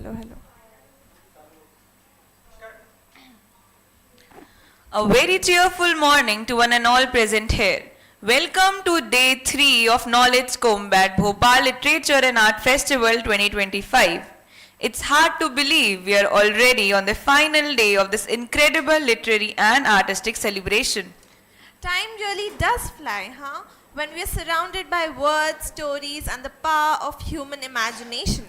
hello. A very cheerful morning to one and all present here. Welcome to day 3 of Knowledge Combat Bhopal Literature and Art Festival 2025. It's hard to believe we are already on the final day of this incredible literary and artistic celebration. Time really does fly, huh? When we are surrounded by words, stories, and the power of human imagination.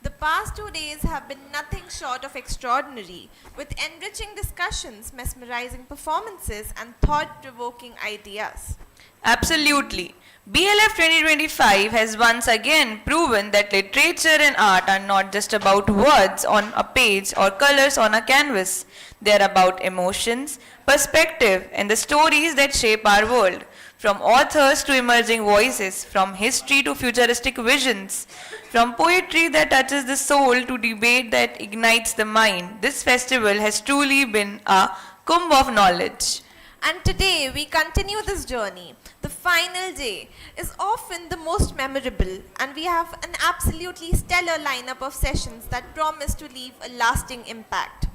The past 2 days have been nothing short of extraordinary, with enriching discussions, mesmerizing performances, and thought-provoking ideas. Absolutely. BLF 2025 has once again proven that literature and art are not just about words on a page or colors on a canvas. They are about emotions, perspective, and the stories that shape our world. From authors to emerging voices, from history to futuristic visions, from poetry that touches the soul to debate that ignites the mind, this festival has truly been a kumbh of knowledge. And today we continue this journey. The final day is often the most memorable, and we have an absolutely stellar lineup of sessions that promise to leave a lasting impact.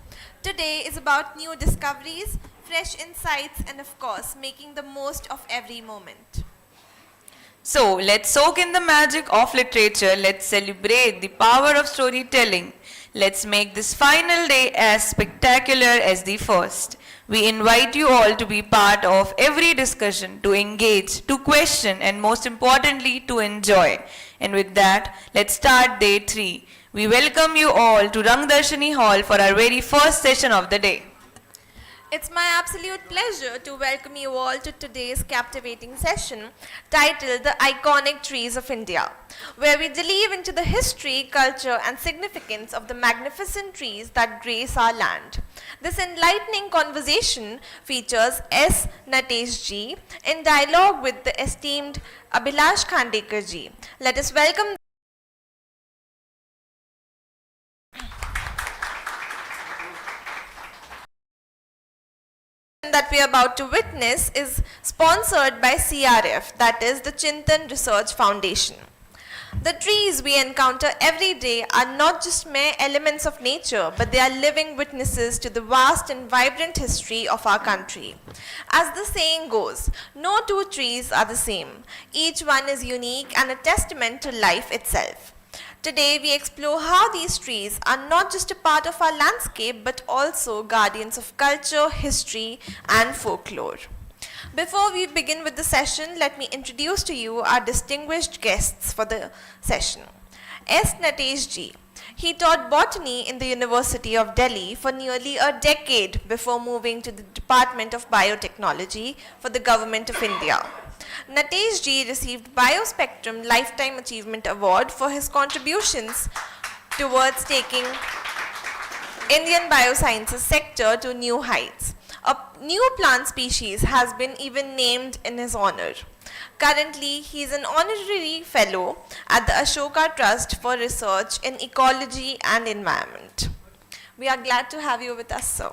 Today is about new discoveries, fresh insights, and of course, making the most of every moment. So, let's soak in the magic of literature, let's celebrate the power of storytelling. Let's make this final day as spectacular as the first. We invite you all to be part of every discussion, to engage, to question, and most importantly, to enjoy. And with that, let's start day 3. We welcome you all to Rangdarshini Hall for our very first session of the day. It's my absolute pleasure to welcome you all to today's captivating session titled The Iconic Trees of India, where we delve into the history, culture, and significance of the magnificent trees that grace our land. This enlightening conversation features S. Natesh ji in dialogue with the esteemed Abhilash Khandekar ji. Let us welcome that we are about to witness is sponsored by CRF, that is the Chintan Research Foundation. The trees we encounter every day are not just mere elements of nature, but they are living witnesses to the vast and vibrant history of our country. As the saying goes, no two trees are the same. Each one is unique and a testament to life itself. Today we explore how these trees are not just a part of our landscape but also guardians of culture, history, and folklore. Before we begin with the session, let me introduce to you our distinguished guests for the session. S. Natesh ji. He taught botany in the University of Delhi for nearly a decade before moving to the Department of Biotechnology for the Government of India. Natesh ji received Biospectrum Lifetime Achievement Award for his contributions towards taking Indian biosciences sector to new heights. A new plant species has been even named in his honor. Currently, he is an honorary fellow at the Ashoka Trust for Research in Ecology and Environment. We are glad to have you with us, sir.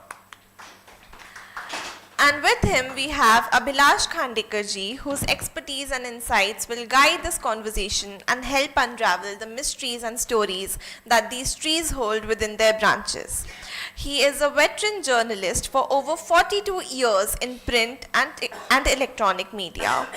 And with him, we have Abhilash Khandekar ji, whose expertise and insights will guide this conversation and help unravel the mysteries and stories that these trees hold within their branches. He is a veteran journalist for over 42 years in print and electronic media.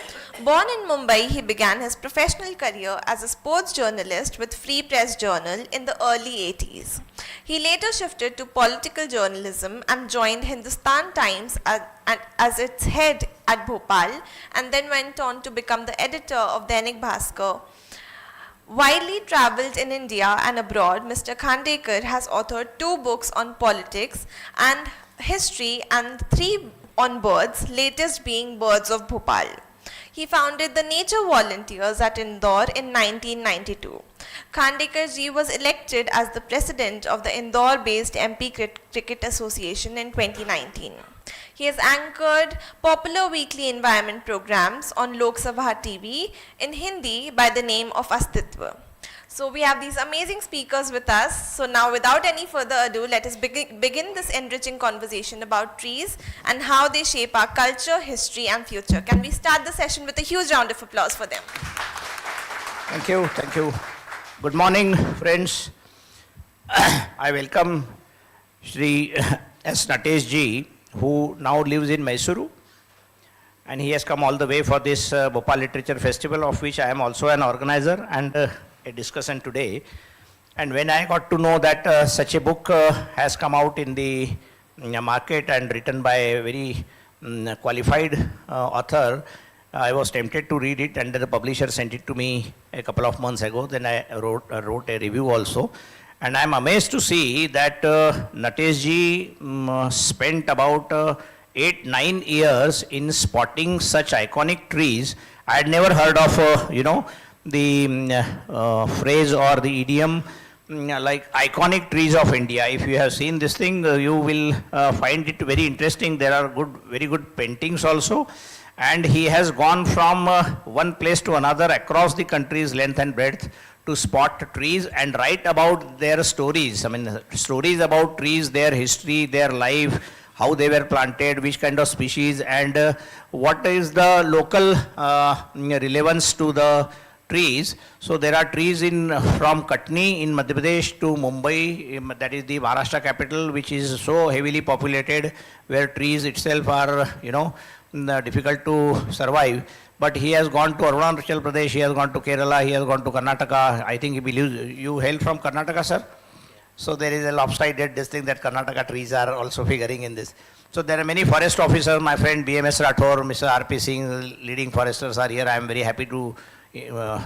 Born in Mumbai, he began his professional career as a sports journalist with Free Press Journal in the early 80s. He later shifted to political journalism and joined Hindustan Times as its head at Bhopal, and then went on to become the editor of Dainik Bhaskar. Widely traveled in India and abroad, Mr. Khandekar has authored 2 books on politics and history and 3 on birds, latest being Birds of Bhopal. He founded the Nature Volunteers at Indore in 1992. Khandekar ji was elected as the president of the Indore-based MP Cricket Association in 2019. He has anchored popular weekly environment programs on Lok Sabha TV in Hindi by the name of Astitva. So we have these amazing speakers with us. So now without any further ado, let us begin this enriching conversation about trees and how they shape our culture, history, and future. Can we start the session with a huge round of applause for them? Thank you. Good morning, friends. I welcome Shri S. Natesh ji, who now lives in Mysuru, and he has come all the way for this Bhopal Literature Festival, of which I am also an organizer and a discussant today. And when I got to know that such a book has come out in the market and written by a very qualified author, I was tempted to read it, and the publisher sent it to me a couple of months ago. Then I wrote a review also. And I am amazed to see that Natesh ji spent about 8-9 years in spotting such iconic trees. I had never heard of, the phrase or the idiom like iconic trees of India. If you have seen this thing, you will find it very interesting. There are very good paintings also. And he has gone from one place to another across the country's length and breadth to spot trees and write about their stories. I mean, stories about trees, their history, their life, how they were planted, which kind of species, and what is the local relevance to the trees. So there are trees from Katni in Madhya Pradesh to Mumbai, that is the Maharashtra capital, which is so heavily populated, where trees itself are, difficult to survive. But he has gone to Arunachal Pradesh, he has gone to Kerala, he has gone to Karnataka. I think he believes, you hail from Karnataka, sir? So there is a lopsided this thing that Karnataka trees are also figuring in this. So there are many forest officers, my friend BMS Rathore, Mr. R.P. Singh, leading foresters are here. I am very happy to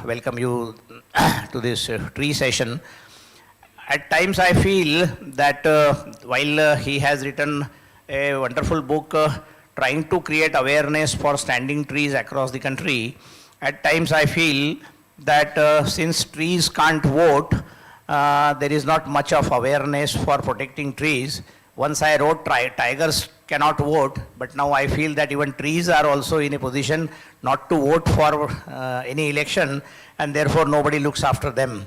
welcome you to this tree session. At times I feel that while he has written a wonderful book, trying to create awareness for standing trees across the country, at times I feel that since trees can't vote, there is not much of awareness for protecting trees. Once I wrote tigers cannot vote, but now I feel that even trees are also in a position not to vote for any election, and therefore nobody looks after them.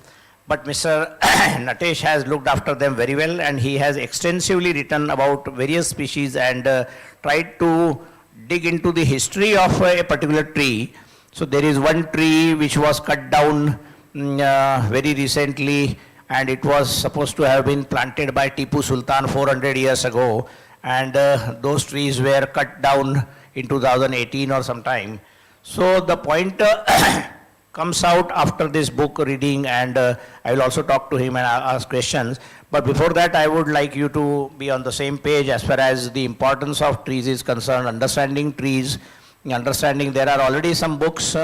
But Mr. Natesh has looked after them very well, and he has extensively written about various species and tried to dig into the history of a particular tree. So there is one tree which was cut down very recently, and it was supposed to have been planted by Tipu Sultan 400 years ago, and those trees were cut down in 2018 or sometime. So the point comes out after this book reading, and I will also talk to him and ask questions. But before that, I would like you to be on the same page as far as the importance of trees is concerned, understanding trees, understanding there are already some books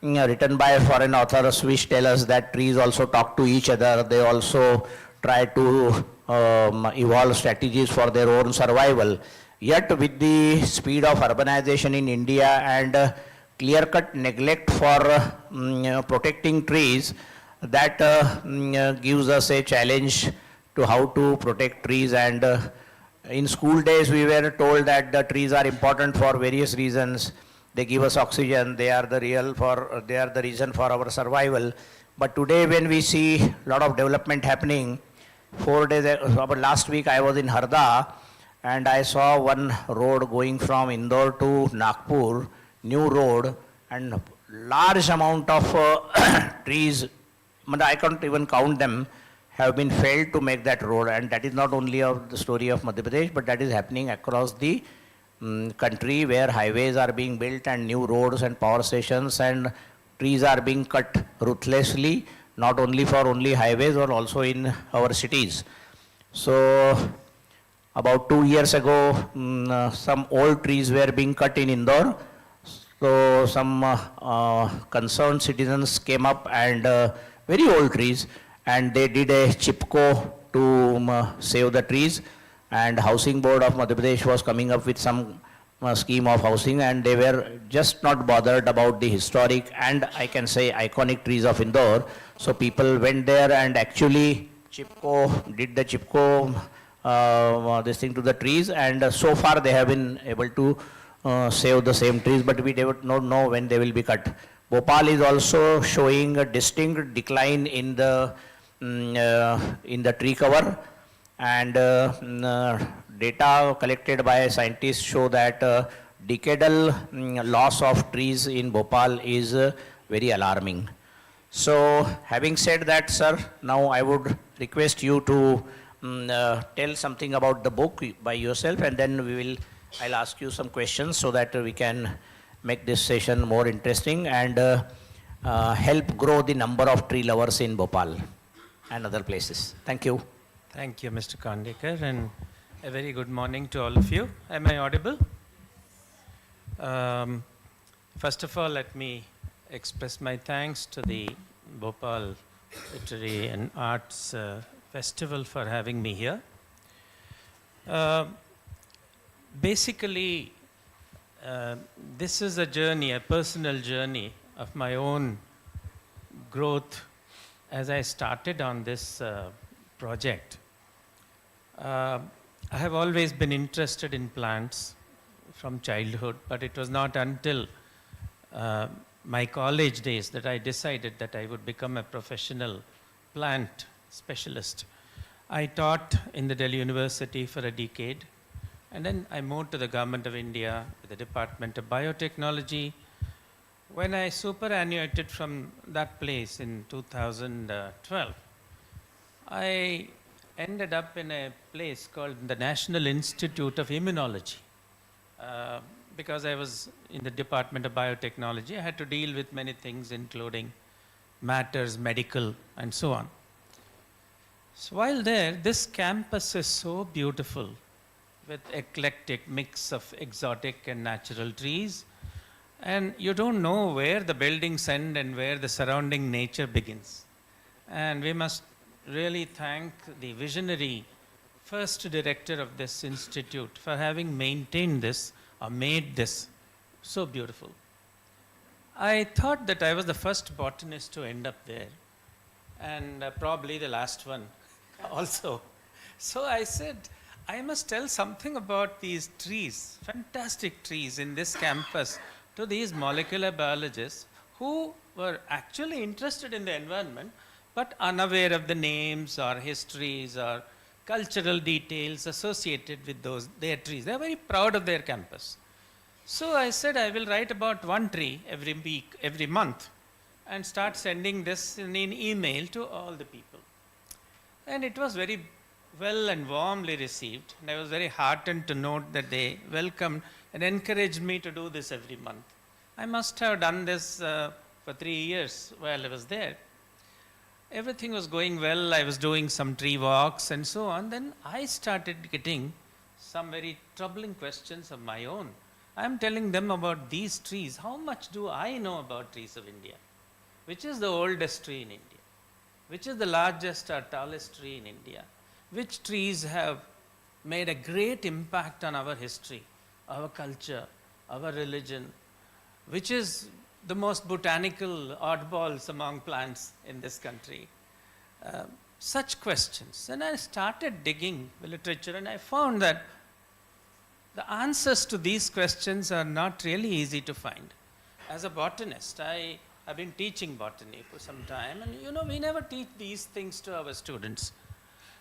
written by foreign authors which tell us that trees also talk to each other. They also try to evolve strategies for their own survival. Yet with the speed of urbanization in India and clear-cut neglect for protecting trees, that gives us a challenge to how to protect trees. And in school days we were told that the trees are important for various reasons. They give us oxygen, they are the reason for our survival. But today when we see a lot of development happening, 4 days about last week I was in Harda, and I saw one road going from Indore to Nagpur, new road, and large amount of trees, I can't even count them, have been felled to make that road. And that is not only of the story of Madhya Pradesh, but that is happening across the country, where highways are being built and new roads and power stations, and trees are being cut ruthlessly, not only for highways or also in our cities. So about 2 years ago, some old trees were being cut in Indore. So some concerned citizens came up, and very old trees, and they did a chipko to save the trees. And Housing Board of Madhya Pradesh was coming up with some scheme of housing, and they were just not bothered about the historic and I can say iconic trees of Indore. So people went there and actually did the chipko this thing to the trees, and so far they have been able to save the same trees, but we don't know when they will be cut. Bhopal is also showing a distinct decline in the tree cover, and data collected by scientists show that decadal loss of trees in Bhopal is very alarming. So having said that, sir, now I would request you to tell something about the book by yourself, and then I'll ask you some questions so that we can make this session more interesting and help grow the number of tree lovers in Bhopal and other places. Thank you. Thank you, Mr. Kandekar, and a very good morning to all of you. Am I audible? First of all, let me express my thanks to the Bhopal Literary and Arts Festival for having me here. Basically, this is a journey, a personal journey of my own growth as I started on this project. I have always been interested in plants from childhood, but it was not until my college days that I decided that I would become a professional plant specialist. I taught in the Delhi University for a decade, and then I moved to the Government of India with the Department of Biotechnology. When I superannuated from that place in 2012, I ended up in a place called the National Institute of Immunology. Because I was in the Department of Biotechnology, I had to deal with many things, including matters, medical, and so on. So while there, this campus is so beautiful with eclectic mix of exotic and natural trees, and you don't know where the buildings end and where the surrounding nature begins. And we must really thank the visionary first director of this institute for having maintained this or made this so beautiful. I thought that I was the first botanist to end up there, and probably the last one also. So I said, I must tell something about these trees, fantastic trees in this campus, to these molecular biologists who were actually interested in the environment but unaware of the names or histories or cultural details associated with their trees. They are very proud of their campus. So I said I will write about one tree every week, every month, and start sending this in an email to all the people. And it was very well and warmly received, and I was very heartened to note that they welcomed and encouraged me to do this every month. I must have done this for 3 years while I was there. Everything was going well. I was doing some tree walks and so on. Then I started getting some very troubling questions of my own. I am telling them about these trees. How much do I know about trees of India? Which is the oldest tree in India? Which is the largest or tallest tree in India? Which trees have made a great impact on our history, our culture, our religion? Which is the most botanical oddballs among plants in this country? Such questions. And I started digging the literature, and I found that the answers to these questions are not really easy to find. As a botanist, I have been teaching botany for some time, and we never teach these things to our students.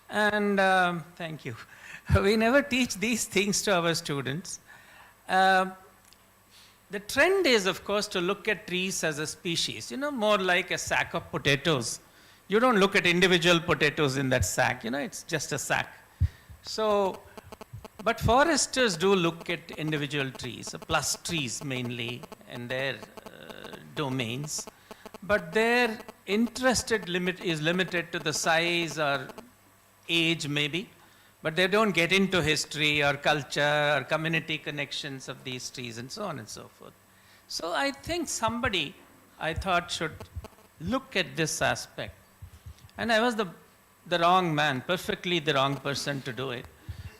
And thank you. We never teach these things to our students. The trend is, of course, to look at trees as a species, more like a sack of potatoes. You don't look at individual potatoes in that sack, it's just a sack. So, but foresters do look at individual trees, plus trees mainly, and their domains. But their interest is limited to the size or age maybe, but they don't get into history or culture or community connections of these trees and so on and so forth. So I think somebody, I thought, should look at this aspect. And I was the wrong man, perfectly the wrong person to do it,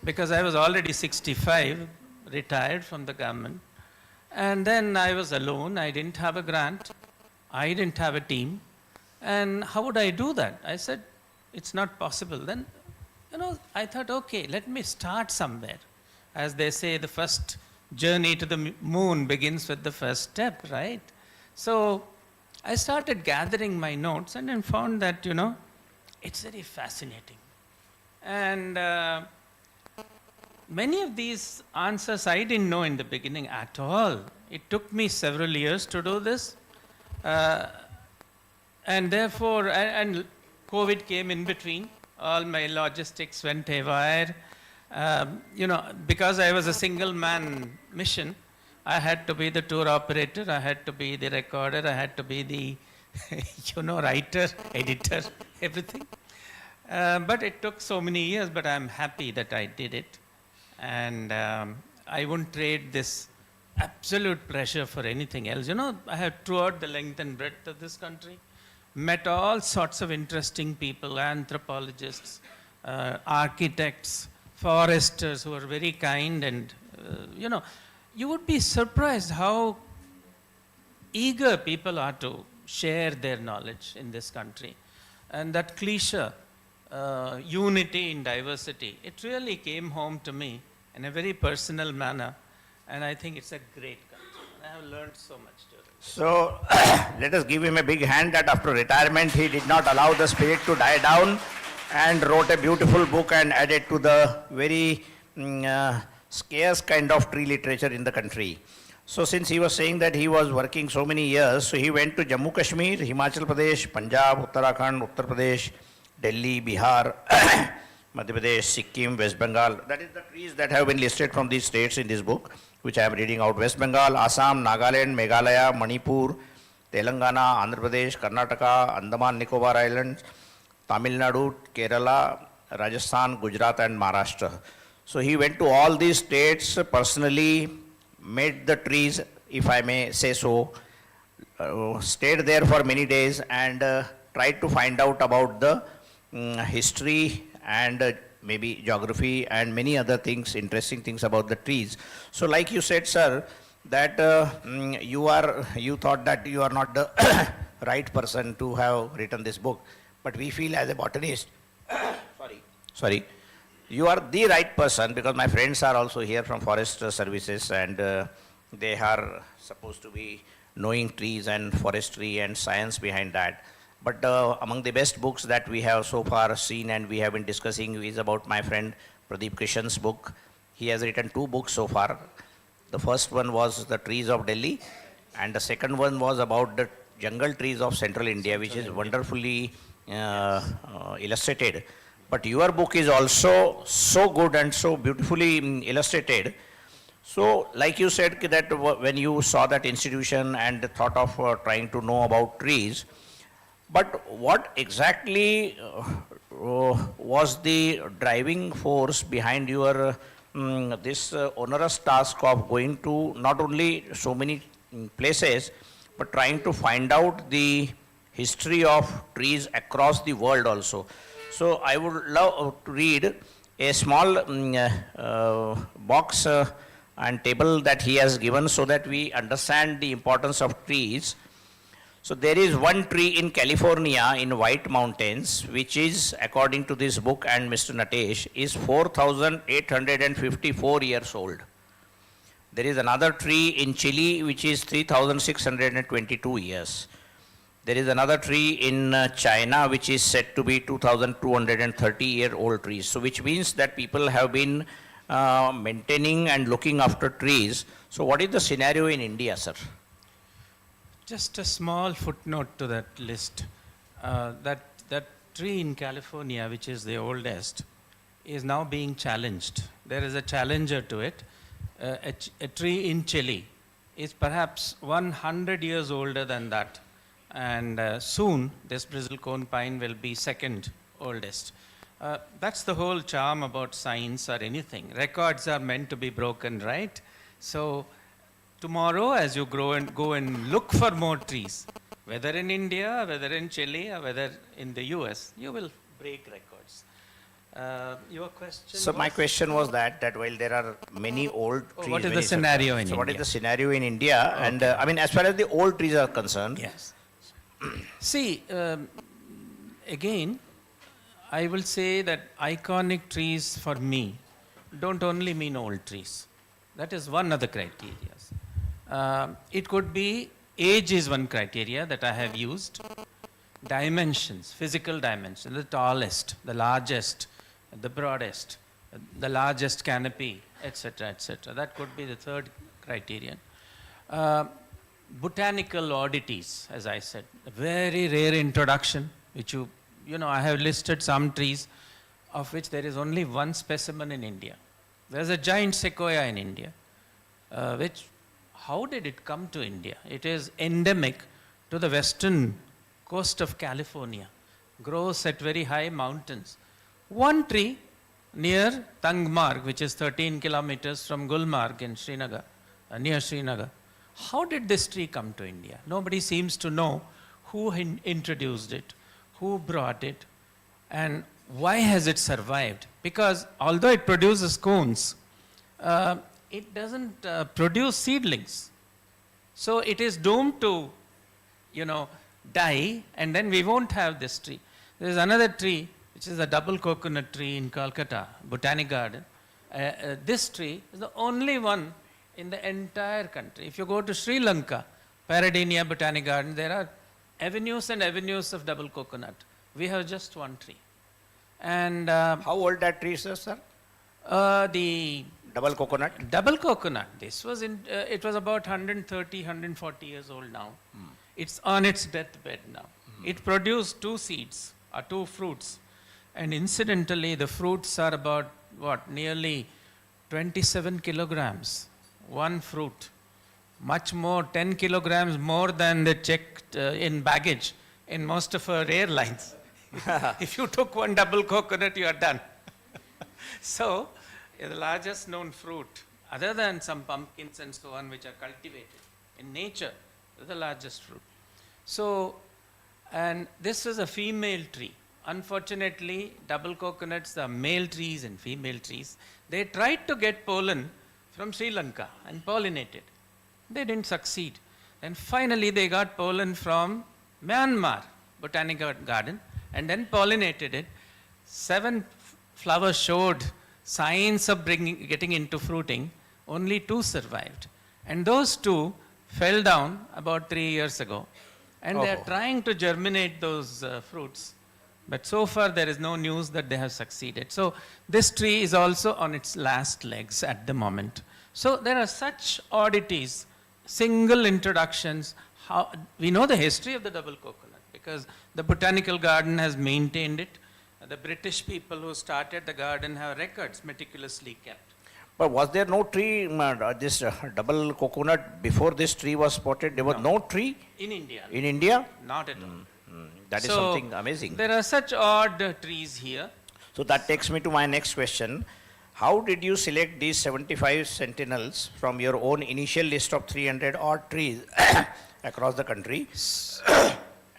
because I was already 65, retired from the government. And then I was alone. I didn't have a grant. I didn't have a team. And how would I do that? I said, it's not possible. Then, I thought, okay, let me start somewhere. As they say, the first journey to the moon begins with the first step, right? So I started gathering my notes and then found that, it's very fascinating. And many of these answers I didn't know in the beginning at all. It took me several years to do this. And therefore, and COVID came in between. all my logistics went haywire. Because I was a single man mission, I had to be the tour operator, I had to be the recorder, I had to be the, writer, editor, everything. But it took so many years, but I'm happy that I did it. And I won't trade this absolute pleasure for anything else. I have throughout the length and breadth of this country met all sorts of interesting people, anthropologists, architects, foresters who are very kind, and you would be surprised how eager people are to share their knowledge in this country. And that cliche, unity in diversity, it really came home to me in a very personal manner, and I think it's a great country. I have learned so much during it. So let us give him a big hand that after retirement he did not allow the spirit to die down and wrote a beautiful book and added to the very scarce kind of tree literature in the country. So since he was saying that he was working so many years, so he went to Jammu Kashmir, Himachal Pradesh, Punjab, Uttarakhand, Uttar Pradesh, Delhi, Bihar, Madhya Pradesh, Sikkim, West Bengal. That is the trees that have been listed from these states in this book, which I am reading out. West Bengal, Assam, Nagaland, Meghalaya, Manipur, Telangana, Andhra Pradesh, Karnataka, Andaman Nicobar Islands, Tamil Nadu, Kerala, Rajasthan, Gujarat and Maharashtra. So he went to all these states personally, made the trees, if I may say so, stayed there for many days and tried to find out about the history and maybe geography and many other things, interesting things about the trees. So like you said, sir, that you thought that you are not the right person to have written this book, but we feel as a botanist, sorry, you are the right person, because my friends are also here from forest services, and they are supposed to be knowing trees and forestry and science behind that. But among the best books that we have so far seen and we have been discussing is about my friend Pradeep Kishan's book. He has written 2 books so far. The first one was The Trees of Delhi, and the second one was about the jungle trees of central India, which is wonderfully illustrated. But your book is also so good and so beautifully illustrated. So, like you said, that when you saw that institution and thought of trying to know about trees, but what exactly was the driving force behind your this onerous task of going to not only so many places, but trying to find out the history of trees across the world also? So I would love to read a small box and table that he has given so that we understand the importance of trees. So there is one tree in California in White Mountains, which is, according to this book and Mr. Natesh, is 4,854 years old. There is another tree in Chile, which is 3,622 years. There is another tree in China, which is said to be 2,230-year-old trees. So which means that people have been maintaining and looking after trees. So what is the scenario in India, sir? Just a small footnote to that list. That tree in California, which is the oldest, is now being challenged. There is a challenger to it. A tree in Chile is perhaps 100 years older than that. And soon this Brazil cone pine will be second oldest. That's the whole charm about science or anything. Records are meant to be broken, right? So tomorrow, as you go and look for more trees, whether in India, whether in Chile, or whether in the US, you will break records. Your question So was? my question was that while there are many old trees, what is the many scenario in so what is India? the scenario in India? Okay. And I mean, as far as the old trees are concerned, Yes. See, again, I will say that iconic trees for me don't only mean old trees. That is one of the criteria. It could be age is one criteria that I have used. Dimensions, physical dimensions, the tallest, the largest, the broadest, the largest canopy, etc., etc. That could be the third criterion. Botanical oddities, as I said, a very rare introduction, which I have listed some trees of which there is only one specimen in India. There's a giant sequoia in India, which, how did it come to India? It is endemic to the western coast of California, grows at very high mountains. One tree near Tangmarg, which is 13 kilometers from Gulmarg in Srinagar, near Srinagar. How did this tree come to India? Nobody seems to know who introduced it, who brought it, and why has it survived? Because although it produces cones, it doesn't produce seedlings. So it is doomed to, die, and then we won't have this tree. There is another tree, which is a double coconut tree in Calcutta, Botanic Garden. This tree is the only one in the entire country. If you go to Sri Lanka, Paradenia Botanic Garden, there are avenues and avenues of double coconut. We have just one tree. And How old that tree is, sir? the Double coconut? double coconut, this was it was about 130, 140 years old now. It's on its deathbed now. It produced 2 seeds, or 2 fruits. And incidentally, the fruits are about, nearly 27 kilograms, one fruit. Much more, 10 kilograms more than they checked in baggage in most of our airlines. If you took one double coconut, you are done. So, the largest known fruit, other than some pumpkins and so on, which are cultivated in nature, the largest fruit. So, and this is a female tree. Unfortunately, double coconuts are male trees and female trees. They tried to get pollen from Sri Lanka and pollinate it. They didn't succeed. And finally, they got pollen from Myanmar Botanical Garden and then pollinated it. 7 flowers showed signs of getting into fruiting. Only 2 survived. And those 2 fell down about 3 years ago. And they are trying to germinate those fruits. But so far, there is no news that they have succeeded. So this tree is also on its last legs at the moment. So there are such oddities, single introductions. How we know the history of the double coconut because the botanical garden has maintained it. The British people who started the garden have records meticulously kept. But was there no tree, this double coconut, before this tree was spotted? There was no tree In India, in India? not at all. That is So, something amazing. There are such odd trees here. So that takes me to my next question. How did you select these 75 sentinels from your own initial list of 300 odd trees across the country?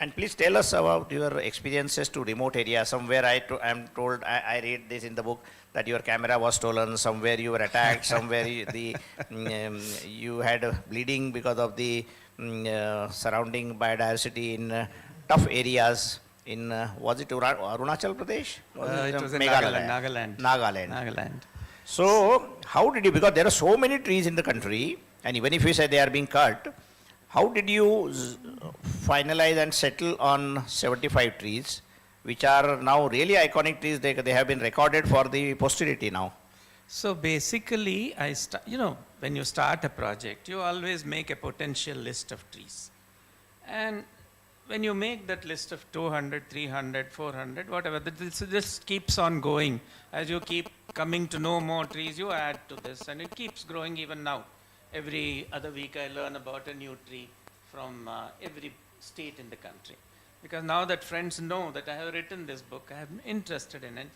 And please tell us about your experiences to remote areas. Somewhere I'm told, I read this in the book, that your camera was stolen, somewhere you were attacked, somewhere you had bleeding because of the surrounding biodiversity in tough areas in, was it Arunachal Pradesh? It was in Meghalaya? Nagaland. Nagaland. So, how did you, because there are so many trees in the country, and even if you say they are being cut, how did you finalize and settle on 75 trees, which are now really iconic trees? They have been recorded for the posterity now. So basically, when you start a project, you always make a potential list of trees. And when you make that list of 200, 300, 400, whatever, this keeps on going. As you keep coming to know more trees, you add to this, and it keeps growing even now. Every other week I learn about a new tree from every state in the country. Because now that friends know that I have written this book, I am interested in it.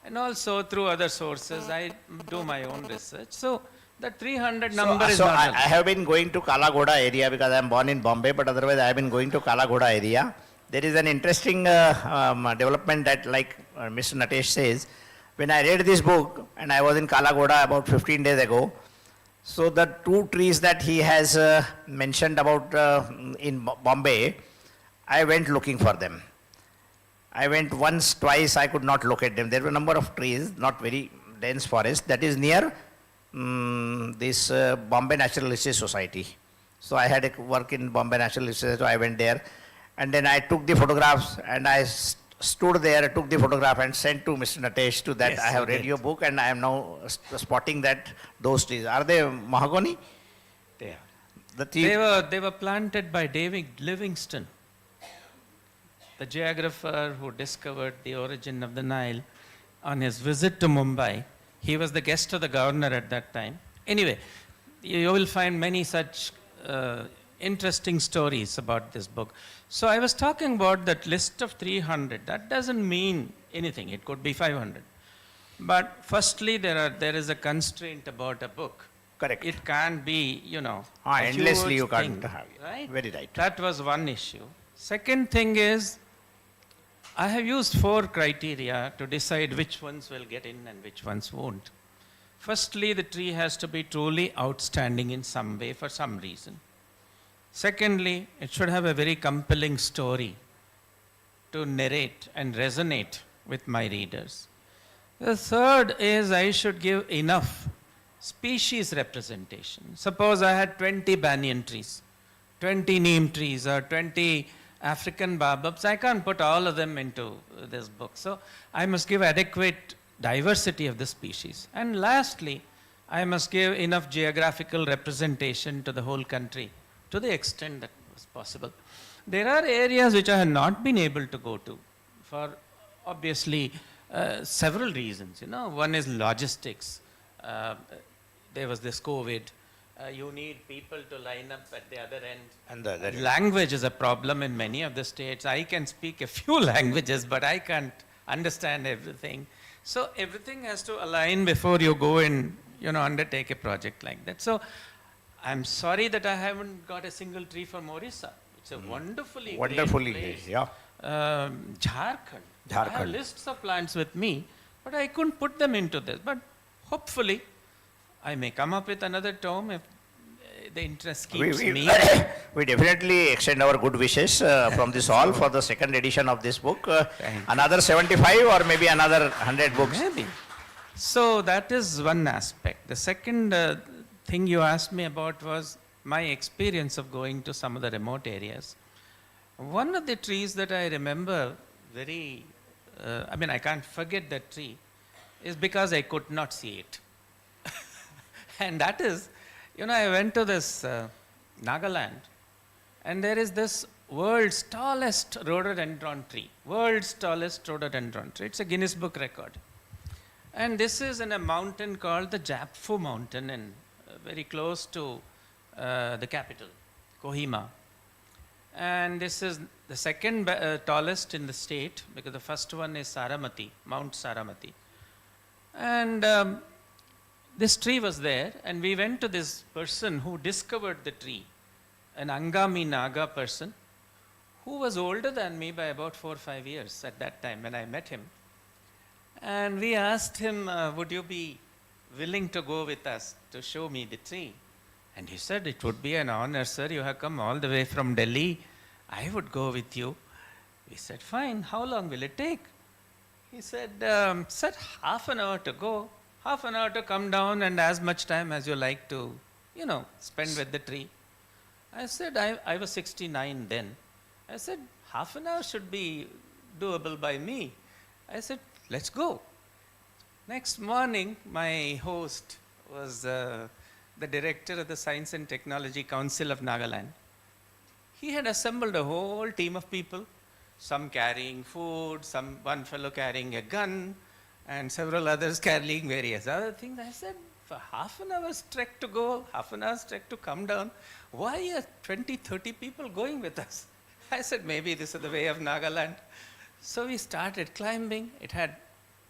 And also through other sources, I do my own research. So the 300 number is not... I have been going to Kalagoda area because I am born in Bombay, but otherwise I have been going to Kalagoda area. There is an interesting development that, like Mr. Natesh says, when I read this book, and I was in Kalagoda about 15 days ago, so the 2 trees that he has mentioned about in Bombay, I went looking for them. I went once, twice, I could not locate them. There were a number of trees, not very dense forest, that is near this Bombay Natural History Society. So I had a work in Bombay Natural History Society, so I went there. And then I took the photographs and I stood there, took the photograph and sent to Mr. Natesh to that. Yes, I have read your book and I am now spotting that those trees. Are they mahogany? They are. They were planted by David Livingstone, the geographer who discovered the origin of the Nile. on his visit to Mumbai. He was the guest of the governor at that time. Anyway, you will find many such interesting stories about this book. So I was talking about that list of 300. That doesn't mean anything. It could be 500. But firstly, there is a constraint about a book. Correct. It can't be, a Endlessly huge you can't thing, have it. right? Very right. That was one issue. Second thing is, I have used 4 criteria to decide which ones will get in and which ones won't. Firstly, the tree has to be truly outstanding in some way for some reason. Secondly, it should have a very compelling story to narrate and resonate with my readers. The third is I should give enough species representation. Suppose I had 20 banyan trees, 20 neem trees, or 20 African baobabs. I can't put all of them into this book. So I must give adequate diversity of the species. And lastly, I must give enough geographical representation to the whole country to the extent that was possible. There are areas which I have not been able to go to for obviously several reasons. One is logistics. There was this COVID. You need people to line up at the other end. And the Language is a problem in many of the states. I can speak a few languages, but I can't understand everything. So everything has to align before you go and undertake a project like that. So I'm sorry that I haven't got a single tree from Orissa. It's a wonderfully great place. yeah. Jharkhand. I have lists of plants with me, but I couldn't put them into this. But hopefully, I may come up with another tome if the interest keeps me. We definitely extend our good wishes from this hall for the second edition of this book. Another 75 or maybe another 100 books. Maybe. So that is one aspect. The second thing you asked me about was my experience of going to some of the remote areas. One of the trees that I remember very, I can't forget that tree, is because I could not see it. And that is, I went to this Nagaland, and there is this world's tallest rhododendron tree. World's tallest rhododendron tree. It's a Guinness Book record. And this is in a mountain called the Japfu Mountain, and very close to the capital, Kohima. And this is the second tallest in the state, because the first one is Saramati, Mount Saramati. And this tree was there, and we went to this person who discovered the tree, an Angami Naga person, who was older than me by about 4 or 5 years at that time when I met him. And we asked him, would you be willing to go with us to show me the tree? And he said, it would be an honor, sir. You have come all the way from Delhi. I would go with you. We said, fine. How long will it take? He said, sir, half an hour to go, half an hour to come down, and as much time as you like to, spend with the tree. I said, I was 69 then. I said, half an hour should be doable by me. I said, let's go. Next morning, my host was the director of the Science and Technology Council of Nagaland. He had assembled a whole team of people, some carrying food, one fellow carrying a gun, and several others carrying various other things. I said, for half an hour's trek to go, half an hour's trek to come down, why are 20, 30 people going with us? I said, maybe this is the way of Nagaland. So we started climbing. It had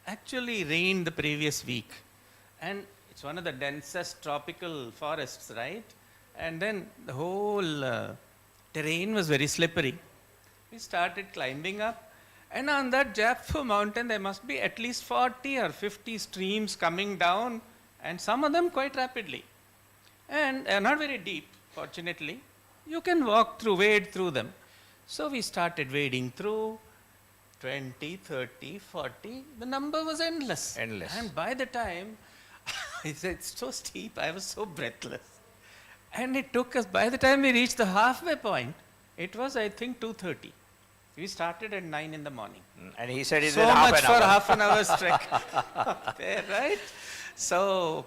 actually rained the previous week. And it's one of the densest tropical forests, right? And then the whole terrain was very slippery. We started climbing up. And on that Japfu mountain, there must be at least 40 or 50 streams coming down, and some of them quite rapidly. And they are not very deep, fortunately. You can wade through them. So we started wading through. 20, 30, 40, the number was endless. And by the time, it's so steep, I was so breathless. And it took us, by the time we reached the halfway point, it was, I think, 2:30. We started at 9 in the morning. And he said, so much for half an hour's trek. There, right? So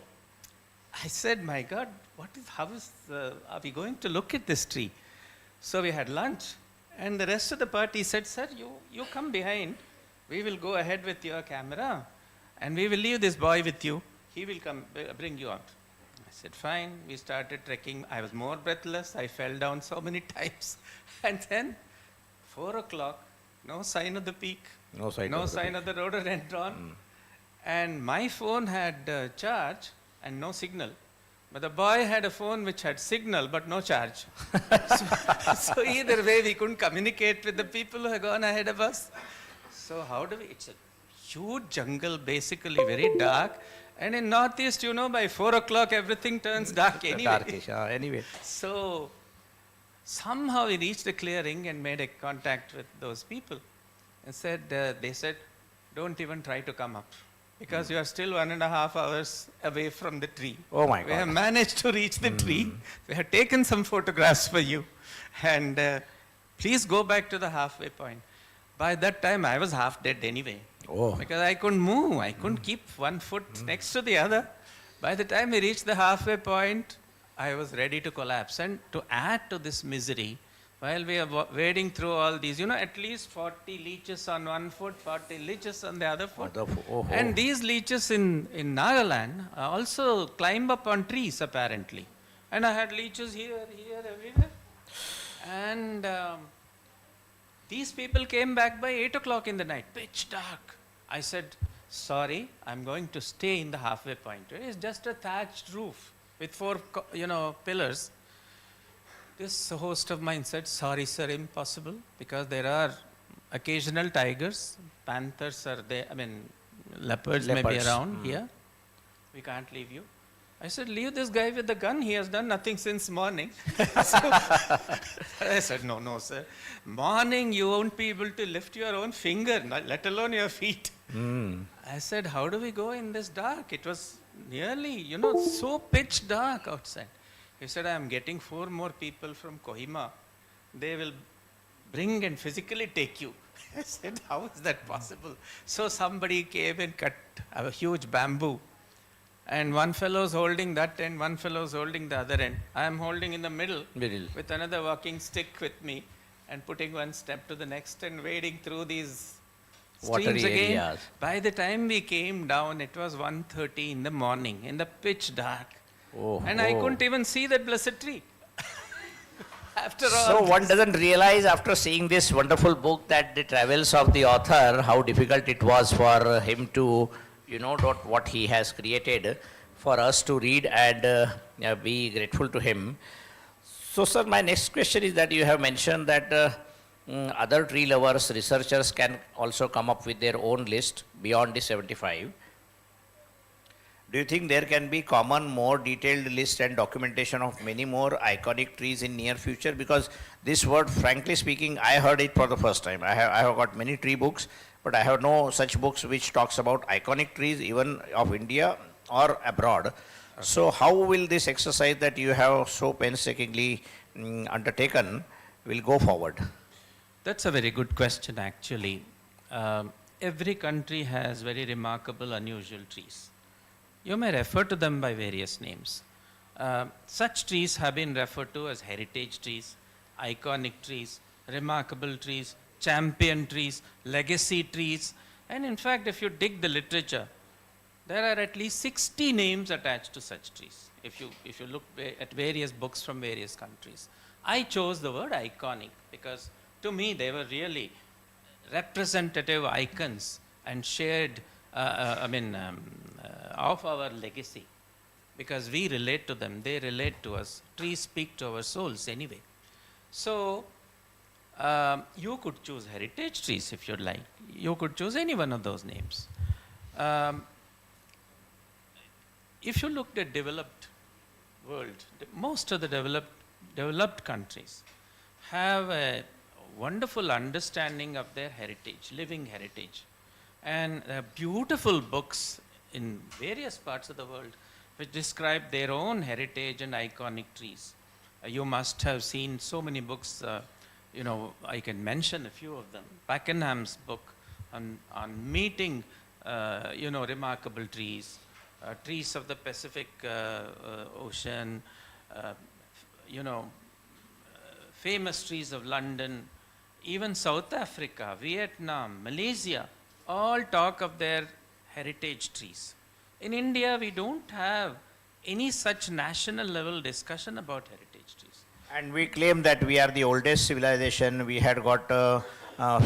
I said, my God, are we going to look at this tree? So we had lunch. And the rest of the party said, sir, you come behind. We will go ahead with your camera. and we will leave this boy with you. He will come bring you out. I said, fine. We started trekking. I was more breathless. I fell down so many times. And then, 4 o'clock, no sign of the peak. No sign No of the sign peak. of the rhododendron. And my phone had charge and no signal. But the boy had a phone which had signal but no charge. So either way, we couldn't communicate with the people who had gone ahead of us. So how do we? It's a huge jungle, basically very dark. And in Northeast, you know, by 4 o'clock, everything turns dark anyway. Darkish, anyway. So somehow we reached a clearing and made a contact with those people. And they said, don't even try to come up, because you are still 1.5 hours away from the tree. Oh my We have God. managed to reach the tree. We have taken some photographs for you. And please go back to the halfway point. By that time, I was half dead anyway. Oh. Because I couldn't move. I couldn't keep one foot next to the other. By the time we reached the halfway point, I was ready to collapse. And to add to this misery, while we are wading through all these, you know, at least 40 leeches on one foot, 40 leeches on the other foot. And these leeches in Nagaland also climb up on trees, apparently. And I had leeches here, everywhere. And these people came back by 8 o'clock in the night, pitch dark. I said, sorry, I'm going to stay in the halfway point. It's just a thatched roof with 4, pillars. This host of mine said, sorry sir, impossible, because there are occasional tigers, panthers are there, leopards may be around here. We can't leave you. I said, leave this guy with the gun. He has done nothing since morning. I said, no, sir. Morning, you won't be able to lift your own finger, let alone your feet. I said, how do we go in this dark? It was nearly, so pitch dark outside. He said, I am getting 4 more people from Kohima. They will bring and physically take you. I said, how is that possible? So somebody came and cut a huge bamboo. And one fellow is holding that end, one fellow is holding the other end. I am holding in the middle with another walking stick with me and putting one step to the next and wading through these streams Watery again. areas. By the time we came down, it was 1:30 in the morning, in the pitch dark. And I couldn't even see that blessed tree. After all. So one doesn't realize after seeing this wonderful book that the travels of the author, how difficult it was for him to, what he has created for us to read and be grateful to him. So sir, my next question is that you have mentioned that other tree lovers, researchers can also come up with their own list beyond the 75. Do you think there can be common, more detailed list and documentation of many more iconic trees in near future? Because this word, frankly speaking, I heard it for the first time. I have got many tree books, but I have no such books which talks about iconic trees even of India or abroad. Okay. So how will this exercise that you have so painstakingly undertaken will go forward? That's a very good question, actually. Every country has very remarkable, unusual trees. You may refer to them by various names. Such trees have been referred to as heritage trees, iconic trees, remarkable trees, champion trees, legacy trees, and in fact, if you dig the literature, there are at least 60 names attached to such trees, if you look at various books from various countries. I chose the word iconic because to me they were really representative icons and shared of our legacy, because we relate to them, they relate to us. Trees speak to our souls anyway. So you could choose heritage trees if you'd like. You could choose any one of those names. If you looked at developed world, most of the developed countries have a wonderful understanding of their heritage, living heritage. And beautiful books in various parts of the world which describe their own heritage and iconic trees. You must have seen so many books, I can mention a few of them. Pakenham's book on meeting, remarkable trees, trees of the Pacific Ocean, famous trees of London, even South Africa, Vietnam, Malaysia, all talk of their heritage trees. In India, we don't have any such national level discussion about heritage trees. And we claim that we are the oldest civilization. We had got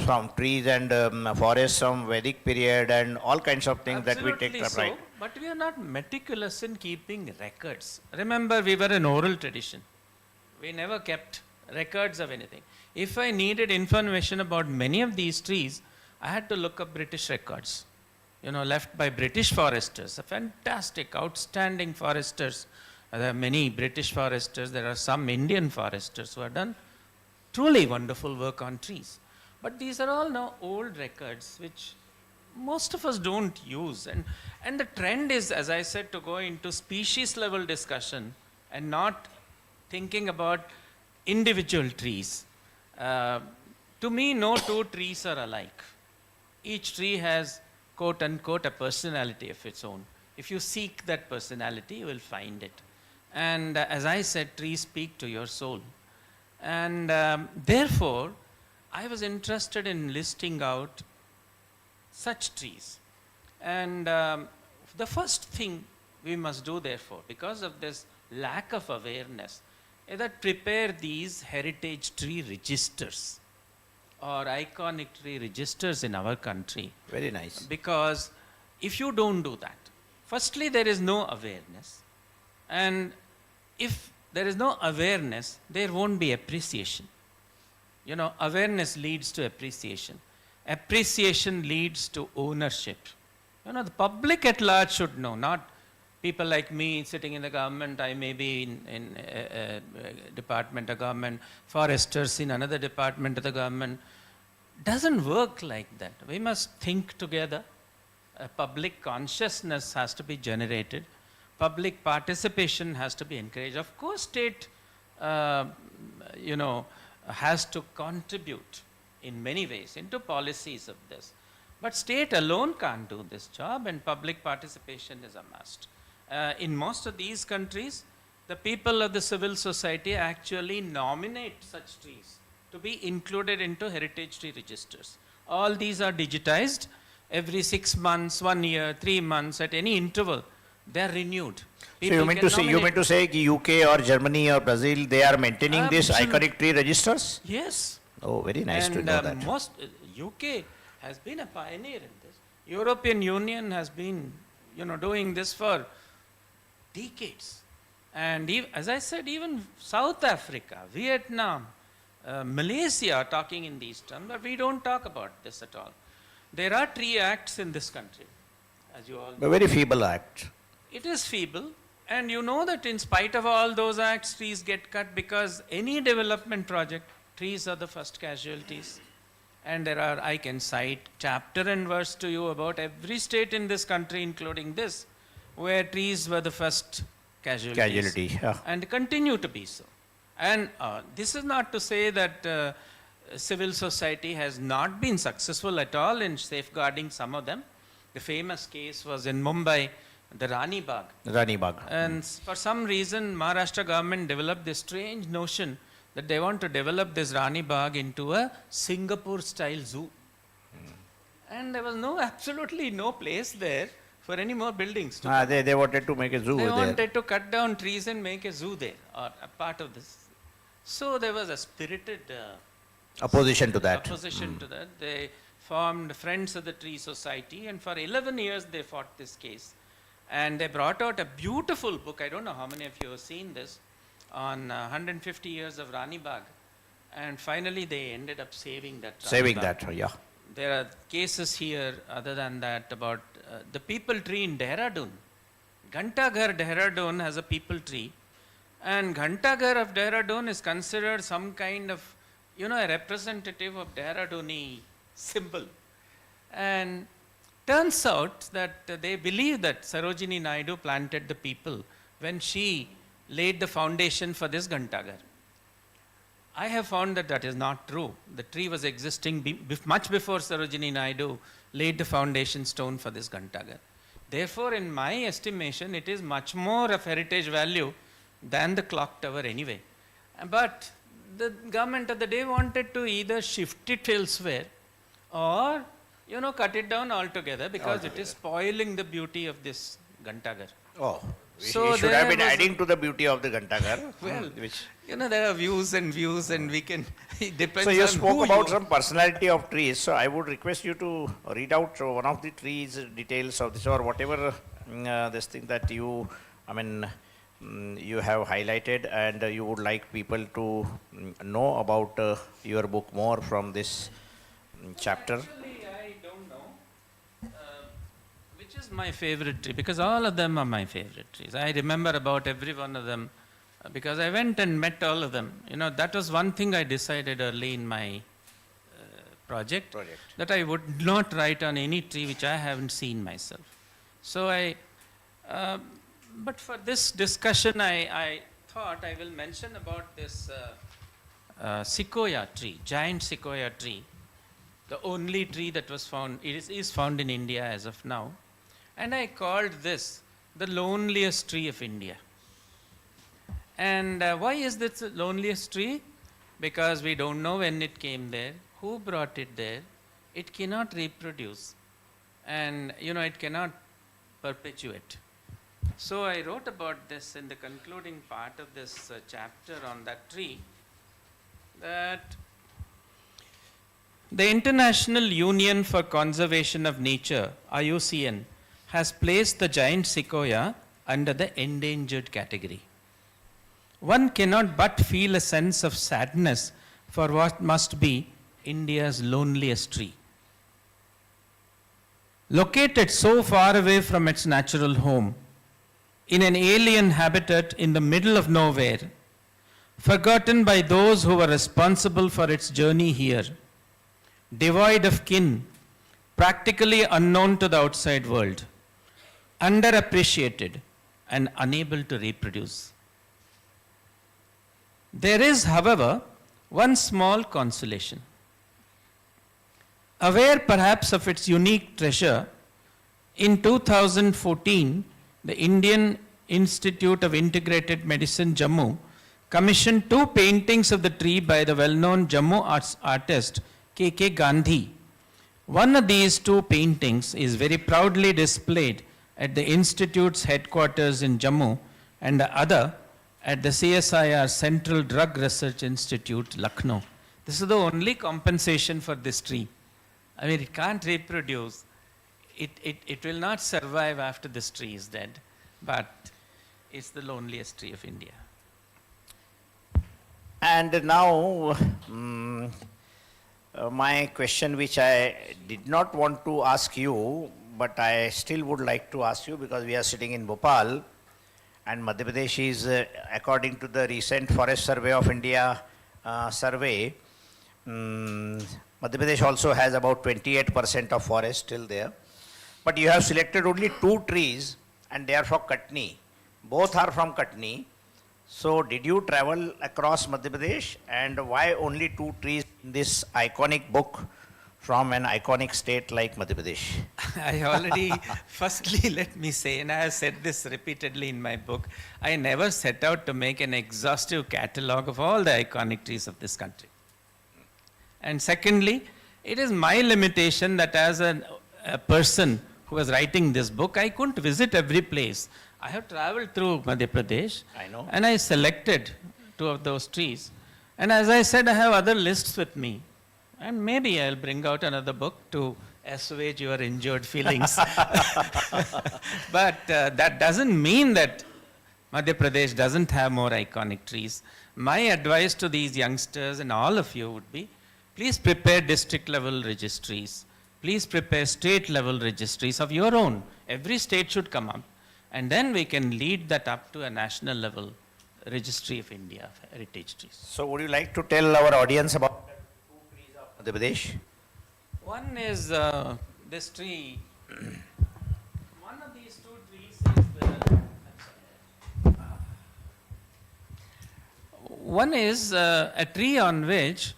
from trees and forests from Vedic period and all kinds of things that we take Absolutely for pride. so, but we are not meticulous in keeping records. Remember, we were an oral tradition. We never kept records of anything. If I needed information about many of these trees, I had to look up British records, left by British foresters, fantastic, outstanding foresters. There are many British foresters, there are some Indian foresters who have done truly wonderful work on trees. But these are all now old records which most of us don't use. And the trend is, as I said, to go into species level discussion and not thinking about individual trees. To me, no two trees are alike. Each tree has, quote unquote, a personality of its own. If you seek that personality, you will find it. And as I said, trees speak to your soul. And therefore, I was interested in listing out such trees. And the first thing we must do, therefore, because of this lack of awareness, is that prepare these heritage tree registers or iconic tree registers in our country. Very nice. Because if you don't do that, firstly, there is no awareness. And if there is no awareness, there won't be appreciation. Awareness leads to appreciation. Appreciation leads to ownership. The public at large should know, not people like me sitting in the government. I may be in a department of government, foresters in another department of the government. Doesn't work like that. We must think together. A public consciousness has to be generated. Public participation has to be encouraged. Of course, state, has to contribute in many ways into policies of this. But state alone can't do this job, and public participation is a must. In most of these countries, the people of the civil society actually nominate such trees to be included into heritage tree registers. All these are digitized. Every 6 months, 1 year, 3 months, at any interval, they are renewed. So you mean to say UK or Germany or Brazil, they are maintaining these iconic tree registers? Yes. Oh, very nice to know that. Most UK has been a pioneer in this. European Union has been, doing this for decades. And as I said, even South Africa, Vietnam, Malaysia are talking in these terms, but we don't talk about this at all. There are tree acts in this country, as you all know. A very feeble act. It is feeble, and you know that in spite of all those acts, trees get cut because any development project, trees are the first casualties. And I can cite chapter and verse to you about every state in this country, including this, where trees were the first casualties. Yeah. And continue to be so. And this is not to say that civil society has not been successful at all in safeguarding some of them. The famous case was in Mumbai, the Rani Bagh. Rani Bagh. And for some reason, Maharashtra government developed this strange notion that they want to develop this Rani Bagh into a Singapore-style zoo. And there was absolutely no place there for any more buildings. They wanted to make a zoo They there. wanted to cut down trees and make a zoo there, or a part of this. So there was a spirited Opposition to that. opposition to that. They formed Friends of the Tree Society, and for 11 years they fought this case. And they brought out a beautiful book. I don't know how many of you have seen this, on 150 years of Rani Bagh. And finally they ended up saving that Rani Saving Bagh. that, yeah. There are cases here, other than that, about the people tree in Dehradun. Ghantaghar Dehradun has a people tree. And Ghantaghar of Dehradun is considered some kind of, a representative of Dehraduni symbol. And turns out that they believe that Sarojini Naidu planted the people when she laid the foundation for this Ghantaghar. I have found that that is not true. The tree was existing much before Sarojini Naidu laid the foundation stone for this Ghantaghar. Therefore, in my estimation, it is much more of heritage value than the clock tower anyway. But the government of the day wanted to either shift it elsewhere or cut it down altogether because it is spoiling the beauty of this Gantaghar. Oh, So we should there have been was a- adding to the beauty of the Gantaghar. Well, which there are views and we can, it depends So you on spoke who about you- some personality of trees, so I would request you to read out one of the trees details of this or whatever this thing that you, you have highlighted and you would like people to know about your book more from this chapter. Actually, I don't know which is my favorite tree because all of them are my favorite trees. I remember about every one of them because I went and met all of them. That was one thing I decided early in my project, that I would not write on any tree which I haven't seen myself. So but for this discussion, I thought I will mention about this sequoia tree, giant sequoia tree, the only tree that was found, is found in India as of now. And I called this the loneliest tree of India. And why is this the loneliest tree? Because we don't know when it came there, who brought it there, it cannot reproduce, and it cannot perpetuate. So I wrote about this in the concluding part of this chapter on that tree, that the International Union for Conservation of Nature, IUCN, has placed the giant sequoia under the endangered category. One cannot but feel a sense of sadness for what must be India's loneliest tree. Located so far away from its natural home, in an alien habitat in the middle of nowhere, forgotten by those who were responsible for its journey here, devoid of kin, practically unknown to the outside world, underappreciated, and unable to reproduce. There is, however, one small consolation. Aware perhaps of its unique treasure, in 2014, the Indian Institute of Integrated Medicine, Jammu, commissioned 2 paintings of the tree by the well-known Jammu artist K.K. Gandhi. One of these 2 paintings is very proudly displayed at the Institute's headquarters in Jammu, and the other at the CSIR Central Drug Research Institute, Lucknow. This is the only compensation for this tree. It can't reproduce. It will not survive after this tree is dead, but it's the loneliest tree of India. And now, my question which I did not want to ask you, but I still would like to ask you because we are sitting in Bhopal and Madhya Pradesh is, according to the recent Forest Survey of India survey, Madhya Pradesh also has about 28% of forest still there. But you have selected only 2 trees and they are from Katni. Both are from Katni. So did you travel across Madhya Pradesh and why only 2 trees in this iconic book from an iconic state like Madhya Pradesh? I already, firstly, let me say, and I have said this repeatedly in my book, I never set out to make an exhaustive catalogue of all the iconic trees of this country. And secondly, it is my limitation that as a person who was writing this book, I couldn't visit every place. I have traveled through Madhya Pradesh. I know. And I selected 2 of those trees. And as I said, I have other lists with me. And maybe I'll bring out another book to assuage your injured feelings. But that doesn't mean that Madhya Pradesh doesn't have more iconic trees. My advice to these youngsters and all of you would be, please prepare district level registries. Please prepare state level registries of your own. Every state should come up. And then we can lead that up to a national level registry of India of heritage trees. So would you like to tell our audience about the 2 trees of Madhya Pradesh? One is this tree. One of these 2 trees is one is a tree on which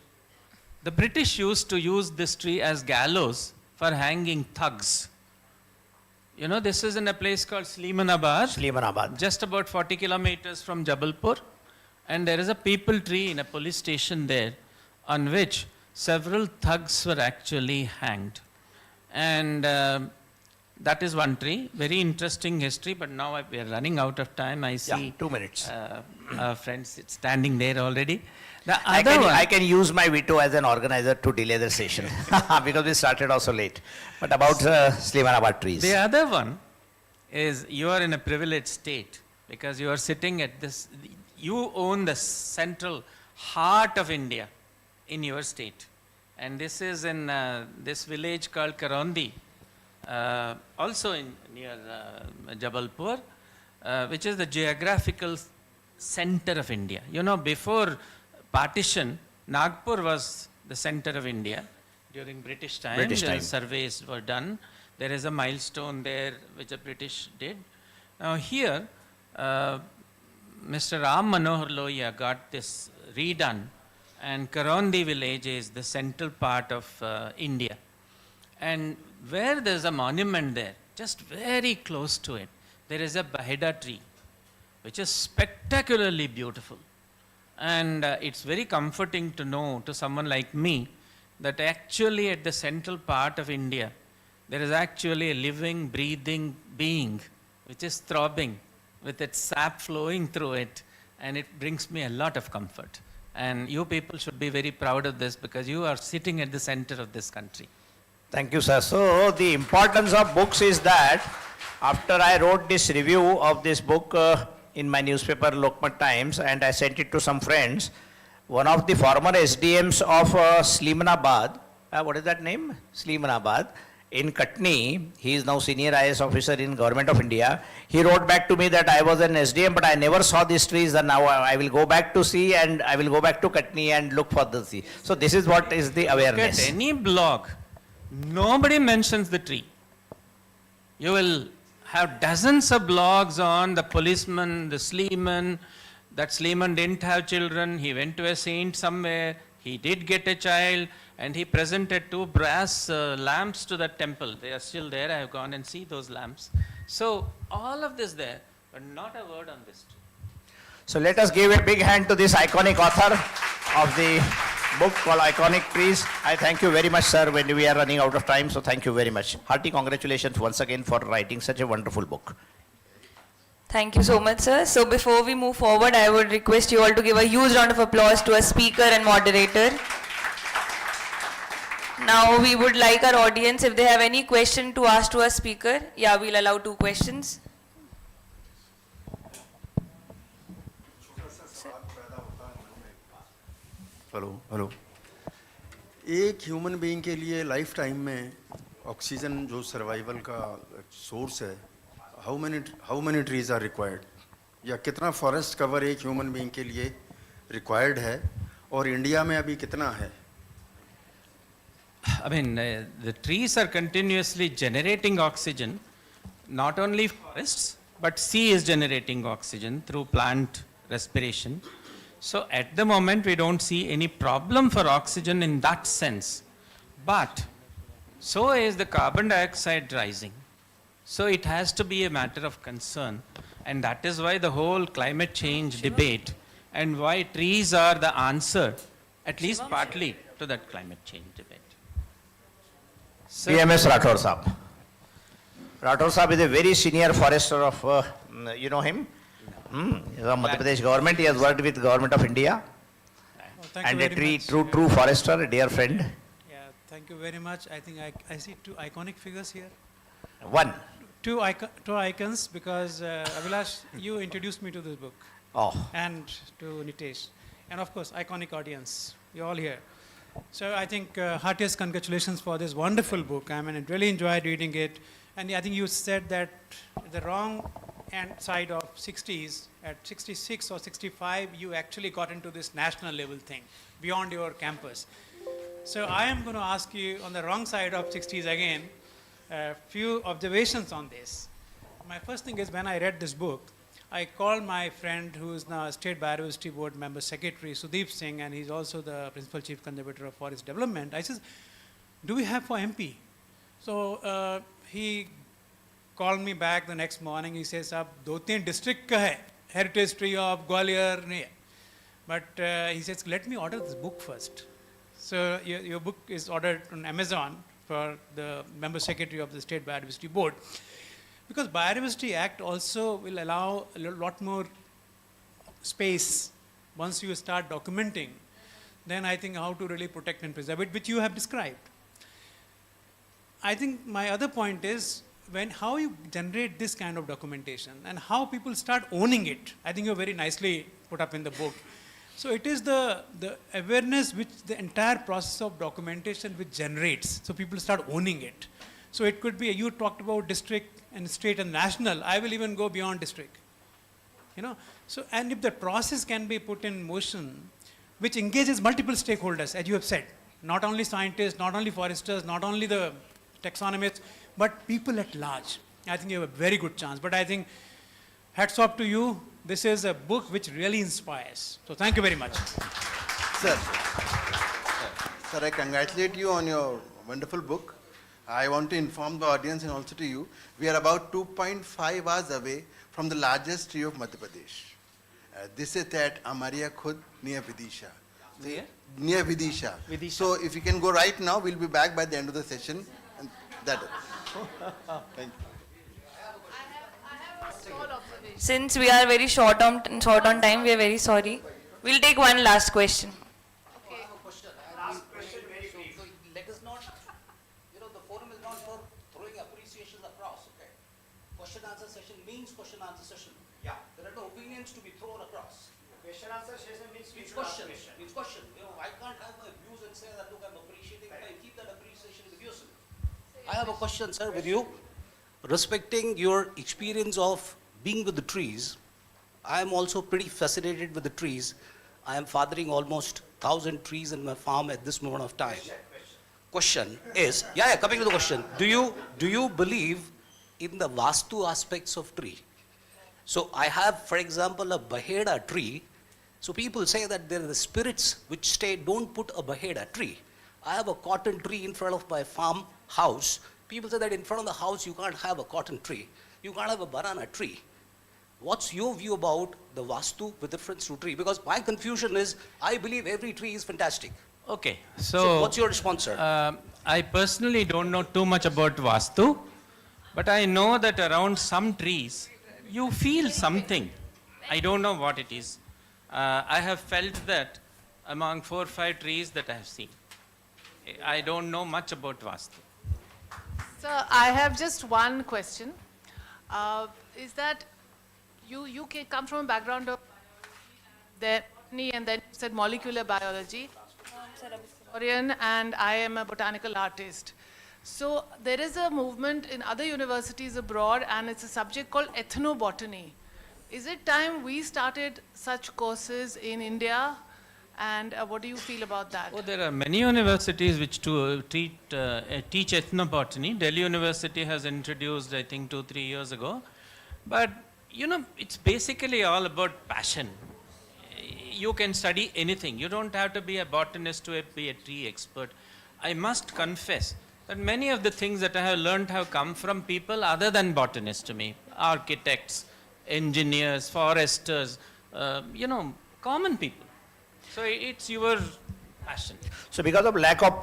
the British used to use this tree as gallows for hanging thugs. This is in a place called Sleemanabad, Sleemanabad. just about 40 kilometers from Jabalpur. And there is a peepal tree in a police station there on which several thugs were actually hanged. And that is one tree. Very interesting history, but now we are running out of time. I see 2 minutes. our friends standing there already. The I other can, one, I can use my veto as an organizer to delay the session because we started also late. But about Slimanabad trees. the other one is you are in a privileged state because you are sitting at this, you own the central heart of India in your state. And this is in this village called Karondi, also near Jabalpur, which is the geographical center of India. You know, before partition, Nagpur was the center of India during British time. British The time. surveys were done. There is a milestone there which the British did. Now here, Mr. Ram Manohar Lohia got this redone, and Karondi village is the central part of India. And where there is a monument there, just very close to it, there is a Bahida tree, which is spectacularly beautiful. And it's very comforting to know to someone like me that actually at the central part of India, there is actually a living, breathing being which is throbbing with its sap flowing through it, and it brings me a lot of comfort. And you people should be very proud of this because you are sitting at the center of this country. Thank you, sir. So the importance of books is that after I wrote this review of this book in my newspaper Lokmat Times and I sent it to some friends, one of the former SDMs of Slimanabad, what is that name? Slimanabad, in Katni, he is now senior IAS officer in Government of India. He wrote back to me that I was an SDM, but I never saw these trees, and now I will go back to see and I will go back to Katni and look for the sea. So this is what is the Look at awareness. any blog, nobody mentions the tree. You will have dozens of blogs on the policeman, the Sleeman, that Sleeman didn't have children, he went to a saint somewhere, he did get a child, and he presented 2 brass lamps to that temple. They are still there, I have gone and see those lamps. So all of this there, but not a word on this tree. So let us give a big hand to this iconic author of the book called Iconic Trees. I thank you very much, sir, when we are running out of time, so thank you very much. Hearty congratulations once again for writing such a wonderful book. Thank you so much, sir. So before we move forward, I would request you all to give a huge round of applause to our speaker and moderator. Now we would like our audience, if they have any question to ask to our speaker, yeah, we'll allow 2 questions. Hello एक human being के लिए lifetime में oxygen जो survival का source है, how many trees are required, या कितना forest cover एक ह्यूमन बीइंग के लिए रिक्वायर्ड है, और इंडिया में अभी कितना है? I mean, the trees are continuously generating oxygen, not only forests, but sea is generating oxygen through plant respiration. So at the moment, we don't see any problem for oxygen in that sense. But so is the carbon dioxide rising. So it has to be a matter of concern. And that is why the whole climate change debate and why trees are the answer, at least partly, to that climate change debate. So, PMS Rathore Saab. Rathore Saab is a very senior forester of, you know him? He's from Madhya Pradesh government. He has worked with government of India. Thank And you a very much. true forester, a dear friend. Yeah, thank you very much. I think I see 2 iconic figures here. One. Two icons because Abhilash, you introduced me to this book, Oh, and to Nitesh, and of course, iconic audience. You're all here. So I think heartiest congratulations for this wonderful book. I mean, I really enjoyed reading it. And I think you said that the wrong end side of 60s, at 66 or 65, you actually got into this national level thing beyond your campus. So I am going to ask you on the wrong side of 60s again, a few observations on this. My first thing is when I read this book, I called my friend who is now State Biodiversity Board member secretary, Sudeep Singh, and he's also the principal chief conservator of forest development. I said, do we have for MP? So he called me back the next morning. He says, "Ab 2-3 district ka hai, heritage tree of Gwalior nahi hai." But he says, let me order this book first. So your book is ordered on Amazon for the member secretary of the State Biodiversity Board. Because Biodiversity Act also will allow a lot more space once you start documenting, then I think how to really protect and preserve it, which you have described. I think my other point is how you generate this kind of documentation and how people start owning it. I think you very nicely put up in the book. So it is the awareness which the entire process of documentation which generates, so people start owning it. So it could be, you talked about district and state and national, I will even go beyond district. So, and if the process can be put in motion, which engages multiple stakeholders, as you have said, not only scientists, not only foresters, not only the taxonomists, but people at large, I think you have a very good chance. But I think, hats off to you. This is a book which really inspires. So thank you very much. Sir, I congratulate you on your wonderful book. I want to inform the audience and also to you, we are about 2.5 hours away from the largest tree of Madhya Pradesh. This is at Amaria Khud near Vidisha. Near Vidisha. So if you can go right now, we'll be back by the end of the session. And that is. Thank you. Since we are very short on time, we are very sorry. We'll take one last question. Let us not, the forum is not for throwing appreciations across, okay? Question answer session means question answer session. Yeah. There are no opinions to be thrown across. Question answer session means question. It's question. I can't have my views and say that, look, I'm appreciating, but I keep that appreciation with yourself. I have a question, sir, with you. Respecting your experience of being with the trees, I am also pretty fascinated with the trees. I am fathering almost 1,000 trees in my farm at this moment of time. Question is, coming to the question, do you believe in the Vastu aspects of tree? So I have, for example, a Baheda tree. So people say that there are the spirits which don't put a Baheda tree. I have a cotton tree in front of my farm house. People say that in front of the house you can't have a cotton tree. You can't have a banana tree. What's your view about the Vastu with reference to tree? Because my confusion is, I believe every tree is fantastic. Okay, So what's your response, sir? I personally don't know too much about Vastu, but I know that around some trees, you feel something. I don't know what it is. I have felt that among 4 or 5 trees that I have seen. I don't know much about Vastu. Sir, I have just one question. Is that you come from a background of botany and then you said molecular biology, and I am a botanical artist. So there is a movement in other universities abroad and it's a subject called ethnobotany. Is it time we started such courses in India? And what do you feel about that? Oh, there are many universities which teach ethnobotany. Delhi University has introduced, I think, 2-3 years ago. But, it's basically all about passion. You can study anything. You don't have to be a botanist to be a tree expert. I must confess that many of the things that I have learned have come from people other than botanists to me. Architects, engineers, foresters, common people. So it's your passion. So because of lack of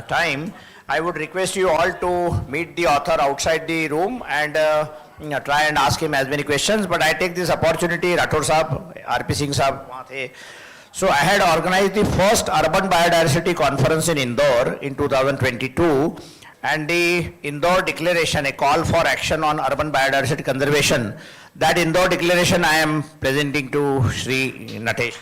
time, I would request you all to meet the author outside the room and try and ask him as many questions. But I take this opportunity, Rathore Saab, RP Singh Saab, wahan the. So I had organized the first urban biodiversity conference in Indore in 2022, and the Indore Declaration, a call for action on urban biodiversity conservation. That Indore Declaration I am presenting to Shri Natesh.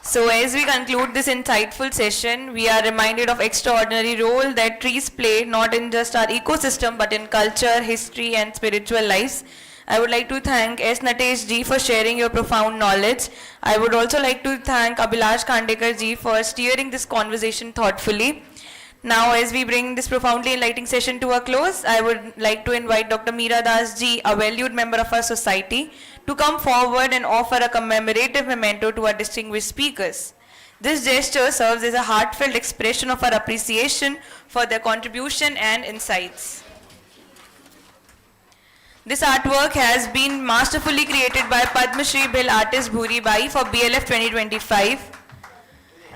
So as we conclude this insightful session, we are reminded of extraordinary role that trees play not in just our ecosystem but in culture, history and spiritual lives. I would like to thank S. Natesh ji for sharing your profound knowledge. I would also like to thank Abhilash Khandekar ji for steering this conversation thoughtfully. Now, as we bring this profoundly enlightening session to a close, I would like to invite Dr. Meera Das ji, a valued member of our society, to come forward and offer a commemorative memento to our distinguished speakers. This gesture serves as a heartfelt expression of our appreciation for their contribution and insights. This artwork has been masterfully created by Padma Shri Bill artist Bhuri Bai for BLF 2025.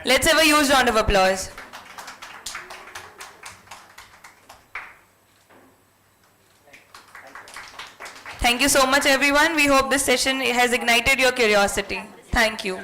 Let's have a huge round of applause. Thank you so much, everyone. We hope this session has ignited your curiosity. Thank you.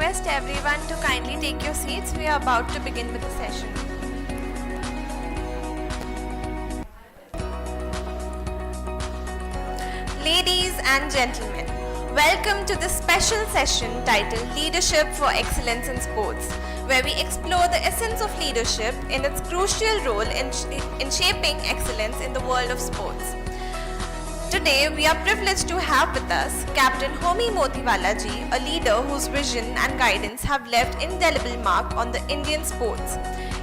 request everyone to kindly take your seats. We are about to begin with the session. Ladies and gentlemen, welcome to this special session titled Leadership for Excellence in Sports, where we explore the essence of leadership in its crucial role in shaping excellence in the world of sports. Today, we are privileged to have with us Captain Homi Motiwala ji, a leader whose vision and guidance have left indelible mark on the Indian sports.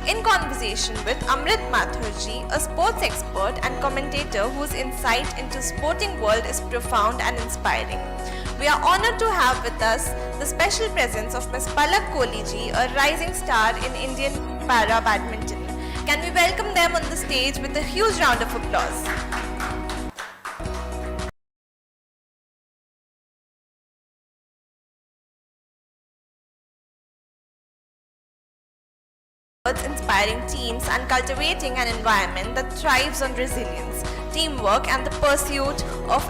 In conversation with Amrit Mathur ji, a sports expert and commentator whose insight into sporting world is profound and inspiring. We are honored to have with us the special presence of Ms. Palak Kohli ji, a rising star in Indian para badminton. Can we welcome them on the stage with a huge round of applause? Inspiring teams and cultivating an environment that thrives on resilience, teamwork and the pursuit of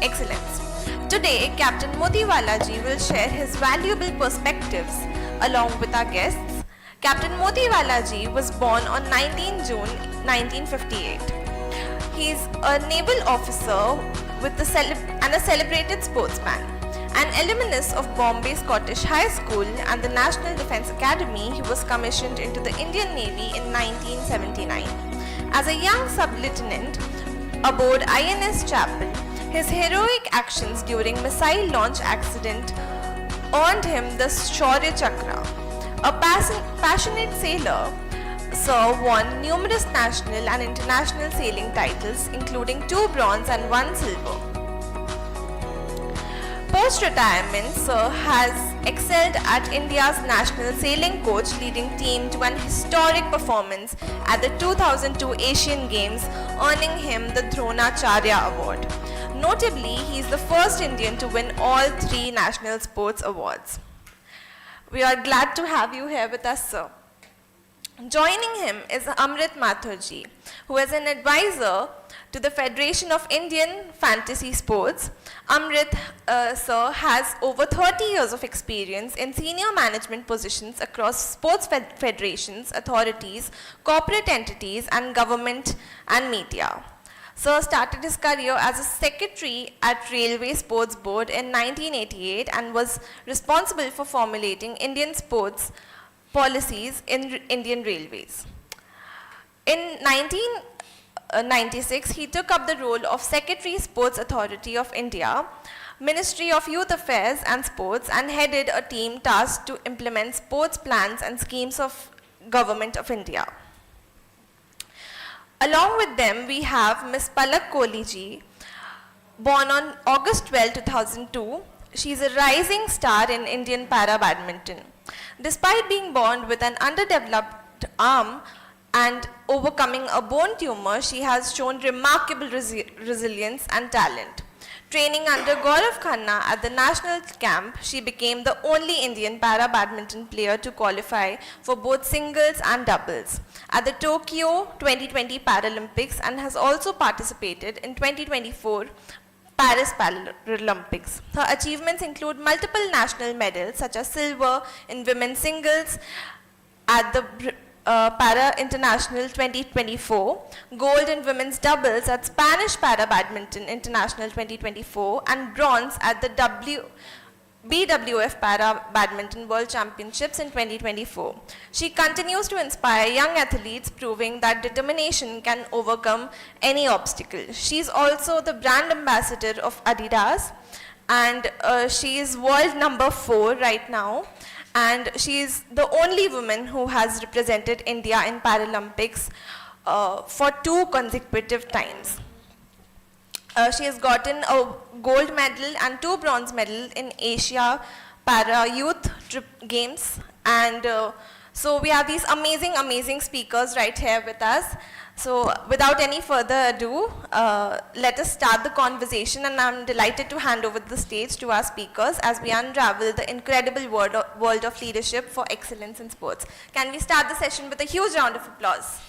excellence. Today, Captain Motiwala ji will share his valuable perspectives along with our guests. Captain Motiwala ji was born on 19 June 1958. He is a naval officer with and a celebrated sportsman. An alumnus of Bombay Scottish High School and the National Defence Academy, he was commissioned into the Indian Navy in 1979. As a young sub-lieutenant aboard INS Chapel, his heroic actions during missile launch accident earned him the Shaurya Chakra. A passionate sailor, Sir won numerous national and international sailing titles, including 2 bronze and 1 silver. Post-retirement, Sir has excelled at India's national sailing coach, leading team to an historic performance at the 2002 Asian Games, earning him the Dronacharya Award. Notably, he is the first Indian to win all 3 national sports awards. We are glad to have you here with us, sir. Joining him is Amrit Mathur ji, who is an advisor to the Federation of Indian Fantasy Sports. Amrit, sir, has over 30 years of experience in senior management positions across sports federations, authorities, corporate entities, and government and media. Sir started his career as a secretary at Railway Sports Board in 1988 and was responsible for formulating Indian sports policies in Indian Railways. In 1996, he took up the role of Secretary Sports Authority of India, Ministry of Youth Affairs and Sports, and headed a team tasked to implement sports plans and schemes of Government of India. Along with them, we have Ms. Palak Kohli ji, born on August 12, 2002. She is a rising star in Indian para badminton. Despite being born with an underdeveloped arm and overcoming a bone tumor, she has shown remarkable resilience and talent. Training under Gaurav Khanna at the national camp, she became the only Indian para badminton player to qualify for both singles and doubles at the Tokyo 2020 Paralympics and has also participated in 2024 Paris Paralympics. Her achievements include multiple national medals such as silver in women's singles at the Para International 2024, gold in women's doubles at Spanish Para Badminton International 2024, and bronze at the BWF Para Badminton World Championships in 2024. She continues to inspire young athletes, proving that determination can overcome any obstacle. She is also the brand ambassador of Adidas, and she is world number 4 right now. And she is the only woman who has represented India in Paralympics for 2 consecutive times. She has gotten a gold medal and 2 bronze medals in Asia Para Youth Games. And so we have these amazing speakers right here with us. So without any further ado, let us start the conversation, and I'm delighted to hand over the stage to our speakers as we unravel the incredible world of leadership for excellence in sports. Can we start the session with a huge round of applause?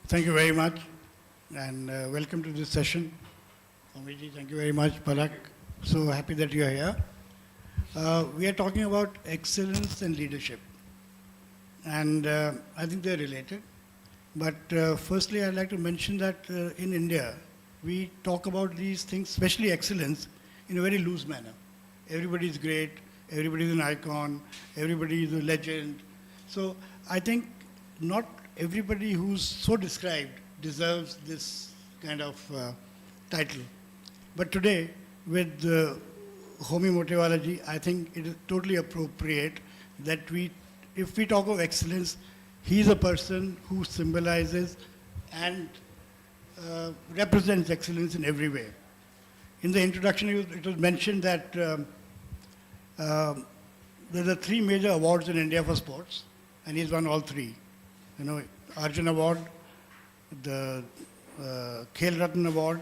Thank you very much, and welcome to this session. Omiji, thank you very much, Palak. So happy that you are here. We are talking about excellence and leadership. And I think they're related. But firstly, I'd like to mention that in India, we talk about these things, especially excellence, in a very loose manner. Everybody is great, everybody is an icon, everybody is a legend. So I think not everybody who's so described deserves this kind of title. But today, with Homi Motivology, I think it is totally appropriate that if we talk of excellence, he's a person who symbolizes and represents excellence in every way. In the introduction, it was mentioned that there are 3 major awards in India for sports, and he's won all 3. You know, Arjun Award, the Khel Ratna Award,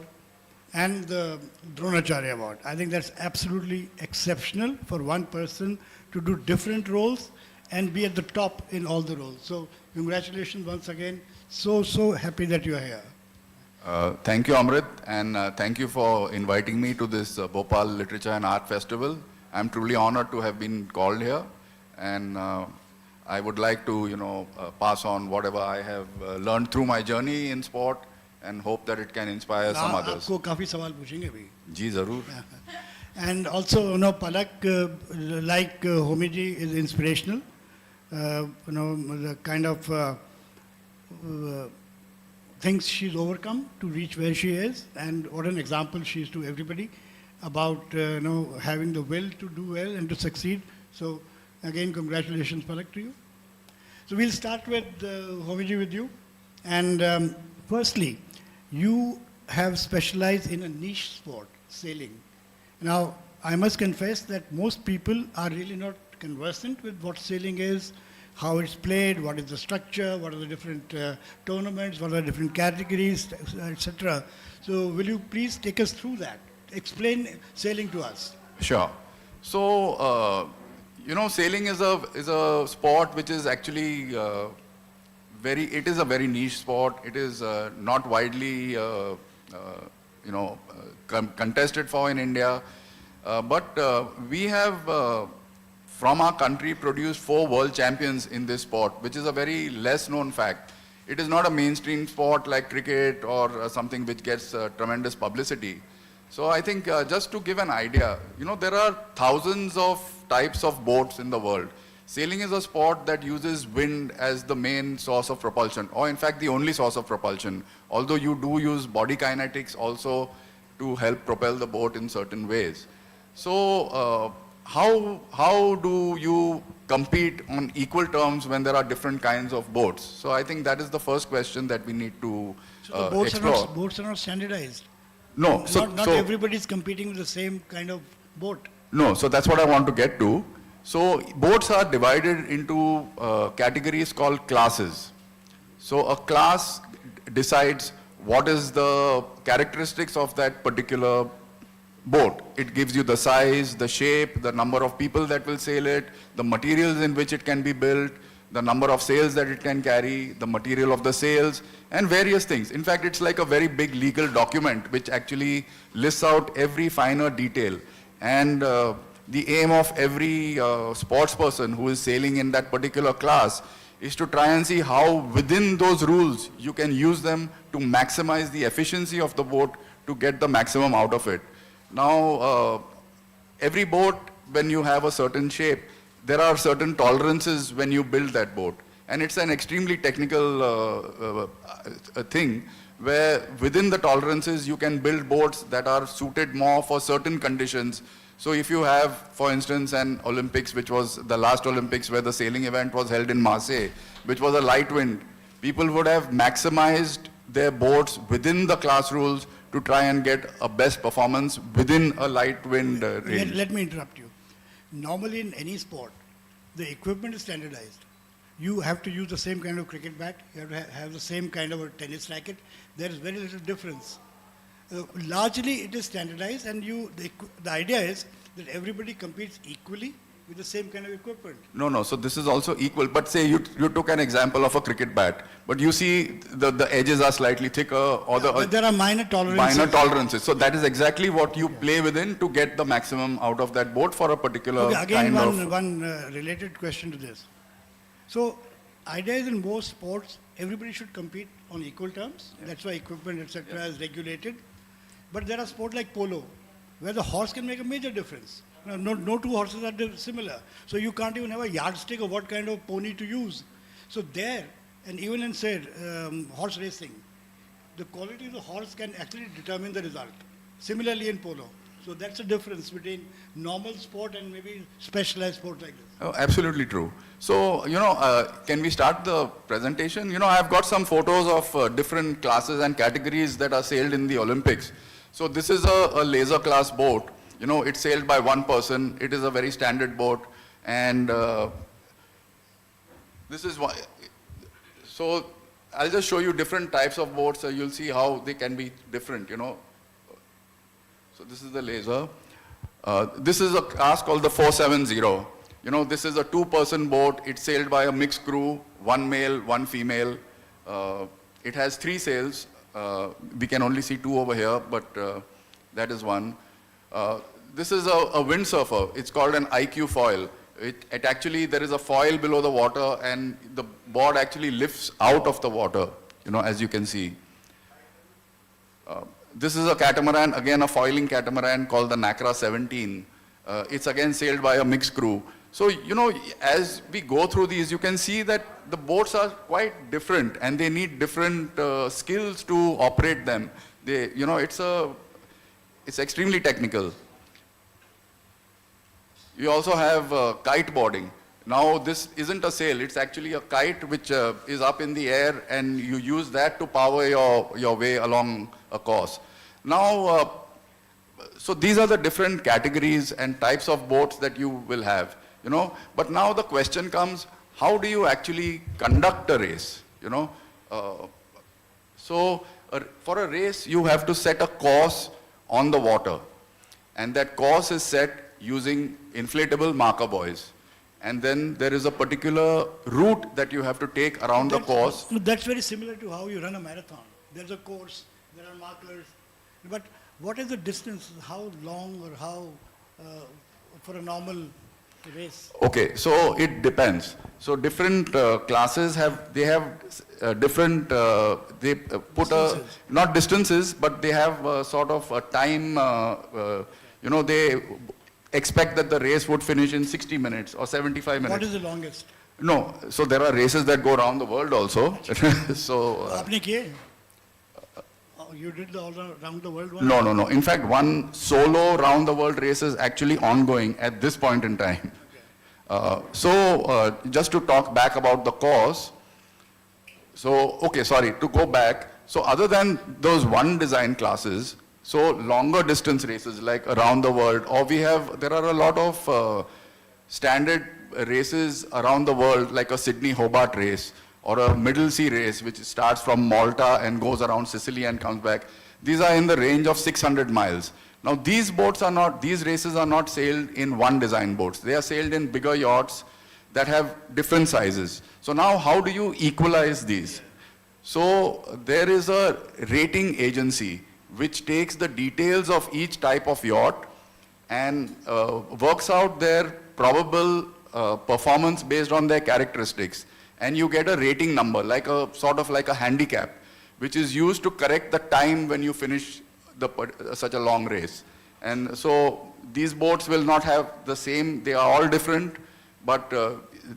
and the Dronacharya Award. I think that's absolutely exceptional for one person to do different roles and be at the top in all the roles. So congratulations once again. So happy that you are here. Thank you, Amrit, and thank you for inviting me to this Bhopal Literature and Art Festival. I'm truly honored to have been called here, and I would like to, pass on whatever I have learned through my journey in sport, and hope that it can inspire some others. आपको काफी सवाल पूछेंगे भी. जी जरूर. And also, Palak, like Homiji, is inspirational. The kind of things she's overcome to reach where she is, and what an example she is to everybody about having the will to do well and to succeed. So again, congratulations, Palak, to you. So we'll start with Homiji with you. And firstly, you have specialized in a niche sport, sailing. Now, I must confess that most people are really not conversant with what sailing is, how it's played, what is the structure, what are the different tournaments, what are the different categories, etc. So will you please take us through that? Explain sailing to us. Sure. So, sailing is a sport which is actually it is a very niche sport. It is not widely, contested for in India. But we have, from our country, produced 4 world champions in this sport, which is a very less known fact. It is not a mainstream sport like cricket or something which gets tremendous publicity. So I think just to give an idea, there are thousands of types of boats in the world. Sailing is a sport that uses wind as the main source of propulsion, or in fact the only source of propulsion, although you do use body kinetics also to help propel the boat in certain ways. So how do you compete on equal terms when there are different kinds of boats? So I think that is the first question that we need to So the explore. boats are not standardized. No, Not everybody is competing with the same kind of boat. No, so that's what I want to get to. So boats are divided into categories called classes. So a class decides what is the characteristics of that particular boat. It gives you the size, the shape, the number of people that will sail it, the materials in which it can be built, the number of sails that it can carry, the material of the sails, and various things. In fact, it's like a very big legal document which actually lists out every finer detail. And the aim of every sports person who is sailing in that particular class is to try and see how within those rules you can use them to maximize the efficiency of the boat to get the maximum out of it. Now, every boat, when you have a certain shape, there are certain tolerances when you build that boat. And it's an extremely technical thing where within the tolerances you can build boats that are suited more for certain conditions. So if you have, for instance, an Olympics, which was the last Olympics where the sailing event was held in Marseille, which was a light wind, people would have maximized their boats within the class rules to try and get a best performance within a light wind range. Let me interrupt you. Normally in any sport, the equipment is standardized. You have to use the same kind of cricket bat, you have to have the same kind of a tennis racket. There is very little difference. Largely it is standardized, and the idea is that everybody competes equally with the same kind of equipment. No, so this is also equal, but say you took an example of a cricket bat, but you see the edges are slightly thicker or But there are minor tolerances. minor tolerances. So that is exactly what you play within to get the maximum out of that boat for a particular Okay, again, kind of... one related question to this. So, idea is in most sports, everybody should compete on equal terms. That's why equipment, etc., is regulated. But there are sports like polo, where the horse can make a major difference. No two horses are similar. So you can't even have a yardstick of what kind of pony to use. So there, and even in, say, horse racing, the quality of the horse can actually determine the result. Similarly in polo. So that's the difference between normal sport and maybe specialized sport like this. Oh, absolutely true. So, can we start the presentation? I've got some photos of different classes and categories that are sailed in the Olympics. So this is a laser class boat. It's sailed by one person. It is a very standard boat. And this is why. So I'll just show you different types of boats. So you'll see how they can be different, So this is the laser. This is a class called the 470. This is a two-person boat. It's sailed by a mixed crew, one male, one female. It has 3 sails. We can only see 2 over here, but that is one. This is a windsurfer. It's called an IQ foil. It actually, there is a foil below the water and the board actually lifts out of the water, as you can see. This is a catamaran, again a foiling catamaran called the Nacra 17. It's again sailed by a mixed crew. So, as we go through these, you can see that the boats are quite different and they need different skills to operate them. It's extremely technical. You also have kite boarding. Now, this isn't a sail, it's actually a kite which is up in the air and you use that to power your way along a course. Now, so these are the different categories and types of boats that you will have, But now the question comes, how do you actually conduct a race, So for a race, you have to set a course on the water. And that course is set using inflatable marker buoys. And then there is a particular route that you have to take around the course. That's very similar to how you run a marathon. There's a course, there are markers. But what is the distance? How long or how for a normal race? Okay, so it depends. So different classes have different, they put Distances. not distances, but they have sort of a time, they expect that the race would finish in 60 minutes or 75 minutes. What is the longest? No, so there are races that go around the world also. So. आपने किए? You did all around the world one? No. In fact, one solo round the world race is actually ongoing at this point in time. Just to talk back about the course. To go back. So other than those one design classes, so longer distance races like around the world, or there are a lot of standard races around the world like a Sydney-Hobart race or a Middle Sea race which starts from Malta and goes around Sicily and comes back. These are in the range of 600 miles. Now these races are not sailed in one design boats. They are sailed in bigger yachts that have different sizes. So now how do you equalize these? So there is a rating agency which takes the details of each type of yacht and works out their probable performance based on their characteristics. And you get a rating number, sort of like a handicap, which is used to correct the time when you finish such a long race. And so these boats will not have the same, they are all different, but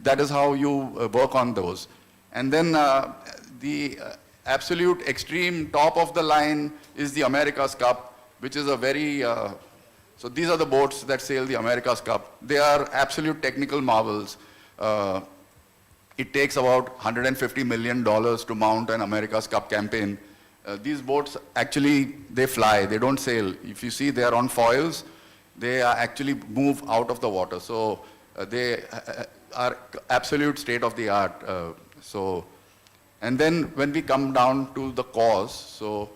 that is how you work on those. And then the absolute extreme top of the line is the America's Cup, which is a very, so these are the boats that sail the America's Cup. They are absolute technical marvels. It takes about $150 million to mount an America's Cup campaign. These boats actually, they fly, they don't sail. If you see, they are on foils. They actually move out of the water. So they are absolute state of the art. And then when we come down to the course, so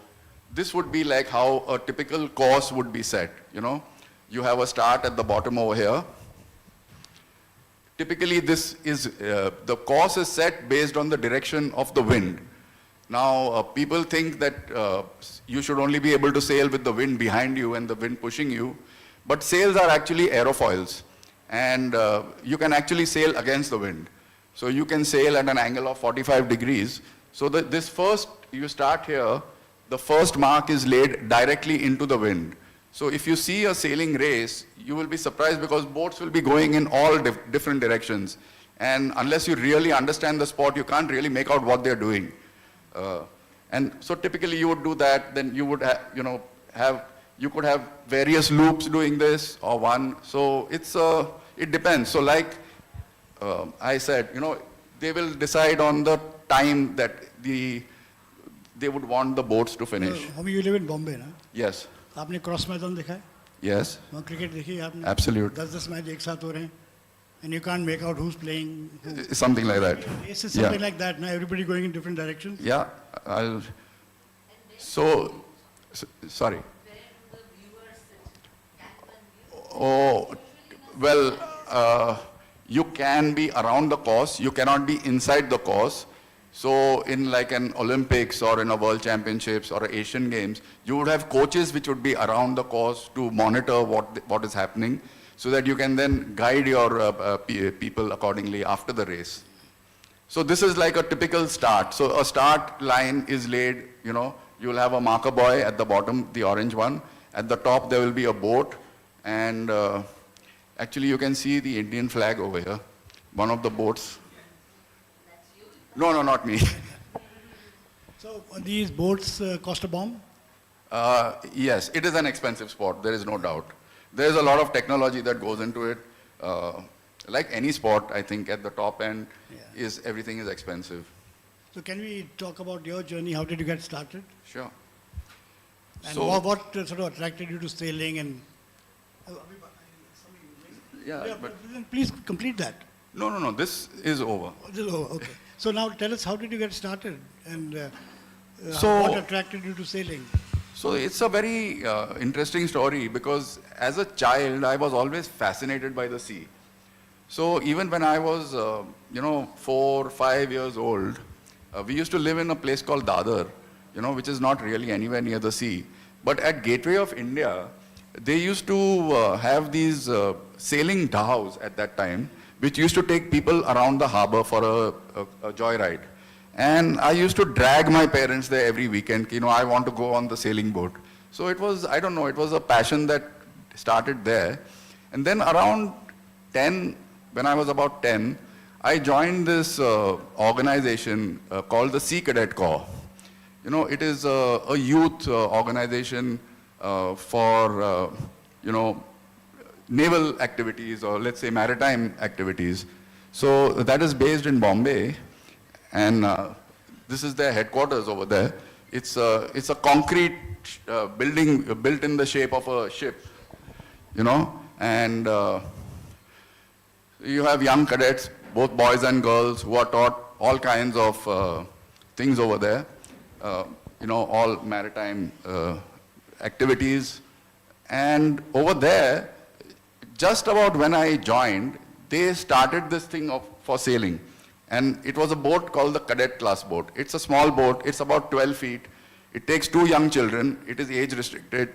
this would be like how a typical course would be set, You have a start at the bottom over here. typically this is, the course is set based on the direction of the wind. Now, people think that you should only be able to sail with the wind behind you and the wind pushing you, but sails are actually aerofoils, and you can actually sail against the wind. So you can sail at an angle of 45 degrees. So this first, you start here, the first mark is laid directly into the wind. So if you see a sailing race, you will be surprised because boats will be going in all different directions. And unless you really understand the sport, you can't really make out what they're doing. And so typically you would do that, then you would you could have various loops doing this or one. So it depends. So like I said, they will decide on the time that they would want the boats to finish. Homie, you live in Bombay, na? Yes. आपने cross मैदान देखा है? Yes. वहाँ cricket देखी है आपने? Absolute. 10 match एक साथ हो रहे हैं, and you can't make out who's playing. Something like that. It's something like that. Now everybody going in different directions. Yeah. Sorry. Oh, well, you can be around the course. You cannot be inside the course. So in like an Olympics or in a World Championships or Asian Games, you would have coaches which would be around the course to monitor what is happening, so that you can then guide your people accordingly after the race. So this is like a typical start. So a start line is laid, you will have a marker buoy at the bottom, the orange one. At the top there will be a boat, and actually you can see the Indian flag over here, one of the boats. No, not me. So these boats cost a bomb? Yes, it is an expensive sport, there is no doubt. There is a lot of technology that goes into it. Like any sport, I think at the top end, everything is expensive. So can we talk about your journey? How did you get started? Sure. And So- what sort of attracted you to sailing? And But please complete that. no, this is over. Okay. So now tell us, how did you get started? And So- what attracted you to sailing? So it's a very interesting story, because as a child, I was always fascinated by the sea. So even when I was, 4, 5 years old, we used to live in a place called Dadar, which is not really anywhere near the sea. But at Gateway of India, they used to have these sailing dhows at that time, which used to take people around the harbor for a joyride. And I used to drag my parents there every weekend. I want to go on the sailing boat. So it was, I don't know, it was a passion that started there. And then around 10, when I was about 10, I joined this organization called the Sea Cadet Corps. It is a youth organization for, naval activities, or let's say maritime activities. So that is based in Bombay, and this is their headquarters over there. It's a concrete building built in the shape of a ship, and you have young cadets, both boys and girls, who are taught all kinds of things over there, all maritime activities. And over there, just about when I joined, they started this thing for sailing. And it was a boat called the cadet class boat. It's a small boat, it's about 12 feet. It takes 2 young children, it is age restricted.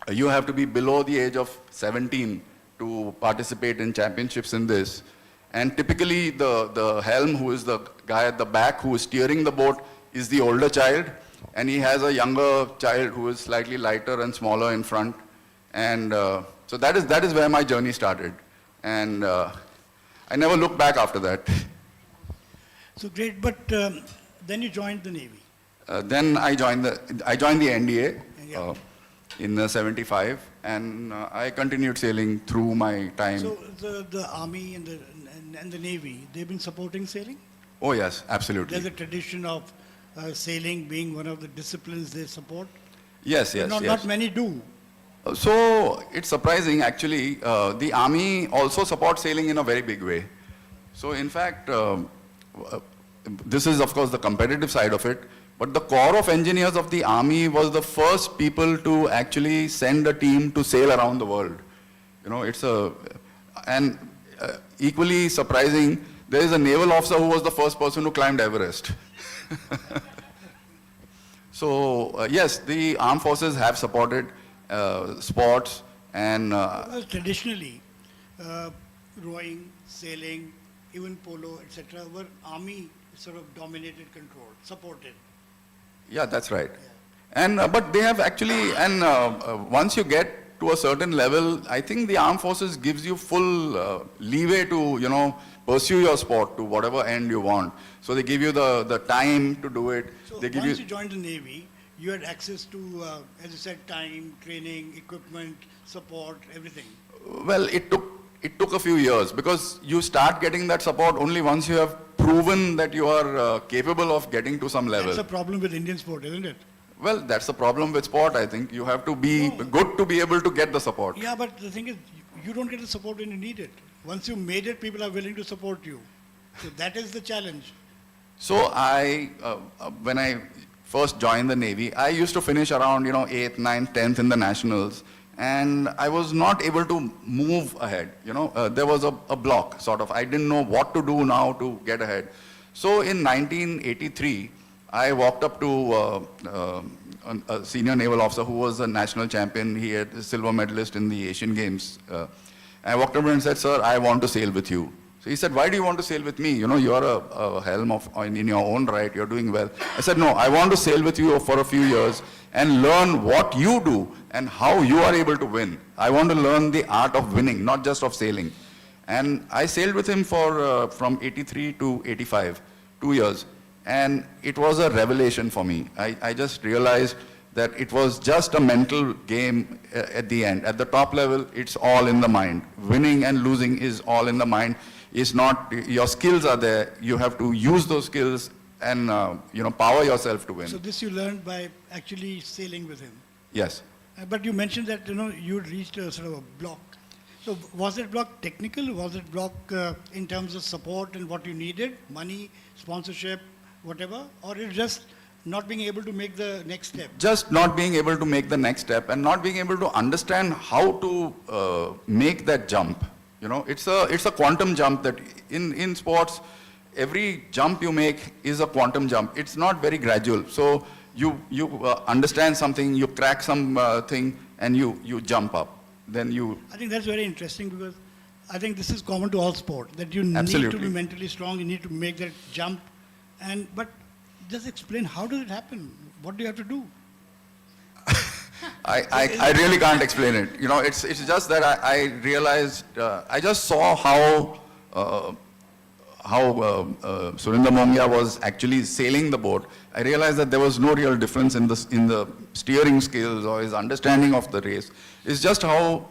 You have to be below the age of 17 to participate in championships in this. And typically the helm, who is the guy at the back who is steering the boat, is the older child. And he has a younger child who is slightly lighter and smaller in front. And so that is where my journey started. And I never looked back after that. So great, but then you joined the Navy. Then I joined the NDA Yeah. in 75, and I continued sailing through my time. So the Army and the Navy, they've been supporting sailing? Oh yes, absolutely. There's a tradition of sailing being one of the disciplines they support? Yes, But yes. not many do. So it's surprising actually, the Army also supports sailing in a very big way. So in fact, this is of course the competitive side of it, but the Corps of Engineers of the Army was the first people to actually send a team to sail around the world. And equally surprising, there is a naval officer who was the first person who climbed Everest. So, yes, the armed forces have supported sports and Well, traditionally, rowing, sailing, even polo, etc., were army sort of dominated, controlled, supported. yeah, that's right. And but they have actually, and once you get to a certain level, I think the armed forces gives you full leeway to, you know, pursue your sport to whatever end you want. So they give you the time to do it. So They give once you joined the Navy, you had access to, as you said, time, training, equipment, support, everything. Well, it took a few years because you start getting that support only once you have proven that you are capable of getting to some level. That's a problem with Indian sport, isn't it? Well, that's the problem with sport, I think. You have to be good to be able to get the support. Yeah, but the thing is, you don't get the support when you need it. Once you made it, people are willing to support you. So that is the challenge. So when I first joined the Navy, I used to finish around, 8th, 9th, 10th in the nationals. And I was not able to move ahead, there was a block, sort of. I didn't know what to do now to get ahead. So in 1983, I walked up to a senior naval officer who was a national champion. He had a silver medalist in the Asian Games. I walked up to him and said, "Sir, I want to sail with you." So he said, "Why do you want to sail with me? You're a helm in your own right, you're doing well." I said, "No, I want to sail with you for a few years and learn what you do and how you are able to win. I want to learn the art of winning, not just of sailing." And I sailed with him for from 83 to 85, 2 years. And it was a revelation for me. I just realized that it was just a mental game at the end. At the top level, it's all in the mind. Winning and losing is all in the mind. It's not, your skills are there. You have to use those skills and, power yourself to win. So this you learned by actually sailing with him. Yes. But you mentioned that, you reached a sort of a block. So was that block technical? Was it block in terms of support and what you needed? Money, sponsorship, whatever? Or it's just not being able to make the next step? Just not being able to make the next step and not being able to understand how to make that jump. It's a quantum jump that in sports, every jump you make is a quantum jump. It's not very gradual. So you understand something, you crack some thing, and you jump up. Then you... I think that's very interesting because I think this is common to all sport, that you need Absolutely. to be mentally strong, you need to make that jump. But just explain, how does it happen? What do you have to do? I really can't explain it. It's just that I realized, I just saw how Surinder Mongia was actually sailing the boat. I realized that there was no real difference in the steering skills or his understanding of the race. It's just how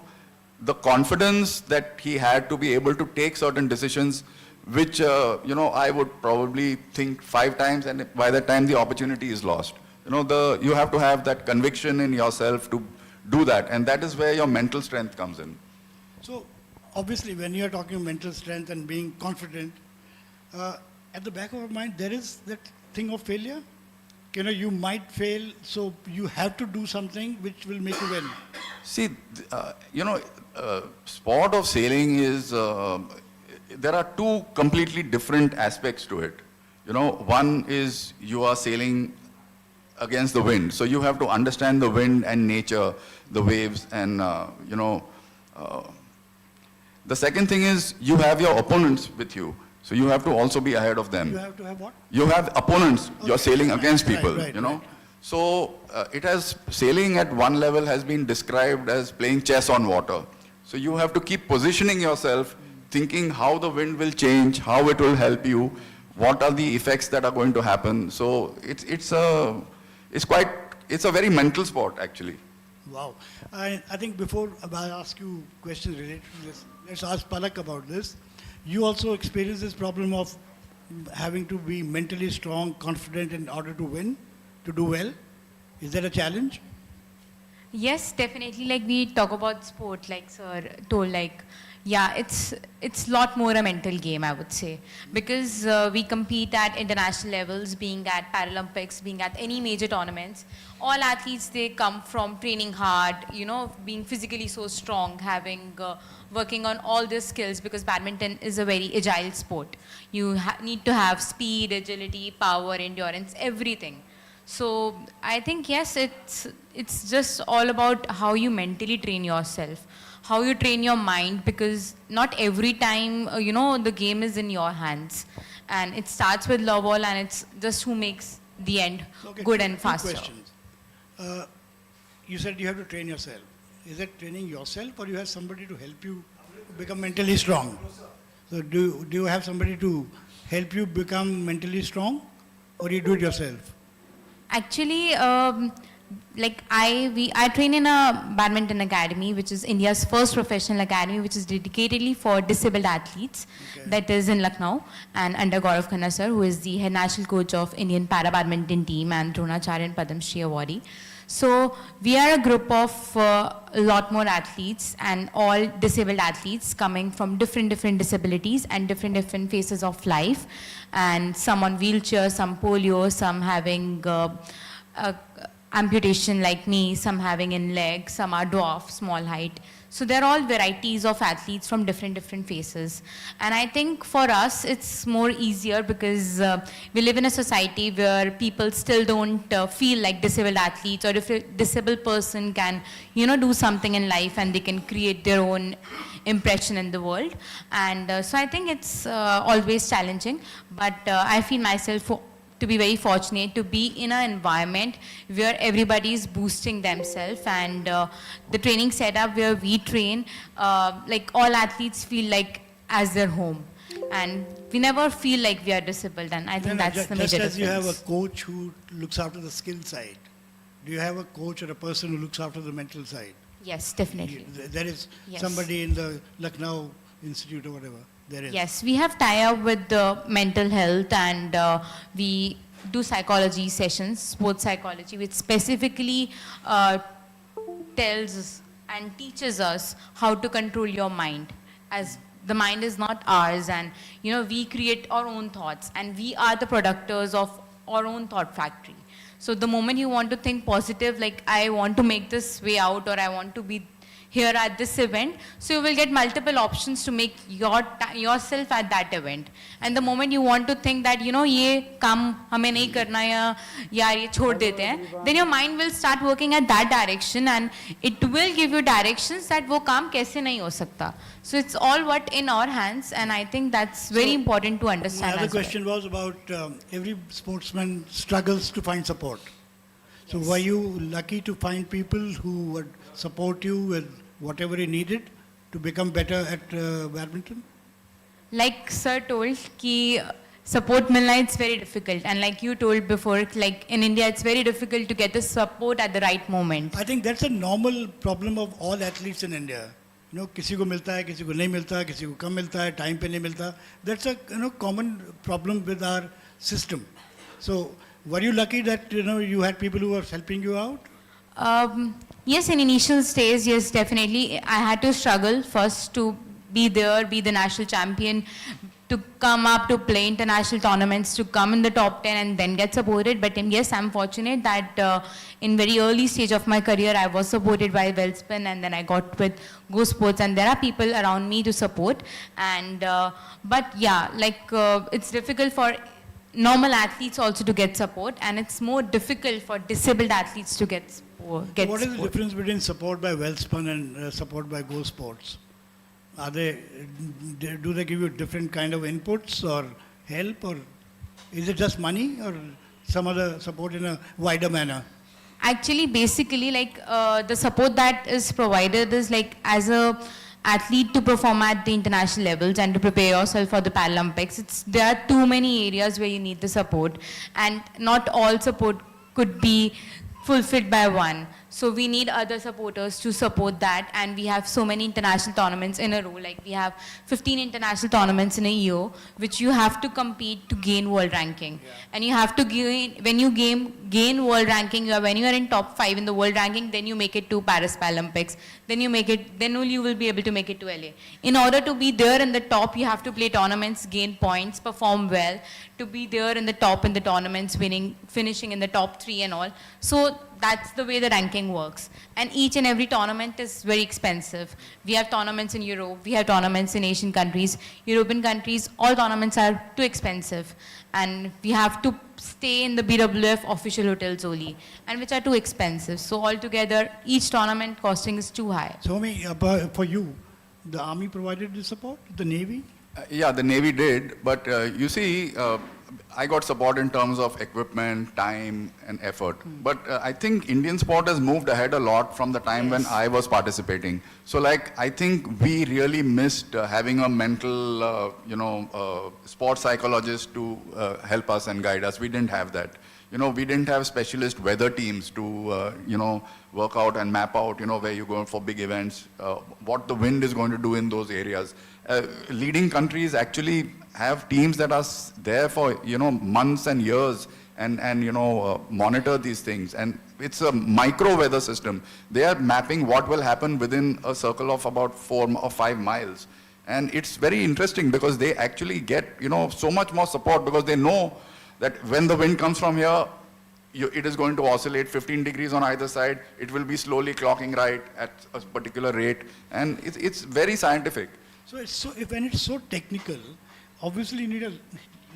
the confidence that he had to be able to take certain decisions, which, I would probably think 5 times, and by that time the opportunity is lost. You have to have that conviction in yourself to do that, and that is where your mental strength comes in. So obviously when you're talking mental strength and being confident, at the back of your mind there is that thing of failure. You might fail, so you have to do something which will make you win. See, sport of sailing is, there are 2 completely different aspects to it. One is you are sailing against the wind. So you have to understand the wind and nature, the waves, and, the second thing is you have your opponents with you. So you have to also be ahead of them. You have to have what? You have opponents. You're sailing against Right, people, right. So sailing at one level has been described as playing chess on water. So you have to keep positioning yourself, thinking how the wind will change, how it will help you, what are the effects that are going to happen. So it's a very mental sport, actually. Wow. I think before I ask you questions related to this, let's ask Palak about this. You also experience this problem of having to be mentally strong, confident in order to win, to do well. Is that a challenge? Yes, definitely. Like we talk about sport, like sir told, like Yeah, it's lot more a mental game, I would say, because we compete at international levels, being at Paralympics, being at any major tournaments. All athletes, they come from training hard, you know, being physically so strong, having working on all these skills, because badminton is a very agile sport. You need to have speed, agility, power, endurance, everything. So I think yes, it's just all about how you mentally train yourself, how you train your mind, because not every time, you know, the game is in your hands. And it starts with love all, and it's just who makes the end Okay, good two- and two faster. questions. You said you have to train yourself. Is it training yourself, or you have somebody to help you become mentally strong? So do you have somebody to help you become mentally strong, or you do it yourself? Actually, I train in a badminton academy, which is India's first professional academy, which is dedicatedly for disabled athletes. Okay. That is in Lucknow, and under Gaurav Khanna sir, who is the head national coach of Indian para badminton team, and Dronacharya and Padam Shri awardee. So we are a group of a lot more athletes, and all disabled athletes coming from different disabilities and different phases of life, and some on wheelchair, some polio, some having amputation like me, some having in leg, some are dwarf, small height. So they're all varieties of athletes from different phases. And I think for us, it's more easier because we live in a society where people still don't feel like disabled athletes, or if a disabled person can, you know, do something in life and they can create their own impression in the world. And so I think it's always challenging, but I feel myself to be very fortunate to be in an environment where everybody is boosting themselves, and the training setup where we train, like all athletes feel like as their home, and we never feel like we are disabled, and I think that's the major Just as you have a difference. coach who looks after the skill side, do you have a coach or a person who looks after the mental side? Yes, definitely. There is Yes. somebody in the Lucknow Institute or whatever. There is. Yes, we have tie-up with the mental health, and we do psychology sessions, sports psychology, which specifically tells us and teaches us how to control your mind, as the mind is not ours, and you know, we create our own thoughts, and we are the producers of our own thought factory. So the moment you want to think positive, like I want to make this way out, or I want to be here at this event, so you will get multiple options to make yourself at that event. And the moment you want to think that, you know, ये काम हमें नहीं करना, या यार ये छोड़ देते हैं, then your mind will start working at that direction, and it will give you directions that वो काम कैसे नहीं हो सकता. So it's all what in our hands, and I think that's very important to understand. My other as well. question was about every sportsman struggles to find support. So were you lucky to find people who would support you with whatever you needed to become better at badminton? Like sir told कि support milna, it's very difficult, and like you told before, like in India it's very difficult to get the support at the right moment. I think that's a normal problem of all athletes in India. You know, किसी को मिलता है, किसी को नहीं मिलता, किसी को कम मिलता है, time पे नहीं मिलता. That's a common problem with our system. So were you lucky that you had people who were helping you out? Yes, in initial stage, yes, definitely. I had to struggle first to be there, be the national champion, to come up to play international tournaments, to come in the top 10 and then get supported. But yes, I'm fortunate that in very early stage of my career, I was supported by Wellspun, and then I got with Go Sports, and there are people around me to support. And but yeah, like it's difficult for normal athletes also to get support, and it's more difficult for disabled athletes to get support. What is the difference between support by Wellspun and support by Go Sports? Are do they give you different kind of inputs or help, or is it just money, or some other support in a wider manner? Actually, basically, like the support that is provided is like as a athlete to perform at the international levels and to prepare yourself for the Paralympics. There are too many areas where you need the support, and not all support could be fulfilled by one. So we need other supporters to support that, and we have so many international tournaments in a row. Like we have 15 international tournaments in a year, which you have to compete to gain world ranking. And you have to gain, when you gain world ranking, when you are in top 5 in the world ranking, then you make it to Paris Paralympics. Then you make it, then only you will be able to make it to LA. In order to be there in the top, you have to play tournaments, gain points, perform well, to be there in the top in the tournaments, winning, finishing in the top 3 and all. So that's the way the ranking works. And each and every tournament is very expensive. We have tournaments in Europe, we have tournaments in Asian countries, European countries, all tournaments are too expensive. And we have to stay in the BWF official hotels only, and which are too expensive. So altogether, each tournament costing is too high. So, for you, the Army provided the support, the Navy? Yeah, the Navy did, but you see, I got support in terms of equipment, time, and effort. But I think Indian sport has moved ahead a lot from the time when I was participating. So, like, I think we really missed having a mental, sports psychologist to help us and guide us. We didn't have that. We didn't have specialist weather teams to, work out and map out, where you go for big events, what the wind is going to do in those areas. Leading countries actually have teams that are there for, months and years and monitor these things. And it's a micro weather system. They are mapping what will happen within a circle of about 4 or 5 miles. And it's very interesting because they actually get, so much more support because they know that when the wind comes from here, it is going to oscillate 15 degrees on either side. It will be slowly clocking right at a particular rate. And it's very scientific. So when it's so technical, obviously you need a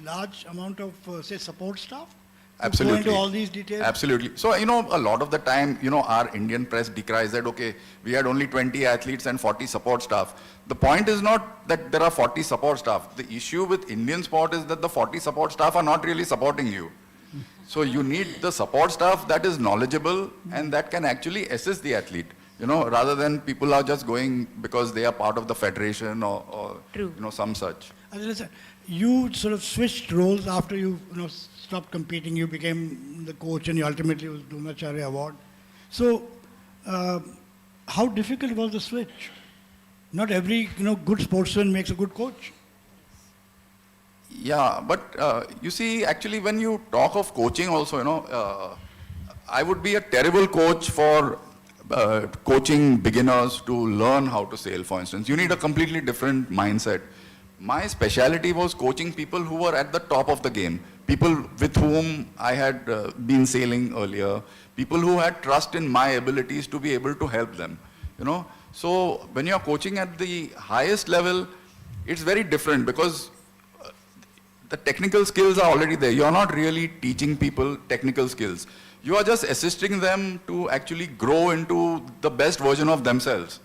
large amount of, say, support staff? Absolutely. To go into all these details? Absolutely. So, a lot of the time, our Indian press decries that, okay, we had only 20 athletes and 40 support staff. The point is not that there are 40 support staff. The issue with Indian sport is that the 40 support staff are not really supporting you. So you need the support staff that is knowledgeable and that can actually assist the athlete. Rather than people are just going because they are part of the federation or some such. Listen, you sort of switched roles after you, stopped competing. You became the coach and you ultimately was Dronacharya Award. So, how difficult was the switch? Not every, good sportsman makes a good coach. Yeah, but you see, actually, when you talk of coaching also, I would be a terrible coach for coaching beginners to learn how to sail, for instance. You need a completely different mindset. My speciality was coaching people who were at the top of the game, people with whom I had been sailing earlier, people who had trust in my abilities to be able to help them, So when you're coaching at the highest level, it's very different because the technical skills are already there. You're not really teaching people technical skills. You are just assisting them to actually grow into the best version of themselves,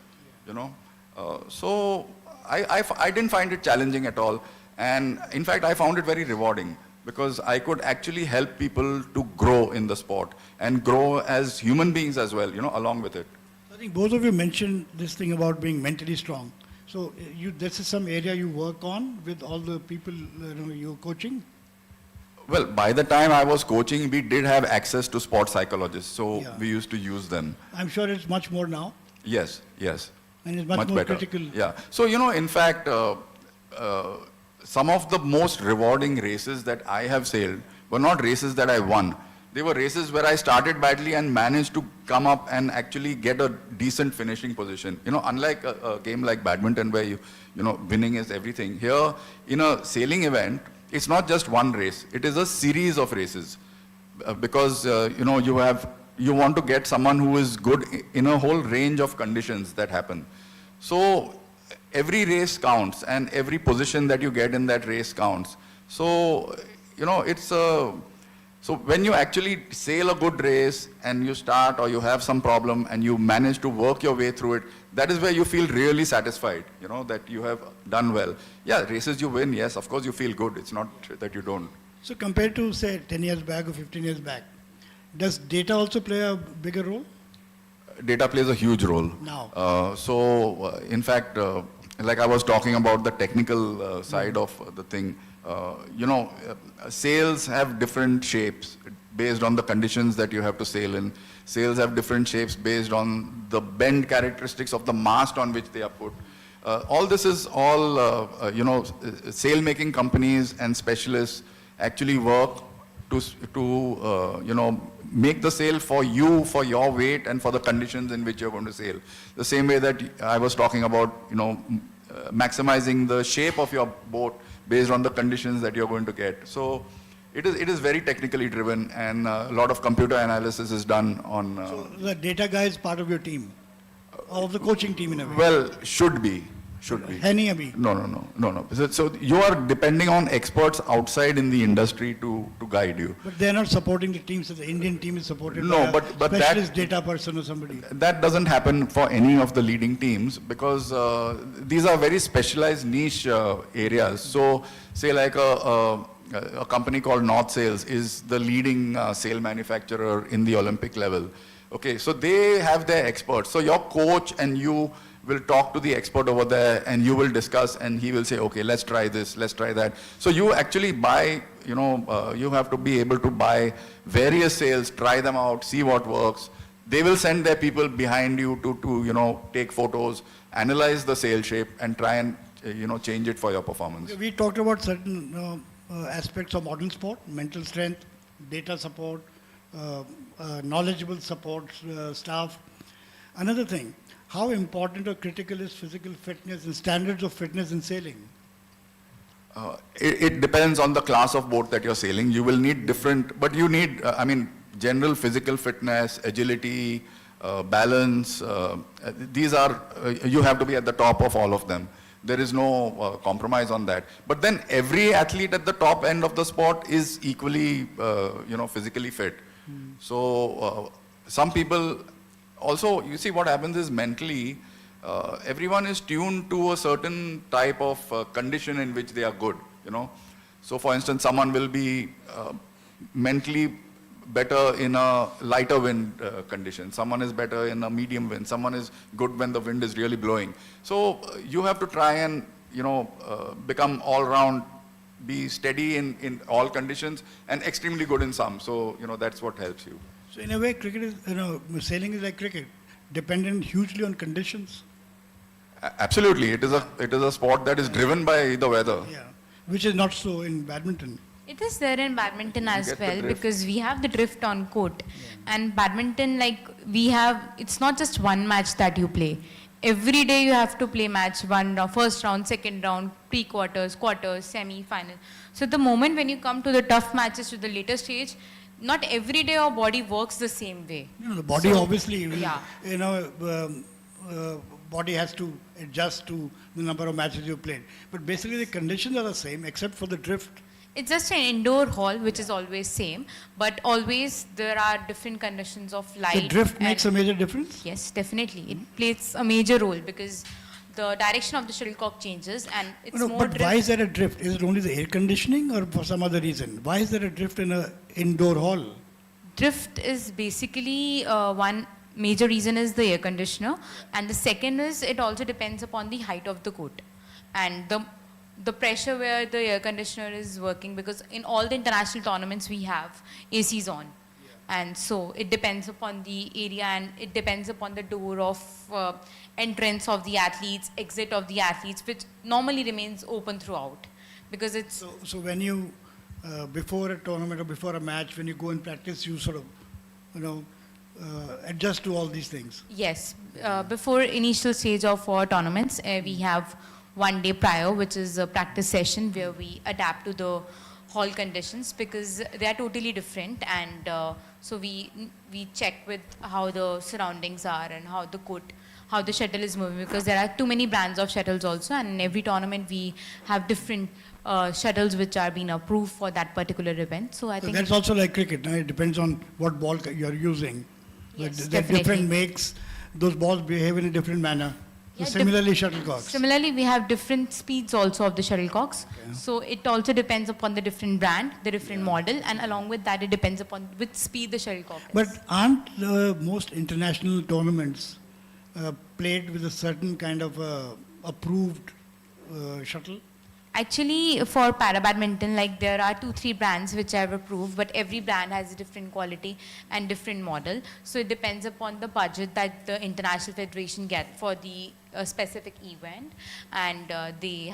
So I didn't find it challenging at all. And in fact, I found it very rewarding because I could actually help people to grow in the sport and grow as human beings as well, along with it. I think both of you mentioned this thing about being mentally strong. So this is some area you work on with all the people you're coaching? Well, by the time I was coaching, we did have access to sports psychologists, so we used to use them. I'm sure it's much more now. Yes. And it's much more better. critical. Yeah. So, in fact, some of the most rewarding races that I have sailed were not races that I won. They were races where I started badly and managed to come up and actually get a decent finishing position. Unlike a game like badminton where winning is everything. Here, in a sailing event, it's not just one race. It is a series of races because, you want to get someone who is good in a whole range of conditions that happen. So every race counts and every position that you get in that race counts. So, so when you actually sail a good race and you start or you have some problem and you manage to work your way through it, that is where you feel really satisfied, that you have done well. Yeah, races you win, yes, of course you feel good. It's not that you don't. So compared to, say, 10 years back or 15 years back, does data also play a bigger role? Data plays a huge role. Now. In fact, like I was talking about the technical side of the thing, sales have different shapes, based on the conditions that you have to sail in. Sails have different shapes based on the bend characteristics of the mast on which they are put. All this is all, sail making companies and specialists actually work to make the sail for you, for your weight and for the conditions in which you're going to sail. The same way that I was talking about, maximizing the shape of your boat based on the conditions that you're going to get. So it is very technically driven, and a lot of computer analysis is done on... So the data guy is part of your team, of the coaching team in a way? Well, should be. है नहीं अभी? No. So you are depending on experts outside in the industry to guide you. But they're not supporting the team, so the Indian team is supported No, by but a specialist data person or somebody. That doesn't happen for any of the leading teams, because these are very specialized niche areas. So say like a company called North Sails is the leading sail manufacturer in the Olympic level. Okay, so they have their experts. So your coach and you will talk to the expert over there, and you will discuss, and he will say, okay, let's try this, let's try that. So you actually buy, you have to be able to buy various sails, try them out, see what works. They will send their people behind you to take photos, analyze the sail shape, and try and change it for your performance. We talked about certain aspects of modern sport: mental strength, data support, knowledgeable support staff. Another thing, how important or critical is physical fitness and standards of fitness in sailing? It depends on the class of boat that you're sailing. You will need different, but you need, general physical fitness, agility, balance. These are, you have to be at the top of all of them. There is no compromise on that. But then every athlete at the top end of the sport is equally, physically fit. So some people, also, you see what happens is mentally, everyone is tuned to a certain type of condition in which they are good, So for instance, someone will be mentally better in a lighter wind condition. Someone is better in a medium wind. Someone is good when the wind is really blowing. So you have to try and, become all round, be steady in all conditions and extremely good in some. So, that's what helps you. So in a way, cricket is, sailing is like cricket, dependent hugely on conditions. Absolutely, it is a sport that is driven by the weather. Yeah, which is not so in badminton. It is there in badminton as get the well, drift. because we have the drift on court. And badminton, it's not just one match that you play. Every day you have to play match, one round, first round, second round, pre-quarters, quarters, semi-final. So the moment when you come to the tough matches, to the later stage, not every day our body works the same way. The body obviously, yeah. Body has to adjust to the number of matches you played. But basically the conditions are the same except for the drift. It's just an indoor hall, which is always same, but always there are different conditions of light. The drift makes a major difference? Yes, definitely. It plays a major role because the direction of the shuttlecock changes and it's more but drift. why is there a drift? Is it only the air conditioning or for some other reason? Why is there a drift in an indoor hall? Drift is basically one major reason is the air conditioner, and the second is it also depends upon the height of the court and the pressure where the air conditioner is working, because in all the international tournaments we have ACs on. And so it depends upon the area and it depends upon the door of entrance of the athletes, exit of the athletes, which normally remains open throughout. Because it's... So when you, before a tournament or before a match, when you go and practice, you sort of, adjust to all these things? Yes. Before initial stage of our tournaments, we have one day prior, which is a practice session where we adapt to the hall conditions because they are totally different, and so we check with how the surroundings are and how the court, how the shuttle is moving, because there are too many brands of shuttles also, and in every tournament we have different shuttles which are being approved for that particular event. So I think that's also like cricket. It depends on what ball you're using. Yes, the definitely. different makes, those balls behave in a different manner. So Yeah, similarly, shuttlecocks. Similarly, we have different speeds also of the shuttlecocks. Okay. So it also depends upon the different brand, the different model, and along with that, it depends upon which speed the shuttlecock is. But aren't most international tournaments played with a certain kind of approved shuttle? Actually, for para badminton, like there are 2-3 brands which I've approved, but every brand has a different quality and different model. So it depends upon the budget that the international federation get for the specific event, and they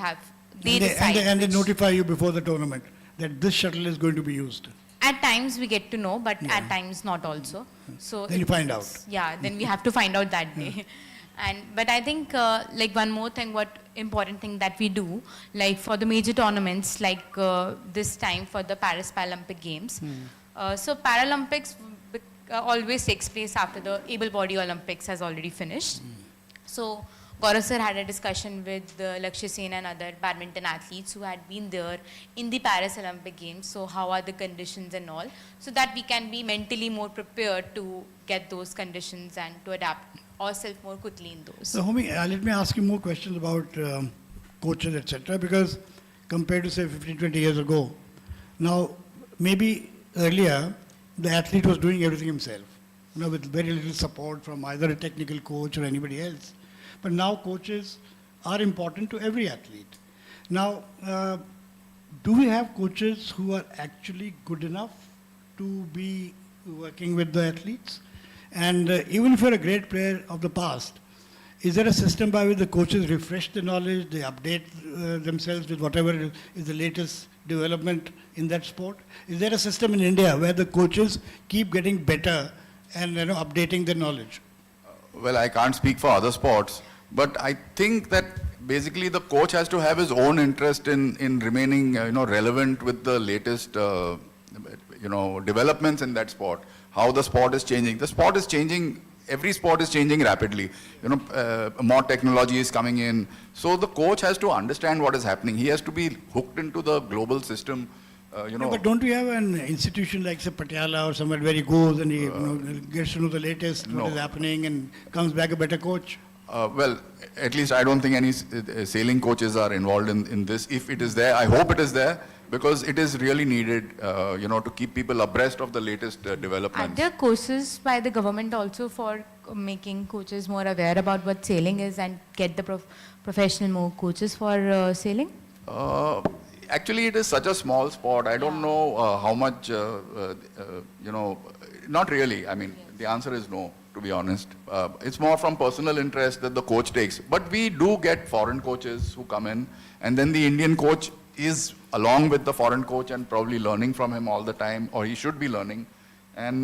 decide. And they which- notify you before the tournament that this shuttle is going to be used. At times we get to know, but at times not also. So Then you find out. Yeah, then we have to find out that day. But I think like one more thing, what important thing that we do, like for the major tournaments, like this time for the Paris Paralympic Games. So Paralympics always takes place after the able-body Olympics has already finished. So Gaurav sir had a discussion with Lakshya Sen and other badminton athletes who had been there in the Paris Olympic Games. So how are the conditions and all, so that we can be mentally more prepared to get those conditions and to adapt ourselves more quickly in those. So, Homi, let me ask you more questions about coaches, etc. Because compared to say 15, 20 years ago, now maybe earlier the athlete was doing everything himself, with very little support from either a technical coach or anybody else. But now coaches are important to every athlete. Now, do we have coaches who are actually good enough to be working with the athletes? And even if you're a great player of the past, is there a system by which the coaches refresh the knowledge, they update themselves with whatever is the latest development in that sport? Is there a system in India where the coaches keep getting better and updating their knowledge? Well, I can't speak for other sports, but I think that basically the coach has to have his own interest in remaining, relevant with the latest, developments in that sport. How the sport is changing. The sport is changing. Every sport is changing rapidly. More technology is coming in. So the coach has to understand what is happening. He has to be hooked into the global system. But don't we have an institution like say Patiala or somewhere where he goes and he gets to know the latest, what is happening, and comes back a better coach? Well, at least I don't think any sailing coaches are involved in this. If it is there, I hope it is there, because it is really needed, to keep people abreast of the latest Are developments. there courses by the government also for making coaches more aware about what sailing is and get the professional more coaches for sailing? Actually, it is such a small sport. I don't know how much, not really. I mean, the answer is no, to be honest. It's more from personal interest that the coach takes. But we do get foreign coaches who come in, and then the Indian coach is along with the foreign coach and probably learning from him all the time, or he should be learning. And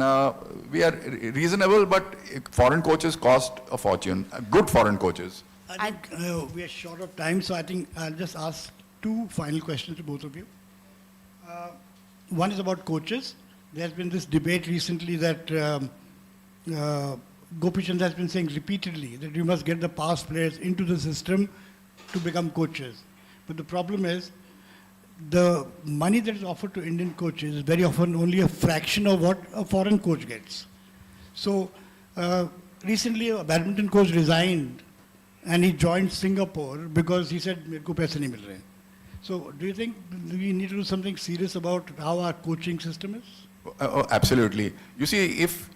we are reasonable, but foreign coaches cost a fortune, good foreign coaches. I think we are short of time, so I think I'll just ask two final questions to both of you. One is about coaches. There's been this debate recently that Gopi Chand has been saying repeatedly that you must get the past players into the system to become coaches. But the problem is, the money that is offered to Indian coaches is very often only a fraction of what a foreign coach gets. So recently a badminton coach resigned and he joined Singapore because he said, "Mere ko paise nahi mil rahe." So do you think we need to do something serious about how our coaching system is? Absolutely. You see, if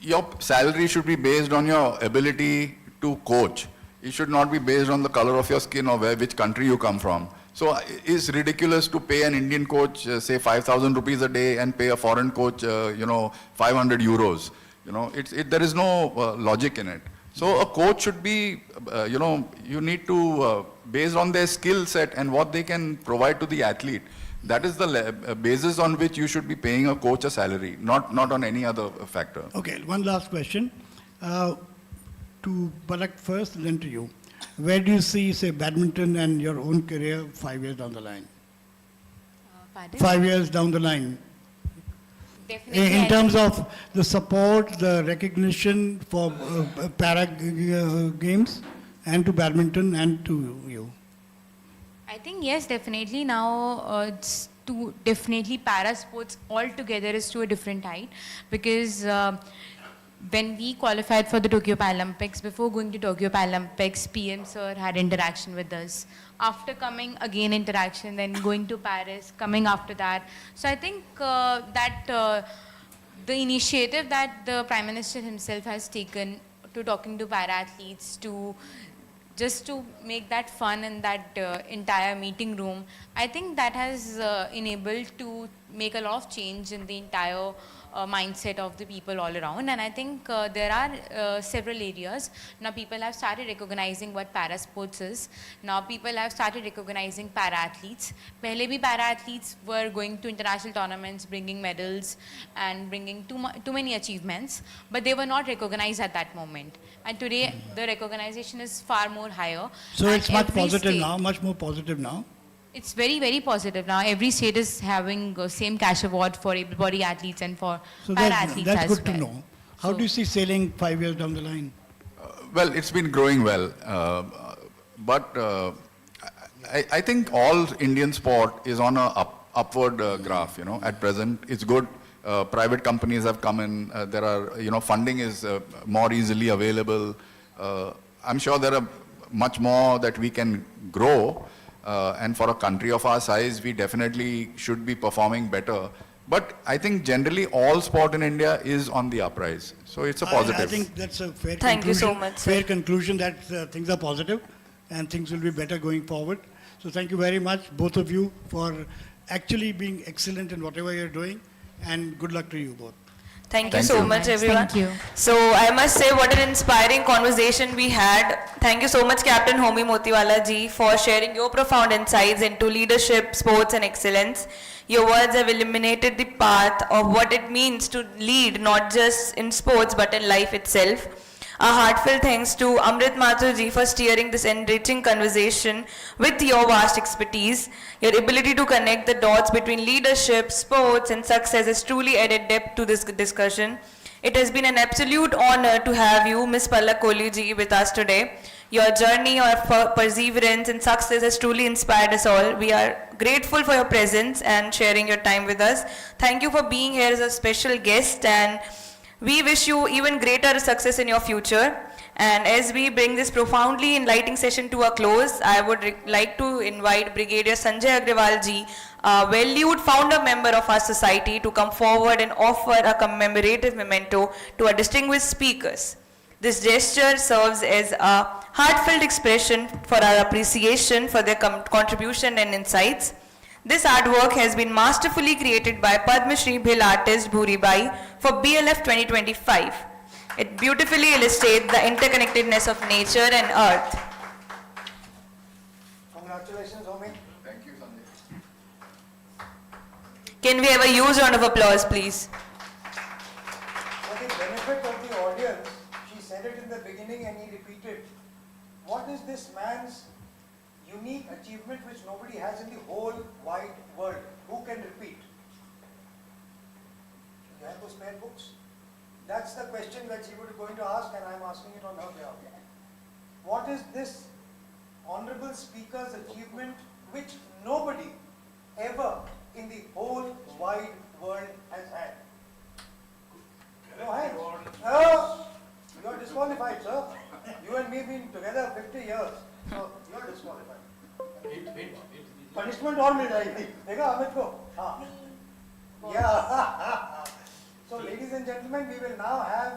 your salary should be based on your ability to coach, it should not be based on the color of your skin or which country you come from. So it's ridiculous to pay an Indian coach, say 5,000 rupees a day, and pay a foreign coach, 500 euros. There is no logic in it. So a coach should be, you need to, based on their skill set and what they can provide to the athlete. That is the basis on which you should be paying a coach a salary, not on any other factor. Okay, one last question. To Palak first, then to you. Where do you see, say, badminton and your own career 5 years down the line? Pardon? 5 years down the line. Definitely. In terms of the support, the recognition for para games, and to badminton and to you. I think yes, definitely. Now it's definitely para sports altogether is to a different height, because when we qualified for the Tokyo Paralympics, before going to Tokyo Paralympics, PM sir had interaction with us. After coming, again interaction, then going to Paris, coming after that. So I think that the initiative that the Prime Minister himself has taken to talking to para athletes, to just to make that fun in that entire meeting room, I think that has enabled to make a lot of change in the entire mindset of the people all around. And I think there are several areas. Now people have started recognizing what para sports is. Now people have started recognizing para athletes. Pehle bhi para athletes were going to international tournaments, bringing medals and bringing too many achievements, but they were not recognized at that moment. And today the recognition is far more higher. So And it's much every positive state- now, much more positive now. It's very, very positive now. Every state is having same cash award for able-bodied athletes and for So para-athletes that's as good to well. know. How do you see sailing 5 years down the line? Well, it's been growing well, but I think all Indian sport is on a upward graph. You know, at present it's good. Private companies have come in. There are, funding is more easily available. I'm sure there are much more that we can grow. And for a country of our size, we definitely should be performing better. But I think generally all sport in India is on the uprise. So it's a positive. I think that's a fair Thank you so conclusion. much, Fair sir. conclusion that things are positive and things will be better going forward. So thank you very much, both of you, for actually being excellent in whatever you're doing, and good luck to you both. Thank you so much, everyone. Thank you. So I must say, what an inspiring conversation we had. Thank you so much, Captain Homi Motiwala ji, for sharing your profound insights into leadership, sports, and excellence. Your words have illuminated the path of what it means to lead, not just in sports but in life itself. A heartfelt thanks to Amrit Mathur ji for steering this enriching conversation with your vast expertise. Your ability to connect the dots between leadership, sports, and success has truly added depth to this discussion. It has been an absolute honor to have you, Ms. Pallak Kohli ji, with us today. Your journey of perseverance and success has truly inspired us all. We are grateful for your presence and sharing your time with us. Thank you for being here as a special guest, and we wish you even greater success in your future. And as we bring this profoundly enlightening session to a close, I would like to invite Brigadier Sanjay Agrawal ji, a valued founder member of our society, to come forward and offer a commemorative memento to our distinguished speakers. This gesture serves as a heartfelt expression for our appreciation for their contribution and insights. This artwork has been masterfully created by Padma Shri Bhil artist Bhuri Bai for BLF 2025. It beautifully illustrates the interconnectedness of nature and earth. Congratulations, Homi. Thank you, Sanjay. Can we have a huge round of applause, please? For the benefit of the audience, she said it in the beginning and he repeated. What is this man's unique achievement which nobody has in the whole wide world? Who can repeat? You have those spare books? That's the question that she was going to ask, and I'm asking it on her behalf. What is this honorable speaker's achievement which nobody ever in the whole wide world has had? No hands. You are disqualified, sir. You and me been together 50 years. So you are disqualified. Punishment और मिल जाएगी. देखा अमित को? हाँ. Yeah. So ladies and gentlemen, we will now have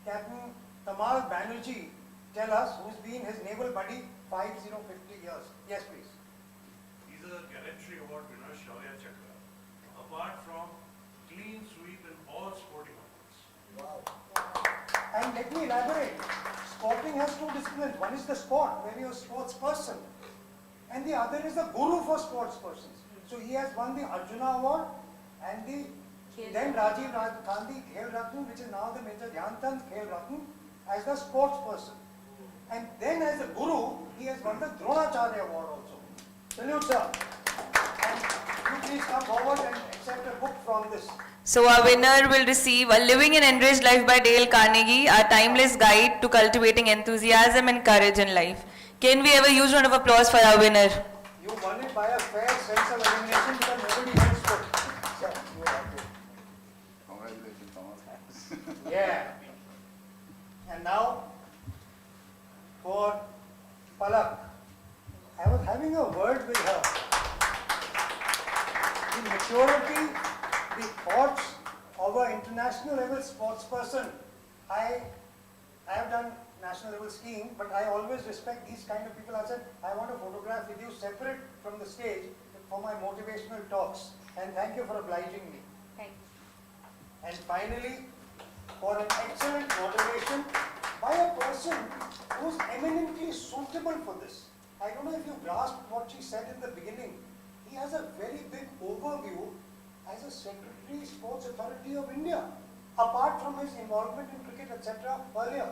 Captain Tamal Banerjee tell us who's been his naval buddy 50 years. Yes, please. He's a gallantry award winner, Shaurya Chakra, apart from clean sweep in all sporting awards. Wow. And let me elaborate. Sporting has two disciplines. One is the sport, where you're a sports person, and the other is the guru for sports persons. So he has won the Arjuna Award and the then Rajiv Gandhi Khel Ratna, which is now the Major Dhyanchand Khel Ratna, as the sports person. And then as a guru, he has won the Dronacharya Award also. Salute, sir. And you please come forward and accept a book from this. So our winner will receive A Living an Enriched Life by Dale Carnegie, a timeless guide to cultivating enthusiasm and courage in life. Can we have a huge round of applause for our winner? You won it by a fair sense of elimination because nobody else could. Sir, you are happy. Congratulations, Thomas. Yeah. And now, for Palak. I was having a word with her. The maturity, the thoughts of an international level sports person, I have done national level skiing, but I always respect these kind of people. I said, I want a photograph with you separate from the stage for my motivational talks. And thank you for obliging me. Thanks. And finally, for an excellent moderation by a person who's eminently suitable for this. I don't know if you grasped what she said in the beginning. He has a very big overview as a Secretary Sports Authority of India, apart from his involvement in cricket, etc. earlier.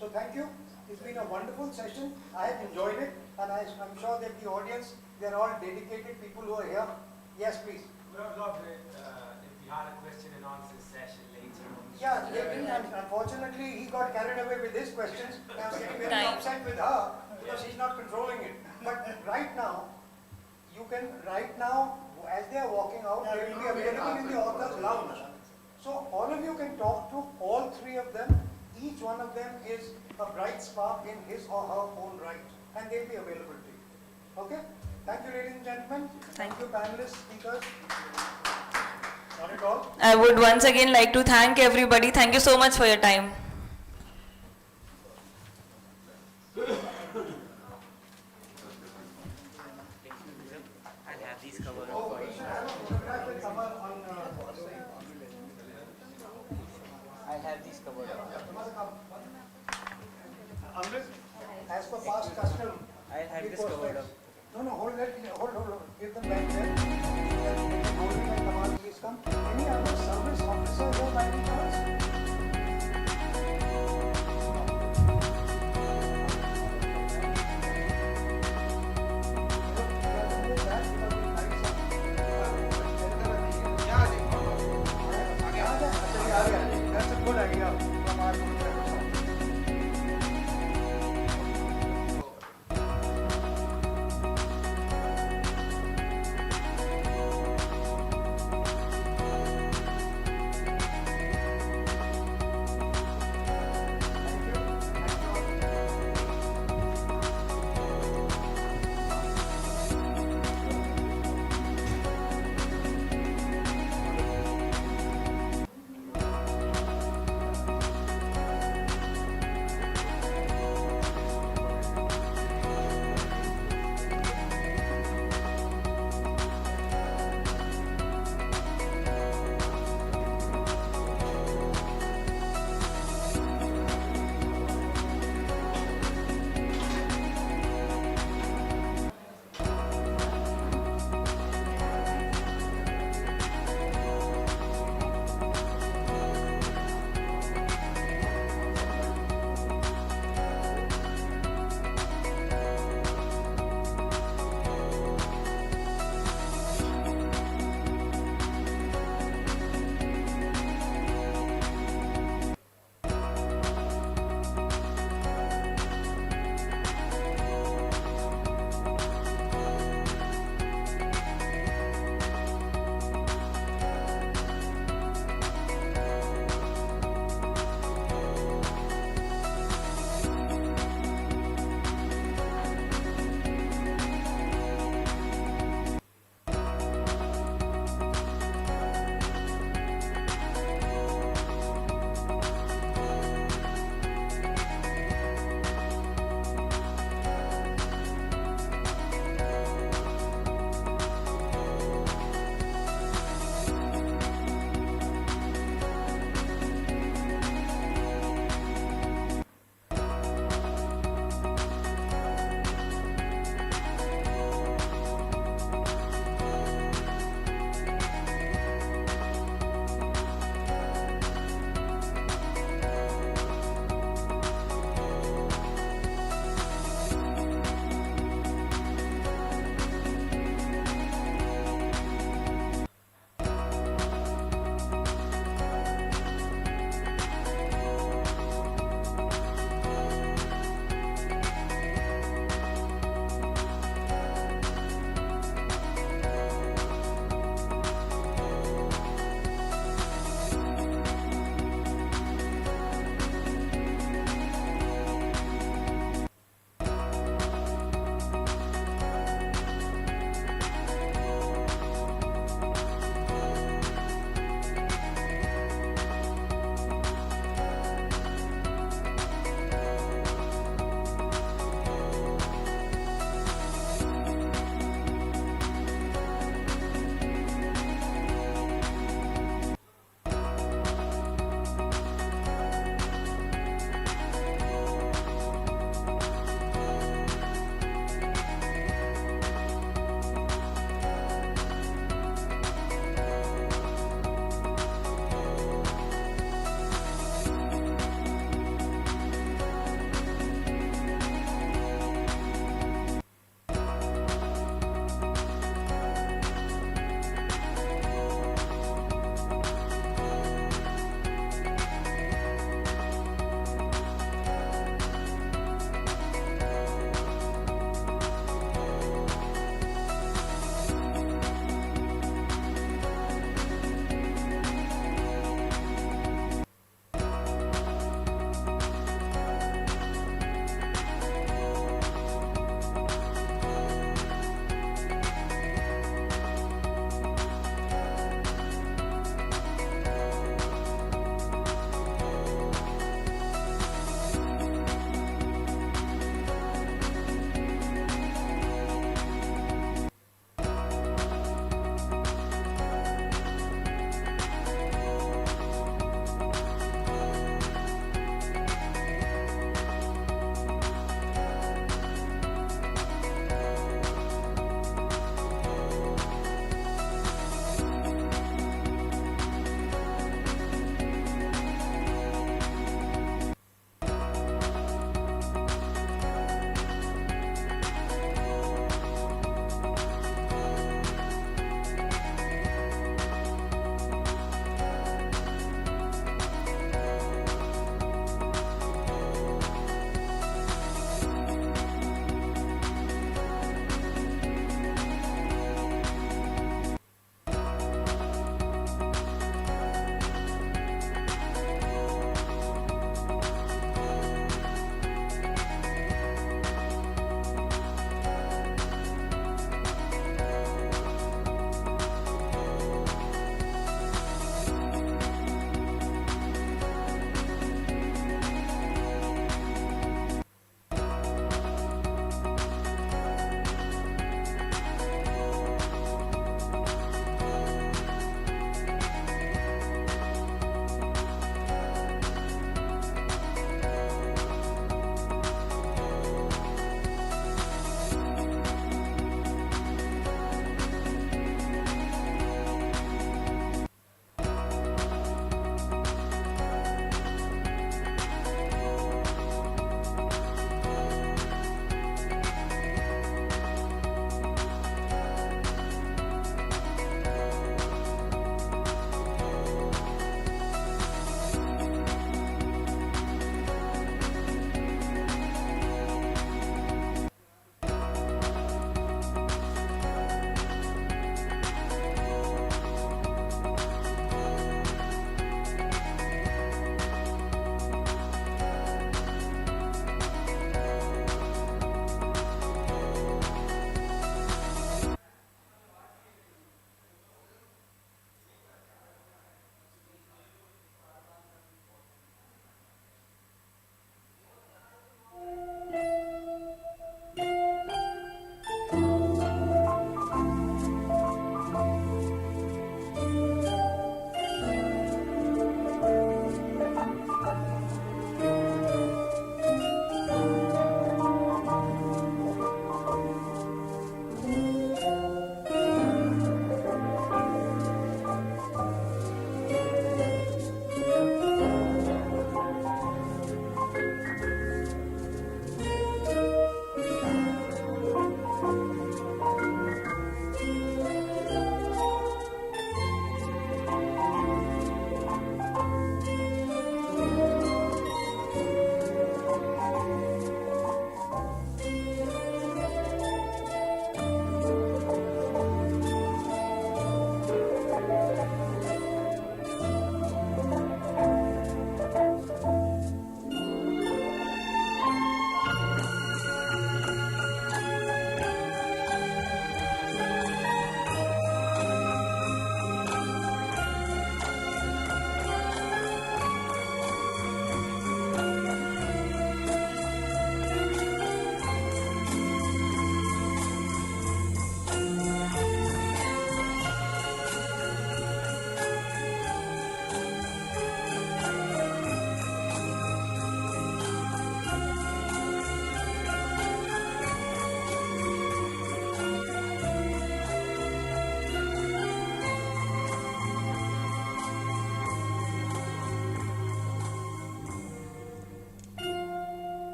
So thank you. It's been a wonderful session. I have enjoyed it, and I'm sure that the audience, they're all dedicated people who are here. Yes, please. We would love it if we had a question and answer session later on. Yeah, unfortunately, he got carried away with his questions. I was getting very upset with her because he's not controlling it. But right now, as they are walking out, they will be available in the author's lounge. So all of you can talk to all three of them. Each one of them is a bright spark in his or her own right, and they'll be available to you. Okay? Thank you, ladies and gentlemen. Thank you, panelists, speakers. Not at all. I would once again like to thank everybody. Thank you so much for your time. As per past custom, I'll have this covered up. No, hold. Give them back there. Please come. Any other service officer here by any chance?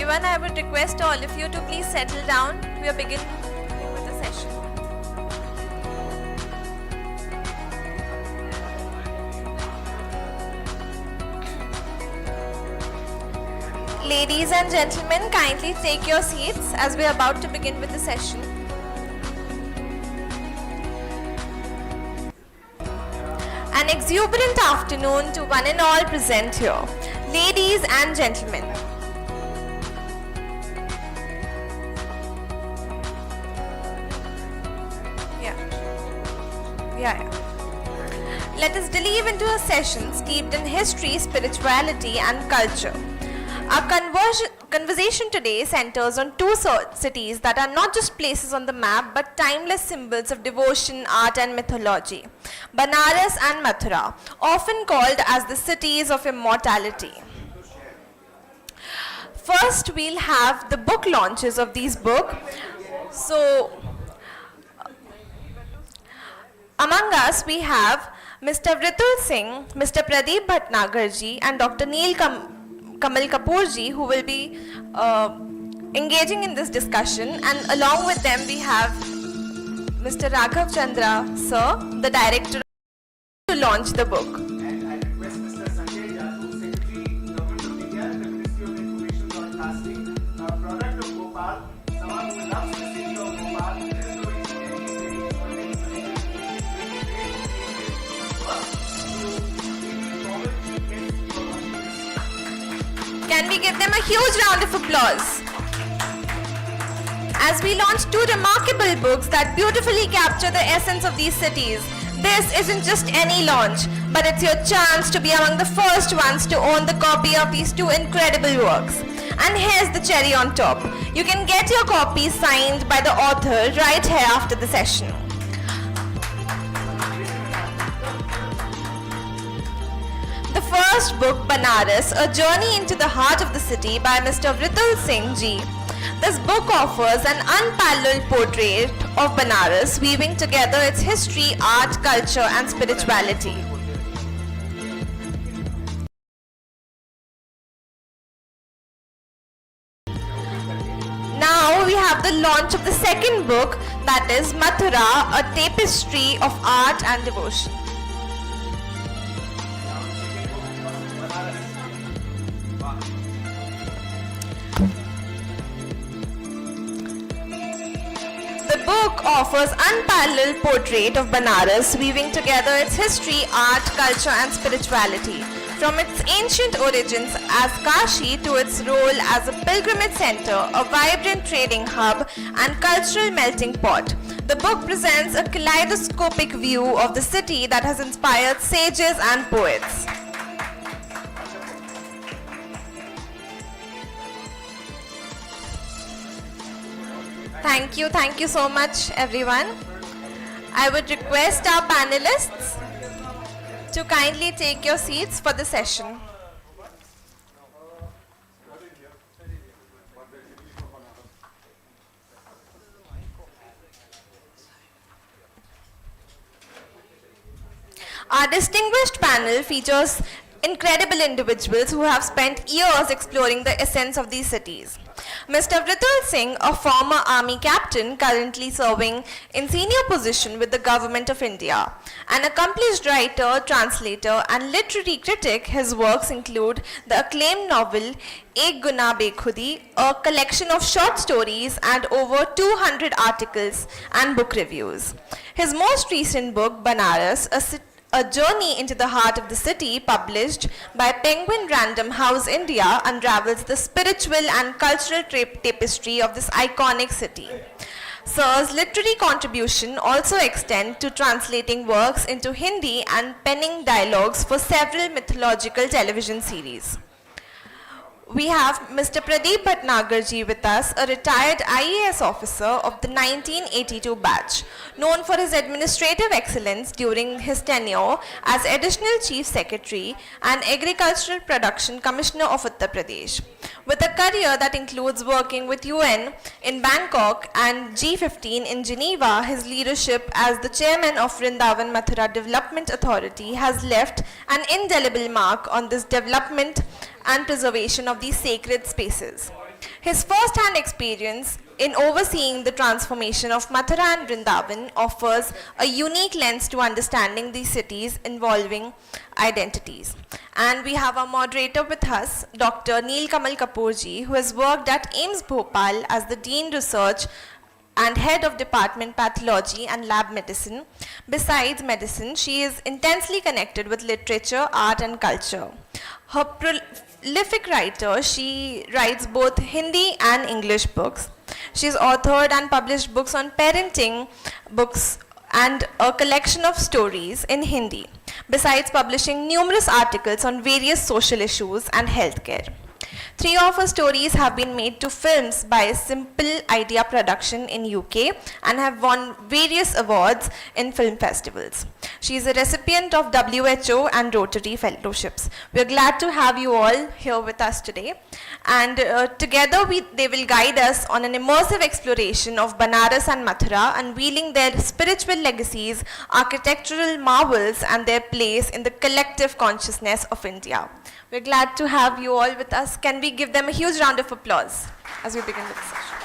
everyone, I would request all of you to please settle down. We are beginning with the session. Ladies and gentlemen, kindly take your seats as we are about to begin with the session. An exuberant afternoon to one and all present here. Ladies and gentlemen, let us delve into a session steeped in history, spirituality and culture. Our conversation today centers on two cities that are not just places on the map but timeless symbols of devotion, art and mythology. Banaras and Mathura, often called as the cities of immortality. First, we'll have the book launches of these books. So, among us, we have Mr. Vritul Singh, Mr. Pradeep Bhatnagarji and Dr. Neil Kamal Kapoorji, who will be engaging in this discussion, and along with them we have Mr. Raghav Chandra, sir, the director, to launch the book. And I request Mr. Sanjay Jadoo, Secretary, Government of India, the Ministry of Information Broadcasting, a product of Bhopal, someone who loves the city of Bhopal, even though he's Can we give them a huge round of applause? As we launch two remarkable books that beautifully capture the essence of these cities, this isn't just any launch, but it's your chance to be among the first ones to own the copy of these two incredible works. And here's the cherry on top. You can get your copy signed by the author right here after the session. The first book, Banaras, A Journey into the Heart of the City by Mr. Vritul Singh Ji. This book offers an unparalleled portrait of Banaras, weaving together its history, art, culture and spirituality. Now we have the launch of the second book, that is Mathura, a tapestry of art and devotion. The book offers unparalleled portrait of Banaras, weaving together its history, art, culture and spirituality. From its ancient origins as Kashi to its role as a pilgrimage center, a vibrant trading hub and cultural melting pot, the book presents a kaleidoscopic view of the city that has inspired sages and poets. Thank you so much everyone. I would request our panelists to kindly take your seats for the session. Our distinguished panel features incredible individuals who have spent years exploring the essence of these cities. Mr. Vritul Singh, a former army captain currently serving in senior position with the Government of India. An accomplished writer, translator and literary critic, his works include the acclaimed novel Ek Guna Bekhudi, a collection of short stories and over 200 articles and book reviews. His most recent book, Banaras, A Journey into the Heart of the City, published by Penguin Random House India, unravels the spiritual and cultural tapestry of this iconic city. Sir's literary contribution also extend to translating works into Hindi and penning dialogues for several mythological television series. We have Mr. Pradeep Bhatnagarji with us, a retired IAS officer of the 1982 batch, known for his administrative excellence during his tenure as Additional Chief Secretary and Agricultural Production Commissioner of Uttar Pradesh. With a career that includes working with UN in Bangkok and G15 in Geneva, his leadership as the chairman of Vrindavan Mathura Development Authority has left an indelible mark on this development and preservation of these sacred spaces. His first-hand experience in overseeing the transformation of Mathura and Vrindavan offers a unique lens to understanding these cities involving identities. And we have our moderator with us, Dr. Neel Kamal Kapoorji, who has worked at AIIMS Bhopal as the Dean Research and Head of Department Pathology and Lab Medicine. Besides medicine, she is intensely connected with literature, art and culture. Her prolific writer, she writes both Hindi and English books. She's authored and published books on parenting, books and a collection of stories in Hindi, besides publishing numerous articles on various social issues and healthcare. 3 of her stories have been made to films by Simple Idea Production in UK and have won various awards in film festivals. She is a recipient of WHO and Rotary Fellowships. We are glad to have you all here with us today. And together they will guide us on an immersive exploration of Banaras and Mathura, unveiling their spiritual legacies, architectural marvels and their place in the collective consciousness of India. We're glad to have you all with us. Can we give them a huge round of applause as we begin the session?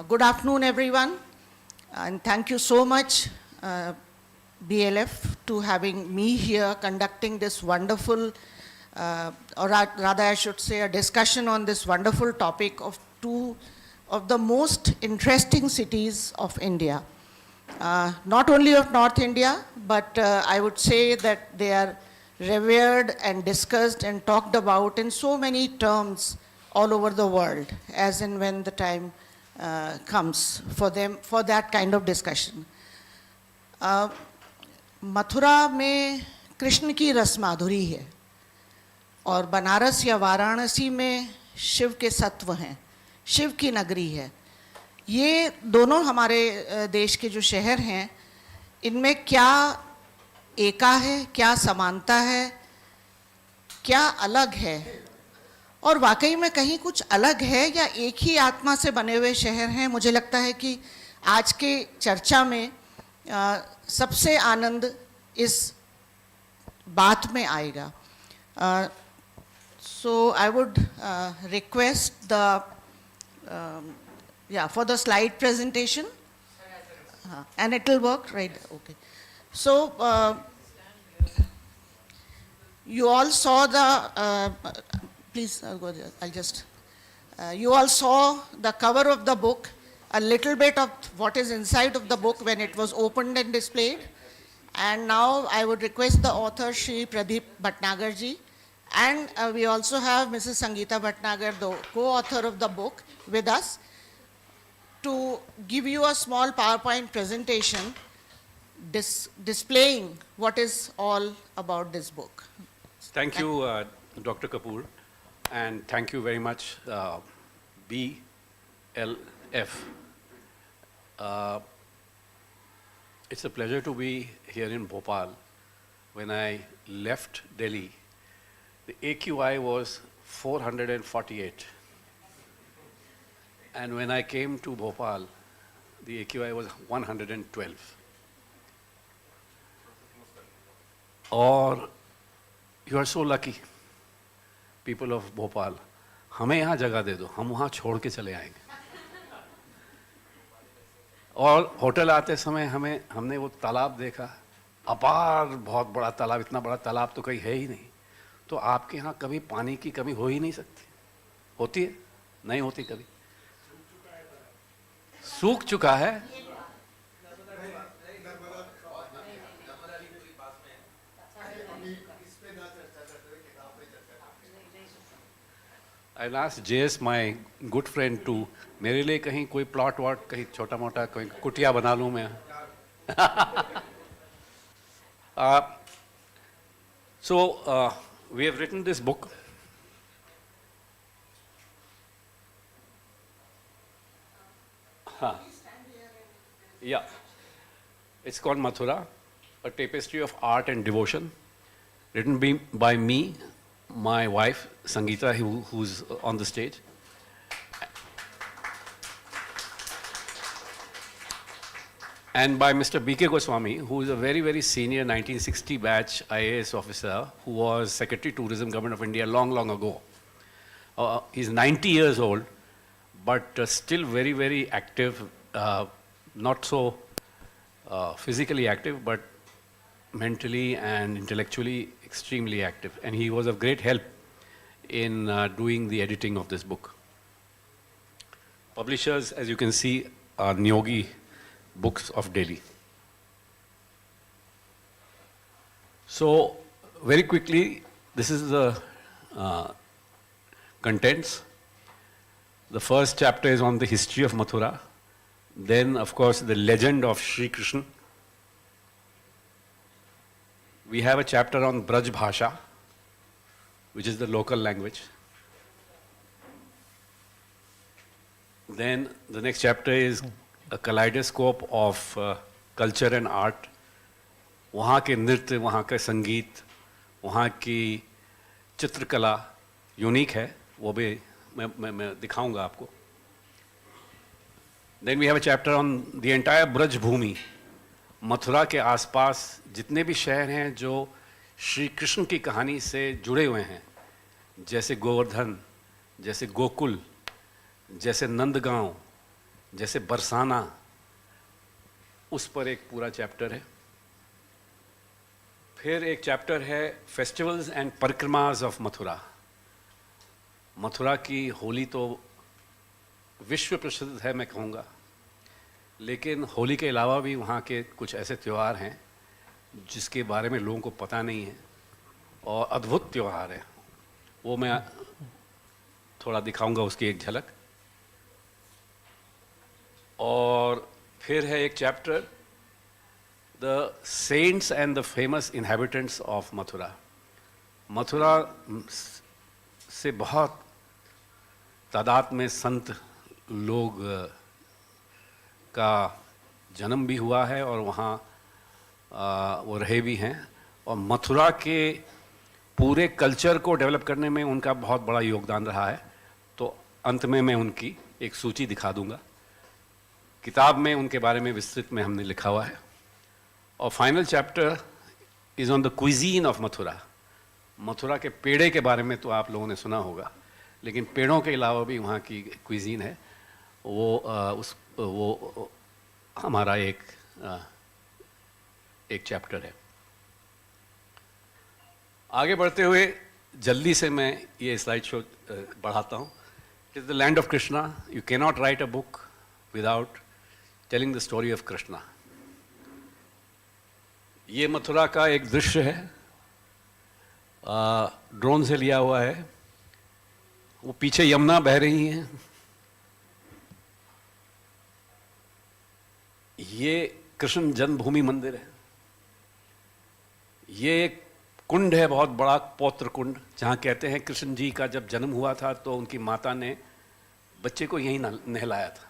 Good afternoon, everyone, and thank you so much, BLF, to having me here conducting this wonderful, or rather I should say a discussion on this wonderful topic of 2 of the most interesting cities of India. Not only of North India, but I would say that they are revered and discussed and talked about in so many terms all over the world, as and when the time comes for them, for that kind of discussion. Mathura में कृष्ण की रस माधुरी है और बनारस या वाराणसी में शिव के सत्व हैं, शिव की नगरी है. ये दोनों हमारे देश के जो शहर हैं, इनमें क्या एका है, क्या समानता है, क्या अलग है, और वाकई में कहीं कुछ अलग है या एक ही आत्मा से बने हुए शहर हैं. मुझे लगता है कि आज के चर्चा में सबसे आनंद इस बात में आएगा. So I would request the for the slide presentation, and it will work, right? Okay. So you all saw the please go there. I'll just you all saw the cover of the book, a little bit of what is inside of the book when it was opened and displayed. And now I would request the author, Shri Pradeep Bhatnagar ji, and we also have Mrs. Sangeeta Bhatnagar, the co-author of the book, with us to give you a small PowerPoint presentation displaying what is all about this book. Thank you, Dr. Kapoor, and thank you very much, BLF. It's a pleasure to be here in Bhopal. When I left Delhi, the AQI was 448. And when I came to Bhopal, the AQI was 112. Or you are so lucky, people of Bhopal. हमें यहाँ जगह दे दो, हम वहाँ छोड़ के चले आएंगे. और होटल आते समय हमने वो तालाब देखा, अपार बहुत बड़ा तालाब, इतना बड़ा तालाब तो कहीं है ही नहीं. तो आपके यहाँ कभी पानी की कमी हो ही नहीं सकती. होती है? नहीं होती कभी. सूख चुका है. I'll ask JS, my good friend, to मेरे लिए कहीं कोई प्लॉट वॉट कहीं छोटा मोटा कोई कुटिया बना लूँ मैं. So we have written this book. Yeah, it's called Mathura, a tapestry of art and devotion, written by me, my wife Sangeeta, who's on the stage. and by Mr. B.K. Goswami, who is a very, very senior 1960 batch IAS officer who was Secretary Tourism, Government of India long, long ago. He's 90 years old, but still very, very active, not so physically active, but mentally and intellectually extremely active. And he was of great help in doing the editing of this book. Publishers, as you can see, are Nyogi Books of Delhi. So, very quickly, this is the contents. The first chapter is on the history of Mathura. Then, of course, the legend of Sri Krishna. We have a chapter on Braj Bhasha, which is the local language. Then the next chapter is a kaleidoscope of culture and art. वहाँ के नृत्य, वहाँ के संगीत, वहाँ की चित्रकला unique है, वो भी मैं दिखाऊंगा आपको. Then we have a chapter on the entire Braj Bhumi. Mathura के आसपास जितने भी शहर हैं जो श्री कृष्ण की कहानी से जुड़े हुए हैं, जैसे गोवर्धन, जैसे गोकुल, जैसे नंदगांव, जैसे बरसाना, उस पर एक पूरा चैप्टर है. फिर एक चैप्टर है फेस्टिवल्स एंड परिक्रमास ऑफ मथुरा. मथुरा की होली तो विश्व प्रसिद्ध है मैं कहूँगा, लेकिन होली के अलावा भी वहाँ के कुछ ऐसे त्यौहार हैं जिसके बारे में लोगों को पता नहीं है और अद्भुत त्यौहार है. वो मैं थोड़ा दिखाऊंगा उसकी एक झलक. और फिर है एक chapter the saints and the famous inhabitants of Mathura. Mathura से बहुत तादाद में संत लोग का जन्म भी हुआ है और वहाँ वो रहे भी हैं, और मथुरा के पूरे कल्चर को डेवलप करने में उनका बहुत बड़ा योगदान रहा है. तो अंत में मैं उनकी एक सूची दिखा दूंगा. किताब में उनके बारे में विस्तृत में हमने लिखा हुआ है. और final chapter is on the cuisine of Mathura. Mathura के पेड़े के बारे में तो आप लोगों ने सुना होगा, लेकिन पेड़ों के अलावा भी वहाँ की क्विजीन है. वो हमारा एक चैप्टर है. आगे बढ़ते हुए जल्दी से मैं ये स्लाइड शो बढ़ाता हूँ. It is the land of Krishna. You can not right a book without telling the story of Krishna. ये मथुरा का एक दृश्य है, ड्रोन से लिया हुआ है. वो पीछे यमुना बह रही है. ये कृष्ण जन्मभूमि मंदिर है. ये एक कुंड है, बहुत बड़ा पौत्र कुंड, जहाँ कहते हैं कृष्ण जी का जब जन्म हुआ था तो उनकी माता ने बच्चे को यहीं नहलाया था.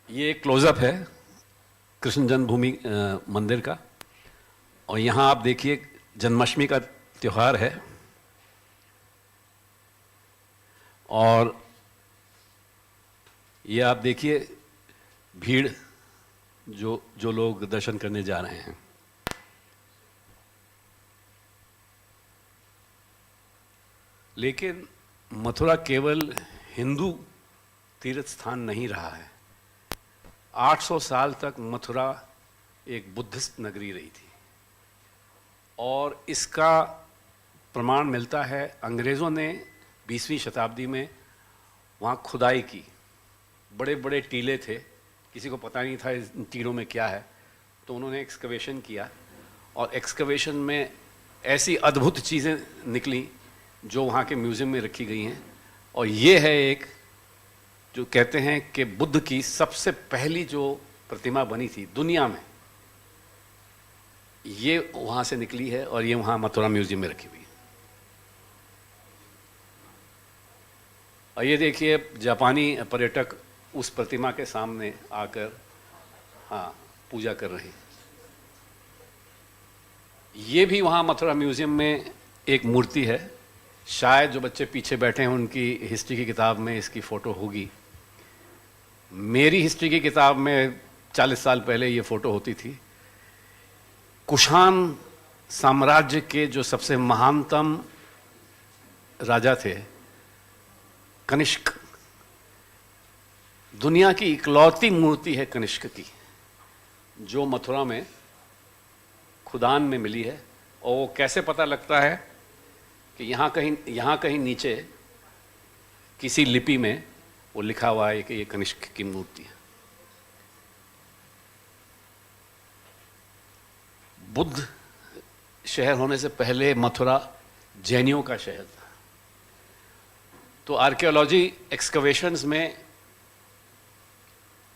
ये एक क्लोजअप है कृष्ण जन्मभूमि मंदिर का. और यहाँ आप देखिए जन्माष्टमी का त्यौहार है, और ये आप देखिए भीड़ जो लोग दर्शन करने जा रहे हैं. लेकिन मथुरा केवल हिंदू तीर्थ स्थान नहीं रहा है. 800 साल तक मथुरा एक बुद्धिस्ट नगरी रही थी, और इसका प्रमाण मिलता है अंग्रेज़ों ने 20वीं शताब्दी में वहाँ खुदाई की. बड़े बड़े टीले थे, किसी को पता नहीं था इन टीलों में क्या है, तो उन्होंने एक्सकवेशन किया, और एक्सकवेशन में ऐसी अद्भुत चीज़ें निकली जो वहाँ के म्यूज़ियम में रखी गई हैं. और ये है एक जो कहते हैं कि बुद्ध की सबसे पहली जो प्रतिमा बनी थी दुनिया में, ये वहाँ से निकली है, और ये वहाँ मथुरा म्यूज़ियम में रखी हुई है. और ये देखिए जापानी पर्यटक उस प्रतिमा के सामने आकर पूजा कर रहे हैं. ये भी वहाँ मथुरा म्यूज़ियम में एक मूर्ति है शायद जो बच्चे पीछे बैठे हैं उनकी हिस्ट्री की किताब में इसकी फ़ोटो होगी। मेरी हिस्ट्री की किताब में 40 साल पहले ये फ़ोटो होती थी। कुषाण साम्राज्य के जो सबसे महानतम राजा थे कनिष्क, दुनिया की इकलौती मूर्ति है कनिष्क की, जो मथुरा में खुदान में मिली है। और वो कैसे पता लगता है कि यहाँ कहीं नीचे किसी लिपि में वो लिखा हुआ है कि ये कनिष्क की मूर्ति है। बुद्ध शहर होने से पहले मथुरा जैनियों का शहर था। तो आर्कियोलॉजी एक्सकवेशंस में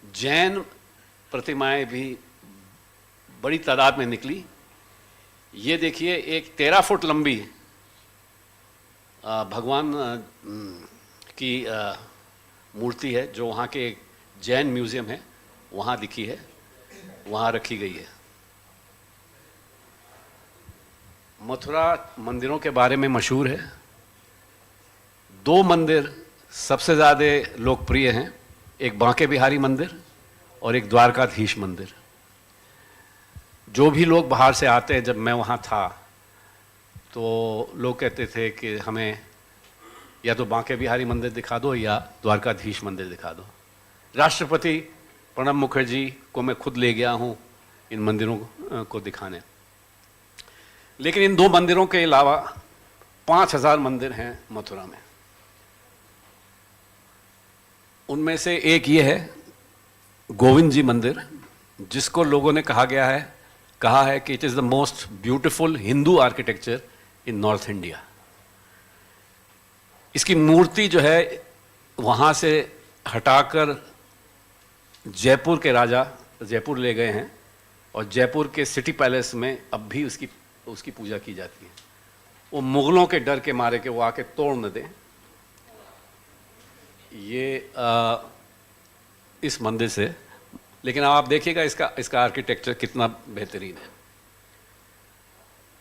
जैन प्रतिमाएं भी बड़ी तादाद में निकली। ये देखिए, एक 13 फुट लंबी भगवान की मूर्ति है, जो वहाँ के एक जैन म्यूजियम है वहाँ दिखी है, वहाँ रखी गई है। मथुरा मंदिरों के बारे में मशहूर है। 2 मंदिर सबसे ज़्यादा लोकप्रिय हैं, एक बांके बिहारी मंदिर और एक द्वारकाधीश मंदिर। जो भी लोग बाहर से आते हैं, जब मैं वहाँ था तो लोग कहते थे कि हमें या तो बांके बिहारी मंदिर दिखा दो या द्वारकाधीश मंदिर दिखा दो। राष्ट्रपति प्रणब मुखर्जी को मैं खुद ले गया हूँ इन मंदिरों को दिखाने। लेकिन इन 2 मंदिरों के अलावा 5000 मंदिर हैं मथुरा में। उनमें से एक ये है गोविंद जी मंदिर, जिसको लोगों ने कहा है कि it is the most beautiful Hindu architecture in north India. इसकी मूर्ति जो है वहाँ से हटाकर जयपुर के राजा जयपुर ले गए हैं, और जयपुर के सिटी पैलेस में अब भी उसकी पूजा की जाती है। वो मुगलों के डर के मारे कि वो आके तोड़ न दें। ये इस मंदिर से, लेकिन अब आप देखिएगा इसका आर्किटेक्चर कितना बेहतरीन है।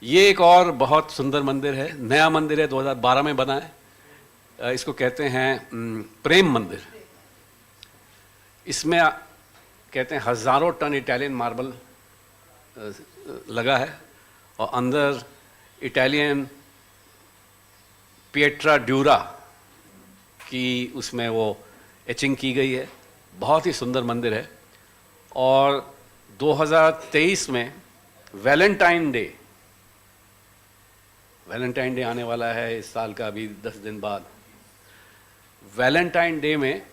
ये एक और बहुत सुंदर मंदिर है, नया मंदिर है, 2012 में बना है। इसको कहते हैं प्रेम मंदिर। इसमें कहते हैं हज़ारों टन इटालियन मार्बल लगा है, और अंदर इटालियन पिएट्रा ड्यूरा की उसमें वो एचिंग की गई है। बहुत ही सुंदर मंदिर है। और 2023 में वैलेंटाइन डे आने वाला है इस साल का, अभी 10 दिन बाद। वैलेंटाइन डे में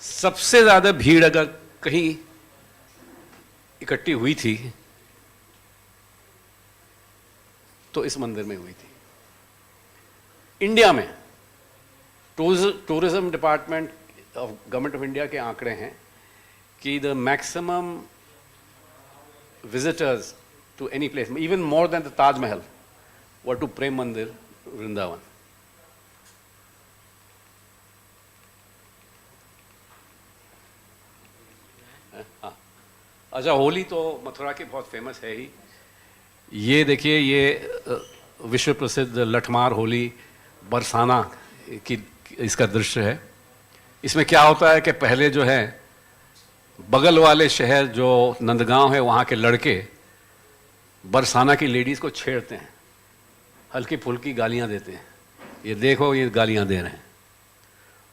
सबसे ज़्यादा भीड़ अगर कहीं इकट्ठी हुई थी तो इस मंदिर में हुई थी। इंडिया में tourism department of government of India के आंकड़े हैं कि the maximum visitors to any place, even more than the Taj Mahal, were to Prem Mandir Vrindavan. हाँ, अच्छा, होली तो मथुरा की बहुत फेमस है ही। ये देखिए, ये विश्व प्रसिद्ध लठमार होली बरसाना की इसका दृश्य है। इसमें क्या होता है कि पहले जो है बगल वाले शहर जो नंदगांव है, वहाँ के लड़के बरसाना की लेडीज़ को छेड़ते हैं, हल्की फुल्की गालियाँ देते हैं, ये देखो ये गालियाँ दे रहे हैं।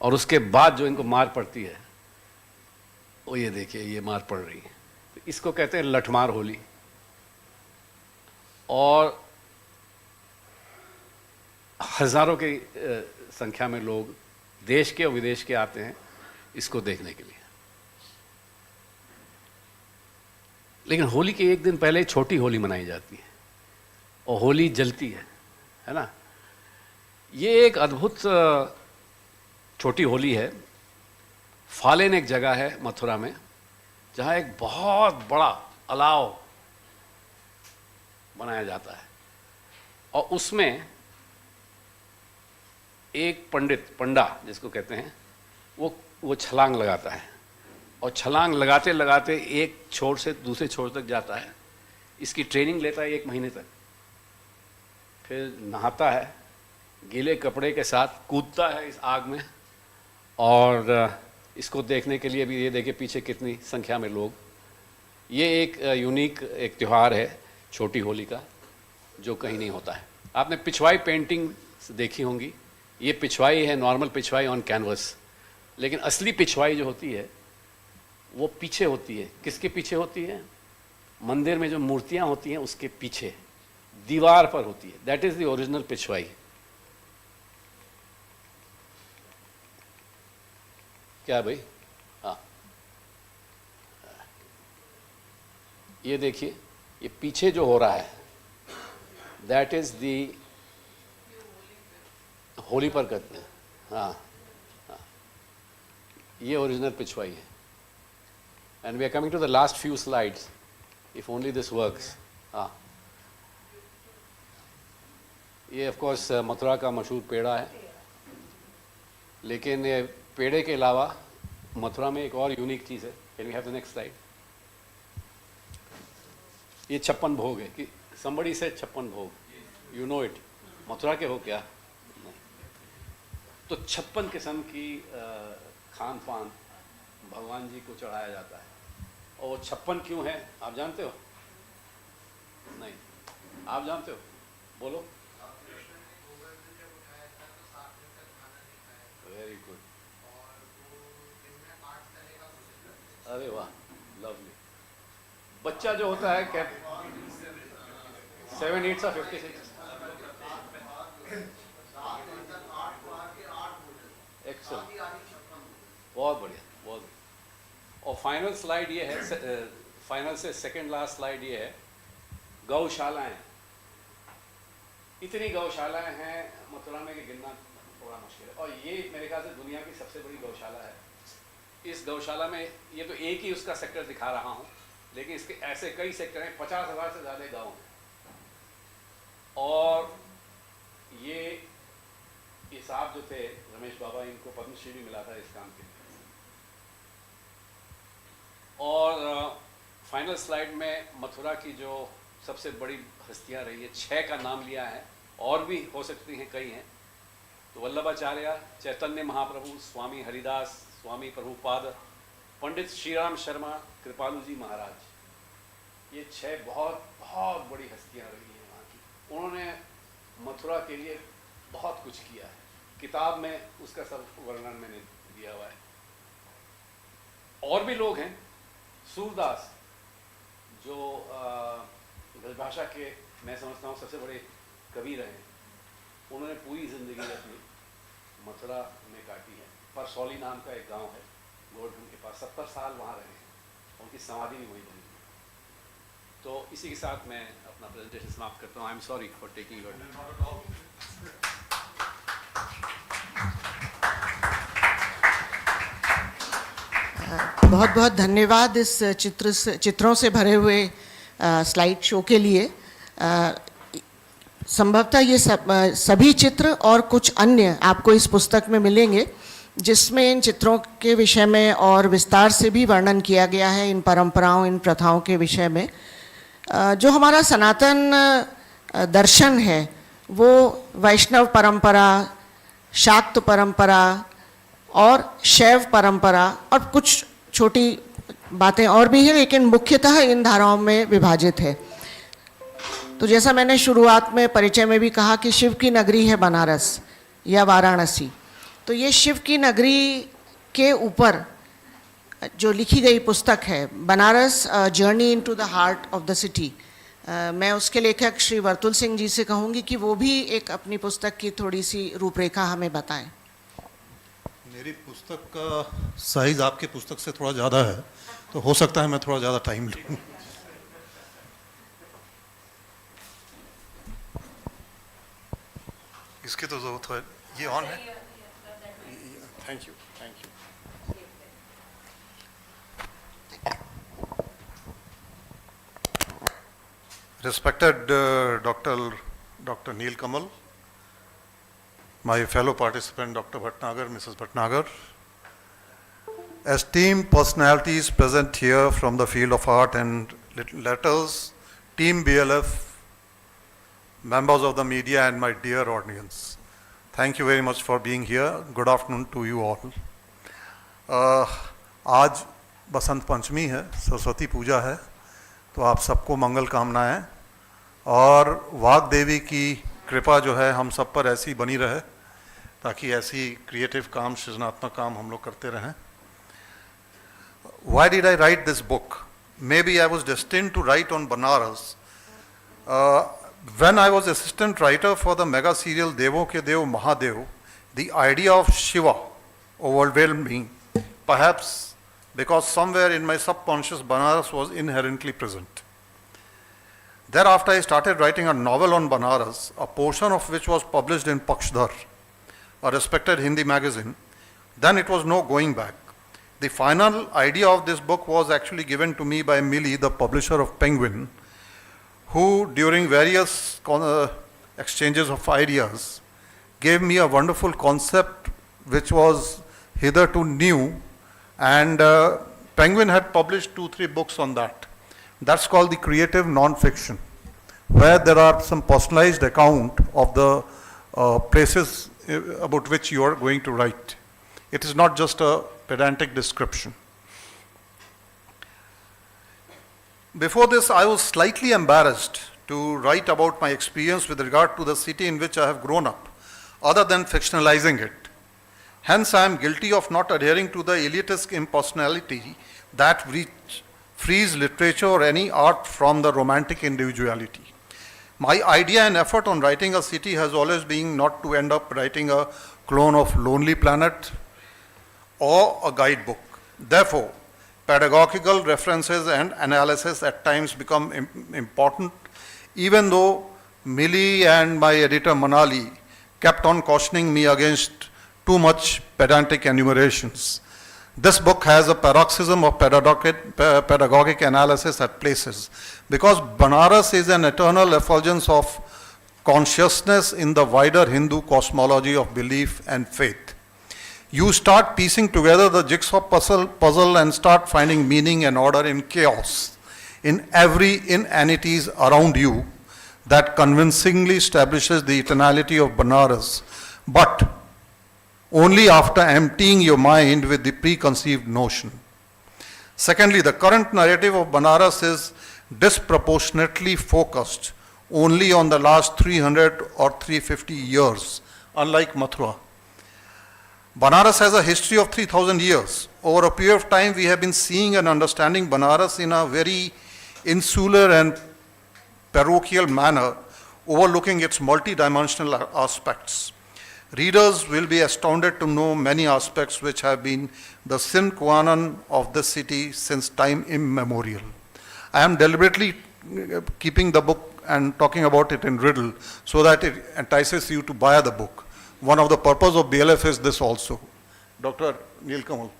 और उसके बाद जो इनको मार पड़ती है, वो ये देखिए ये मार पड़ रही है। तो इसको कहते हैं लठमार होली। और हज़ारों की संख्या में लोग देश के और विदेश के आते हैं इसको देखने के लिए। लेकिन होली के एक दिन पहले छोटी होली मनाई जाती है और होली जलती है ना। ये एक अद्भुत छोटी होली है। फालेन एक जगह है मथुरा में जहाँ एक बहुत बड़ा अलाव बनाया जाता है, और उसमें एक पंडा जिसको कहते हैं, वो छलांग लगाता है, और छलांग लगाते लगाते एक छोर से दूसरे छोर तक जाता है। इसकी ट्रेनिंग लेता है 1 महीने तक, फिर नहाता है, गीले कपड़े के साथ कूदता है इस आग में, और इसको देखने के लिए भी ये देखिए पीछे कितनी संख्या में लोग। ये एक यूनिक एक त्यौहार है छोटी होली का, जो कहीं नहीं होता है। आपने पिछवाई पेंटिंग देखी होंगी, ये पिछवाई है, नॉर्मल पिछवाई ऑन कैनवस, लेकिन असली पिछवाई जो होती है वो पीछे होती है। किसके पीछे होती है? मंदिर में जो मूर्तियां होती हैं उसके पीछे दीवार पर होती है। That is the original pichwai. क्या भाई? हाँ, ये देखिए, ये पीछे जो हो रहा है दैट इज दी होली पर करते हैं। हाँ हाँ, ये ओरिजिनल पिछवाई है। And we are coming to the last few slides, if only this works. हाँ, ये ऑफ कोर्स मथुरा का मशहूर पेड़ा है, लेकिन ये पेड़े के अलावा मथुरा में एक और यूनिक चीज़ है। Can we have the next slide? ये 56 भोग है कि somebody से 56 भोग, यू नो इट। मथुरा के हो क्या? नहीं। तो 56 किस्म की खान पान भगवान जी को चढ़ाया जाता है। और वो 56 क्यों है आप जानते हो? नहीं, आप जानते हो? बोलो। वेरी गुड, अरे वाह, लवली। बच्चा जो होता है क्या 7 8 56? एक्सेलेंट, बहुत बढ़िया, बहुत बढ़िया। और फाइनल स्लाइड ये है, फाइनल से सेकंड लास्ट स्लाइड ये है, गौशालाएं। इतनी गौशालाएं हैं मथुरा में कि गिनना थोड़ा मुश्किल है। और ये मेरे ख्याल से दुनिया की सबसे बड़ी गौशाला है। इस गौशाला में, ये तो एक ही उसका सेक्टर दिखा रहा हूँ, लेकिन इसके ऐसे कई सेक्टर हैं, 50,000 से ज़्यादा गाँव हैं। और ये साहब जो थे रमेश बाबा, इनको पद्मश्री भी मिला था इस काम के लिए। और फाइनल स्लाइड में मथुरा की जो सबसे बड़ी हस्तियां रही है, 6 का नाम लिया है, और भी हो सकती हैं, कई हैं। तो वल्लभाचार्य, चैतन्य महाप्रभु, स्वामी हरिदास, स्वामी प्रभुपाद, पंडित श्रीराम शर्मा, कृपालू जी महाराज। ये 6 बहुत बहुत बड़ी हस्तियां रही हैं वहाँ की। उन्होंने मथुरा के लिए बहुत कुछ किया है। किताब में उसका सब वर्णन मैंने दिया हुआ है। और भी लोग हैं, सूरदास जो ब्रजभाषा के मैं समझता हूँ सबसे बड़े कवि रहे। उन्होंने पूरी ज़िंदगी अपनी मथुरा में काटी है। परसौली नाम का एक गांव है गोवर्धन के पास, 70 साल वहाँ रहे हैं। उनकी समाधि भी वहीं बनी है। तो इसी के साथ मैं अपना प्रेजेंटेशन समाप्त करता हूँ। I am sorry for taking your time. बहुत बहुत धन्यवाद इस चित्रों से भरे हुए स्लाइड शो के लिए। संभवतः ये सभी चित्र और कुछ अन्य आपको इस पुस्तक में मिलेंगे, जिसमें इन चित्रों के विषय में और विस्तार से भी वर्णन किया गया है, इन परंपराओं, इन प्रथाओं के विषय में। जो हमारा सनातन दर्शन है वो वैष्णव परंपरा, शाक्त परंपरा और शैव परंपरा, और कुछ छोटी बातें और भी हैं, लेकिन मुख्यतः इन धाराओं में विभाजित है। तो जैसा मैंने शुरुआत में परिचय में भी कहा कि शिव की नगरी है बनारस या वाराणसी। तो ये शिव की नगरी के ऊपर जो लिखी गई पुस्तक है, Banaras journey into the heart of the city, मैं उसके लेखक श्री वर्तुल सिंह जी से कहूँगी कि वो भी एक अपनी पुस्तक की थोड़ी सी रूपरेखा हमें बताएं। मेरी पुस्तक का साइज़ आपके पुस्तक से थोड़ा ज़्यादा है, तो हो सकता है मैं थोड़ा ज़्यादा टाइम लूँ। इसकी तो ज़रूरत है, ये ऑन है। Thank you, thank you. Respected Dr. Neil Kamal, my fellow participant Dr. Bhatnagar, Mrs. Bhatnagar, esteemed personalities present here from the field of art and letters, Team BLF, members of the media and my dear audience. Thank you very much for being here. Good afternoon to you all. आज बसंत पंचमी है, सरस्वती पूजा है, तो आप सबको मंगल कामनाएं और वाग देवी की कृपा जो है हम सब पर ऐसी बनी रहे ताकि ऐसी क्रिएटिव काम, सृजनात्मक काम हम लोग करते रहें. Why did I write this book? Maybe I was destined to write on Banaras. When I was assistant writer for the mega serial Devo Ke Dev Mahadev, the idea of Shiva overwhelmed me, perhaps because somewhere in my subconscious Banaras was inherently present. Thereafter I started writing a novel on Banaras, a portion of which was published in Pakshadhar, a respected Hindi magazine. Then it was no going back. The final idea of this book was actually given to me by Millie, the publisher of Penguin, who during various exchanges of ideas gave me a wonderful concept which was hitherto new, and Penguin had published 2-3 books on that. That's called the creative non-fiction, where there are some personalized account of the places about which you are going to write. It is not just a pedantic description. Before this, I was slightly embarrassed to write about my experience with regard to the city in which I have grown up, other than fictionalizing it. Hence, I am guilty of not adhering to the elitist impersonality that frees literature or any art from the romantic individuality. My idea and effort on writing a city has always been not to end up writing a clone of Lonely Planet or a guidebook. Therefore, pedagogical references and analysis at times become important, even though Millie and my editor Manali kept on cautioning me against too much pedantic enumerations. This book has a paroxysm of pedagogic analysis at places, because Banaras is an eternal effulgence of consciousness in the wider Hindu cosmology of belief and faith. You start piecing together the jigsaw puzzle and start finding meaning and order in chaos, in every inanities around you that convincingly establishes the eternality of Banaras, but only after emptying your mind with the preconceived notion. Secondly, the current narrative of Banaras is disproportionately focused only on the last 300 or 350 years, unlike Mathura. Banaras has a history of 3,000 years. Over a period of time, we have been seeing and understanding Banaras in a very insular and parochial manner, overlooking its multidimensional aspects. Readers will be astounded to know many aspects which have been the sine qua non of the city since time immemorial. I am deliberately keeping the book and talking about it in riddle so that it entices you to buy the book. One of the purpose of BLF is this also. Dr. Neil Kamal.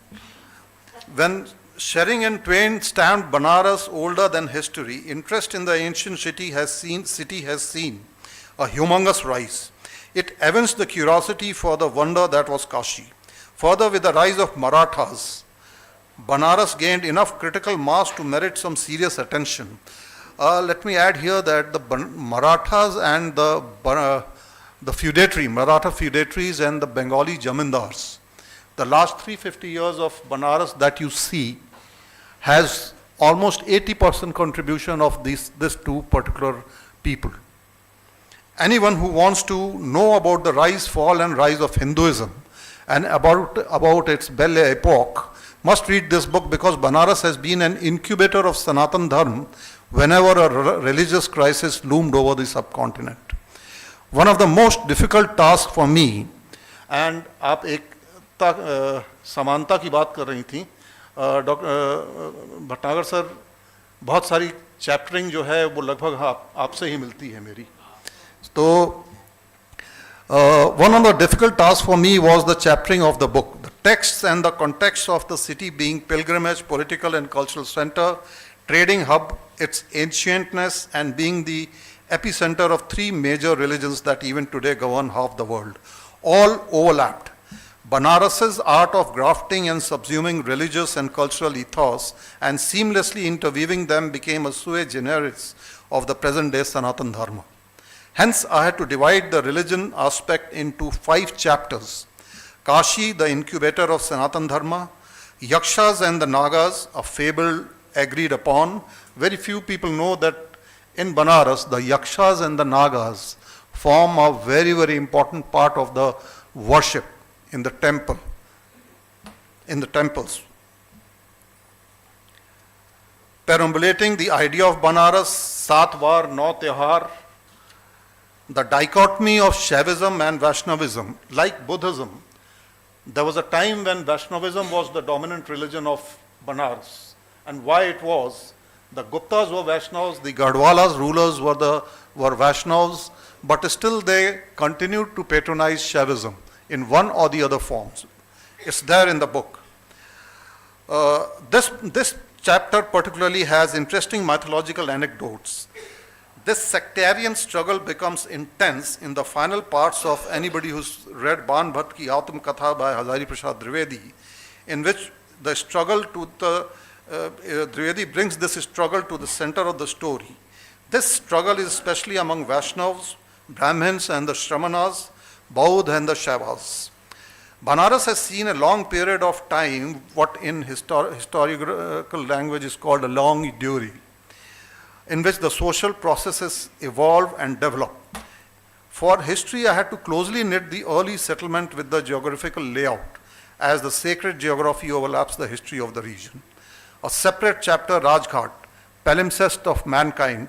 When Shering and Twain stamped Banaras older than history, interest in the ancient city has seen a humongous rise. It evinced the curiosity for the wonder that was Kashi. Further, with the rise of Marathas, Banaras gained enough critical mass to merit some serious attention. Let me add here that the Marathas and the feudatory, Maratha feudatories and the Bengali Jamindars, the last 350 years of Banaras that you see has almost 80% contribution of these two particular people. Anyone who wants to know about the rise, fall and rise of Hinduism and about its Belle Epoque must read this book, because Banaras has been an incubator of Sanatan Dharma whenever a religious crisis loomed over the subcontinent. One of the most difficult tasks for me, and आप एक समानता की बात कर रही थी, doctor Bhatnagar sir, बहुत सारी चैप्टरिंग जो है वो लगभग आपसे ही मिलती है मेरी. So, one of the difficult tasks for me was the chaptering of the book. The texts and the context of the city being pilgrimage, political and cultural center, trading hub, its ancientness, and being the epicenter of 3 major religions that even today govern half the world, all overlapped. Banaras's art of grafting and subsuming religious and cultural ethos and seamlessly interweaving them became a sui generis of the present day Sanatan Dharma. Hence, I had to divide the religion aspect into 5 chapters. Kashi, the incubator of Sanatan Dharma, Yakshas and the Nagas, a fable agreed upon. Very few people know that in Banaras, the Yakshas and the Nagas form a very, very important part of the worship in the temple, in the temples. Perambulating the idea of Banaras, Satvar, No Tihar, the dichotomy of Shaivism and Vaishnavism, like Buddhism. There was a time when Vaishnavism was the dominant religion of Banaras. And why it was, the Guptas were Vaishnavas, the Gadwalas rulers were Vaishnavas, but still they continued to patronize Shaivism in one or the other forms. It's there in the book. This chapter particularly has interesting mythological anecdotes. This sectarian struggle becomes intense in the final parts of anybody who's read Ban Bhatt Ki Atam Katha by Hazari Prasad Trivedi, in which the struggle to the Trivedi brings this struggle to the center of the story. This struggle is especially among Vaishnavas, Brahmins and the Shramanas, Baudh and the Shaivas. Banaras has seen a long period of time, what in historical language is called a long durée, in which the social processes evolve and develop. For history, I had to closely knit the early settlement with the geographical layout, as the sacred geography overlaps the history of the region. A separate chapter, Rajghat, palimpsest of mankind,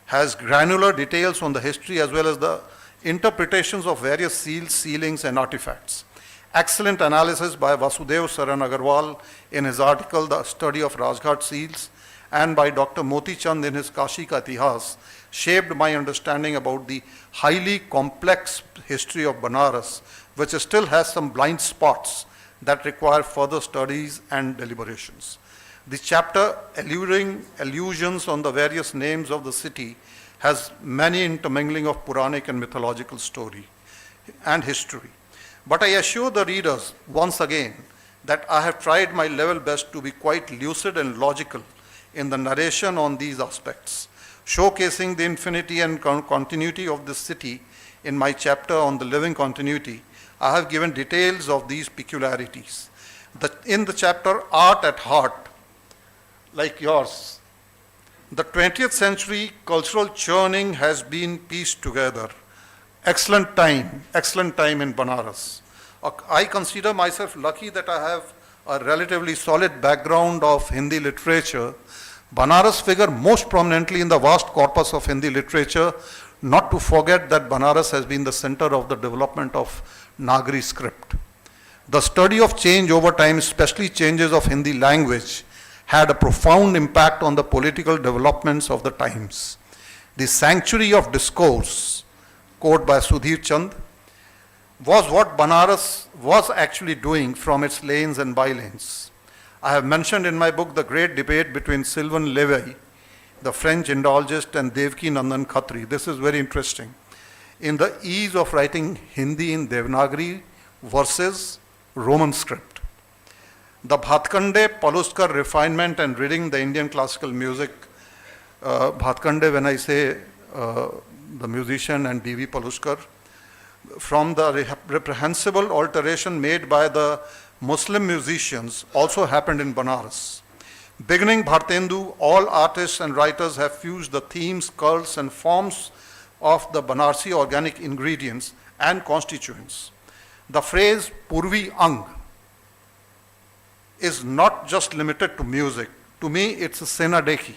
has granular details on the history as well as the interpretations of various seals, sealings, and artifacts. Excellent analysis by Vasudev Saran Agarwal in his article, The Study of Rajghat Seals, and by Dr. Moti Chand in his Kashi Ka Itihas, shaped my understanding about the highly complex history of Banaras, which still has some blind spots that require further studies and deliberations. The chapter alluding allusions on the various names of the city has many intermingling of Puranic and mythological story and history. But I assure the readers once again that I have tried my level best to be quite lucid and logical in the narration on these aspects, showcasing the infinity and continuity of this city. In my chapter on the living continuity, I have given details of these peculiarities. In the chapter Art at Heart, like yours, the 20th century cultural churning has been pieced together. Excellent time in Banaras. I consider myself lucky that I have a relatively solid background of Hindi literature. Banaras figure most prominently in the vast corpus of Hindi literature, not to forget that Banaras has been the center of the development of Nagari script. The study of change over time, especially changes of Hindi language, had a profound impact on the political developments of the times. The sanctuary of discourse, quote by Sudhir Chand, was what Banaras was actually doing from its lanes and bylanes. I have mentioned in my book the great debate between Sylvain Lévy, the French Indologist, and Devki Nandan Khatri. This is very interesting. In the ease of writing Hindi in Devanagari versus Roman script. The Bhatkande Paluskar refinement and reading the Indian classical music. Bhatkande, when I say the musician, and D.V. Paluskar, from the reprehensible alteration made by the Muslim musicians also happened in Banaras. Beginning Bhartendu, all artists and writers have fused the themes, cults, and forms of the Banarsi organic ingredients and constituents. The phrase Purvi Ang is not just limited to music. To me, it's a Senadeki,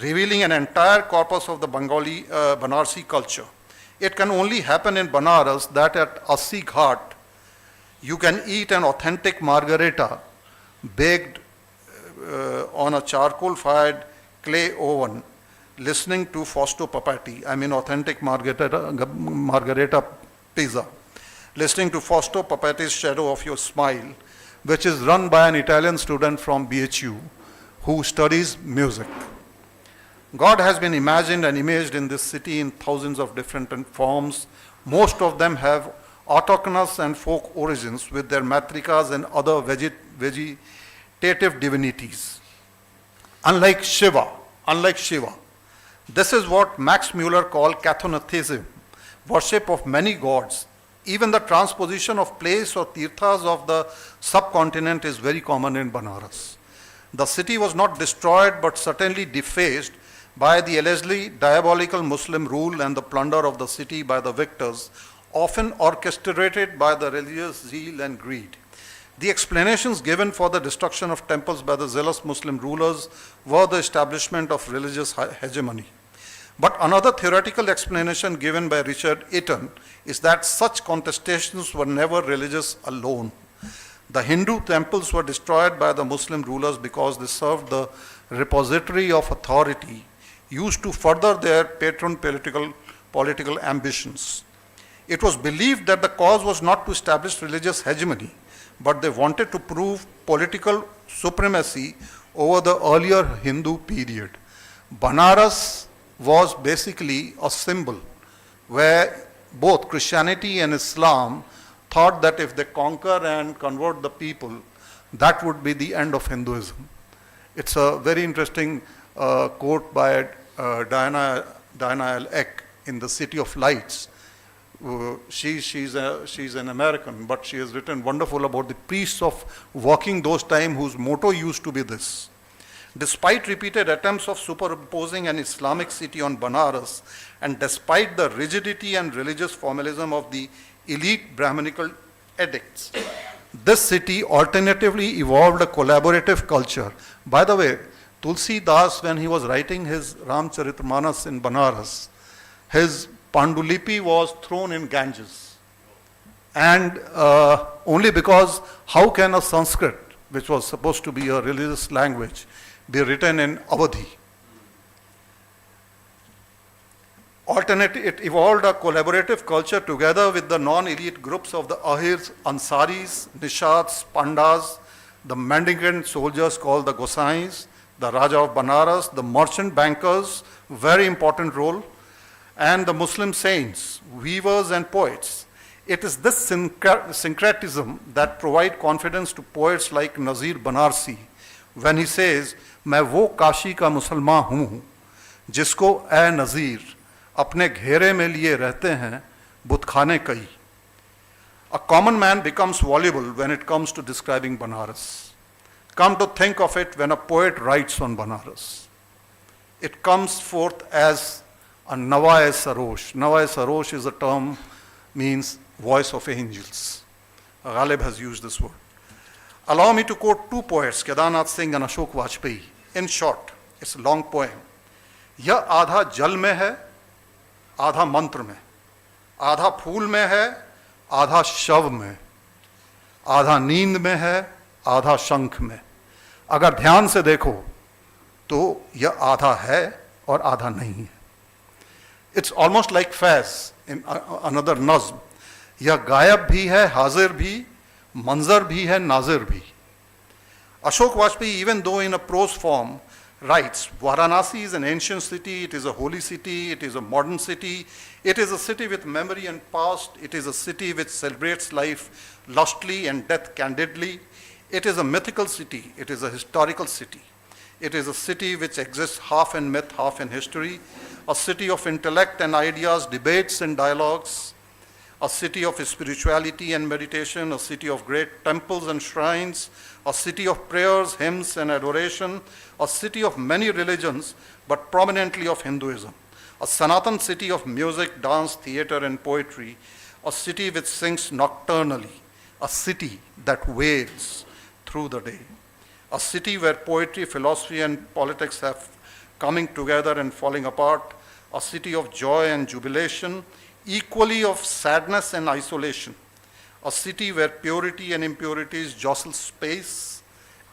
revealing an entire corpus of the Bengali Banarsi culture. It can only happen in Banaras that at Assi Ghat, you can eat an authentic margarita baked on a charcoal-fired clay oven, listening to Fausto Papati, authentic margarita pizza, listening to Fausto Papati's Shadow of Your Smile, which is run by an Italian student from BHU who studies music. God has been imagined and imaged in this city in thousands of different forms. Most of them have autochthonous and folk origins with their matrikas and other vegetative divinities. Unlike Shiva, This is what Max Muller called cathonatheism, worship of many gods. Even the transposition of place or tirthas of the subcontinent is very common in Banaras. The city was not destroyed but certainly defaced by the allegedly diabolical Muslim rule and the plunder of the city by the victors, often orchestrated by the religious zeal and greed. The explanations given for the destruction of temples by the zealous Muslim rulers were the establishment of religious hegemony. But another theoretical explanation given by Richard Eaton is that such contestations were never religious alone. The Hindu temples were destroyed by the Muslim rulers because they served the repository of authority used to further their patron political ambitions. It was believed that the cause was not to establish religious hegemony, but they wanted to prove political supremacy over the earlier Hindu period. Banaras was basically a symbol where both Christianity and Islam thought that if they conquer and convert the people, that would be the end of Hinduism. It's a very interesting quote by Diana L. Eck in The City of Lights. She's an American, but she has written wonderful about the priests of working those time whose motto used to be this: despite repeated attempts of superimposing an Islamic city on Banaras, and despite the rigidity and religious formalism of the elite Brahminical edicts, this city alternatively evolved a collaborative culture. By the way, Tulsi Das, when he was writing his Ramcharitmanas in Banaras, his Pandulipi was thrown in Ganges. And only because how can a Sanskrit, which was supposed to be a religious language, be written in Awadhi? It evolved a collaborative culture together with the non-elite groups of the Ahirs, Ansaris, Nishats, Pandas, the mendicant soldiers called the Gosais, the Raja of Banaras, the merchant bankers, very important role, and the Muslim saints, weavers and poets. It is this syncretism that provides confidence to poets like Nazir Banarsi when he says, "मैं वो काशी का मुसलमान हूँ जिसको ए नज़ीर अपने घेरे में लिए रहते हैं बुतखाने कई." A common man becomes voluble when it comes to describing Banaras. Come to think of it, when a poet writes on Banaras, it comes forth as a Nawai Sarosh. Nawai Sarosh is a term, means voice of angels. Ghalib has used this word. Allow me to quote two poets, Kedarnath Singh and Ashok Vajpayee. In short, it's a long poem. यह आधा जल में है, आधा मंत्र में, आधा फूल में है, आधा शव में, आधा नींद में है, आधा शंख में. अगर ध्यान से देखो तो यह आधा है और आधा नहीं है. It's almost like Faz in another nazm. यह गायब भी है, हाजिर भी, मंजर भी है, नाजिर भी. Ashok Vajpayee, even though in a prose form, writes, Varanasi is an ancient city, it is a holy city, it is a modern city, it is a city with memory and past, it is a city which celebrates life lustily and death candidly, it is a mythical city, it is a historical city, it is a city which exists half in myth, half in history, a city of intellect and ideas, debates and dialogues, a city of spirituality and meditation, a city of great temples and shrines, a city of prayers, hymns and adoration, a city of many religions, but prominently of Hinduism, a Sanatan city of music, dance, theater and poetry, a city which sings nocturnally, a city that wails through the day, a city where poetry, philosophy and politics have coming together and falling apart, a city of joy and jubilation, equally of sadness and isolation, a city where purity and impurities jostle space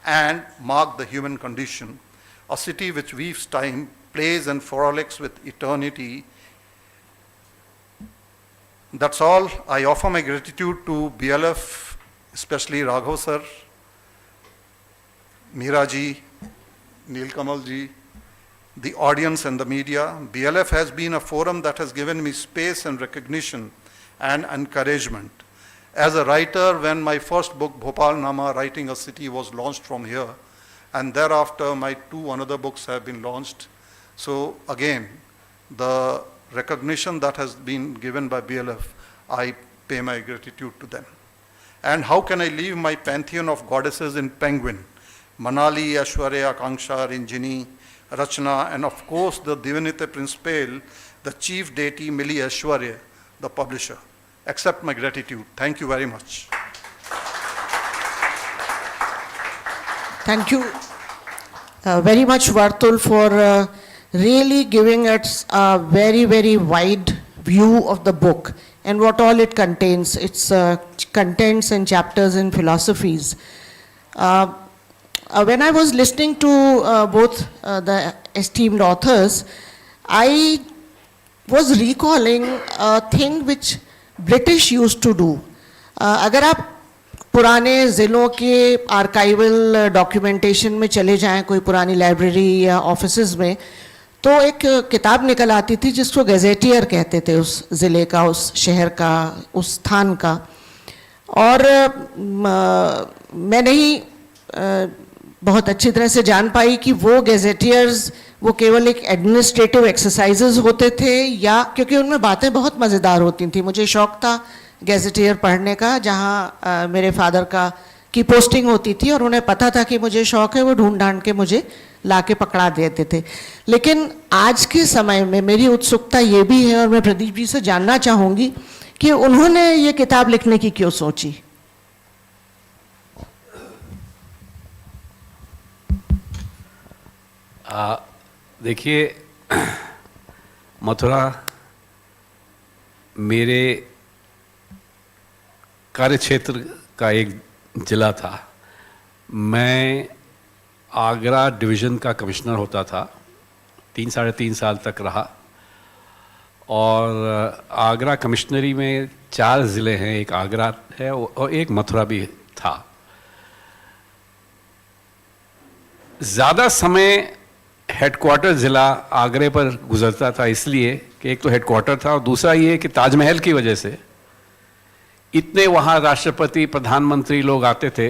and mark the human condition, a city which weaves time, plays and frolics with eternity. That's all. I offer my gratitude to BLF, especially Raghav sir, Meera ji, Nilkamal ji, the audience and the media. BLF has been a forum that has given me space and recognition and encouragement. As a writer, when my first book, Bhopal Nama, Writing a City, was launched from here, and thereafter my two another books have been launched. So again, the recognition that has been given by BLF, I pay my gratitude to them. And how can I leave my pantheon of goddesses in Penguin, Manali, Aishwarya, Akanksha, Rinjini, Rachna, and of course the Divinite Principale, the chief deity Mili Aishwarya, the publisher. Accept my gratitude. Thank you very much. Thank you very much, Vartul, for really giving us a very, very wide view of the book and what all it contains. Its contents and chapters and philosophies. When I was listening to both the esteemed authors, I was recalling a thing which British used to do. अगर आप पुराने ज़िलों के archival documentation में चले जाएं, कोई पुरानी लाइब्रेरी या ऑफिसेज में, तो एक किताब निकल आती थी जिसको गैजेटियर कहते थे, उस ज़िले का, उस शहर का, उस स्थान का. और मैं नहीं बहुत अच्छी तरह से जान पाई कि वो गैजेटियर्स वो केवल एक एडमिनिस्ट्रेटिव एक्सरसाइजेज होते थे या, क्योंकि उनमें बातें बहुत मज़ेदार होती थी. मुझे शौक़ था गैजेटियर पढ़ने का, जहाँ मेरे फादर की पोस्टिंग होती थी और उन्हें पता था कि मुझे शौक़ है, वो ढूंढ ढांढ के मुझे ला के पकड़ा देते थे. लेकिन आज के समय में मेरी उत्सुकता ये भी है, और मैं प्रदीप जी से जानना चाहूँगी कि उन्होंने ये किताब लिखने की क्यों सोची. देखिए, मथुरा मेरे कार्य क्षेत्र का एक ज़िला था. मैं आगरा डिवीज़न का कमिश्नर होता था, 3-3.5 साल तक रहा. और आगरा कमिश्नरी में 4 ज़िले हैं, एक आगरा है और एक मथुरा भी था. ज़्यादा समय हेडक्वार्टर ज़िला आगरे पर गुजरता था, इसलिए कि एक तो हेडक्वार्टर था और दूसरा ये कि ताजमहल की वजह से इतने वहाँ राष्ट्रपति प्रधानमंत्री लोग आते थे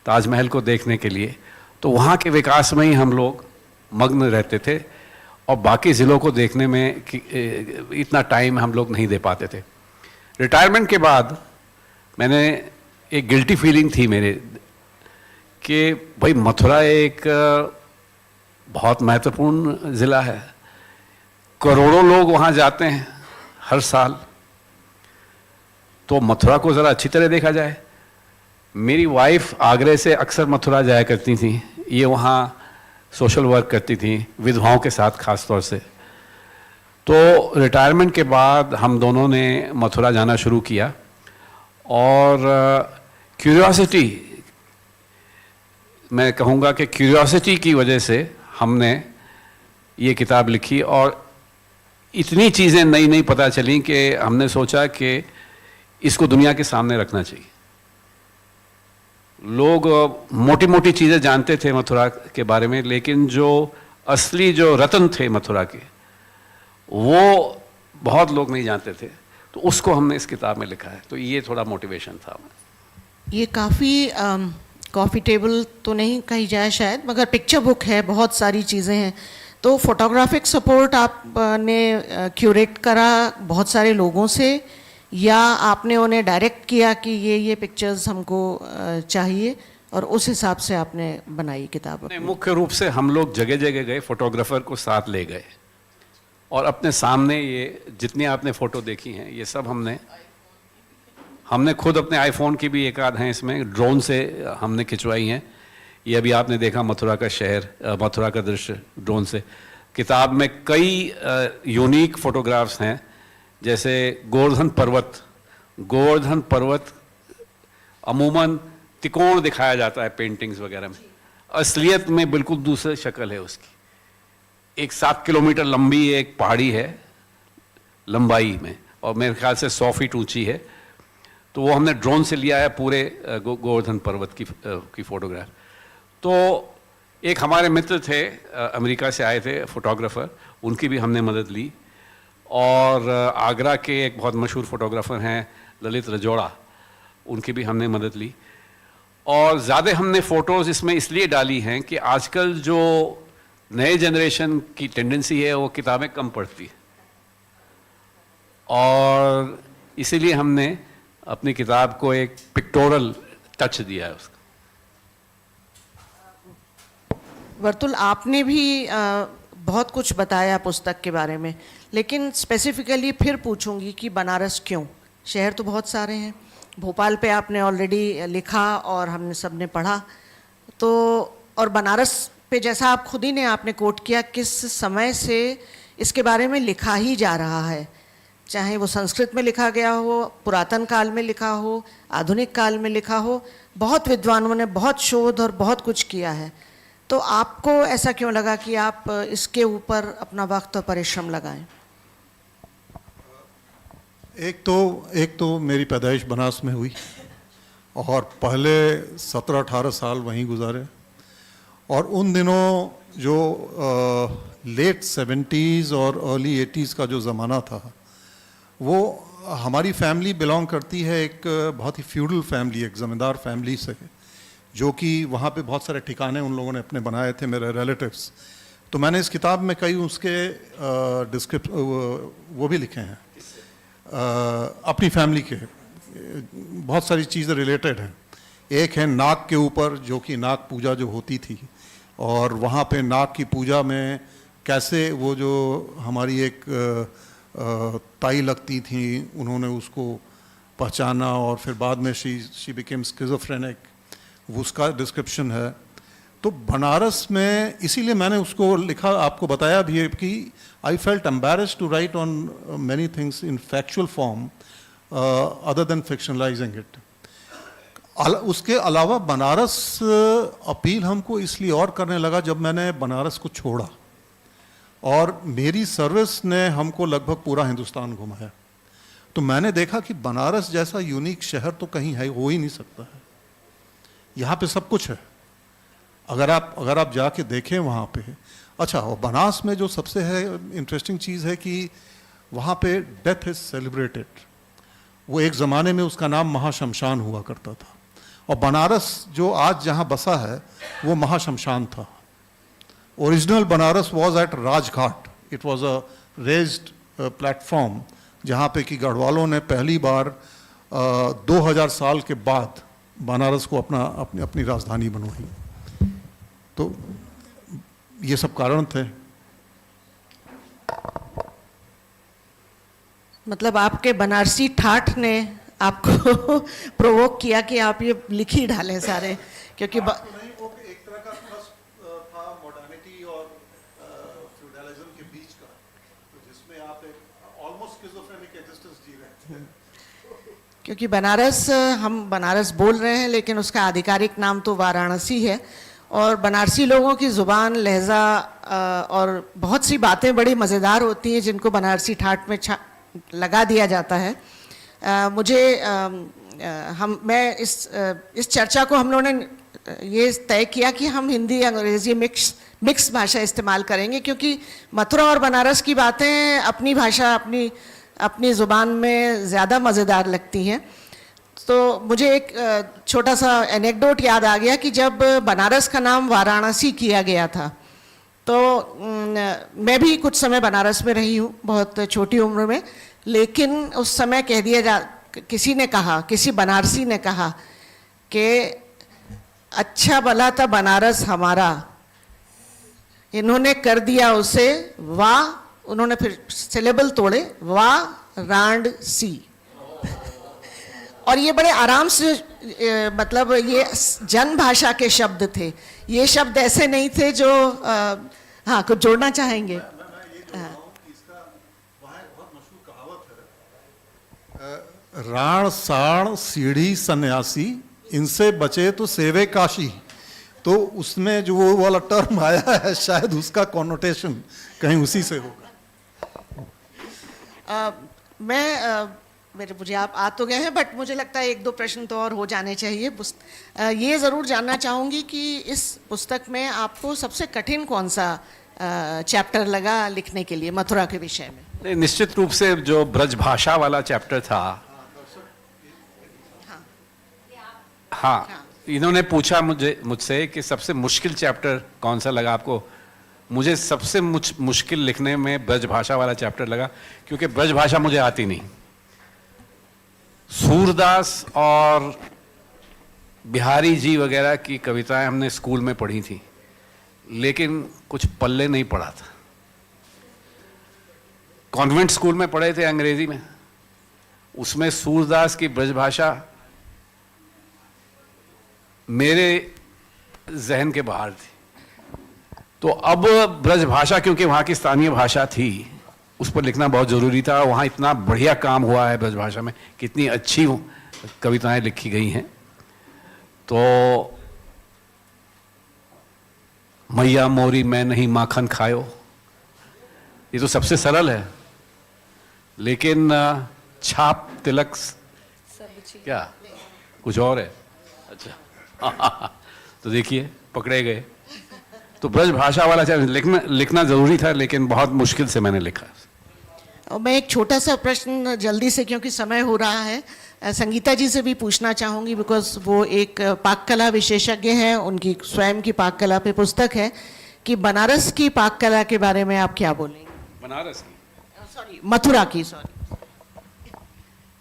ताजमहल को देखने के लिए, तो वहाँ के विकास में ही हम लोग मग्न रहते थे और बाकी ज़िलों को देखने में इतना टाइम हम लोग नहीं दे पाते थे. रिटायरमेंट के बाद मैंने एक गिल्टी फीलिंग थी मेरे कि भाई मथुरा एक बहुत महत्वपूर्ण ज़िला है, करोड़ों लोग वहाँ जाते हैं हर साल, तो मथुरा को ज़रा अच्छी तरह देखा जाए. मेरी वाइफ आगरे से अक्सर मथुरा जाया करती थी, ये वहाँ सोशल वर्क करती थी विधवाओं के साथ ख़ास तौर से. तो रिटायरमेंट के बाद हम दोनों ने मथुरा जाना शुरू किया और क्यूरियोसिटी, मैं कहूँगा कि क्यूरियोसिटी की वजह से हमने ये किताब लिखी और इतनी चीज़ें नई नई पता चली कि हमने सोचा कि इसको दुनिया के सामने रखना चाहिए. लोग मोटी मोटी चीज़ें जानते थे मथुरा के बारे में, लेकिन जो असली जो रत्न थे मथुरा के वो बहुत लोग नहीं जानते थे, तो उसको हमने इस किताब में लिखा है. तो ये थोड़ा मोटिवेशन था. ये काफ़ी कॉफ़ी टेबल तो नहीं कही जाए शायद, मगर पिक्चर बुक है, बहुत सारी चीज़ें हैं. तो फोटोग्राफिक सपोर्ट आपने क्यूरेट करा बहुत सारे लोगों से, या आपने उन्हें डायरेक्ट किया कि ये पिक्चर्स हमको चाहिए और उस हिसाब से आपने बनाई किताब? मुख्य रूप से हम लोग जगह जगह गए, फोटोग्राफर को साथ ले गए और अपने सामने ये जितनी आपने फ़ोटो देखी हैं ये सब हमने खुद अपने आईफोन की भी एक आध हैं इसमें, ड्रोन से हमने खिंचवाई हैं. ये अभी आपने देखा मथुरा का शहर, मथुरा का दृश्य ड्रोन से. किताब में कई यूनिक फोटोग्राफ्स हैं, जैसे गोवर्धन पर्वत अमूमन तिकोण दिखाया जाता है पेंटिंग्स वगैरह में, असलियत में बिल्कुल दूसरी शक्ल है उसकी. एक 7 किलोमीटर लंबी एक पहाड़ी है लंबाई में और मेरे ख्याल से 100 फीट ऊंची है. तो वो हमने ड्रोन से लिया है पूरे गोवर्धन पर्वत की फोटोग्राफ. तो एक हमारे मित्र थे अमेरिका से आए थे फोटोग्राफर, उनकी भी हमने मदद ली. और आगरा के एक बहुत मशहूर फोटोग्राफर हैं ललित रजोड़ा, उनकी भी हमने मदद ली. और ज़्यादा हमने फ़ोटोज़ इसमें इसलिए डाली हैं कि आजकल जो नए जनरेशन की टेंडेंसी है वो किताबें कम पढ़ती है. और इसीलिए हमने अपनी किताब को एक पिक्टोरल टच दिया है उसका। वर्तुल, आपने भी बहुत कुछ बताया पुस्तक के बारे में, लेकिन स्पेसिफिकली फिर पूछूंगी कि बनारस क्यों? शहर तो बहुत सारे हैं, भोपाल पे आपने ऑलरेडी लिखा और हमने सब ने पढ़ा, तो और बनारस पे जैसा आप खुद ही ने आपने कोट किया, किस समय से इसके बारे में लिखा ही जा रहा है, चाहे वो संस्कृत में लिखा गया हो, पुरातन काल में लिखा हो, आधुनिक काल में लिखा हो, बहुत विद्वानों ने बहुत शोध और बहुत कुछ किया है। तो आपको ऐसा क्यों लगा कि आप इसके ऊपर अपना वक्त और परिश्रम लगाएं? एक तो मेरी पैदाइश बनारस में हुई और पहले 17-18 साल वहीं गुजारे, और उन दिनों जो लेट 70s और अर्ली 80s का जो ज़माना था, वो हमारी फैमिली बिलोंग करती है एक बहुत ही फ्यूडल फैमिली, एक ज़मींदार फैमिली से, जो कि वहाँ पे बहुत सारे ठिकाने उन लोगों ने अपने बनाए थे, मेरे रिलेटिव्स। तो मैंने इस किताब में कई उसके वो भी लिखे हैं, अपनी फैमिली के बहुत सारी चीज़ें रिलेटेड हैं। एक है नाग के ऊपर, जो कि नाग पूजा जो होती थी, और वहाँ पे नाग की पूजा में कैसे वो जो हमारी एक ताई लगती थी, उन्होंने उसको पहचाना और फिर बाद में शी बिकेम स्किज़ोफ्रेनिक, उसका डिस्क्रिप्शन है। तो बनारस में इसीलिए मैंने उसको लिखा, आपको बताया भी है कि I felt embarrassed to write on many things in factual form other than fictionalising it. उसके अलावा बनारस अपील हमको इसलिए और करने लगा जब मैंने बनारस को छोड़ा, और मेरी सर्विस ने हमको लगभग पूरा हिंदुस्तान घुमाया। तो मैंने देखा कि बनारस जैसा यूनिक शहर तो कहीं है, हो ही नहीं सकता है। यहाँ पे सब कुछ है, अगर आप जाके देखें वहाँ पे। अच्छा, और बनारस में जो सबसे है इंटरेस्टिंग चीज़ है कि वहाँ पे डेथ इज सेलिब्रेटेड। वो एक ज़माने में उसका नाम महाशमशान हुआ करता था, और बनारस जो आज जहाँ बसा है वो महाशमशान था। Original Banaras was at Rajghat, it was a raised platform, जहाँ पे कि गढ़वालों ने पहली बार 2000 साल के बाद बनारस को अपनी राजधानी बनवाई। तो ये सब कारण थे। मतलब आपके बनारसी ठाठ ने आपको प्रोवोक किया कि आप ये लिख ही डालें सारे, क्योंकि वो एक तरह का ट्रस्ट था मॉडर्निटी और फ्यूडलिज्म के बीच का, तो जिसमें आप एक ऑलमोस्ट स्किज़ोफ्रेनिक एग्जिस्टेंस जी रहे थे। क्योंकि बनारस, हम बनारस बोल रहे हैं लेकिन उसका आधिकारिक नाम तो वाराणसी है, और बनारसी लोगों की ज़ुबान, लहजा और बहुत सी बातें बड़ी मज़ेदार होती हैं जिनको बनारसी ठाट में लगा दिया जाता है। मैं इस चर्चा को हम लोगों ने ये तय किया कि हम हिंदी अंग्रेज़ी मिक्स भाषा इस्तेमाल करेंगे, क्योंकि मथुरा और बनारस की बातें अपनी भाषा, अपनी ज़ुबान में ज़्यादा मज़ेदार लगती हैं। तो मुझे एक छोटा सा एनेक्डोट याद आ गया कि जब बनारस का नाम वाराणसी किया गया था, तो मैं भी कुछ समय बनारस में रही हूँ, बहुत छोटी उम्र में, लेकिन उस समय किसी बनारसी ने कहा कि अच्छा भला था बनारस हमारा, इन्होंने कर दिया उसे वाह, उन्होंने फिर सिलेबल तोड़े, वाराणसी। और ये बड़े आराम से मतलब ये जन भाषा के शब्द थे, ये शब्द ऐसे नहीं थे जो हाँ, कुछ जोड़ना चाहेंगे? राण साण सीढ़ी सन्यासी, इनसे बचे तो सेवे काशी। तो उसमें जो वो वाला टर्म आया है, शायद उसका कॉनोटेशन कहीं उसी से होगा। मुझे आप आ तो गए हैं, बट मुझे लगता है एक दो प्रश्न तो और हो जाने चाहिए। ये ज़रूर जानना चाहूँगी कि इस पुस्तक में आपको सबसे कठिन कौन सा चैप्टर लगा लिखने के लिए मथुरा के विषय में? निश्चित रूप से जो ब्रजभाषा वाला चैप्टर था। हाँ, इन्होंने पूछा मुझसे कि सबसे मुश्किल चैप्टर कौन सा लगा आपको। मुझे सबसे मुश्किल लिखने में ब्रज भाषा वाला चैप्टर लगा, क्योंकि ब्रज भाषा मुझे आती नहीं। सूरदास और बिहारी जी वगैरह की कविताएं हमने स्कूल में पढ़ी थी, लेकिन कुछ पल्ले नहीं पड़ा था। कॉन्वेंट स्कूल में पढ़े थे अंग्रेजी में, उसमें सूरदास की ब्रजभाषा मेरे जहन के बाहर थी। तो अब ब्रजभाषा, क्योंकि वहाँ की स्थानीय भाषा थी, उस पर लिखना बहुत ज़रूरी था। वहाँ इतना बढ़िया काम हुआ है ब्रजभाषा में, कितनी अच्छी कविताएं लिखी गई हैं। तो मैया मोरी मैं नहीं माखन खायो, ये तो सबसे सरल है, लेकिन छाप तिलक क्या कुछ और है। अच्छा तो देखिए पकड़े गए। तो ब्रज भाषा वाला लिखना जरूरी था, लेकिन बहुत मुश्किल से मैंने लिखा। और मैं एक छोटा सा प्रश्न जल्दी से, क्योंकि समय हो रहा है, संगीता जी से भी पूछना चाहूँगी, बिकॉज वो एक पाक कला विशेषज्ञ हैं, उनकी स्वयं की पाक कला पे पुस्तक है, कि बनारस की पाक कला के बारे में आप क्या बोलेंगे? बनारस की, सॉरी मथुरा की, सॉरी।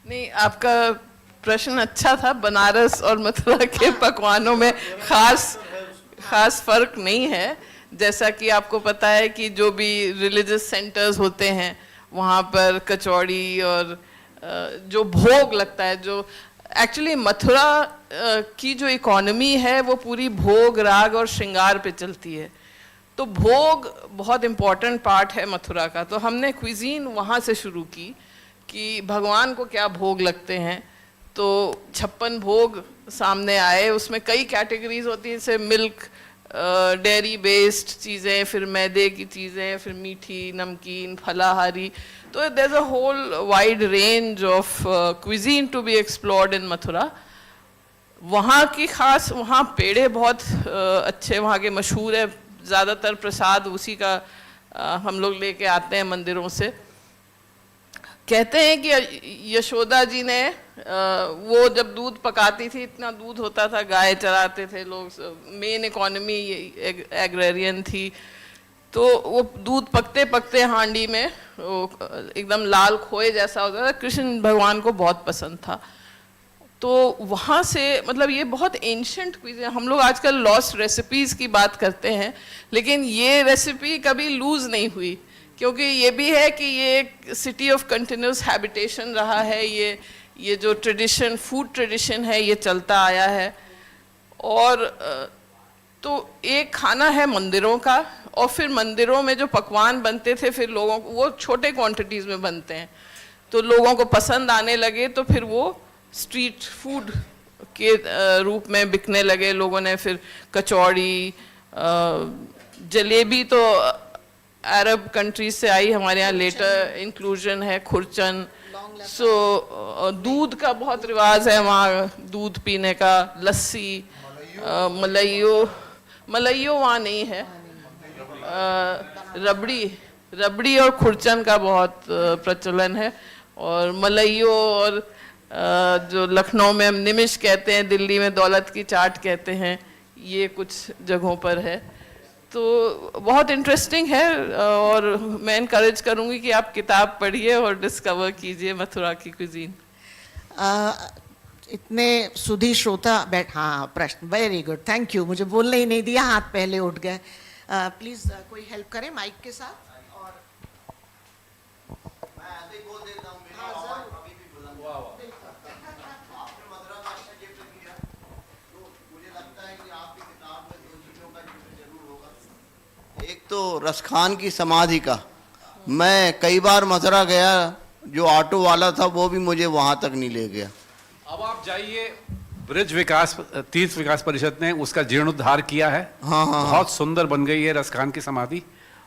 नहीं, आपका प्रश्न अच्छा था। बनारस और मथुरा के पकवानों में खास फर्क नहीं है। जैसा कि आपको पता है कि जो भी रिलीजियस सेंटर्स होते हैं वहाँ पर कचौड़ी और जो भोग लगता है, जो एक्चुअली मथुरा की जो इकोनॉमी है वो पूरी भोग राग और श्रृंगार पे चलती है। तो भोग बहुत इम्पॉर्टेंट पार्ट है मथुरा का। तो हमने क्विजीन वहाँ से शुरू की कि भगवान को क्या भोग लगते हैं। तो 56 भोग सामने आए, उसमें कई कैटेगरीज होती हैं, जैसे मिल्क, डेयरी बेस्ड चीज़ें, फिर मैदे की चीज़ें, फिर मीठी, नमकीन, फलाहारी। तो there is a whole wide range of cuisine to be explored in Mathura. वहाँ की खास, वहाँ पेड़े बहुत अच्छे वहाँ के मशहूर है। ज़्यादातर प्रसाद उसी का हम लोग लेके आते हैं मंदिरों से। कहते हैं कि यशोदा जी ने वो जब दूध पकाती थी, इतना दूध होता था, गाय चराते थे लोग, मेन इकोनॉमी एग्रेरियन थी। तो वो दूध पकते पकते हांडी में वो एकदम लाल खोए जैसा होता था, कृष्ण भगवान को बहुत पसंद था। तो वहाँ से मतलब ये बहुत एंशंट क्विज़ है। हम लोग आजकल लॉस्ट रेसिपीज़ की बात करते हैं, लेकिन ये रेसिपी कभी लूज़ नहीं हुई, क्योंकि ये भी है कि ये एक सिटी ऑफ कंटिन्यूस हैबिटेशन रहा है। ये जो ट्रेडिशन, फूड ट्रेडिशन है, ये चलता आया है। और तो एक खाना है मंदिरों का, और फिर मंदिरों में जो पकवान बनते थे, फिर लोगों को वो छोटे क्वांटिटीज़ में बनते हैं, तो लोगों को पसंद आने लगे, तो फिर वो स्ट्रीट फूड के रूप में बिकने लगे। लोगों ने फिर कचौड़ी, जलेबी तो अरब कंट्रीज से आई, हमारे यहाँ लेटर इंक्लूजन है, खुरचन। सो दूध का बहुत रिवाज है वहाँ, दूध पीने का, लस्सी, मलाइयो वहाँ नहीं है। रबड़ी और खुरचन का बहुत प्रचलन है। और मलाइयो, और जो लखनऊ में हम निमिष कहते हैं, दिल्ली में दौलत की चाट कहते हैं, ये कुछ जगहों पर है। तो बहुत इंटरेस्टिंग है, और मैं इनकरेज करूँगी कि आप किताब पढ़िए और डिस्कवर कीजिए मथुरा की कुजीन। इतने सुधी श्रोता हाँ, प्रश्न वेरी गुड, थैंक यू। मुझे बोलने ही नहीं दिया, हाथ पहले उठ गए। प्लीज़ कोई हेल्प करे माइक के साथ। और मैं ऐसे ही बोल देता हूँ, मेरी आवाज़ अभी भी बुलंद है। आपने मथुरा का जिक्र किया, तो मुझे लगता है कि आपकी किताब में दो चीज़ों का जिक्र जरूर होगा। एक तो रसखान की समाधि का, मैं कई बार मथुरा गया, जो ऑटो वाला था वो भी मुझे वहाँ तक नहीं ले गया। अब आप जाइए, ब्रिज विकास, तीर्थ विकास परिषद ने उसका जीर्णोद्धार किया है। हाँ, बहुत सुंदर बन गई है रसखान की समाधि,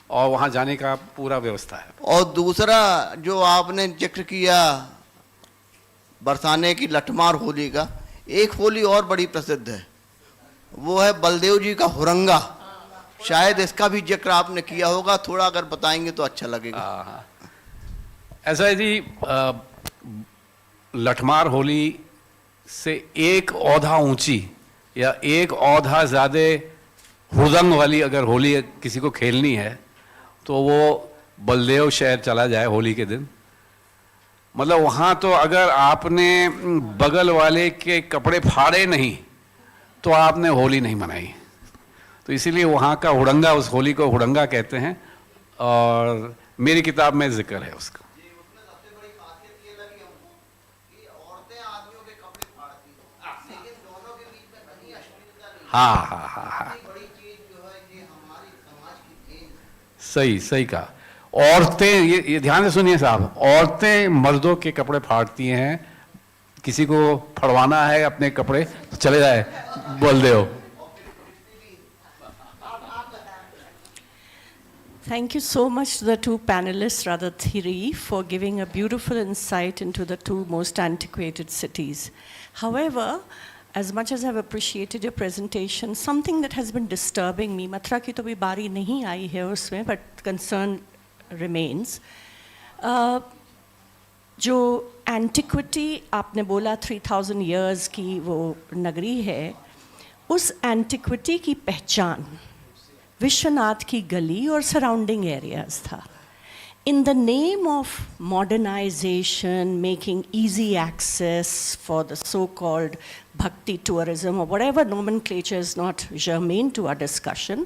और वहाँ जाने का पूरा व्यवस्था है। और दूसरा जो आपने जिक्र किया बरसाने की लठमार होली का, एक होली और बड़ी प्रसिद्ध है, वो है बलदेव जी का हुरंगा। शायद इसका भी जिक्र आपने किया होगा, थोड़ा अगर बताएंगे तो अच्छा लगेगा। ऐसा है जी, लठमार होली से एक औधा ऊंची या एक औधा ज्यादा हुदंग वाली अगर होली किसी को खेलनी है तो वो बलदेव शहर चला जाए होली के दिन। मतलब वहाँ तो अगर आपने बगल वाले के कपड़े फाड़े नहीं तो आपने होली नहीं मनाई। तो इसीलिए वहाँ का हुड़ंगा, उस होली को हुड़ंगा कहते हैं, और मेरी किताब में जिक्र है उसका। हाँ हाँ हाँ हाँ, सही सही कहा। औरतें, ये ध्यान से सुनिए साहब, औरतें मर्दों के कपड़े फाड़ती हैं। किसी को फड़वाना है अपने कपड़े तो चले जाए Baldev. Thank you so much to the two panelists, rather three, for giving a beautiful insight into the two most antiquated cities. However, as much as I've appreciated your presentation, something that has been disturbing me, Mathura ki to bhi bari nahi aayi hai usme, but concern remains. जो antiquity आपने बोला 3000 years की वो नगरी है, उस antiquity की पहचान विश्वनाथ की गली और सराउंडिंग एरियाज था. In the name of modernization, making easy access for the so-called bhakti tourism or whatever nomenclature is not germane to our discussion,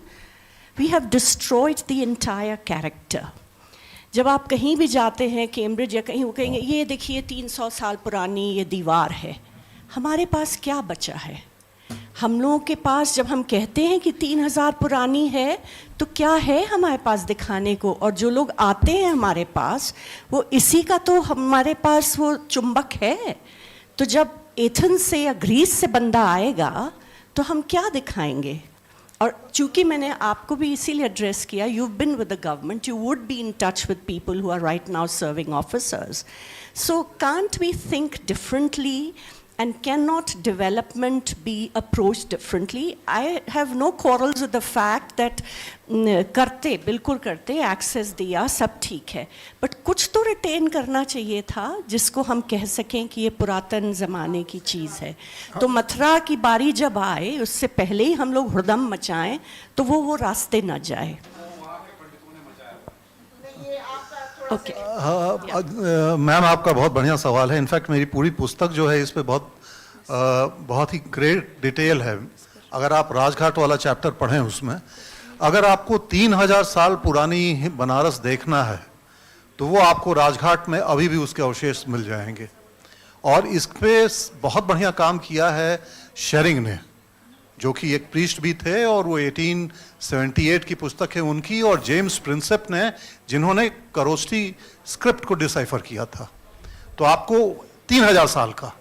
we have destroyed the entire character. जब आप कहीं भी जाते हैं, कैम्ब्रिज या कहीं, वो कहेंगे ये देखिए 300 साल पुरानी ये दीवार है. हमारे पास क्या बचा है? हम लोगों के पास, जब हम कहते हैं कि 3000 पुरानी है, तो क्या है हमारे पास दिखाने को? और जो लोग आते हैं हमारे पास, वो इसी का तो हमारे पास वो चुंबक है. तो जब एथेंस से या ग्रीस से बंदा आएगा तो हम क्या दिखाएंगे? और चूंकि मैंने आपको भी इसीलिए एड्रेस किया, you have been with the government, you would be in touch with people who are right now serving officers. So can't we think differently? And cannot development be approached differently? I have no quarrels with the fact that करते, बिल्कुल करते, access दिया, सब ठीक है, but कुछ तो retain करना चाहिए था जिसको हम कह सकें कि ये पुरातन ज़माने की चीज़ है. तो मथुरा की बारी जब आए, उससे पहले ही हम लोग हुड़दम मचाएं तो वो रास्ते न जाए. Okay. मैम, आपका बहुत बढ़िया सवाल है. इनफैक्ट मेरी पूरी पुस्तक जो है इस पे बहुत ही ग्रेट डिटेल है. अगर आप राजघाट वाला चैप्टर पढ़ें, उसमें अगर आपको 3000 साल पुरानी बनारस देखना है तो वो आपको राजघाट में अभी भी उसके अवशेष मिल जाएंगे. और इस पे बहुत बढ़िया काम किया है शेरिंग ने, जो कि एक प्रीस्ट भी थे, और वो 1878 की पुस्तक है उनकी, और जेम्स प्रिंसेप ने, जिन्होंने करोस्टी स्क्रिप्ट को डिसाइफर किया था. तो आपको 3000 साल का.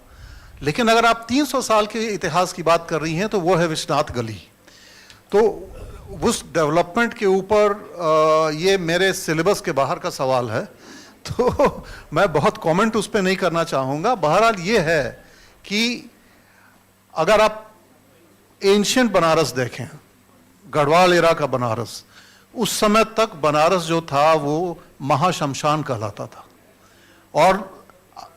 लेकिन अगर आप 300 साल के इतिहास की बात कर रही हैं तो वो है विश्वनाथ गली. तो उस डेवलपमेंट के ऊपर ये मेरे सिलेबस के बाहर का सवाल है, तो मैं बहुत कमेंट उस पर नहीं करना चाहूँगा. बहरहाल ये है कि अगर आप एंशियंट बनारस देखें, गढ़वाल एरा का बनारस, उस समय तक बनारस जो था वो महाशमशान कहलाता था. और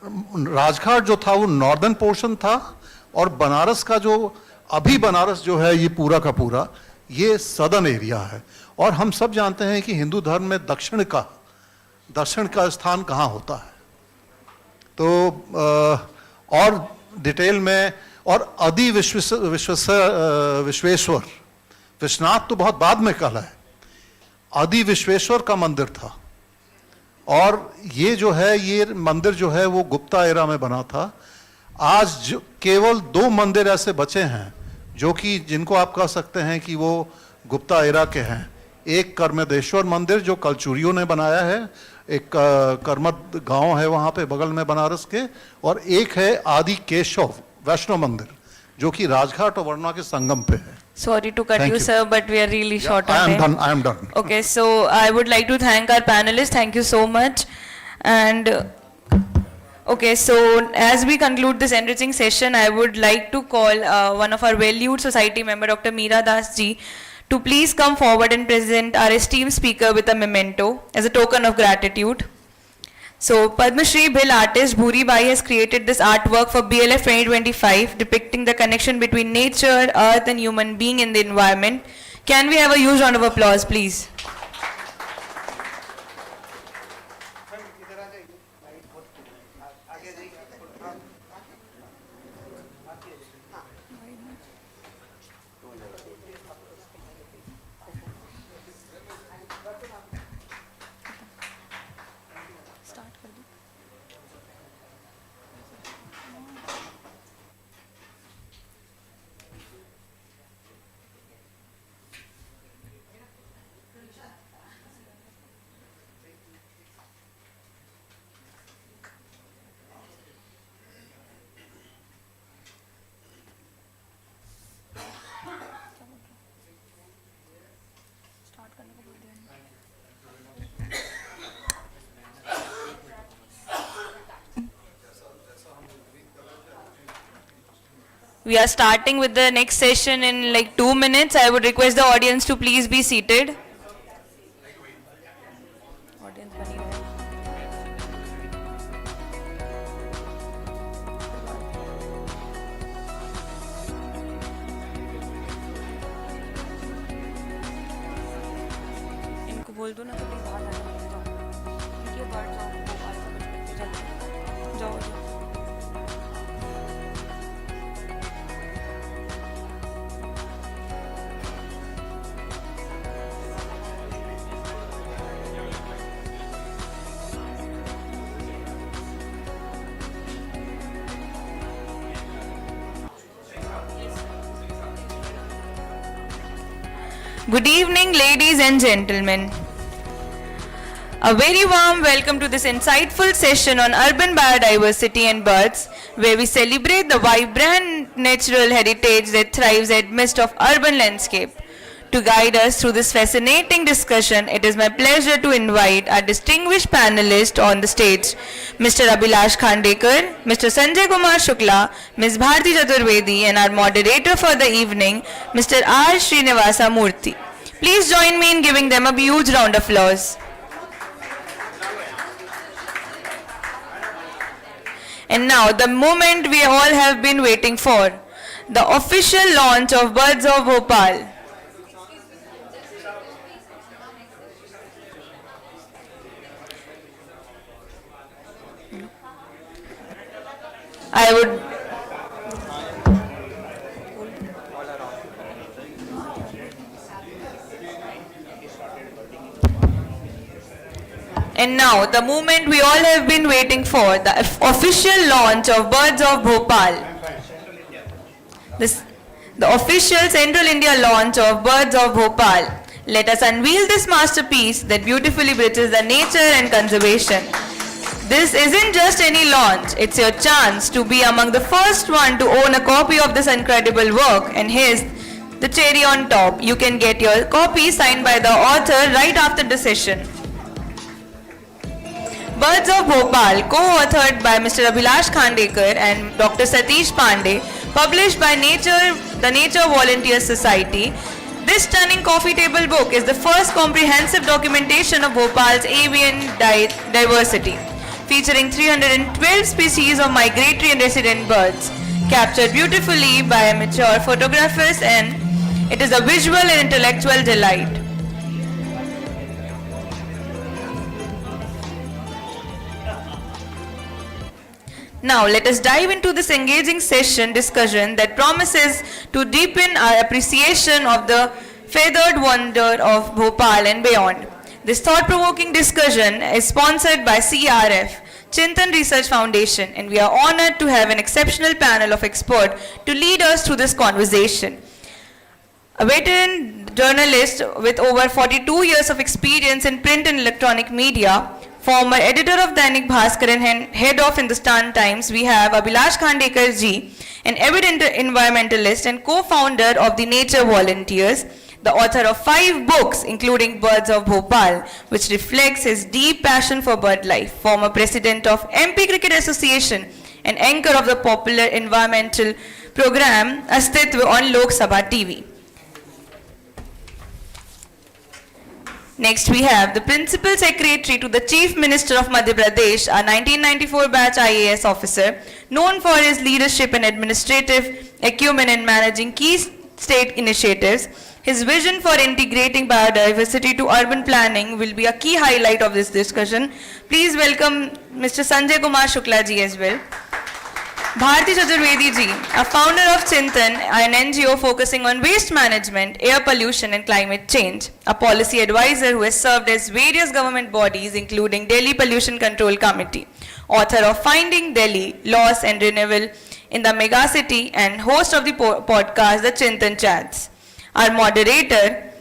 राजघाट जो था वो नॉर्दर्न पोर्शन था, और बनारस का जो अभी बनारस जो है ये पूरा का पूरा ये सदर्न एरिया है. और हम सब जानते हैं कि हिंदू धर्म में दक्षिण का स्थान कहाँ होता है. तो और डिटेल में, और आदि विश्वेश्वर, विश्वनाथ तो बहुत बाद में कहला है, आदि विश्वेश्वर का मंदिर था. और ये जो है, ये मंदिर जो है वो गुप्ता एरा में बना था. आज केवल 2 मंदिर ऐसे बचे हैं जो कि, जिनको आप कह सकते हैं कि वो गुप्ता एरा के हैं. एक करमदेश्वर मंदिर जो कलचुरियों ने बनाया है, एक करमद गांव है वहाँ पे बगल में बनारस के, और एक है आदि केशव वैष्णव मंदिर जो कि राजघाट और वर्णा के संगम पे है. Sorry to cut you, sir, but we are really short on time. I am done. Okay, so I would like to thank our panelists. Thank you so much. And okay, so as we conclude this enriching session, I would like to call one of our valued society member, Dr. Meera Das ji, to please come forward and present our esteemed speaker with a memento as a token of gratitude. So, Padma Shri Bhil artist Bhuri Bai has created this artwork for BLF 2025 depicting the connection between nature, earth and human being in the environment. Can we have a huge round of applause, please? We are starting with the next session in like 2 minutes. I would request the audience to please be seated. इनको बोल दो ना तो please बाहर आना ये बाहर जाओ जाओ Good evening, ladies and gentlemen. A very warm welcome to this insightful session on urban biodiversity and birds, where we celebrate the vibrant natural heritage that thrives amidst of urban landscape. To guide us through this fascinating discussion, it is my pleasure to invite our distinguished panelists on the stage, Mr. Abhilash Khandekar, Mr. Sanjay Kumar Shukla, Ms. Bharti Chaturvedi, and our moderator for the evening, Mr. R. Srinivasa Murthy. Please join me in giving them a huge round of applause. And now, the moment we all have been waiting for, the official launch of Birds of Bhopal. I would And now, the moment we all have been waiting for, the official launch of Birds of Bhopal. The official Central India launch of Birds of Bhopal. Let us unveil this masterpiece that beautifully bridges the nature and conservation. This isn't just any launch, it's your chance to be among the first one to own a copy of this incredible work, and here's the cherry on top. You can get your copy signed by the author right after the session. Birds of Bhopal, co-authored by Mr. Abhilash Khandekar and Dr. Satish Pandey, published by the Nature Volunteers Society. This stunning coffee table book is the first comprehensive documentation of Bhopal's avian diversity, featuring 312 species of migratory and resident birds, captured beautifully by amateur photographers, and it is a visual and intellectual delight. Now let us dive into this engaging session discussion that promises to deepen our appreciation of the feathered wonder of Bhopal and beyond. This thought-provoking discussion is sponsored by CRF, Chintan Research Foundation, and we are honored to have an exceptional panel of experts to lead us through this conversation. A veteran journalist with over 42 years of experience in print and electronic media, former editor of Dainik Bhaskar and head of Hindustan Times, we have Abhilash Khandekar ji, an avid environmentalist and co-founder of the Nature Volunteers, the author of 5 books including Birds of Bhopal, which reflects his deep passion for bird life, former president of MP Cricket Association and anchor of the popular environmental program Astitva on Lok Sabha TV. Next we have the Principal Secretary to the Chief Minister of Madhya Pradesh, a 1994 batch IAS officer, known for his leadership and administrative acumen in managing key state initiatives. His vision for integrating biodiversity to urban planning will be a key highlight of this discussion. Please welcome Mr. Sanjay Kumar Shukla ji as well. Bharti Chaturvedi ji, a founder of Chintan, an NGO focusing on waste management, air pollution and climate change, a policy advisor who has served as various government bodies including Delhi Pollution Control Committee, author of Finding Delhi, Loss and Renewal in the Megacity and host of the podcast The Chintan Chats. Our moderator,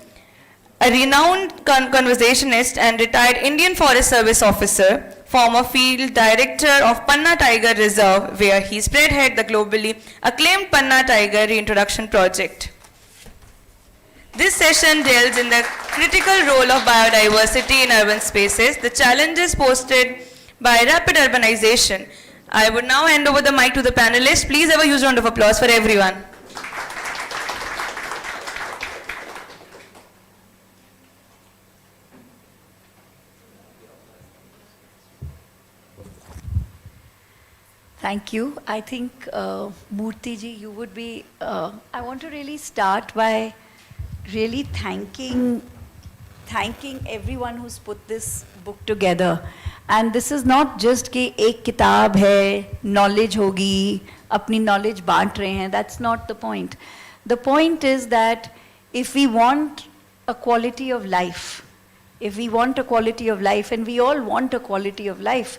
a renowned conversationist and retired Indian Forest Service officer, former field director of Panna Tiger Reserve, where he spearheaded the globally acclaimed Panna Tiger Reintroduction Project. This session delves in the critical role of biodiversity in urban spaces, the challenges posted by rapid urbanization. I would now hand over the mic to the panelists. Please have a huge round of applause for everyone. Thank you. I think, Murthy ji, you would be, I want to really start by really thanking everyone who's put this book together. And this is not just कि एक किताब है, knowledge होगी, अपनी knowledge बांट रहे हैं. That's not the point. The point is that if we want a quality of life, and we all want a quality of life,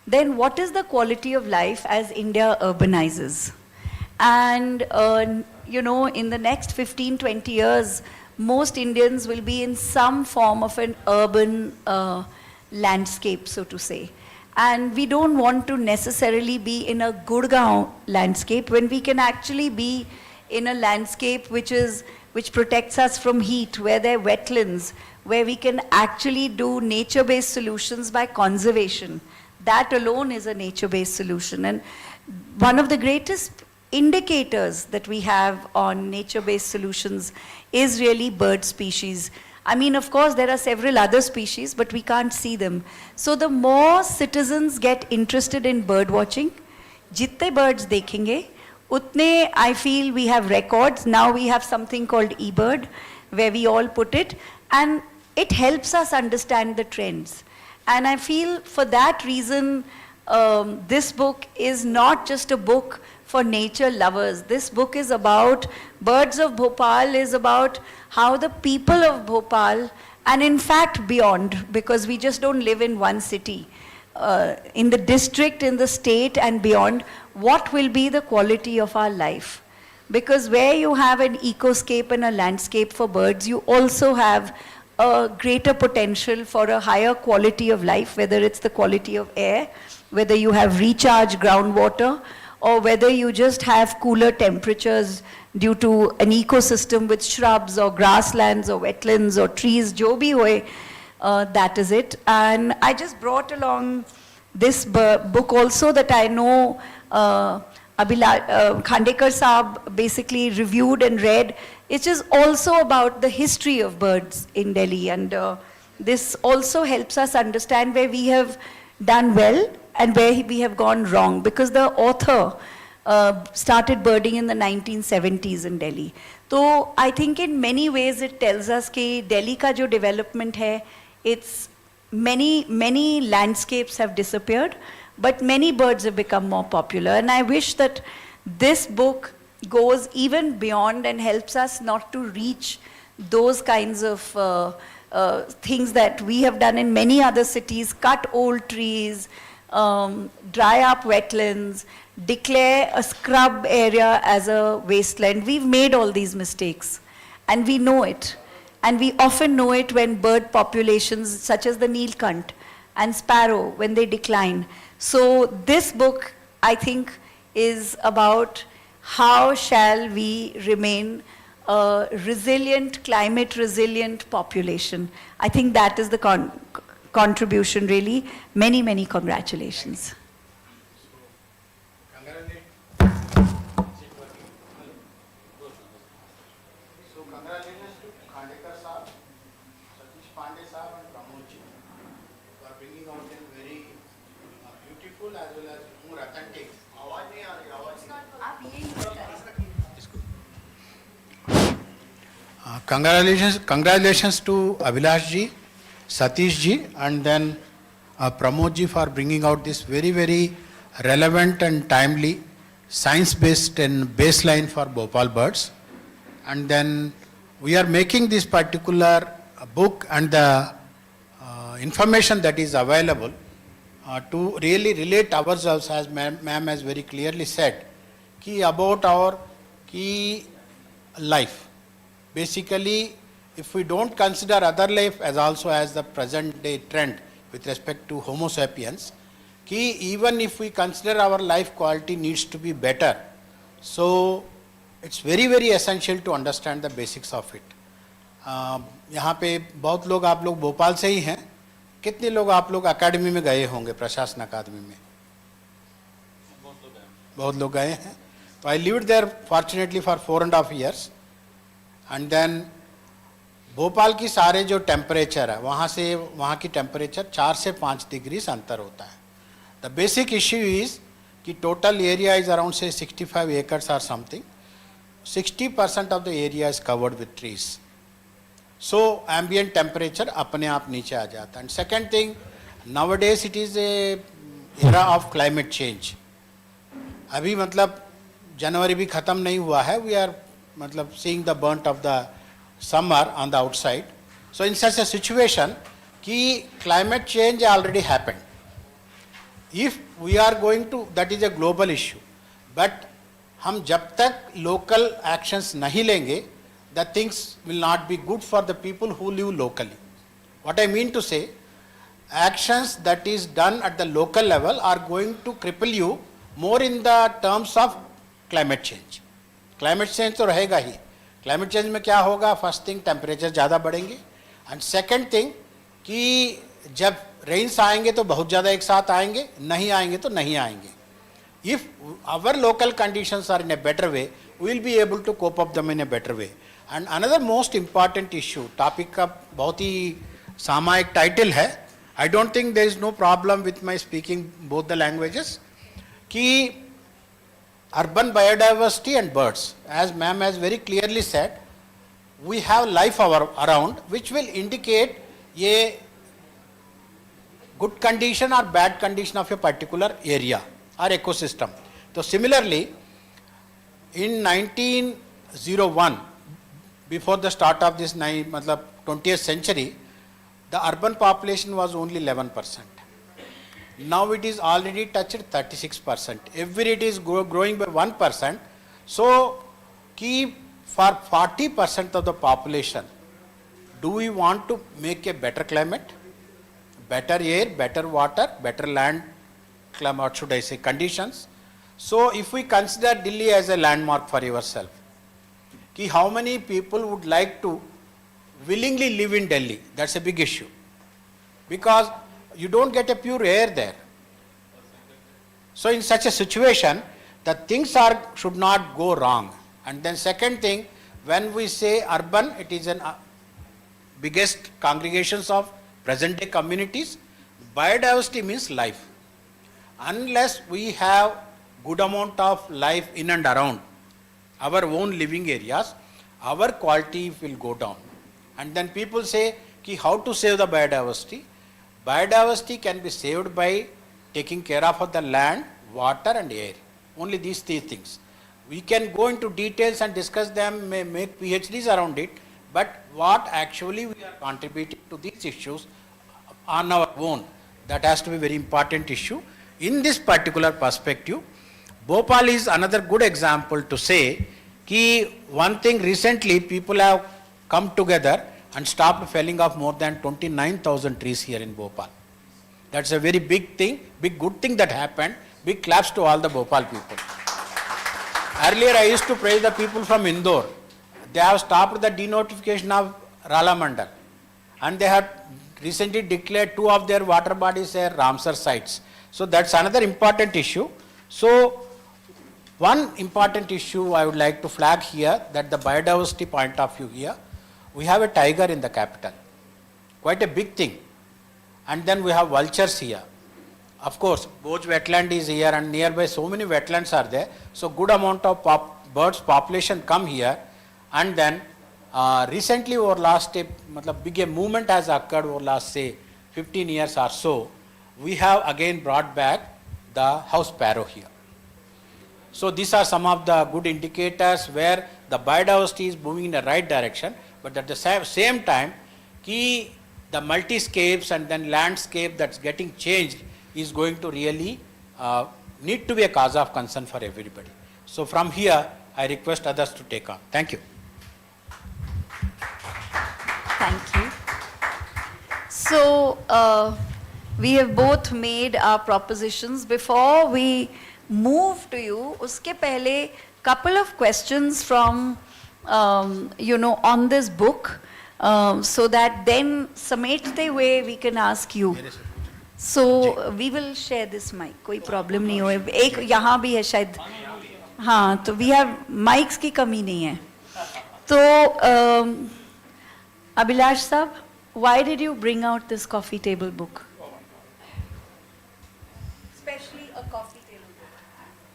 then what is the quality of life as India urbanizes? And, in the next 15, 20 years, most Indians will be in some form of an urban landscape, so to say. And we don't want to necessarily be in a Gurgaon landscape when we can actually be in a landscape which protects us from heat, where there are wetlands, where we can actually do nature-based solutions by conservation. That alone is a nature-based solution. And one of the greatest indicators that we have on nature-based solutions is really bird species. I mean, of course, there are several other species, but we can't see them. So the more citizens get interested in bird watching, जितने birds देखेंगे, उतने I feel we have records. Now we have something called eBird, where we all put it, and it helps us understand the trends. And I feel for that reason, this book is not just a book for nature lovers. This book is about Birds of Bhopal, is about how the people of Bhopal, and in fact beyond, because we just don't live in one city, in the district, in the state and beyond, what will be the quality of our life? Because where you have an ecoscape and a landscape for birds, you also have a greater potential for a higher quality of life, whether it's the quality of air, whether you have recharged groundwater, or whether you just have cooler temperatures due to an ecosystem with shrubs or grasslands or wetlands or trees, jo bhi hoye, that is it. And I just brought along this book also that I know Khandekar Saab basically reviewed and read. It is also about the history of birds in Delhi, and this also helps us understand where we have done well and where we have gone wrong, because the author started birding in the 1970s in Delhi. So I think in many ways it tells us that Delhi ka jo development hai, it's many landscapes have disappeared, but many birds have become more popular. And I wish that this book goes even beyond and helps us not to reach those kinds of things that we have done in many other cities, cut old trees, dry up wetlands, declare a scrub area as a wasteland. We've made all these mistakes, and we know it. And we often know it when bird populations such as the Neelkant and sparrow, when they decline. So this book, I think, is about how shall we remain a resilient, climate resilient population. I think that is the contribution really. Many, many congratulations. So congratulations to Khandekar Saab, Satish Pandey Saab and Pramod ji for bringing out a very beautiful as well as more authentic. आवाज नहीं आ रही, आवाज नहीं। आप यही Congratulations to Abhilash ji, Satish ji, and then Pramod ji for bringing out this very, very relevant and timely science-based and baseline for Bhopal birds. And then we are making this particular book and the information that is available to really relate ourselves, as ma'am has very clearly said, about our key life. Basically, if we don't consider other life as also as the present day trend with respect to Homo sapiens, even if we consider our life quality needs to be better, so it's very, very essential to understand the basics of it. यहाँ पे बहुत लोग आप लोग भोपाल से ही हैं, कितने लोग आप लोग अकेडमी में गए होंगे, प्रशासन अकादमी में? बहुत लोग गए हैं. तो I lived there fortunately for 4.5 years. And then Bhopal की सारे जो टेम्परेचर है वहाँ से वहाँ की टेम्परेचर 4 से 5 डिग्री अंतर होता है. द बेसिक इश्यू इज कि total area is around say 65 acres or something. 60% of the area is covered with trees. So ambient temperature अपने आप नीचे आ जाता है. And second thing, nowadays it is a era of climate change. अभी मतलब जनवरी भी ख़त्म नहीं हुआ है. वी आर मतलब seeing the burnt of the summer on the outside. So in such a situation, climate change already happened. If we are going to, that is a global issue. But हम जब तक local actions नहीं लेंगे, the things will not be good for the people who live locally. What I mean to say, actions that is done at the local level are going to cripple you more in the terms of climate change. Climate change तो रहेगा ही. Climate change में क्या होगा? First thing, temperature ज़्यादा बढ़ेंगे. And second thing कि जब rains आएंगे तो बहुत ज़्यादा एक साथ आएंगे, नहीं आएंगे तो नहीं आएंगे. If our local conditions are in a better way, we will be able to cope up them in a better way. And another most important issue, topic का बहुत ही सामायिक टाइटल है. I don't think there is no problem with my speaking both the languages. कि urban biodiversity and birds, as ma'am has very clearly said, we have life around which will indicate a good condition or bad condition of a particular area or ecosystem. So similarly, in 1901, before the start of this 20th century, the urban population was only 11%. Now it is already touched 36%. Every year it is growing by 1%. So, for 40% of the population, do we want to make a better climate, better air, better water, better land, what should I say, conditions? So, if we consider Delhi as a landmark for yourself, how many people would like to willingly live in Delhi? That's a big issue. Because you don't get a pure air there. So in such a situation, the things should not go wrong. And then second thing, when we say urban, it is an biggest congregations of present day communities. Biodiversity means life. Unless we have good amount of life in and around our own living areas, our quality will go down. And then people say, how to save the biodiversity? Biodiversity can be saved by taking care of the land, water and air. Only these three things. We can go into details and discuss them, make PhDs around it, but what actually we are contributing to these issues on our own, that has to be a very important issue. In this particular perspective, Bhopal is another good example to say that one thing recently people have come together and stopped felling off more than 29,000 trees here in Bhopal. That's a very big thing, big good thing that happened. Big claps to all the Bhopal people. Earlier I used to praise the people from Indore. They have stopped the denotification of Rala Mandal. And they have recently declared 2 of their water bodies as Ramsar sites. So that's another important issue. So one important issue I would like to flag here, that the biodiversity point of view here, we have a tiger in the capital, quite a big thing. And then we have vultures here. Of course, Bhoj wetland is here and nearby so many wetlands are there. So good amount of birds population come here. And then Recently, over last matlab big a movement has occurred over last say 15 years or so. We have again brought back the house sparrow here. So these are some of the good indicators where the biodiversity is moving in the right direction, but at the same time, the multiscapes and then landscape that's getting changed is going to really need to be a cause of concern for everybody. So from here, I request others to take on. Thank you. Thank you. So we have both made our propositions. Before we move to you, uske pehle couple of questions from on this book, so that then sametते हुए we can ask you. So we will share this mic. कोई problem नहीं हो. एक यहाँ भी है शायद. हाँ, तो we have mics की कमी नहीं है. तो Abhilash Sahab, why did you bring out this coffee table book? Especially a coffee table book.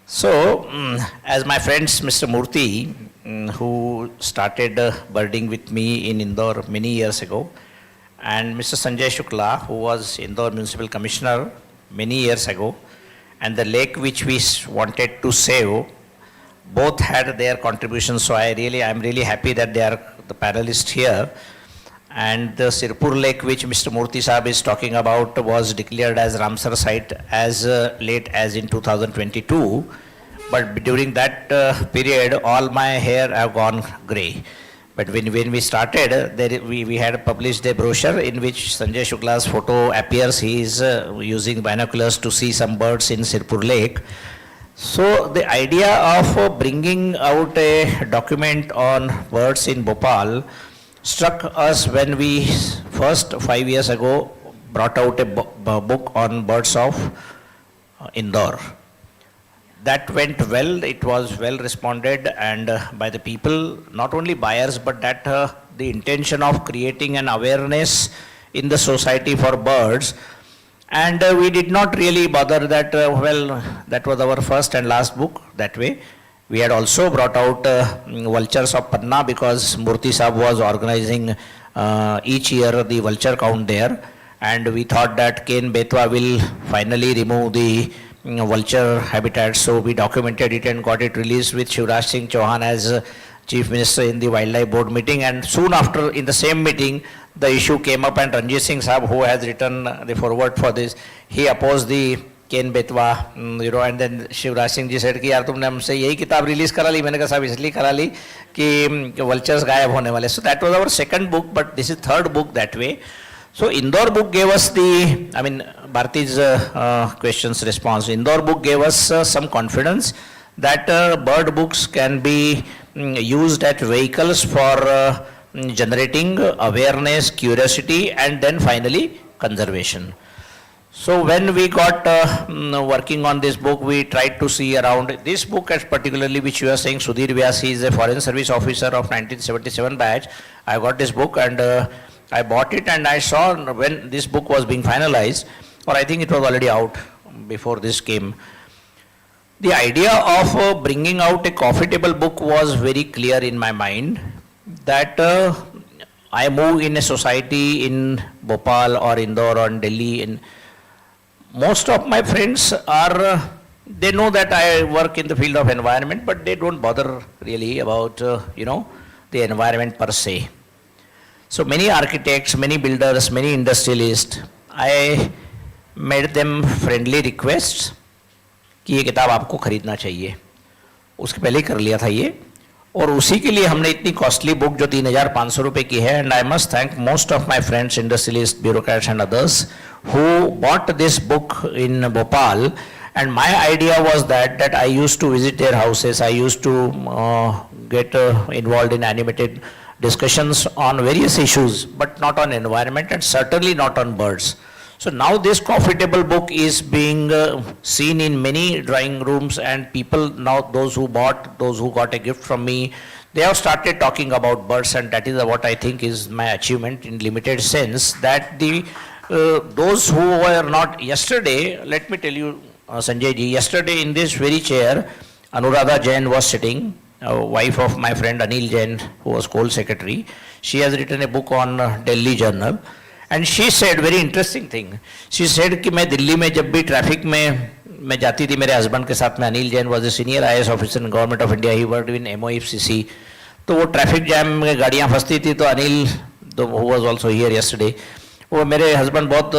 So, as my friends Mr. Murthy, who started birding with me in Indore many years ago, and Mr. Sanjay Shukla, who was Indore Municipal Commissioner many years ago, and the lake which we wanted to save, both had their contributions. So I'm really happy that they are the panelists here. And the Sirpur Lake, which Mr. Murthy Sahab is talking about, was declared as Ramsar site as late as in 2022. But during that period, all my hair have gone grey. But when we started, we had published a brochure in which Sanjay Shukla's photo appears. He is using binoculars to see some birds in Sirpur Lake. So the idea of bringing out a document on birds in Bhopal struck us when we first 5 years ago brought out a book on birds of Indore. That went well, it was well responded and by the people, not only buyers, but that the intention of creating an awareness in the society for birds. And we did not really bother that, that was our first and last book that way. We had also brought out vultures of Panna because Murthy Sahab was organizing each year the vulture count there. And we thought that Ken Betwa will finally remove the vulture habitat. So we documented it and got it released with Shivraj Singh Chauhan as Chief Minister in the Wildlife Board meeting. And soon after, in the same meeting, the issue came up and Ranjit Singh Sahab, who has written the foreword for this, he opposed the Ken Betwa, and then Shivraj Singh ji said कि यार तुमने हमसे यही किताब release करा ली. मैंने कहा साहब इसलिए करा ली कि vultures गायब होने वाले. So that was our second book, but this is third book that way. So Indore book gave us Bharati's questions response. Indore book gave us some confidence that bird books can be used as vehicles for generating awareness, curiosity, and then finally conservation. So when we got working on this book, we tried to see around this book, as particularly which you are saying, Sudhir Vyas, he is a Foreign Service Officer of 1977 batch. I got this book and I bought it and I saw when this book was being finalized, or I think it was already out before this came. The idea of bringing out a coffee table book was very clear in my mind that I move in a society in Bhopal or Indore or in Delhi. And most of my friends are, they know that I work in the field of environment, but they don't bother really about, the environment per se. So many architects, many builders, many industrialists, I made them friendly requests कि ये किताब आपको खरीदना चाहिए. उसके पहले ही कर लिया था ये, और उसी के लिए हमने इतनी कॉस्टली बुक जो 3,500 रुपए की है, and I must thank most of my friends, industrialists, bureaucrats and others who bought this book in Bhopal. And my idea was that I used to visit their houses, I used to get involved in animated discussions on various issues, but not on environment and certainly not on birds. So now this coffee table book is being seen in many drawing rooms, and people now, those who bought, those who got a gift from me, they have started talking about birds, and that is what I think is my achievement in limited sense, that those who were not yesterday, let me tell you, Sanjay ji, yesterday in this very chair, Anuradha Jain was sitting, wife of my friend Anil Jain, who was coal secretary. She has written a book on Delhi Journal. And she said very interesting thing. She said कि मैं दिल्ली में जब भी traffic में मैं जाती थी मेरे हस्बैंड के साथ में, Anil Jain was a senior IAS officer in government of India, he worked in MOFCC, तो वो ट्रैफिक जैम में गाड़ियाँ फंसती थी तो Anil who was also here yesterday, वो मेरे हस्बैंड बहुत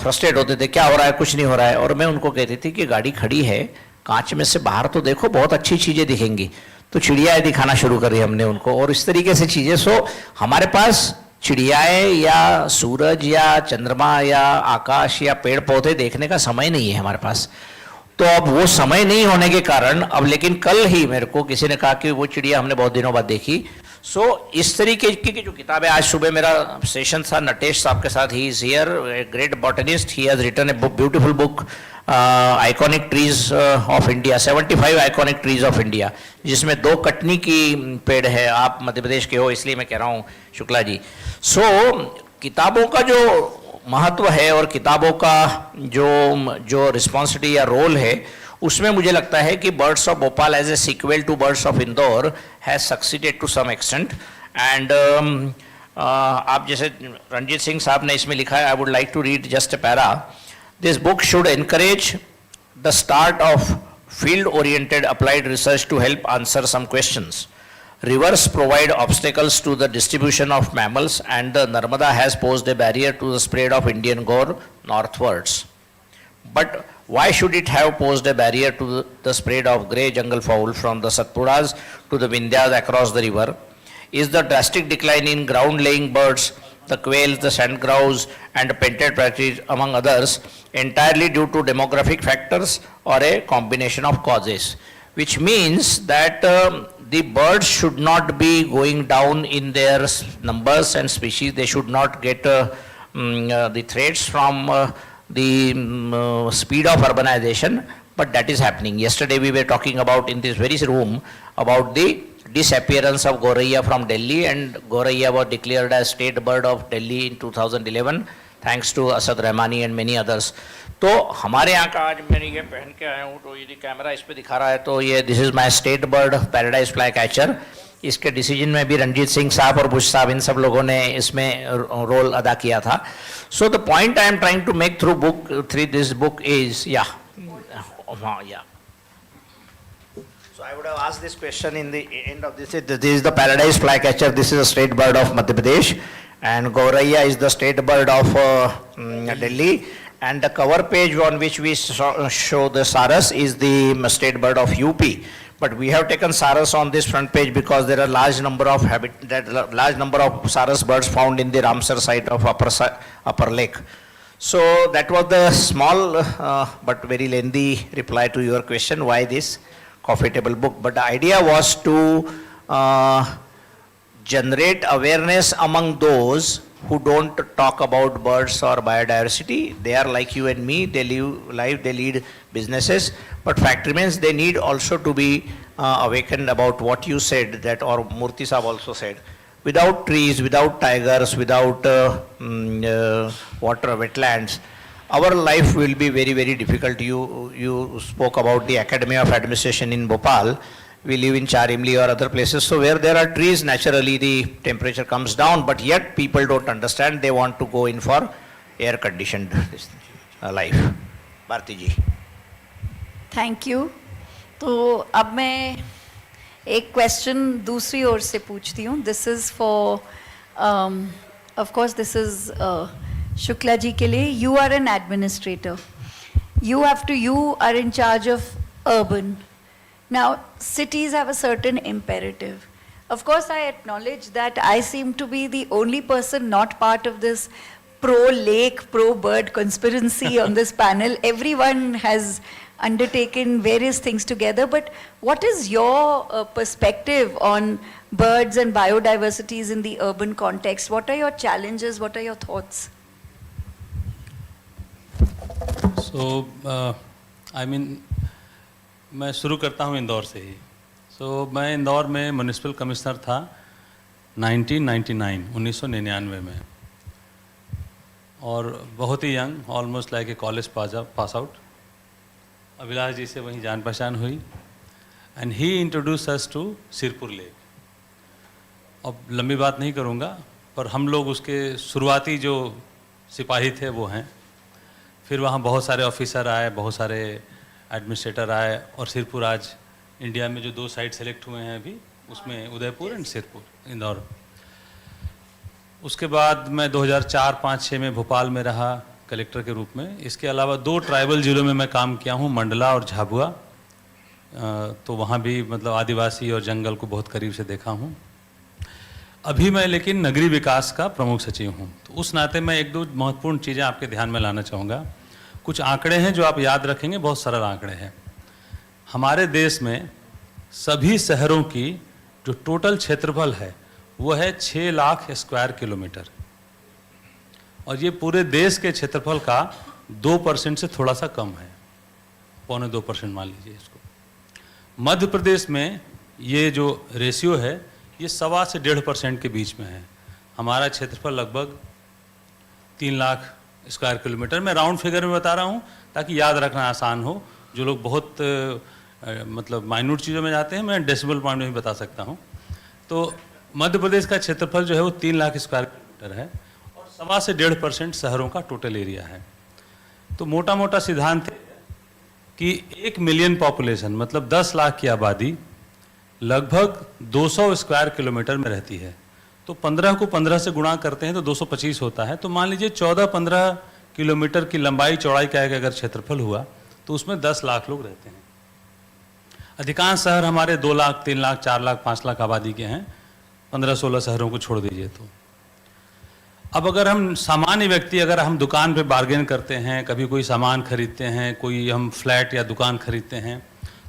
फ्रस्ट्रेट होते थे, क्या हो रहा है, कुछ नहीं हो रहा है, और मैं उनको कहती थी कि गाड़ी खड़ी है, कांच में से बाहर तो देखो, बहुत अच्छी चीज़ें दिखेंगी, तो चिड़ियाएँ दिखाना शुरू करी हमने उनको, और इस तरीके से चीज़ें। सो हमारे पास चिड़ियाएँ या सूरज या चंद्रमा या आकाश या पेड़ पौधे देखने का समय नहीं है हमारे पास। तो अब वो समय नहीं होने के कारण अब, लेकिन कल ही मेरे को किसी ने कहा कि वो चिड़िया हमने बहुत दिनों बाद देखी। सो इस तरीके की जो किताबें, आज सुबह मेरा सेशन था नटेश साहब के साथ, he is here, a great botanist, he has written a beautiful book iconic trees of India, 75 iconic trees of India, जिसमें 2 कटनी की पेड़ है। आप मध्य प्रदेश के हो इसलिए मैं कह रहा हूँ शुक्ला जी। सो किताबों का जो महत्व है और किताबों का जो रिस्पॉन्सिबिलिटी या रोल है, उसमें मुझे लगता है कि birds of Bhopal as a sequel to birds of Indore has succeeded to some extent. And आप जैसे रंजीत सिंह साहब ने इसमें लिखा है, I would like to read just a para. This book should encourage the start of field oriented applied research to help answer some questions. Rivers provide obstacles to the distribution of mammals, and the Narmada has posed a barrier to the spread of Indian gore northwards. But why should it have posed a barrier to the spread of grey jungle fowl from the Satpuras to the Vindhyas across the river? Is the drastic decline in ground laying birds, the quails, the sand grouse and painted partridge among others, entirely due to demographic factors or a combination of causes? Which means that the birds should not be going down in their numbers and species. They should not get the threats from the speed of urbanization, but that is happening. Yesterday we were talking about in this very room about the disappearance of Goraiya from Delhi, and Goraiya was declared as state bird of Delhi in 2011 thanks to Asad Rahmani and many others. तो हमारे यहाँ का, आज मैं ये पहन के आया हूँ तो यदि कैमरा इस पे दिखा रहा है तो ये this is my state bird paradise fly catcher. इसके डिसीजन में भी रंजीत सिंह साहब और बुश साहब इन सब लोगों ने इसमें रोल अदा किया था। So the point I am trying to make through this book is या So I would have asked this question in the end of this. This is the paradise flycatcher. This is a state bird of Madhya Pradesh, and Goraiya is the state bird of Delhi. And the cover page on which we show the saras is the state bird of UP. But we have taken saras on this front page because there are large number of large number of saras birds found in the Ramsar site of Upper Lake. So that was the small but very lengthy reply to your question, why this coffee table book. But the idea was to generate awareness among those who don't talk about birds or biodiversity. They are like you and me, they live life, they lead businesses, but fact remains they need also to be awakened about what you said, that, or Murthy Sahab also said, without trees, without tigers, without water, wetlands, our life will be very, very difficult. You spoke about the Academy of Administration in Bhopal. We live in Charimli or other places, so where there are trees, naturally the temperature comes down, but yet people don't understand. They want to go in for air conditioned life. Bharti ji. Thank you. तो अब मैं एक question दूसरी ओर से पूछती हूँ। This is for, of course this is Shukla ji के लिए। You are an administrator, you are in charge of urban. Now cities have a certain imperative. Of course I acknowledge that I seem to be the only person not part of this pro-lake, pro-bird conspiracy on this panel. Everyone has undertaken various things together, but what is your perspective on birds and biodiversities in the urban context? What are your challenges? What are your thoughts? So, मैं शुरू करता हूँ इंदौर से ही। मैं इंदौर में municipal commissioner था 1999 में, और बहुत ही young, almost like a college pass out. Abhilash ji से वहीं जान पहचान हुई, and he introduced us to Sirpur lake. अब लंबी बात नहीं करूँगा, पर हम लोग उसके शुरुआती जो सिपाही थे वो हैं. फिर वहाँ बहुत सारे ऑफिसर आए, बहुत सारे एडमिनिस्ट्रेटर आए, और सिरपुर आज इंडिया में जो 2 साइट सेलेक्ट हुए हैं अभी, उसमें उदयपुर एंड सिरपुर, इंदौर. उसके बाद मैं 2004, 5, 6 में भोपाल में रहा कलेक्टर के रूप में. इसके अलावा 2 ट्राइबल जिलों में मैं काम किया हूँ, मंडला और झाबुआ. तो वहाँ भी मतलब आदिवासी और जंगल को बहुत करीब से देखा हूँ. अभी मैं लेकिन नगरीय विकास का प्रमुख सचिव हूँ. तो उस नाते मैं 1-2 महत्वपूर्ण चीज़ें आपके ध्यान में लाना चाहूँगा. कुछ आंकड़े हैं जो आप याद रखेंगे, बहुत सरल आंकड़े हैं. हमारे देश में सभी शहरों की जो टोटल क्षेत्रफल है वो है 6 लाख स्क्वायर किलोमीटर, और ये पूरे देश के क्षेत्रफल का 2% से थोड़ा सा कम है, 0.25% मान लीजिए इसको. मध्य प्रदेश में ये जो रेशियो है ये 1.25 से 1.5% के बीच में है. हमारा क्षेत्रफल लगभग 3 लाख स्क्वायर किलोमीटर. मैं राउंड फिगर में बता रहा हूँ ताकि याद रखना आसान हो. जो लोग बहुत मतलब माइन्यूट चीज़ों में जाते हैं, मैं डेसिमल पॉइंट में भी बता सकता हूँ. तो मध्य प्रदेश का क्षेत्रफल जो है वो 3 लाख स्क्वायर किलोमीटर है, और 1.25 से 1.5% शहरों का टोटल एरिया है. तो मोटा मोटा सिद्धांत है कि 1 मिलियन पॉपुलेशन मतलब 10 लाख की आबादी लगभग 200 स्क्वायर किलोमीटर में रहती है. तो 15 को 15 से गुणा करते हैं तो 225 होता है. तो मान लीजिए 14-15 किलोमीटर की लंबाई चौड़ाई का अगर क्षेत्रफल हुआ तो उसमें 10 लाख लोग रहते हैं. अधिकांश शहर हमारे 2 लाख, 3 लाख, 4 लाख, 5 लाख आबादी के हैं, 15-16 शहरों को छोड़ दीजिए तो. अब अगर हम सामान्य व्यक्ति, अगर हम दुकान पे बार्गेन करते हैं, कभी कोई सामान खरीदते हैं, कोई हम फ्लैट या दुकान खरीदते हैं,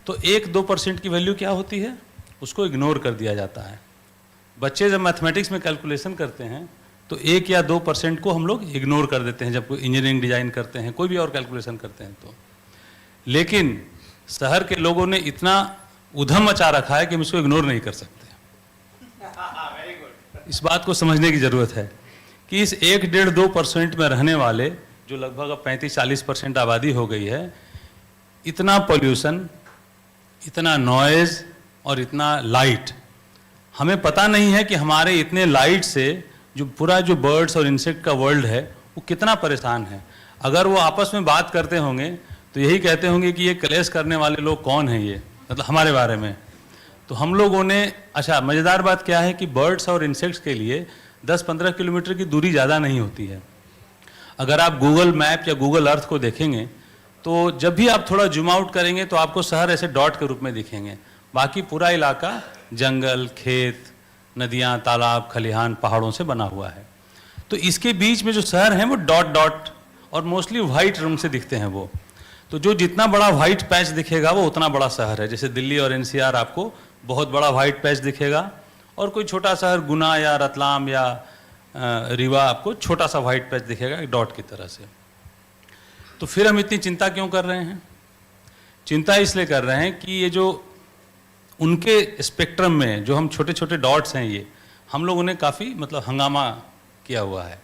तो 1-2% की वैल्यू क्या होती है, उसको इग्नोर कर दिया जाता है. बच्चे जब मैथमेटिक्स में कैलकुलेशन करते हैं तो 1 या 2% को हम लोग इग्नोर कर देते हैं जब कोई इंजीनियरिंग डिजाइन करते हैं, कोई भी और कैलकुलेशन करते हैं तो. लेकिन शहर के लोगों ने इतना उधम मचा रखा है कि हम इसको इग्नोर नहीं कर सकते. इस बात को समझने की ज़रूरत है कि इस 1-1.5-2% में रहने वाले जो लगभग अब 35-40% आबादी हो गई है, इतना पोल्यूशन, इतना नॉइज़ और इतना लाइट, हमें पता नहीं है कि हमारे इतने लाइट से जो पूरा जो बर्ड्स और इंसेक्ट का वर्ल्ड है वो कितना परेशान है. अगर वो आपस में बात करते होंगे तो यही कहते होंगे कि ये क्लेश करने वाले लोग कौन हैं, ये मतलब हमारे बारे में. तो हम लोगों ने, अच्छा मज़ेदार बात क्या है कि बर्ड्स और इंसेक्ट्स के लिए 10-15 किलोमीटर की दूरी ज़्यादा नहीं होती है. अगर आप गूगल मैप या गूगल अर्थ को देखेंगे तो जब भी आप थोड़ा जूम आउट करेंगे तो आपको शहर ऐसे डॉट के रूप में दिखेंगे. बाकी पूरा इलाका जंगल, खेत, नदियाँ, तालाब, खलिहान, पहाड़ों से बना हुआ है. तो इसके बीच में जो शहर हैं वो डॉट डॉट और मोस्टली वाइट रंग से दिखते हैं वो. तो जो जितना बड़ा वाइट पैच दिखेगा वो उतना बड़ा शहर है. जैसे दिल्ली और एनसीआर आपको बहुत बड़ा वाइट पैच दिखेगा, और कोई छोटा शहर गुना या रतलाम या रीवा आपको छोटा सा वाइट पैच दिखेगा एक डॉट की तरह से. तो फिर हम इतनी चिंता क्यों कर रहे हैं? चिंता इसलिए कर रहे हैं कि ये जो उनके स्पेक्ट्रम में जो हम छोटे छोटे डॉट्स हैं, ये हम लोगों ने काफ़ी मतलब हंगामा किया हुआ है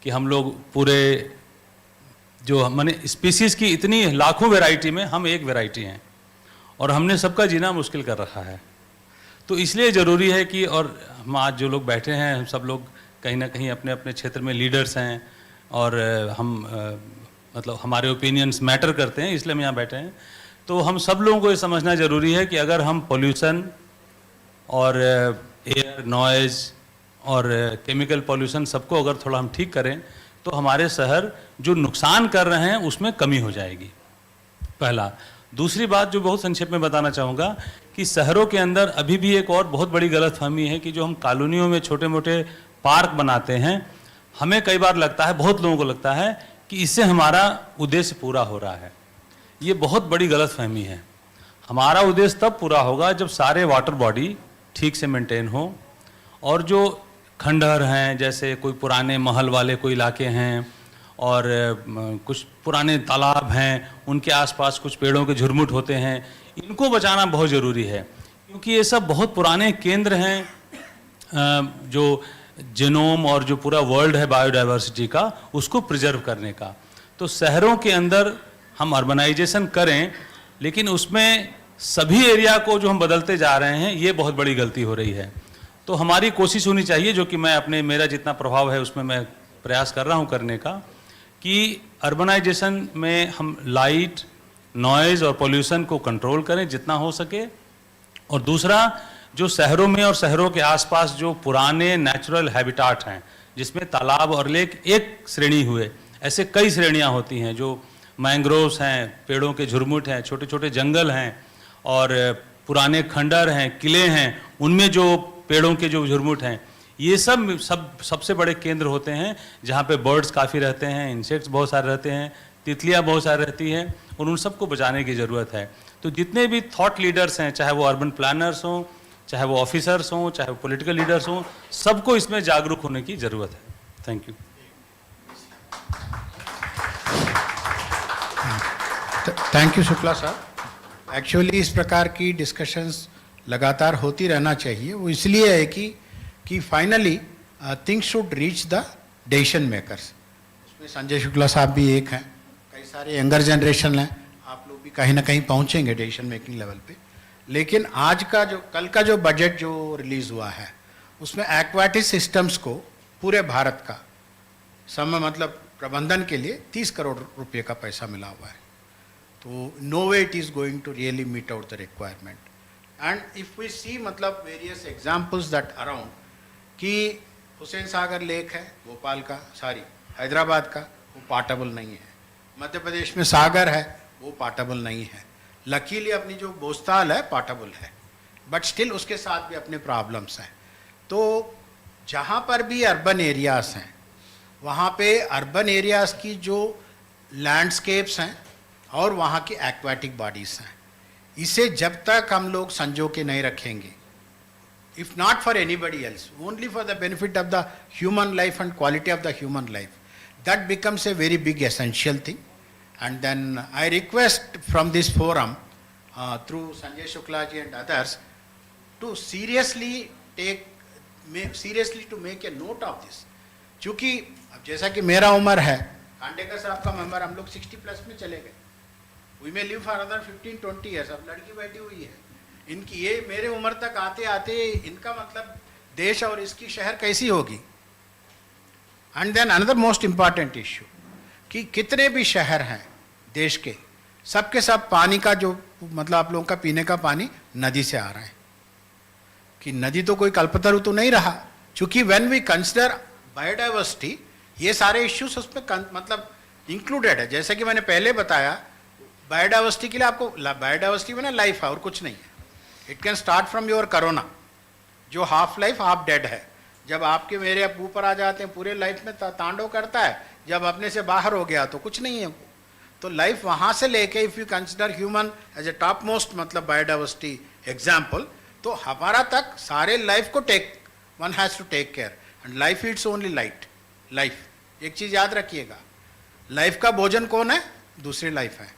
कि हम लोग पूरे जो माने स्पीसीज़ की इतनी लाखों वैरायटी में हम एक वैरायटी हैं, और हमने सबका जीना मुश्किल कर रखा है. तो इसलिए ज़रूरी है कि, और हम आज जो लोग बैठे हैं हम सब लोग कहीं ना कहीं अपने अपने क्षेत्र में लीडर्स हैं, और हम मतलब हमारे ओपिनियंस मैटर करते हैं, इसलिए हम यहाँ बैठे हैं. तो हम सब लोगों को ये समझना ज़रूरी है कि अगर हम पोल्यूशन और एयर नॉइज़ और केमिकल पोल्यूशन सबको अगर थोड़ा हम ठीक करें तो हमारे शहर जो नुकसान कर रहे हैं उसमें कमी हो जाएगी, पहला. दूसरी बात जो बहुत संक्षेप में बताना चाहूँगा कि शहरों के अंदर अभी भी एक और बहुत बड़ी गलतफहमी है कि जो हम कॉलोनियों में छोटे मोटे पार्क बनाते हैं, हमें कई बार लगता है, बहुत लोगों को लगता है कि इससे हमारा उद्देश्य पूरा हो रहा है. ये बहुत बड़ी गलतफहमी है. हमारा उद्देश्य तब पूरा होगा जब सारे वाटर बॉडी ठीक से मेंटेन हो, और जो खंडहर हैं, जैसे कोई पुराने महल वाले कोई इलाके हैं और कुछ पुराने तालाब हैं, उनके आसपास कुछ पेड़ों के झुरमुट होते हैं, इनको बचाना बहुत ज़रूरी है, क्योंकि ये सब बहुत पुराने केंद्र हैं जो जीनोम और जो पूरा वर्ल्ड है बायोडाइवर्सिटी का, उसको प्रिजर्व करने का. तो शहरों के अंदर हम अर्बनाइजेशन करें, लेकिन उसमें सभी एरिया को जो हम बदलते जा रहे हैं, ये बहुत बड़ी गलती हो रही है। तो हमारी कोशिश होनी चाहिए, जो कि मैं अपने मेरा जितना प्रभाव है उसमें मैं प्रयास कर रहा हूँ करने का, कि अर्बनाइजेशन में हम लाइट, नॉइज़ और पोल्यूशन को कंट्रोल करें जितना हो सके। और दूसरा, जो शहरों में और शहरों के आसपास जो पुराने नेचुरल हैबिटाट हैं, जिसमें तालाब और लेक एक श्रेणी हुए, ऐसे कई श्रेणियां होती हैं, जो मैंग्रोव्स हैं, पेड़ों के झुरमुट हैं, छोटे छोटे जंगल हैं, और पुराने खंडर हैं, किले हैं, उनमें जो पेड़ों के जो झुरमुट हैं, ये सबसे बड़े केंद्र होते हैं जहाँ पे बर्ड्स काफ़ी रहते हैं, इंसेक्ट्स बहुत सारे रहते हैं, तितलियाँ बहुत सारी रहती हैं, और उन सबको बचाने की ज़रूरत है। तो जितने भी थॉट लीडर्स हैं, चाहे वो अर्बन प्लानर्स हों, चाहे वो ऑफिसर्स हों, चाहे वो पॉलिटिकल लीडर्स हों, सबको इसमें जागरूक होने की ज़रूरत है। Thank you. Thank you Shukla साहब। एक्चुअली इस प्रकार की डिस्कशंस लगातार होती रहना चाहिए। वो इसलिए है कि finally things should reach the decision makers. उसमें संजय शुक्ला साहब भी एक हैं, कई सारे यंगर जनरेशन हैं, आप लोग भी कहीं ना कहीं पहुंचेंगे डिसीजन मेकिंग लेवल पे। लेकिन कल का जो बजट जो रिलीज हुआ है, उसमें एक्वाटिक सिस्टम्स को पूरे भारत का मतलब प्रबंधन के लिए 30 करोड़ रुपए का पैसा मिला हुआ है। तो no way it is going to really meet out the requirement. And if we see मतलब वेरियस एग्जांपल्स दैट अराउंड, कि हुसैन सागर लेक है भोपाल का, हैदराबाद का, वो पार्टेबल नहीं है। मध्य प्रदेश में सागर है, वो पार्टेबल नहीं है। लकीली अपनी जो बोस्ताल है पार्टेबल है, बट स्टिल उसके साथ भी अपने प्रॉब्लम्स हैं। तो जहाँ पर भी अर्बन एरियाज हैं, वहाँ पे अर्बन एरियाज की जो लैंडस्केप्स हैं और वहाँ की एक्वाटिक बॉडीज़ हैं, इसे जब तक हम लोग संजो के नहीं रखेंगे, if not for anybody else, only for the benefit of the human life and quality of the human life, that becomes a very big essential thing. And then I request from this forum, through Sanjay Shukla ji and others, to seriously to make a note of this. क्योंकि अब जैसा कि मेरा उम्र है, खांडेकर साहब का member, हम लोग 60 प्लस में चले गए। We may live for another 15-20 years. अब लड़की बैठी हुई है, इनकी ये मेरे उम्र तक आते आते इनका मतलब देश और इसकी शहर कैसी होगी। And then another most important issue, कि कितने भी शहर हैं देश के, सबके सब पानी का जो मतलब आप लोगों का पीने का पानी नदी से आ रहा है। कि नदी तो कोई कल्पतरु तो नहीं रहा, क्योंकि व्हेन वी कंसिडर बायोडाइवर्सिटी, ये सारे इश्यूज उसमें मतलब इंक्लूडेड है। जैसे कि मैंने पहले बताया, बायोडाइवर्सिटी के लिए आपको बायोडाइवर्सिटी में ना लाइफ है और कुछ नहीं है। It can start from your corona, जो हाफ लाइफ हाफ डेड है। जब आपके मेरे ऊपर आ जाते हैं, पूरे लाइफ में तांडव करता है, जब अपने से बाहर हो गया तो कुछ नहीं है। तो लाइफ वहाँ से लेके, if you consider human as a top most मतलब बायोडाइवर्सिटी एग्जाम्पल, तो हमारा तक सारे लाइफ को one has to take care. And life it's only life. एक चीज़ याद रखिएगा, लाइफ का भोजन कौन है? दूसरी लाइफ है।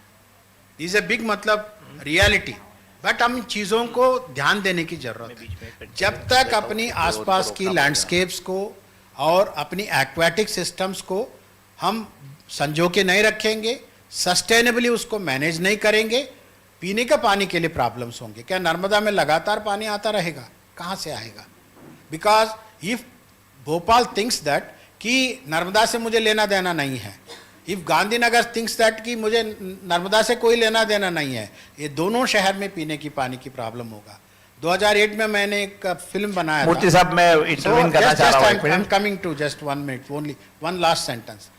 इज ए बिग मतलब रियलिटी, बट हम चीज़ों को ध्यान देने की जरूरत है। जब तक अपनी आसपास की लैंडस्केप्स को और अपनी एक्वाटिक सिस्टम्स को हम संजो के नहीं रखेंगे, सस्टेनेबली उसको मैनेज नहीं करेंगे, पीने का पानी के लिए प्रॉब्लम्स होंगे। क्या नर्मदा में लगातार पानी आता रहेगा? कहाँ से आएगा? Because if Bhopal thinks that कि नर्मदा से मुझे लेना देना नहीं है, इफ गांधीनगर थिंक्स दैट कि मुझे नर्मदा से कोई लेना देना नहीं है, ये दोनों शहर में पीने की पानी की प्रॉब्लम होगा। 2008 में मैंने एक फिल्म बनाया था। मूर्ति साहब, मैं इंटरव्यू करना चाह रहा हूं। I am coming to just 1 minute, only one last sentence.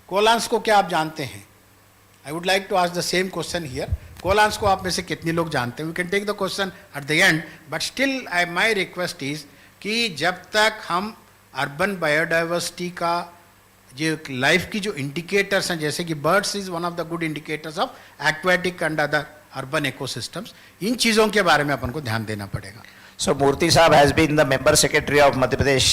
कोलांस को क्या आप जानते हैं? I would like to ask the same question here. कोलांस को आप में से कितने लोग जानते हैं? We can take the question at the end, but still my request is कि जब तक हम अर्बन बायोडाइवर्सिटी का जो लाइफ की जो इंडिकेटर्स हैं, जैसे कि birds is one of the good indicators of aquatic and other urban ecosystems, इन चीज़ों के बारे में अपन को ध्यान देना पड़ेगा। So Murthy Saab has been the member secretary of Madhya Pradesh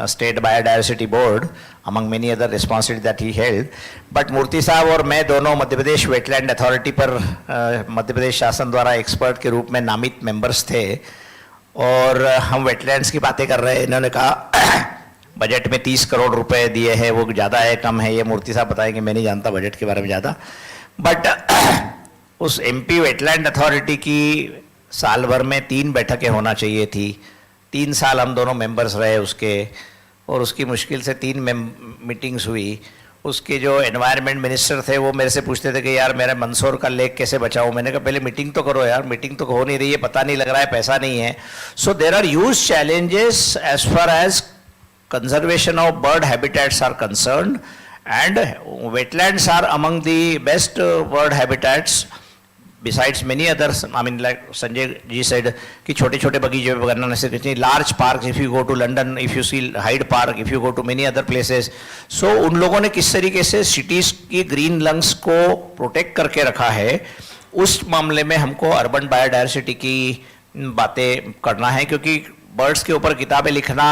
State Biodiversity Board, among many other responsibilities that he held. But Murthy Saab और मैं दोनों मध्य प्रदेश वेटलैंड अथॉरिटी पर मध्य प्रदेश शासन द्वारा एक्सपर्ट के रूप में नामित मेंबर्स थे, और हम वेटलैंड्स की बातें कर रहे हैं। इन्होंने कहा बजट में 30 करोड़ रुपए दिए हैं, वो ज़्यादा है कम है, ये मूर्ति साहब बताएंगे, मैं नहीं जानता बजट के बारे में ज़्यादा। बट उस एमपी वेटलैंड अथॉरिटी की साल भर में 3 बैठकें होना चाहिए थी। 3 साल हम दोनों मेंबर्स रहे उसके, और उसकी मुश्किल से 3 मीटिंग्स हुई। उसके जो एनवायरनमेंट मिनिस्टर थे वो मेरे से पूछते थे कि यार मेरा मंदसौर का लेक कैसे बचाऊं। मैंने कहा पहले मीटिंग तो करो यार, मीटिंग तो हो नहीं रही है, पता नहीं लग रहा है, पैसा नहीं है। So there are huge challenges as far as conservation of bird habitats are concerned, and wetlands are among the best bird habitats besides many others. I mean, like Sanjay ji said कि छोटे छोटे बगीचे पे करना necessary, large parks, if you go to London, if you see Hyde Park, if you go to many other places, so उन लोगों ने किस तरीके से cities की green lungs को protect करके रखा है, उस मामले में हमको अर्बन बायोडायवर्सिटी की बातें करना है। क्योंकि बर्ड्स के ऊपर किताबें लिखना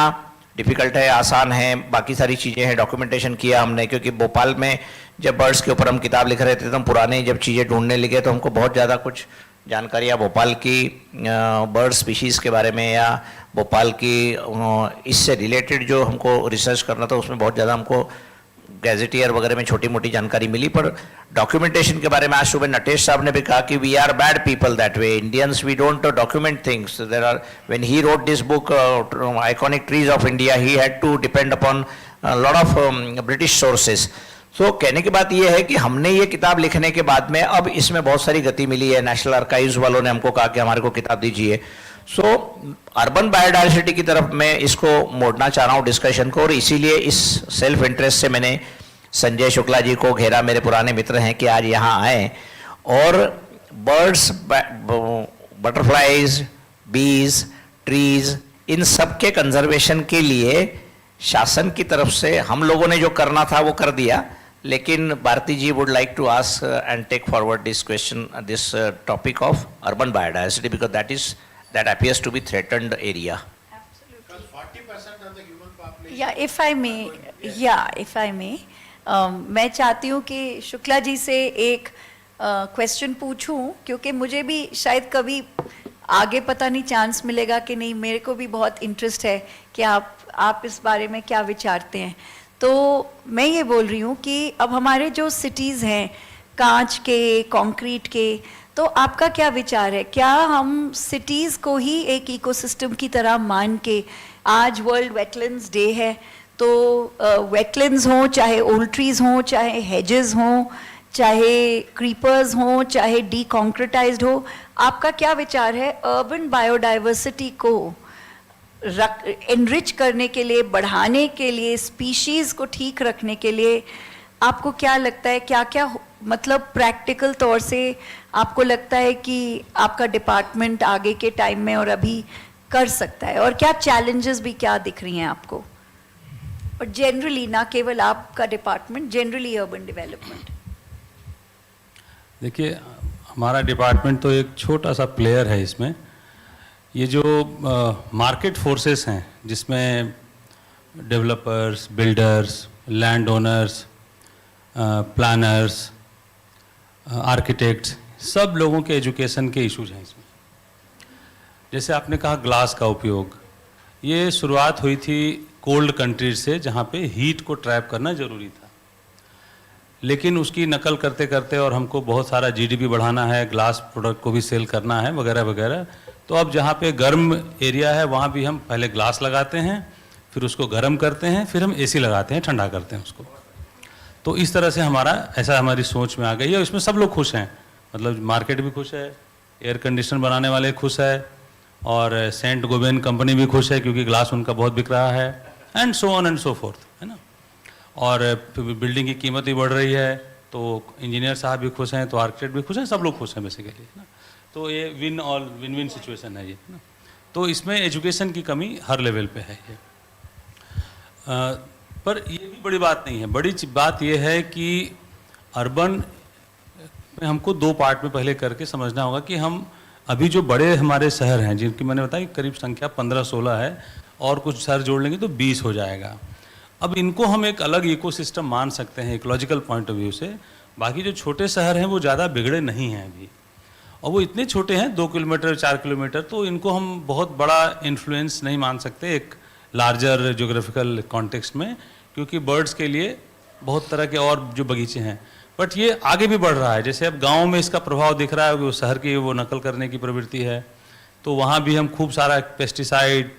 डिफ़िकल्ट है, आसान है, बाकी सारी चीज़ें हैं, डॉक्यूमेंटेशन किया हमने। क्योंकि भोपाल में जब बर्ड्स के ऊपर हम किताब लिख रहे थे तो हम पुराने जब चीज़ें ढूंढने लगे तो हमको बहुत ज़्यादा कुछ जानकारियाँ भोपाल की बर्ड स्पीशीज़ के बारे में या भोपाल की इससे रिलेटेड जो हमको रिसर्च करना था उसमें बहुत ज़्यादा हमको गैजेटियर वगैरह में छोटी मोटी जानकारी मिली। पर डॉक्यूमेंटेशन के बारे में आज सुबह नटेश साहब ने भी कहा कि we are bad people that way, Indians we don't document things. There are, when he wrote this book iconic trees of India, he had to depend upon lot of British sources. सो कहने की बात यह है कि हमने ये किताब लिखने के बाद में अब इसमें बहुत सारी गति मिली है। नेशनल आर्काइव्स वालों ने हमको कहा कि हमारे को किताब दीजिए। सो अर्बन बायोडायवर्सिटी की तरफ मैं इसको मोड़ना चाह रहा हूँ डिस्कशन को, और इसीलिए इस सेल्फ इंटरेस्ट से मैंने संजय शुक्ला जी को घेरा, मेरे पुराने मित्र हैं, कि आज यहाँ आए और बर्ड्स, बटरफ्लाइज, बीज, ट्रीज, इन सब के कंजर्वेशन के लिए शासन की तरफ से हम लोगों ने जो करना था वो कर दिया। लेकिन Bharti ji would like to ask and take forward this question, this topic of urban biodiversity, because that appears to be threatened area. Because 40% of the human population. Yeah, if I may, मैं चाहती हूँ कि शुक्ला जी से एक क्वेश्चन पूछूं, क्योंकि मुझे भी शायद कभी आगे पता नहीं चांस मिलेगा कि नहीं, मेरे को भी बहुत इंटरेस्ट है कि आप इस बारे में क्या विचारते हैं। तो मैं ये बोल रही हूँ कि अब हमारे जो सिटीज़ हैं कांच के, कंक्रीट के, तो आपका क्या विचार है, क्या हम सिटीज़ को ही एक इकोसिस्टम की तरह मान के, आज वर्ल्ड वेटलैंड्स डे है, तो वेटलैंड्स हों, चाहे ओल्ड ट्रीज हों, चाहे हेजेस हों, चाहे क्रीपर्स हों, चाहे डीकॉन्क्रीटाइज्ड हो, आपका क्या विचार है अर्बन बायोडाइवर्सिटी को एनरिच करने के लिए, बढ़ाने के लिए, स्पीशीज़ को ठीक रखने के लिए आपको क्या लगता है, क्या क्या मतलब प्रैक्टिकल तौर से आपको लगता है कि आपका डिपार्टमेंट आगे के टाइम में और अभी कर सकता है, और क्या चैलेंजेस भी क्या दिख रही हैं आपको, और जनरली, ना केवल आपका डिपार्टमेंट, जनरली अर्बन डेवलपमेंट? देखिए, हमारा डिपार्टमेंट तो एक छोटा सा प्लेयर है इसमें। ये जो मार्केट फोर्सेस हैं जिसमें developers, builders, land owners, planners, architects, सब लोगों के एजुकेशन के इश्यूज हैं इसमें। जैसे आपने कहा ग्लास का उपयोग, ये शुरुआत हुई थी कोल्ड कंट्रीज से जहाँ पे हीट को ट्रैप करना ज़रूरी था, लेकिन उसकी नकल करते करते और हमको बहुत सारा जीडीपी बढ़ाना है, ग्लास प्रोडक्ट को भी सेल करना है वगैरह वगैरह, तो अब जहाँ पे गर्म एरिया है वहाँ भी हम पहले ग्लास लगाते हैं, फिर उसको गर्म करते हैं, फिर हम एसी लगाते हैं, ठंडा करते हैं उसको। तो इस तरह से ऐसा हमारी सोच में आ गई है। इसमें सब लोग खुश हैं, मतलब मार्केट भी खुश है, एयर कंडीशनर बनाने वाले खुश है, और सेंट गोबेन कंपनी भी खुश है क्योंकि ग्लास उनका बहुत बिक रहा है, and so on and so fourth, है ना। और बिल्डिंग की कीमत भी बढ़ रही है, तो इंजीनियर साहब भी खुश हैं, तो आर्किटेक्ट भी खुश हैं, सब लोग खुश हैं बेसिकली, है ना। तो ये विन विन सिचुएशन है ये, है ना। तो इसमें एजुकेशन की कमी हर लेवल पे है ये। पर ये भी बड़ी बात नहीं है। बड़ी बात ये है कि अर्बन में हमको 2 पार्ट में पहले करके समझना होगा कि हम अभी जो बड़े हमारे शहर हैं, जिनकी मैंने बताया करीब संख्या 15-16 है, और कुछ शहर जोड़ लेंगे तो 20 हो जाएगा। अब इनको हम एक अलग इकोसिस्टम मान सकते हैं इकोलॉजिकल पॉइंट ऑफ व्यू से। बाकी जो छोटे शहर हैं वो ज़्यादा बिगड़े नहीं हैं अभी, और वो इतने छोटे हैं 2 किलोमीटर 4 किलोमीटर, तो इनको हम बहुत बड़ा इन्फ्लुएंस नहीं मान सकते एक लार्जर ज्योग्राफिकल कॉन्टेक्स्ट में, क्योंकि बर्ड्स के लिए बहुत तरह के और जो बगीचे हैं, बट ये आगे भी बढ़ रहा है। जैसे अब गाँव में इसका प्रभाव दिख रहा है, वो शहर की वो नकल करने की प्रवृत्ति है, तो वहाँ भी हम खूब सारा पेस्टिसाइड,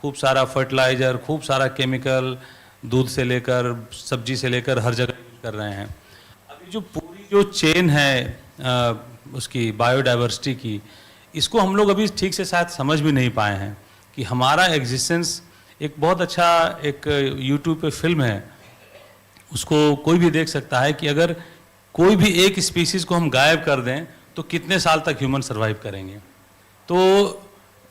खूब सारा फर्टिलाइज़र, खूब सारा केमिकल, दूध से लेकर सब्जी से लेकर हर जगह कर रहे हैं। अभी जो पूरी जो चेन है उसकी बायोडाइवर्सिटी की, इसको हम लोग अभी ठीक से शायद समझ भी नहीं पाए हैं कि हमारा एग्जिस्टेंस एक बहुत अच्छा एक यूट्यूब पे फिल्म है, उसको कोई भी देख सकता है कि अगर कोई भी एक स्पीसीज़ को हम गायब कर दें तो कितने साल तक ह्यूमन सर्वाइव करेंगे। तो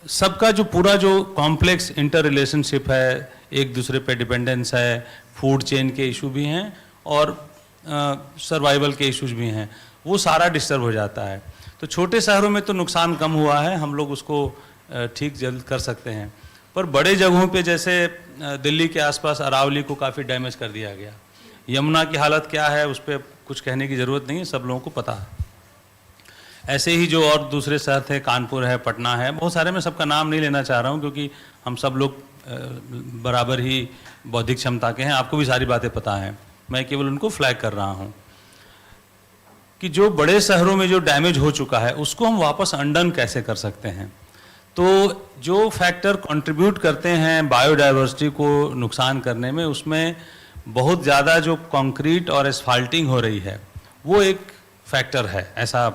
सबका जो पूरा जो कॉम्प्लेक्स इंटर रिलेशनशिप है, एक दूसरे पे डिपेंडेंस है, फूड चेन के इशू भी हैं और सर्वाइवल के इश्यूज भी हैं, वो सारा डिस्टर्ब हो जाता है। तो छोटे शहरों में तो नुकसान कम हुआ है, हम लोग उसको ठीक जल्द कर सकते हैं, पर बड़े जगहों पे जैसे दिल्ली के आसपास अरावली को काफ़ी डैमेज कर दिया गया। यमुना की हालत क्या है उस पर कुछ कहने की ज़रूरत नहीं है, सब लोगों को पता है। ऐसे ही जो और दूसरे शहर थे, कानपुर है, पटना है, बहुत सारे, मैं सबका नाम नहीं लेना चाह रहा हूँ क्योंकि हम सब लोग बराबर ही बौद्धिक क्षमता के हैं, आपको भी सारी बातें पता हैं, मैं केवल उनको फ्लैग कर रहा हूँ कि जो बड़े शहरों में जो डैमेज हो चुका है उसको हम वापस अनडन कैसे कर सकते हैं। तो जो फैक्टर कंट्रीब्यूट करते हैं बायोडाइवर्सिटी को नुकसान करने में, उसमें बहुत ज़्यादा जो कंक्रीट और एस्फाल्टिंग हो रही है वो एक फैक्टर है ऐसा,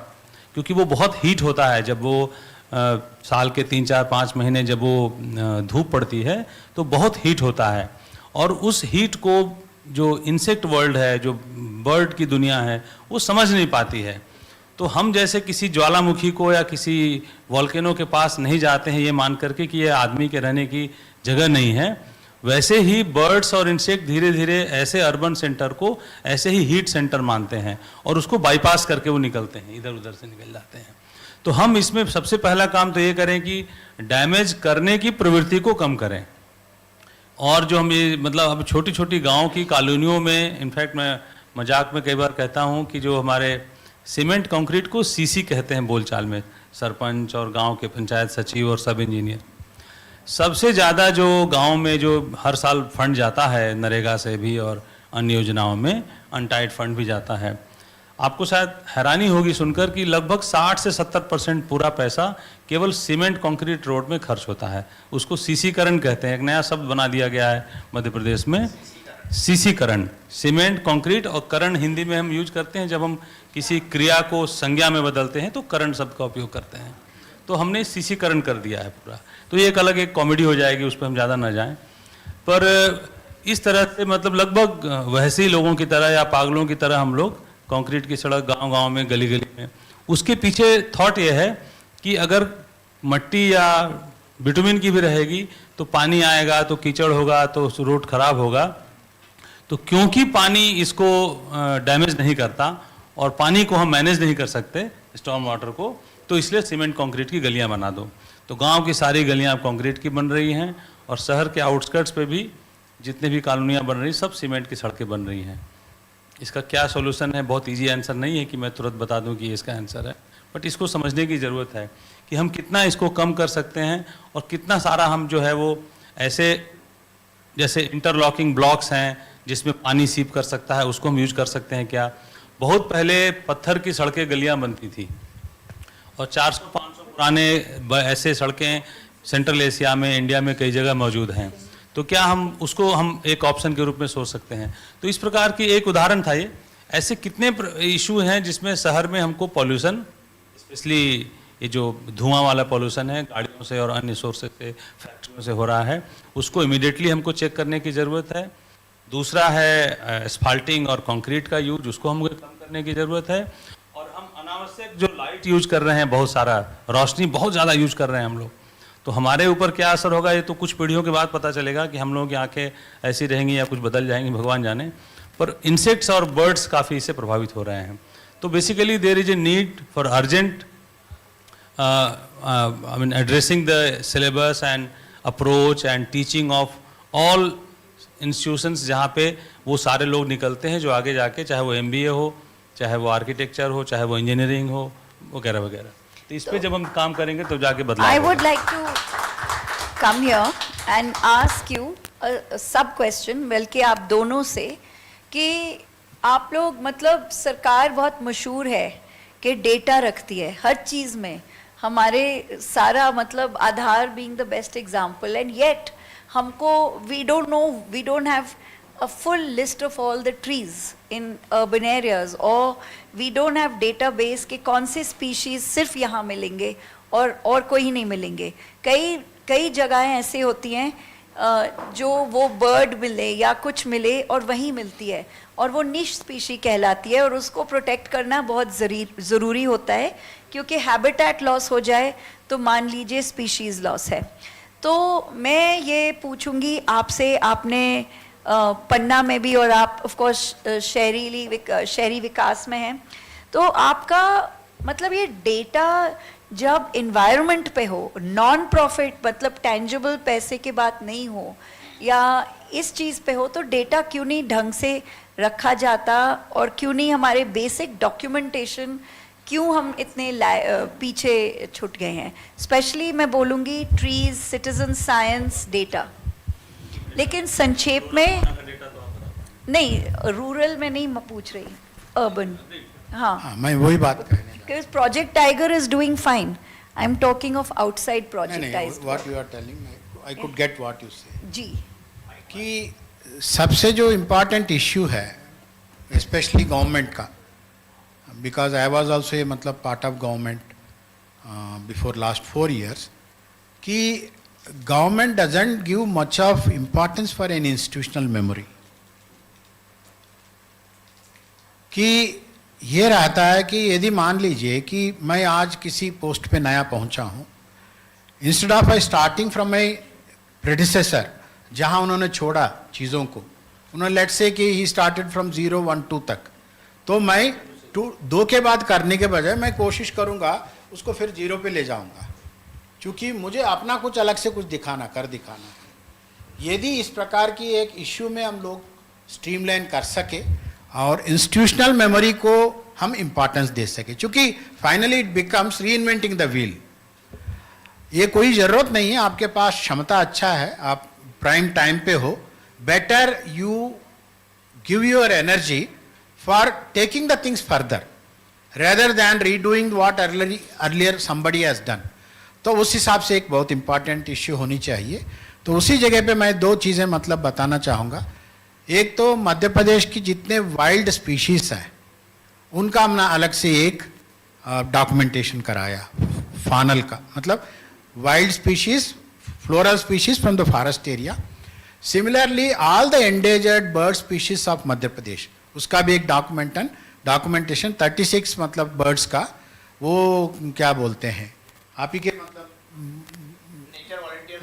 क्योंकि वो बहुत हीट होता है जब वो साल के 3, 4, 5 महीने जब वो धूप पड़ती है तो बहुत हीट होता है, और उस हीट को जो इंसेक्ट वर्ल्ड है, जो बर्ड की दुनिया है, वो समझ नहीं पाती है। तो हम जैसे किसी ज्वालामुखी को या किसी वॉल्केनो के पास नहीं जाते हैं ये मान करके कि ये आदमी के रहने की जगह नहीं है, वैसे ही बर्ड्स और इंसेक्ट धीरे धीरे ऐसे अर्बन सेंटर को ऐसे ही हीट सेंटर मानते हैं और उसको बाईपास करके वो निकलते हैं, इधर उधर से निकल जाते हैं। तो हम इसमें सबसे पहला काम तो ये करें कि डैमेज करने की प्रवृत्ति को कम करें, और जो हम ये मतलब अब छोटी छोटी गाँव की कॉलोनियों में, इनफैक्ट मैं मजाक में कई बार कहता हूँ कि जो हमारे सीमेंट कंक्रीट को सीसी कहते हैं बोलचाल में, सरपंच और गांव के पंचायत सचिव और सब इंजीनियर, सबसे ज़्यादा जो गांव में जो हर साल फंड जाता है नरेगा से भी और अन्य योजनाओं में अनटाइड फंड भी जाता है, आपको शायद हैरानी होगी सुनकर कि लगभग 60 से 70% पूरा पैसा केवल सीमेंट कंक्रीट रोड में खर्च होता है। उसको सीसीकरण कहते हैं, एक नया शब्द बना दिया गया है मध्य प्रदेश में, सीसीकरण। सीमेंट कंक्रीट और करण हिंदी में हम यूज करते हैं जब हम किसी क्रिया को संज्ञा में बदलते हैं तो करण शब्द का उपयोग करते हैं, तो हमने सीसीकरण कर दिया है पूरा। तो ये एक अलग एक कॉमेडी हो जाएगी, उस पर हम ज़्यादा ना जाएं, पर इस तरह से मतलब लगभग वैसे ही लोगों की तरह या पागलों की तरह हम लोग कंक्रीट की सड़क गांव-गांव में, गली गली में, उसके पीछे थॉट ये है कि अगर मट्टी या बिटुमिन की भी रहेगी तो पानी आएगा तो कीचड़ होगा तो रोड खराब होगा, तो क्योंकि पानी इसको डैमेज नहीं करता और पानी को हम मैनेज नहीं कर सकते स्टॉर्म वाटर को, तो इसलिए सीमेंट कंक्रीट की गलियां बना दो। तो गांव की सारी गलियां अब कंक्रीट की बन रही हैं और शहर के आउटस्कर्ट्स पे भी जितने भी कॉलोनियां बन रही सब सीमेंट की सड़कें बन रही हैं। इसका क्या सॉल्यूशन है, बहुत इजी आंसर नहीं है कि मैं तुरंत बता दूं कि ये इसका आंसर है, बट इसको समझने की ज़रूरत है कि हम कितना इसको कम कर सकते हैं और कितना सारा हम जो है वो ऐसे जैसे इंटरलॉकिंग ब्लॉक्स हैं जिसमें पानी सीप कर सकता है, उसको हम यूज कर सकते हैं क्या। बहुत पहले पत्थर की सड़कें गलियां बनती थी और 400-500 पुराने ऐसे सड़कें सेंट्रल एशिया में, इंडिया में कई जगह मौजूद हैं, तो क्या हम उसको हम एक ऑप्शन के रूप में सोच सकते हैं। तो इस प्रकार की एक उदाहरण था ये। ऐसे कितने इशू हैं जिसमें शहर में हमको पॉल्यूशन, स्पेशली ये जो धुआं वाला पॉल्यूशन है गाड़ियों से और अन्य सोर्सेज से, फैक्ट्रियों से हो रहा है, उसको इमीडिएटली हमको चेक करने की ज़रूरत है। दूसरा है एस्फाल्टिंग और कंक्रीट का यूज, उसको हमको कम करने की ज़रूरत है। और हम अनावश्यक जो लाइट यूज कर रहे हैं, बहुत सारा रोशनी बहुत ज़्यादा यूज कर रहे हैं हम लोग, तो हमारे ऊपर क्या असर होगा ये तो कुछ पीढ़ियों के बाद पता चलेगा कि हम लोगों की आंखें ऐसी रहेंगी या कुछ बदल जाएंगी, भगवान जाने। पर इंसेक्ट्स और बर्ड्स काफ़ी इससे प्रभावित हो रहे हैं। तो basically there is a need for urgent I mean addressing the syllabus and approach and teaching of all institutions जहाँ पे वो सारे लोग निकलते हैं जो आगे जाके, चाहे वो MBA हो, चाहे वो आर्किटेक्चर हो, चाहे वो इंजीनियरिंग हो, वगैरह वगैरह। तो इस पे जब हम काम करेंगे तो जाके बदलाव I would like to come here and ask you a sub question, बल्कि आप दोनों से, कि आप लोग मतलब सरकार बहुत मशहूर है कि डेटा रखती है हर चीज़ में, हमारे सारा मतलब Aadhaar being the best example, and yet हमको we don't have a full list of all the trees in urban areas, or we don't have database कि कौन से species सिर्फ यहाँ मिलेंगे और कोई नहीं मिलेंगे. कई जगहें ऐसे होती हैं जो वो बर्ड मिले या कुछ मिले और वहीं मिलती है और वो निश स्पीशी कहलाती है और उसको प्रोटेक्ट करना बहुत ज़रूरी होता है, क्योंकि हैबिटेट लॉस हो जाए तो मान लीजिए स्पीशीज़ लॉस है. तो मैं ये पूछूंगी आपसे, आपने पन्ना में भी और आप ऑफ कोर्स शहरी विकास में हैं, तो आपका मतलब ये डेटा जब इन्वायरमेंट पे हो, नॉन प्रॉफिट मतलब टेंजिबल पैसे की बात नहीं हो या इस चीज़ पे हो, तो डेटा क्यों नहीं ढंग से रखा जाता और क्यों नहीं हमारे बेसिक डॉक्यूमेंटेशन, क्यों हम इतने पीछे छूट गए हैं? स्पेशली मैं बोलूँगी ट्रीज, सिटीजन साइंस, डेटा. लेकिन संक्षेप में नहीं, रूरल में नहीं मैं पूछ रही, अर्बन. हाँ, मैं वही बात कर रही हूँ. Because Project Tiger is doing fine. I'm talking of outside Project Tiger. What you are telling, I could get what you say. जी. कि सबसे जो इम्पोर्टेंट इश्यू है, स्पेशली गवर्नमेंट का, because I was also a मतलब part of government before last 4 years, कि government doesn't give much of importance for an institutional memory. कि ये रहता है कि यदि मान लीजिए कि मैं आज किसी पोस्ट पे नया पहुंचा हूं, instead of starting from my predecessor जहां उन्होंने छोड़ा चीज़ों को, उन्होंने लेट्स से कि ही स्टार्टेड फ्रॉम 0, 1, 2 तक, तो मैं 2 के बाद करने के बजाय मैं कोशिश करूंगा उसको फिर 0 पे ले जाऊंगा, क्योंकि मुझे अपना कुछ अलग से कुछ दिखाना है. यदि इस प्रकार की एक इश्यू में हम लोग स्ट्रीमलाइन कर सके और इंस्टीट्यूशनल मेमोरी को हम इम्पोर्टेंस दे सके, क्योंकि फाइनली इट बिकम्स री इन्वेंटिंग द व्हील. ये कोई ज़रूरत नहीं है, आपके पास क्षमता अच्छा है, आप प्राइम टाइम पे हो, better you give your energy for taking the things further rather than redoing what earlier somebody has done. तो उस हिसाब से एक बहुत इंपॉर्टेंट इश्यू होनी चाहिए. तो उसी जगह पे मैं 2 चीज़ें मतलब बताना चाहूँगा. एक तो मध्य प्रदेश की जितने वाइल्ड स्पीशीज़ हैं उनका हमने अलग से एक डॉक्यूमेंटेशन कराया, फानल का, मतलब wild species, floral species from the forest area. Similarly all the endangered bird species of Madhya Pradesh, उसका भी एक डॉक्यूमेंटेशन 36 मतलब बर्ड्स का, वो क्या बोलते हैं आप ही के मतलब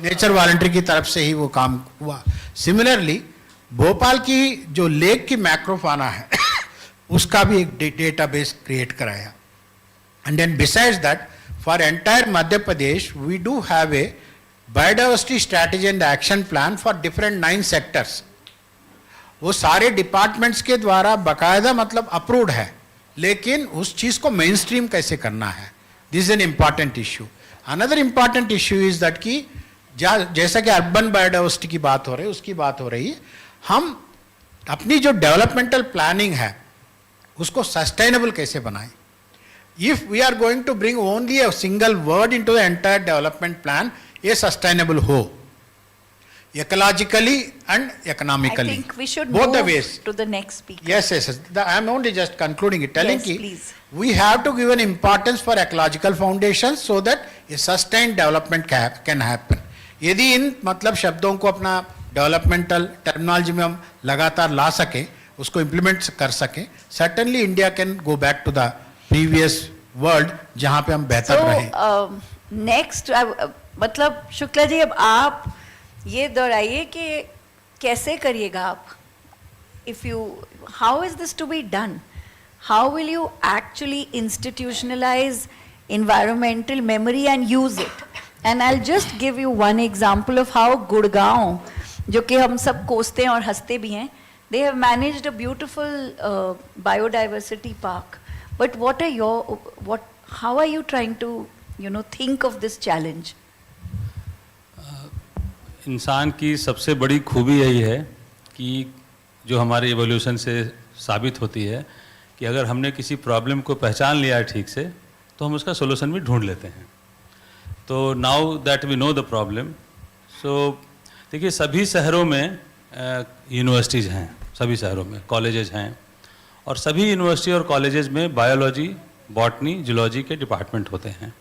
नेचर वॉलंटियर की तरफ से ही वो काम हुआ. सिमिलरली भोपाल की जो लेक की मैक्रोफाना है उसका भी एक डेटाबेस क्रिएट कराया. And then besides that for entire Madhya Pradesh we do have a biodiversity strategy and action plan for different 9 sectors. वो सारे डिपार्टमेंट्स के द्वारा बाकायदा मतलब अप्रूव्ड है, लेकिन उस चीज़ को मेन स्ट्रीम कैसे करना है, this is an important issue. Another important issue is that कि जैसा कि अर्बन बायोडाइवर्सिटी की बात हो रही है, उसकी बात हो रही है, हम अपनी जो डेवलपमेंटल प्लानिंग है उसको सस्टेनेबल कैसे बनाएं. If we are going to bring only a single word into the entire development plan, ये सस्टेनेबल हो ecologically and economically. I think we should both move the ways. to the next speaker. Yes. I am only just concluding it, telling Yes, ki please. we have to give an importance for ecological foundations so that a sustained development can happen. यदि इन मतलब शब्दों को अपना developmental terminology में हम लगातार ला सके, उसको इम्प्लीमेंट कर सके, certainly India can go back to the previous world जहाँ पे हम बेहतर रहे. नेक्स्ट मतलब शुक्ला जी, अब आप ये दोहराइए कि कैसे करिएगा आप. If you, how is this to be done, how will you actually institutionalise environmental memory and use it. And I'll just give you one example of how Gurgaon, जो कि हम सब कोसते हैं और हंसते भी हैं, they have managed a beautiful biodiversity park. But how are you trying to, think of this challenge? इंसान की सबसे बड़ी खूबी यही है कि जो हमारे एवोल्यूशन से साबित होती है कि अगर हमने किसी प्रॉब्लम को पहचान लिया है ठीक से तो हम उसका सोल्यूशन भी ढूंढ लेते हैं। तो now that we know the problem, so देखिए सभी शहरों में यूनिवर्सिटीज़ हैं, सभी शहरों में कॉलेजेस हैं, और सभी यूनिवर्सिटी और कॉलेजेस में बायोलॉजी, बॉटनी, जूलॉजी के डिपार्टमेंट होते हैं।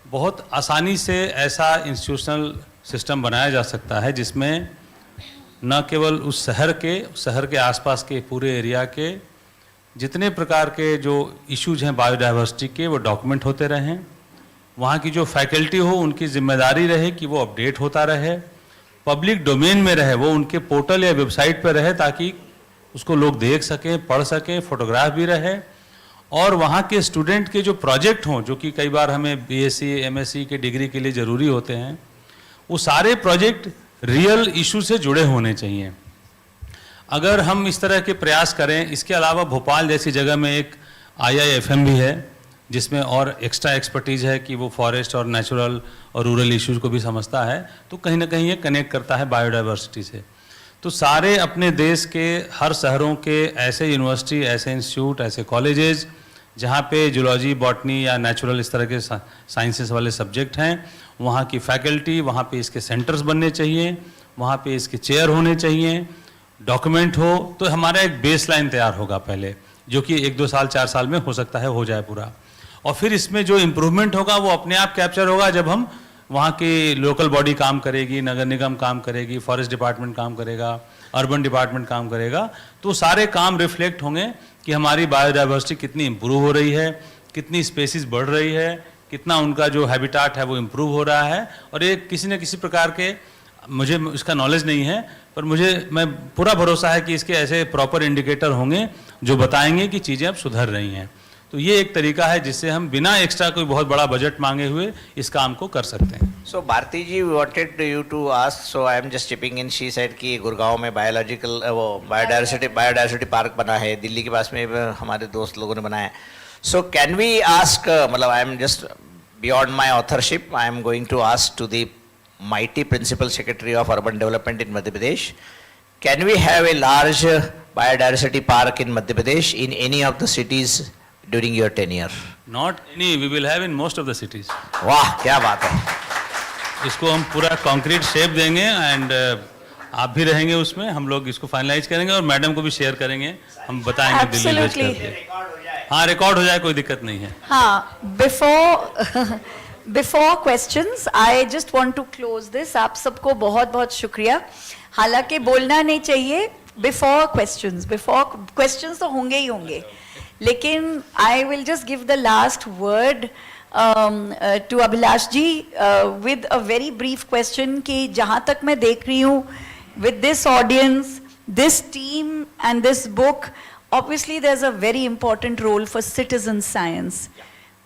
बहुत आसानी से ऐसा इंस्टीट्यूशनल सिस्टम बनाया जा सकता है जिसमें न केवल उस शहर के आसपास के पूरे एरिया के जितने प्रकार के जो इश्यूज हैं बायोडाइवर्सिटी के, वो डॉक्यूमेंट होते रहें। वहाँ की जो फैकल्टी हो उनकी जिम्मेदारी रहे कि वो अपडेट होता रहे, पब्लिक डोमेन में रहे, वो उनके पोर्टल या वेबसाइट पर रहे ताकि उसको लोग देख सकें, पढ़ सकें, फोटोग्राफ भी रहे। और वहाँ के स्टूडेंट के जो प्रोजेक्ट हों, जो कि कई बार हमें बीएससी, एमएससी के डिग्री के लिए ज़रूरी होते हैं, वो सारे प्रोजेक्ट रियल इशू से जुड़े होने चाहिए। अगर हम इस तरह के प्रयास करें, इसके अलावा भोपाल जैसी जगह में एक IIFM भी है जिसमें और एक्स्ट्रा एक्सपर्टीज़ है कि वो फॉरेस्ट और नेचुरल और रूरल इश्यूज़ को भी समझता है, तो कहीं ना कहीं ये कनेक्ट करता है बायोडाइवर्सिटी से। तो सारे अपने देश के हर शहरों के ऐसे यूनिवर्सिटी, ऐसे इंस्टीट्यूट, ऐसे कॉलेजेस जहाँ पे जूलॉजी, बॉटनी या नेचुरल इस तरह के साइंसेस वाले सब्जेक्ट हैं, वहाँ की फैकल्टी, वहाँ पे इसके सेंटर्स बनने चाहिए, वहाँ पे इसके चेयर होने चाहिए, डॉक्यूमेंट हो, तो हमारा एक बेसलाइन तैयार होगा पहले, जो कि 1-2 साल 4 साल में हो सकता है हो जाए पूरा। और फिर इसमें जो इम्प्रूवमेंट होगा वो अपने आप कैप्चर होगा जब हम वहाँ की लोकल बॉडी काम करेगी, नगर निगम काम करेगी, फॉरेस्ट डिपार्टमेंट काम करेगा, अर्बन डिपार्टमेंट काम करेगा, तो सारे काम रिफ्लेक्ट होंगे कि हमारी बायोडाइवर्सिटी कितनी इम्प्रूव हो रही है, कितनी स्पेसीज बढ़ रही है, कितना उनका जो हैबिटाट है वो इम्प्रूव हो रहा है। और एक किसी न किसी प्रकार के, मुझे इसका नॉलेज नहीं है, पर मैं पूरा भरोसा है कि इसके ऐसे प्रॉपर इंडिकेटर होंगे जो बताएंगे कि चीज़ें अब सुधर रही हैं। तो ये एक तरीका है जिससे हम बिना एक्स्ट्रा कोई बहुत बड़ा बजट मांगे हुए इस काम को कर सकते हैं। So Bharti ji wanted you to ask, so I am just chipping in. She said कि गुड़गांव में बायोलॉजिकल वो बायोडाइवर्सिटी पार्क बना है, दिल्ली के पास में हमारे दोस्त लोगों ने बनाया है। So can we ask, मतलब I am just beyond my authorship, I am going to ask to the mighty Principal Secretary of Urban Development in Madhya Pradesh, can we have a large biodiversity park in Madhya Pradesh in any of the cities during your tenure? Not any, we will have in most of the cities. वाह क्या बात है। इसको हम पूरा concrete shape देंगे and आप भी रहेंगे उसमें, हम लोग इसको फाइनलाइज करेंगे और मैडम को भी शेयर करेंगे, हम बताएंगे दिल्ली भेज करके। हाँ, रिकॉर्ड हो जाए, कोई दिक्कत नहीं है। हाँ, before questions I just want to close this. आप सबको बहुत बहुत शुक्रिया। हालांकि बोलना नहीं चाहिए बिफोर क्वेश्चंस तो होंगे ही होंगे, लेकिन I will just give the last word to Abhilash ji with a very brief question कि जहाँ तक मैं देख रही हूँ with this audience, this team and this book, obviously there's a very important role for citizen science.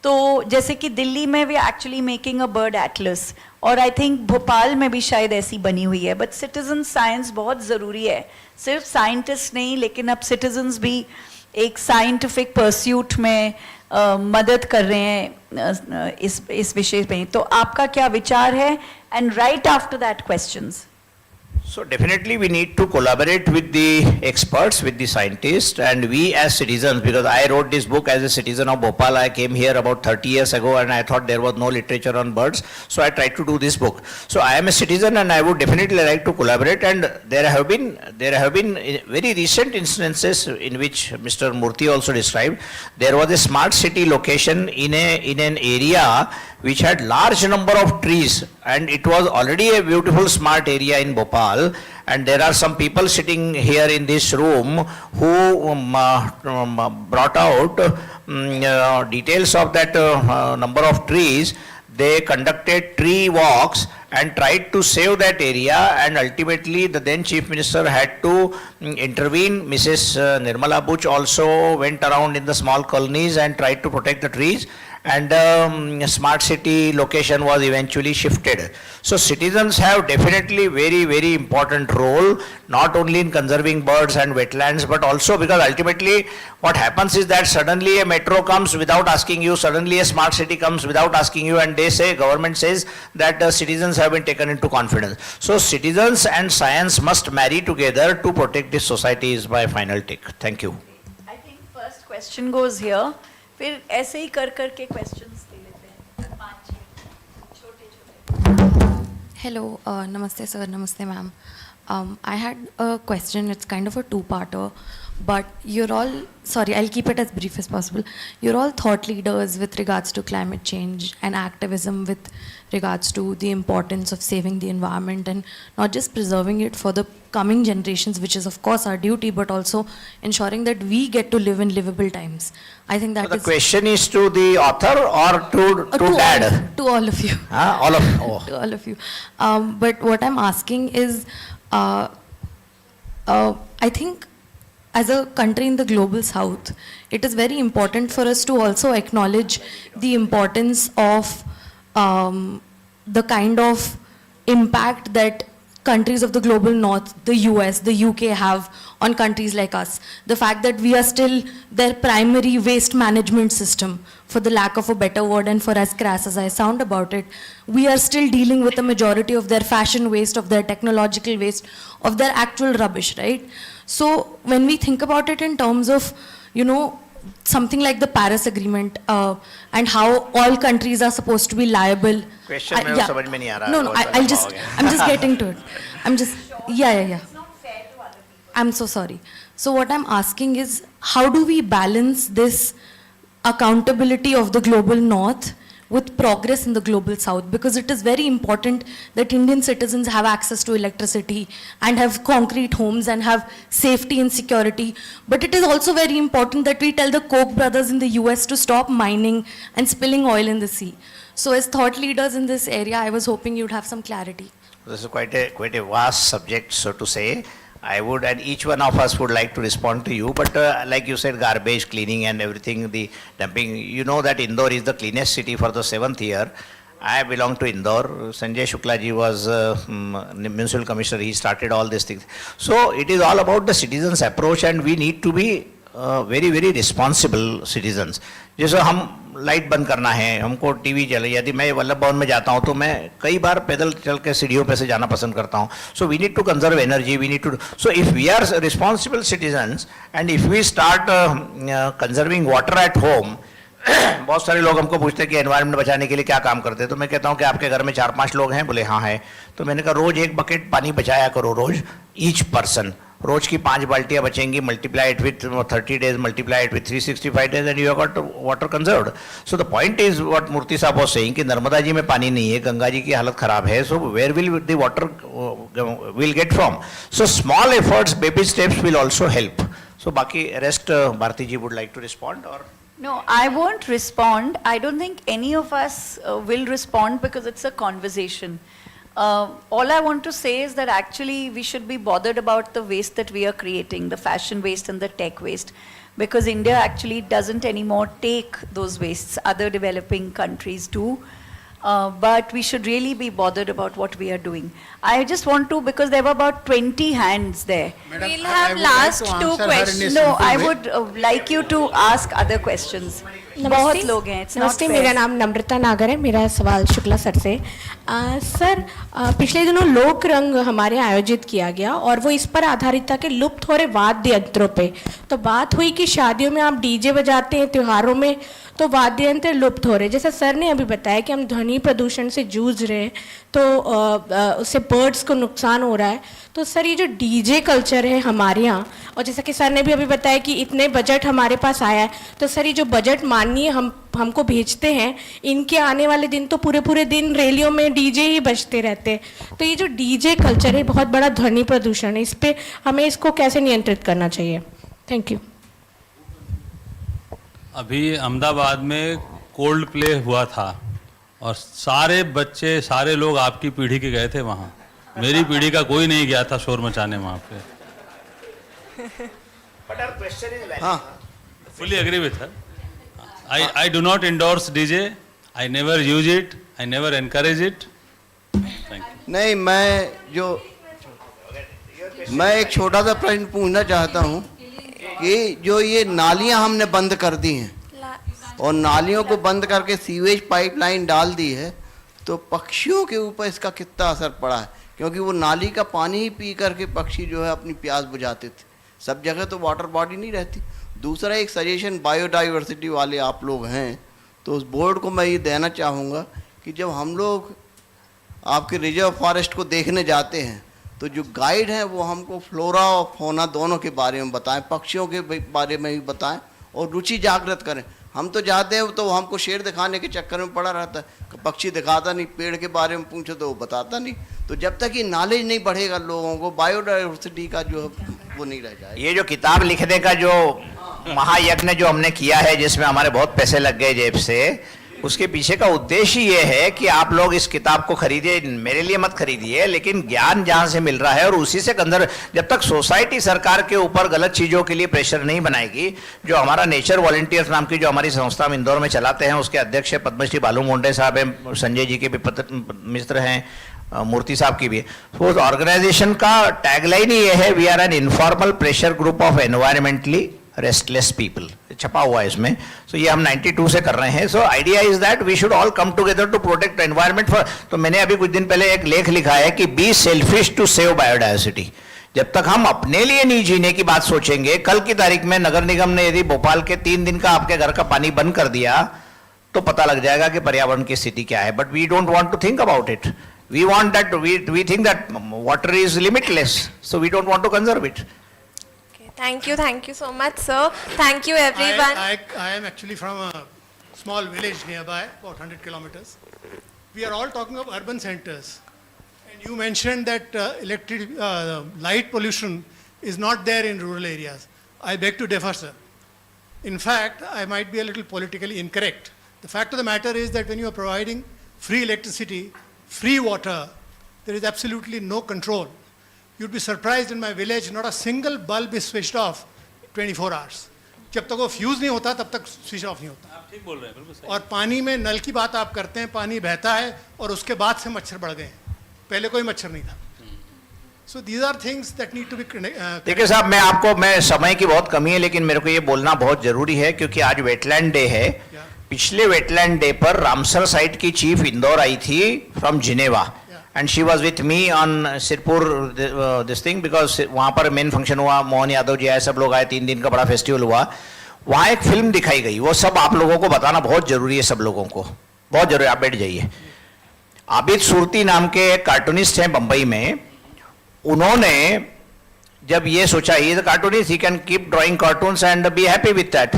तो जैसे कि दिल्ली में we are actually making a bird atlas, और I think भोपाल में भी शायद ऐसी बनी हुई है, but citizen science बहुत ज़रूरी है। सिर्फ scientists नहीं, लेकिन अब citizens भी एक scientific pursuit में मदद कर रहे हैं इस विषय में। तो आपका क्या विचार है? And right after that questions. So definitely we need to collaborate with the experts, with the scientists, and we as citizens, because I wrote this book as a citizen of Bhopal. I came here about 30 years ago and I thought there was no literature on birds, so I tried to do this book. So I am a citizen and I would definitely like to collaborate, and there have been very recent instances in which Mr. Murthy also described. There was a smart city location in an area which had large number of trees, and it was already a beautiful smart area in Bhopal. And there are some people sitting here in this room who brought out details of that number of trees. They conducted tree walks and tried to save that area, and ultimately the then Chief Minister had to intervene. Mrs. Nirmala Buch also went around in the small colonies and tried to protect the trees. and smart city location was eventually shifted. So citizens have definitely very, very important role, not only in conserving birds and wetlands, but also because ultimately what happens is that suddenly a metro comes without asking you, suddenly a smart city comes without asking you, and they say, government says that citizens have been taken into confidence. So citizens and science must marry together to protect this society is my final take. Thank you. I think first question goes here. फिर ऐसे ही कर के questions ले लेते हैं. 5 छोटे. Hello, namaste sir, namaste ma'am. I had a question, it's kind of a two-parter, but you're all, sorry, I'll keep it as brief as possible. You're all thought leaders with regards to climate change and activism with regards to the importance of saving the environment and not just preserving it for the coming generations, which is of course our duty, but also ensuring that we get to live in livable times. I think that So the is... question is to the author or to dad? To all of you. All of oh. To all of you. But what I'm asking is, I think as a country in the global south, it is very important for us to also acknowledge the importance of the kind of impact that countries of the global north, the US, the UK have on countries like us. The fact that we are still their primary waste management system, for the lack of a better word and for as crass as I sound about it, we are still dealing with a majority of their fashion waste, of their technological waste, of their actual rubbish, right? So when we think about it in terms of, you know, something like the Paris Agreement and how all countries are supposed to be liable. Question में yeah. समझ में नहीं आ रहा. No, I'm just getting to it. I'm just, yeah. I'm so sorry. So what I'm asking is, how do we balance this accountability of the global north with progress in the global south? Because it is very important that Indian citizens have access to electricity and have concrete homes and have safety and security. But it is also very important that we tell the Koch brothers in the US to stop mining and spilling oil in the sea. So as thought leaders in this area, I was hoping you'd have some clarity. This is quite a vast subject, so to say. I would, and each one of us would like to respond to you, but like you said, garbage cleaning and everything, the dumping, you know that Indore is the cleanest city for the 7th year. I belong to Indore. Sanjay Shukla ji was municipal commissioner, he started all these things. So it is all about the citizens' approach, and we need to be very, very responsible citizens. जैसे हम light बंद करना है, हमको TV चले, यदि मैं वल्लभ भवन में जाता हूँ तो मैं कई बार पैदल चल के सीढ़ियों पे से जाना पसंद करता हूँ. So we need to conserve energy, we need to, so if we are responsible citizens and if we start conserving water at home, बहुत सारे लोग हमको पूछते हैं कि एनवायरनमेंट बचाने के लिए क्या काम करते हैं, तो मैं कहता हूँ कि आपके घर में 4-5 लोग हैं, बोले हाँ है, तो मैंने कहा रोज 1 बकेट पानी बचाया करो रोज, ईच पर्सन, रोज की 5 बाल्टियाँ बचेंगी, multiply it with 30 days, multiply it with 365 days and you have got water conserved. So the point is what Murthy साहब was saying कि नर्मदा जी में पानी नहीं है, गंगा जी की हालत खराब है, so where will the water will get from? So small efforts, baby steps will also help. So बाकी rest Bharti ji would like to respond or? No, I won't respond. I don't think any of us will respond because it's a conversation. All I want to say is that actually we should be bothered about the waste that we are creating, the fashion waste and the tech waste, because India actually doesn't anymore take those wastes. Other developing countries do. But we should really be bothered about what we are doing. I just want to, because there were about 20 hands there. Madam, we'll have last 2 questions. No, I would like you to ask other questions. बहुत लोग हैं, it's not नमस्ते, fair. मेरा नाम नम्रता नागर है. मेरा सवाल शुक्ला सर से. सर, पिछले दिनों लोक रंग हमारे आयोजित किया गया और वो इस पर आधारित था कि लुप्त हो रहे वाद्य यंत्रों पे. तो बात हुई कि शादियों में आप डीजे बजाते हैं, त्योहारों में तो वाद्य यंत्र लुप्त हो रहे. जैसा सर ने अभी बताया कि हम ध्वनि प्रदूषण से जूझ रहे हैं, तो उससे बर्ड्स को नुकसान हो रहा है. तो सर, ये जो डीजे कल्चर है हमारे यहाँ, और जैसा कि सर ने भी अभी बताया कि इतने बजट हमारे पास आया है, तो सर ये जो बजट माननीय हमको भेजते हैं, इनके आने वाले दिन तो पूरे दिन रैलियों में डीजे ही बजते रहते हैं. तो ये जो डीजे कल्चर है बहुत बड़ा ध्वनि प्रदूषण है, इस पर हमें इसको कैसे नियंत्रित करना चाहिए? Thank you. अभी अहमदाबाद में कोल्ड प्ले हुआ था और सारे बच्चे, सारे लोग आपकी पीढ़ी के गए थे वहाँ. मेरी पीढ़ी का कोई नहीं गया था शोर मचाने वहाँ पे. But our question is valid. हाँ, fully agree with her. I do not endorse DJ. I never use it. I never encourage it. Thank you. नहीं, मैं एक छोटा सा प्रश्न पूछना चाहता हूँ कि जो ये नालियाँ हमने बंद कर दी हैं और नालियों को बंद करके सीवेज पाइपलाइन डाल दी है, तो पक्षियों के ऊपर इसका कितना असर पड़ा है? क्योंकि वो नाली का पानी ही पी करके पक्षी जो है अपनी प्यास बुझाते थे। सब जगह तो वाटर बॉडी नहीं रहती। दूसरा एक सजेशन, बायोडाइवर्सिटी वाले आप लोग हैं, तो उस बोर्ड को मैं ये देना चाहूँगा कि जब हम लोग आपके रिजर्व फॉरेस्ट को देखने जाते हैं तो जो गाइड हैं वो हमको फ्लोरा और फौना दोनों के बारे में बताएं, पक्षियों के बारे में भी बताएं और रुचि जागृत करें। हम तो जाते हैं तो हमको शेर दिखाने के चक्कर में पड़ा रहता है, पक्षी दिखाता नहीं, पेड़ के बारे में पूछो तो वो बताता नहीं। तो जब तक ये नॉलेज नहीं बढ़ेगा लोगों को, बायोडाइवर्सिटी का जो वो नहीं रह जाएगा। ये जो किताब लिखने का जो महायज्ञ जो हमने किया है, जिसमें हमारे बहुत पैसे लग गए जेब से, उसके पीछे का उद्देश्य ये है कि आप लोग इस किताब को खरीदिए, मेरे लिए मत खरीदिए, लेकिन ज्ञान जहां से मिल रहा है और उसी से अंदर, जब तक सोसाइटी सरकार के ऊपर गलत चीजों के लिए प्रेशर नहीं बनाएगी। जो हमारा नेचर वॉलंटियर्स नाम की जो हमारी संस्था हम इंदौर में चलाते हैं, उसके अध्यक्ष है पद्मश्री बालू मुंडे साहब हैं, संजय जी के भी मित्र हैं, मूर्ति साहब की भी है। तो उस ऑर्गेनाइजेशन का टैगलाइन ही ये है, we are an informal pressure group of environmentally restless people, छपा हुआ है इसमें। सो ये हम 92 से कर रहे हैं। So idea is that we should all come together to protect environment for. तो मैंने अभी कुछ दिन पहले एक लेख लिखा है कि be selfish to save biodiversity. जब तक हम अपने लिए नहीं जीने की बात सोचेंगे, कल की तारीख में नगर निगम ने यदि भोपाल के 3 दिन का आपके घर का पानी बंद कर दिया तो पता लग जाएगा कि पर्यावरण की स्थिति क्या है। But we don't want to think about it. We want that, we think that water is limitless, so we don't want to conserve it. Thank you so much, sir. Thank you, everyone. I am actually from a small village nearby, about 100 kilometers. We are all talking of urban centers. And you mentioned that light pollution is not there in rural areas. I beg to differ, sir. In fact, I might be a little politically incorrect. The fact of the matter is that when you are providing free electricity, free water, there is absolutely no control. You'd be surprised in my village, not a single bulb is switched off 24 hours. जब तक वो fuse नहीं होता तब तक switch off नहीं होता। आप ठीक बोल रहे हैं, बिल्कुल सही। और पानी में नल की बात आप करते हैं, पानी बहता है और उसके बाद से मच्छर बढ़ गए, पहले कोई मच्छर नहीं था। So these are things that need to be देखिए साहब, मैं समय की बहुत कमी है, लेकिन मेरे को ये बोलना बहुत जरूरी है क्योंकि आज वेटलैंड डे है। पिछले वेटलैंड डे पर रामसर साइट की चीफ इंदौर आई थी from Geneva, and she was with me on Sirpur this thing because वहाँ पर मेन फंक्शन हुआ, मोहन यादव जी आए, सब लोग आए, 3 दिन का बड़ा फेस्टिवल हुआ। वहाँ एक फिल्म दिखाई गई, वो सब आप लोगों को बताना बहुत जरूरी है, सब लोगों को बहुत जरूरी। आप बैठ जाइए। आबिद सुरती नाम के एक कार्टूनिस्ट हैं बम्बई में। उन्होंने जब ये सोचा, he is a cartoonist, he can keep drawing cartoons and be happy with that.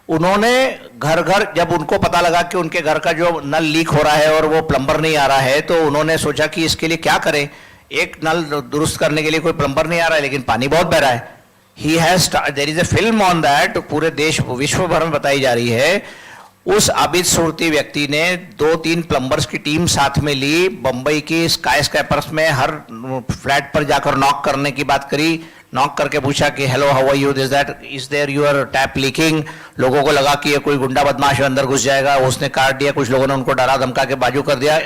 उन्होंने घर घर, जब उनको पता लगा कि उनके घर का जो नल लीक हो रहा है और वो प्लम्बर नहीं आ रहा है, तो उन्होंने सोचा कि इसके लिए क्या करें। एक नल दुरुस्त करने के लिए कोई प्लम्बर नहीं आ रहा है, लेकिन पानी बहुत बह रहा है। He has, there is a film on that, पूरे देश विश्व भर में बताई जा रही है। उस आबिद सुरती व्यक्ति ने 2-3 प्लम्बर्स की टीम साथ में ली, बंबई की स्काई स्क्रैपर्स में हर फ्लैट पर जाकर नॉक करने की बात करी। नॉक करके पूछा कि hello, how are you, this that, is there your tap leaking. लोगों को लगा कि ये कोई गुंडा बदमाश अंदर घुस जाएगा, उसने काट दिया। कुछ लोगों ने उनको डरा धमका के बाजू कर दिया।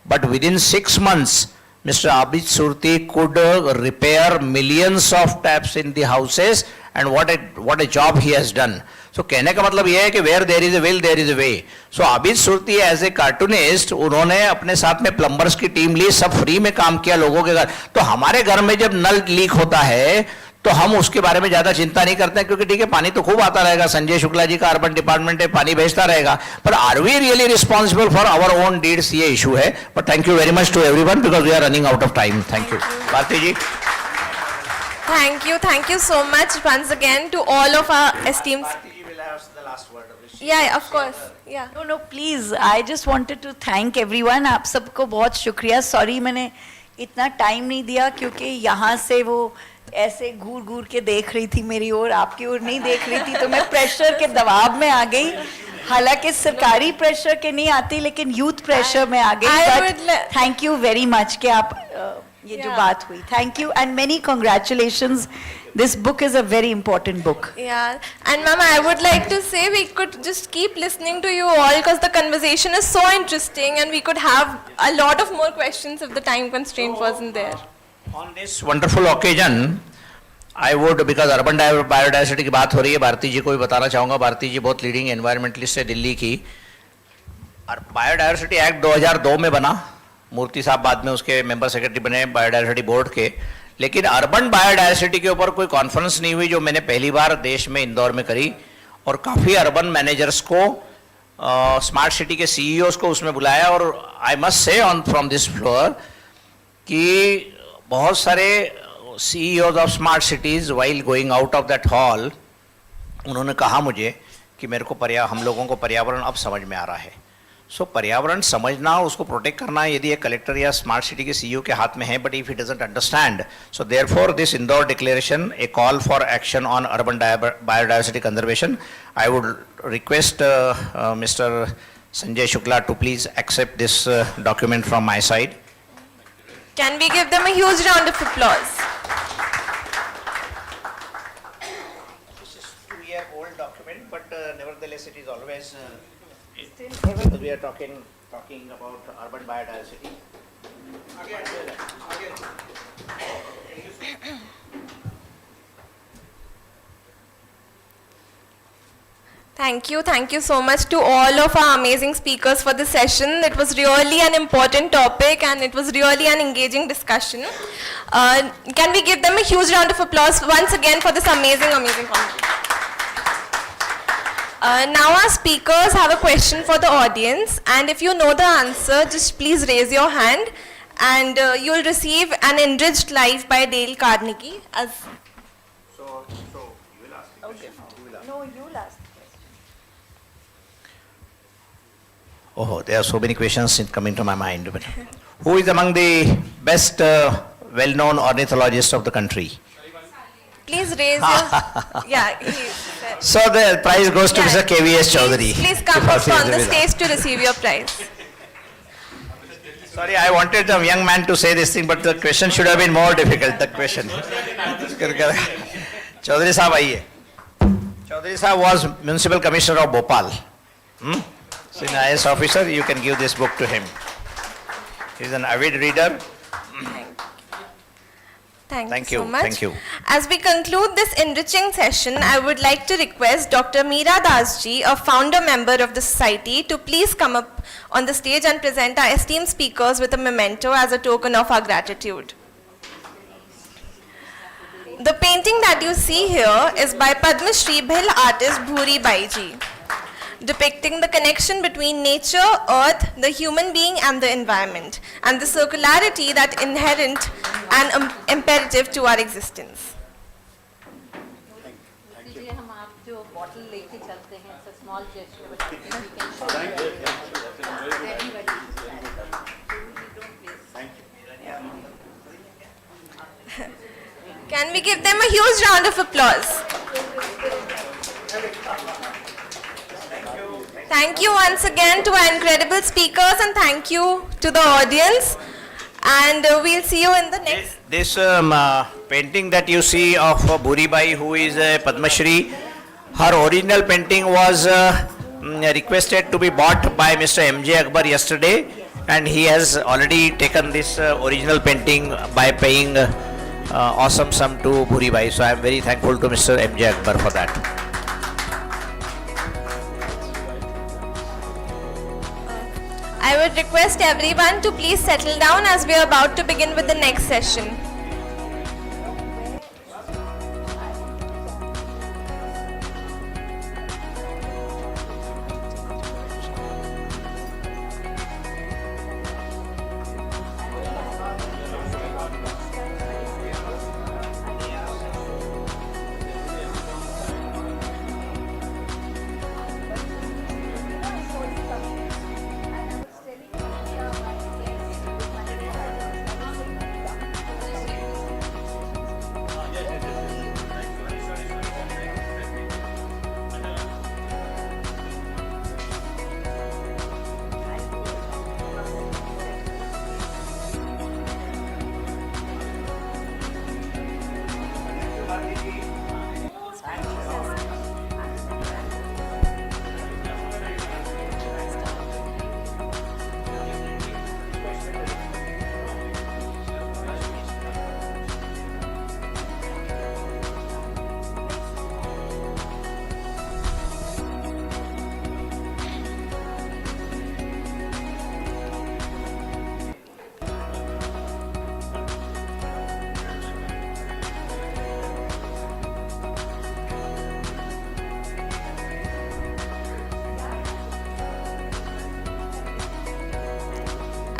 But with in 6 months Mr. Abid Surti could repair millions of taps in the houses, and what a job he has done. So कहने का मतलब यह है कि where there is a will there is a way. So Abid Surti as a cartoonist, उन्होंने अपने साथ में प्लम्बर्स की टीम ली, सब फ्री में काम किया लोगों के घर। तो हमारे घर में जब नल लीक होता है तो हम उसके बारे में ज्यादा चिंता नहीं करते हैं, क्योंकि ठीक है पानी तो खूब आता रहेगा, संजय शुक्ला जी का अर्बन डिपार्टमेंट है, पानी भेजता रहेगा। पर are we really responsible for our own deeds, ये इशू है। But thank you very much to everyone because we are running out of time. Thank you Bharti ji. Thank you so much once again to all of our esteemed. Yeah, of course. Yeah. No, please. I just wanted to thank everyone. आप सबको बहुत शुक्रिया। Sorry मैंने इतना time नहीं दिया, क्योंकि यहाँ से वो ऐसे घूर घूर के देख रही थी मेरी ओर, आपकी ओर नहीं देख रही थी, तो मैं प्रेशर के दबाव में आ गई। हालांकि सरकारी प्रेशर के नहीं आती, लेकिन यूथ प्रेशर में आ गई। थैंक यू वेरी मच कि आप ये जो बात हुई, thank you and many congratulations this book is a very important book. Yeah, and ma'am, I would like to say we could just keep listening to you all because the conversation is so interesting and we could have a lot of more questions if the time constraint wasn't there. On this wonderful occasion, I would, because urban biodiversity की बात हो रही है, भारती जी को भी बताना चाहूँगा, भारती जी बहुत लीडिंग एनवायरमेंटलिस्ट है दिल्ली की. बायोडायवर्सिटी एक्ट 2002 में बना, मूर्ति साहब बाद में उसके मेंबर सेक्रेटरी बने बायोडायवर्सिटी बोर्ड के, लेकिन अर्बन बायोडायवर्सिटी के ऊपर कोई कॉन्फ्रेंस नहीं हुई जो मैंने पहली बार देश में इंदौर में करी, और काफ़ी अर्बन मैनेजर्स को, स्मार्ट सिटी के सीईओज को उसमें बुलाया. और I must say on from this floor कि बहुत सारे CEOs of smart cities while going out of that hall, उन्होंने कहा मुझे कि मेरे को हम लोगों को पर्यावरण अब समझ में आ रहा है. सो पर्यावरण समझना, उसको प्रोटेक्ट करना यदि एक कलेक्टर या स्मार्ट सिटी के CEO के हाथ में है, but if he doesn't understand, so therefore this Indore declaration a call for action on urban biodiversity conservation. I would request mister Sanjay Shukla to please accept this document from my side. Can we give them a huge round of applause? This is a 2-year-old document, but nevertheless it is always, because we are talking about urban biodiversity. Thank you so much to all of our amazing speakers for the session. It was really an important topic and it was really an engaging discussion. Can we give them a huge round of applause once again for this amazing conversation? Now our speakers have a question for the audience, and if you know the answer, just please raise your hand and you'll receive an enriched life by Dale Carnegie. So you will ask the question. No, you'll ask. Oh, there are so many questions coming to my mind. But who is among the best well-known ornithologists of the country? Please raise your... Yeah. So the prize goes to Mr. KVS Chaudhary. Please come up on the stage to receive your prize. Sorry, I wanted the young man to say this thing, but the question should have been more difficult, the question. Chaudhary Sahab, आइए. Chaudhary Sahab was Municipal Commissioner of Bhopal. So an IAS officer, you can give this book to him. He is an avid reader. Thank you so much. Thank you. As we conclude this enriching session, I would like to request Dr. Meera Das ji, a founder member of the society, to please come up on the stage and present our esteemed speakers with a memento as a token of our gratitude. The painting that you see here is by Padma Shri Bhil artist Bhuri Bai ji, depicting the connection between nature, earth, the human being and the environment, and the circularity that inherent and imperative to our existence. हम आप जो bottle लेके चलते हैं, it's a small gesture, but we can show Can we give them a huge round of applause? Thank you once again to our incredible speakers, and thank you to the audience. And we'll see you in the next. This painting that you see of Bhuri Bai, who is a Padma Shri, her original painting was requested to be bought by Mr. M.J. Akbar yesterday, and he has already taken this original painting by paying awesome sum to Bhuri Bai. So I am very thankful to Mr. M.J. Akbar for that. I would request everyone to please settle down as we are about to begin with the next session.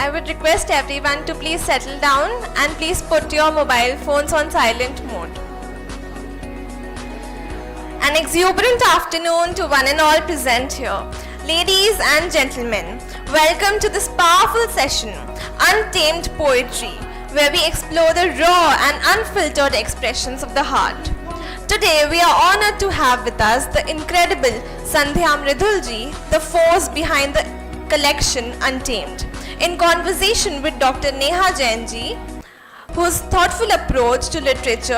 I would request everyone to please settle down and please put your mobile phones on silent mode. An exuberant afternoon to one and all present here. Ladies and gentlemen, welcome to this powerful session, Untamed Poetry, where we explore the raw and unfiltered expressions of the heart. Today, we are honored to have with us the incredible Sandhya Mridulji, the force behind the collection Untamed, in conversation with Dr. Neha Jain ji, whose thoughtful approach to literature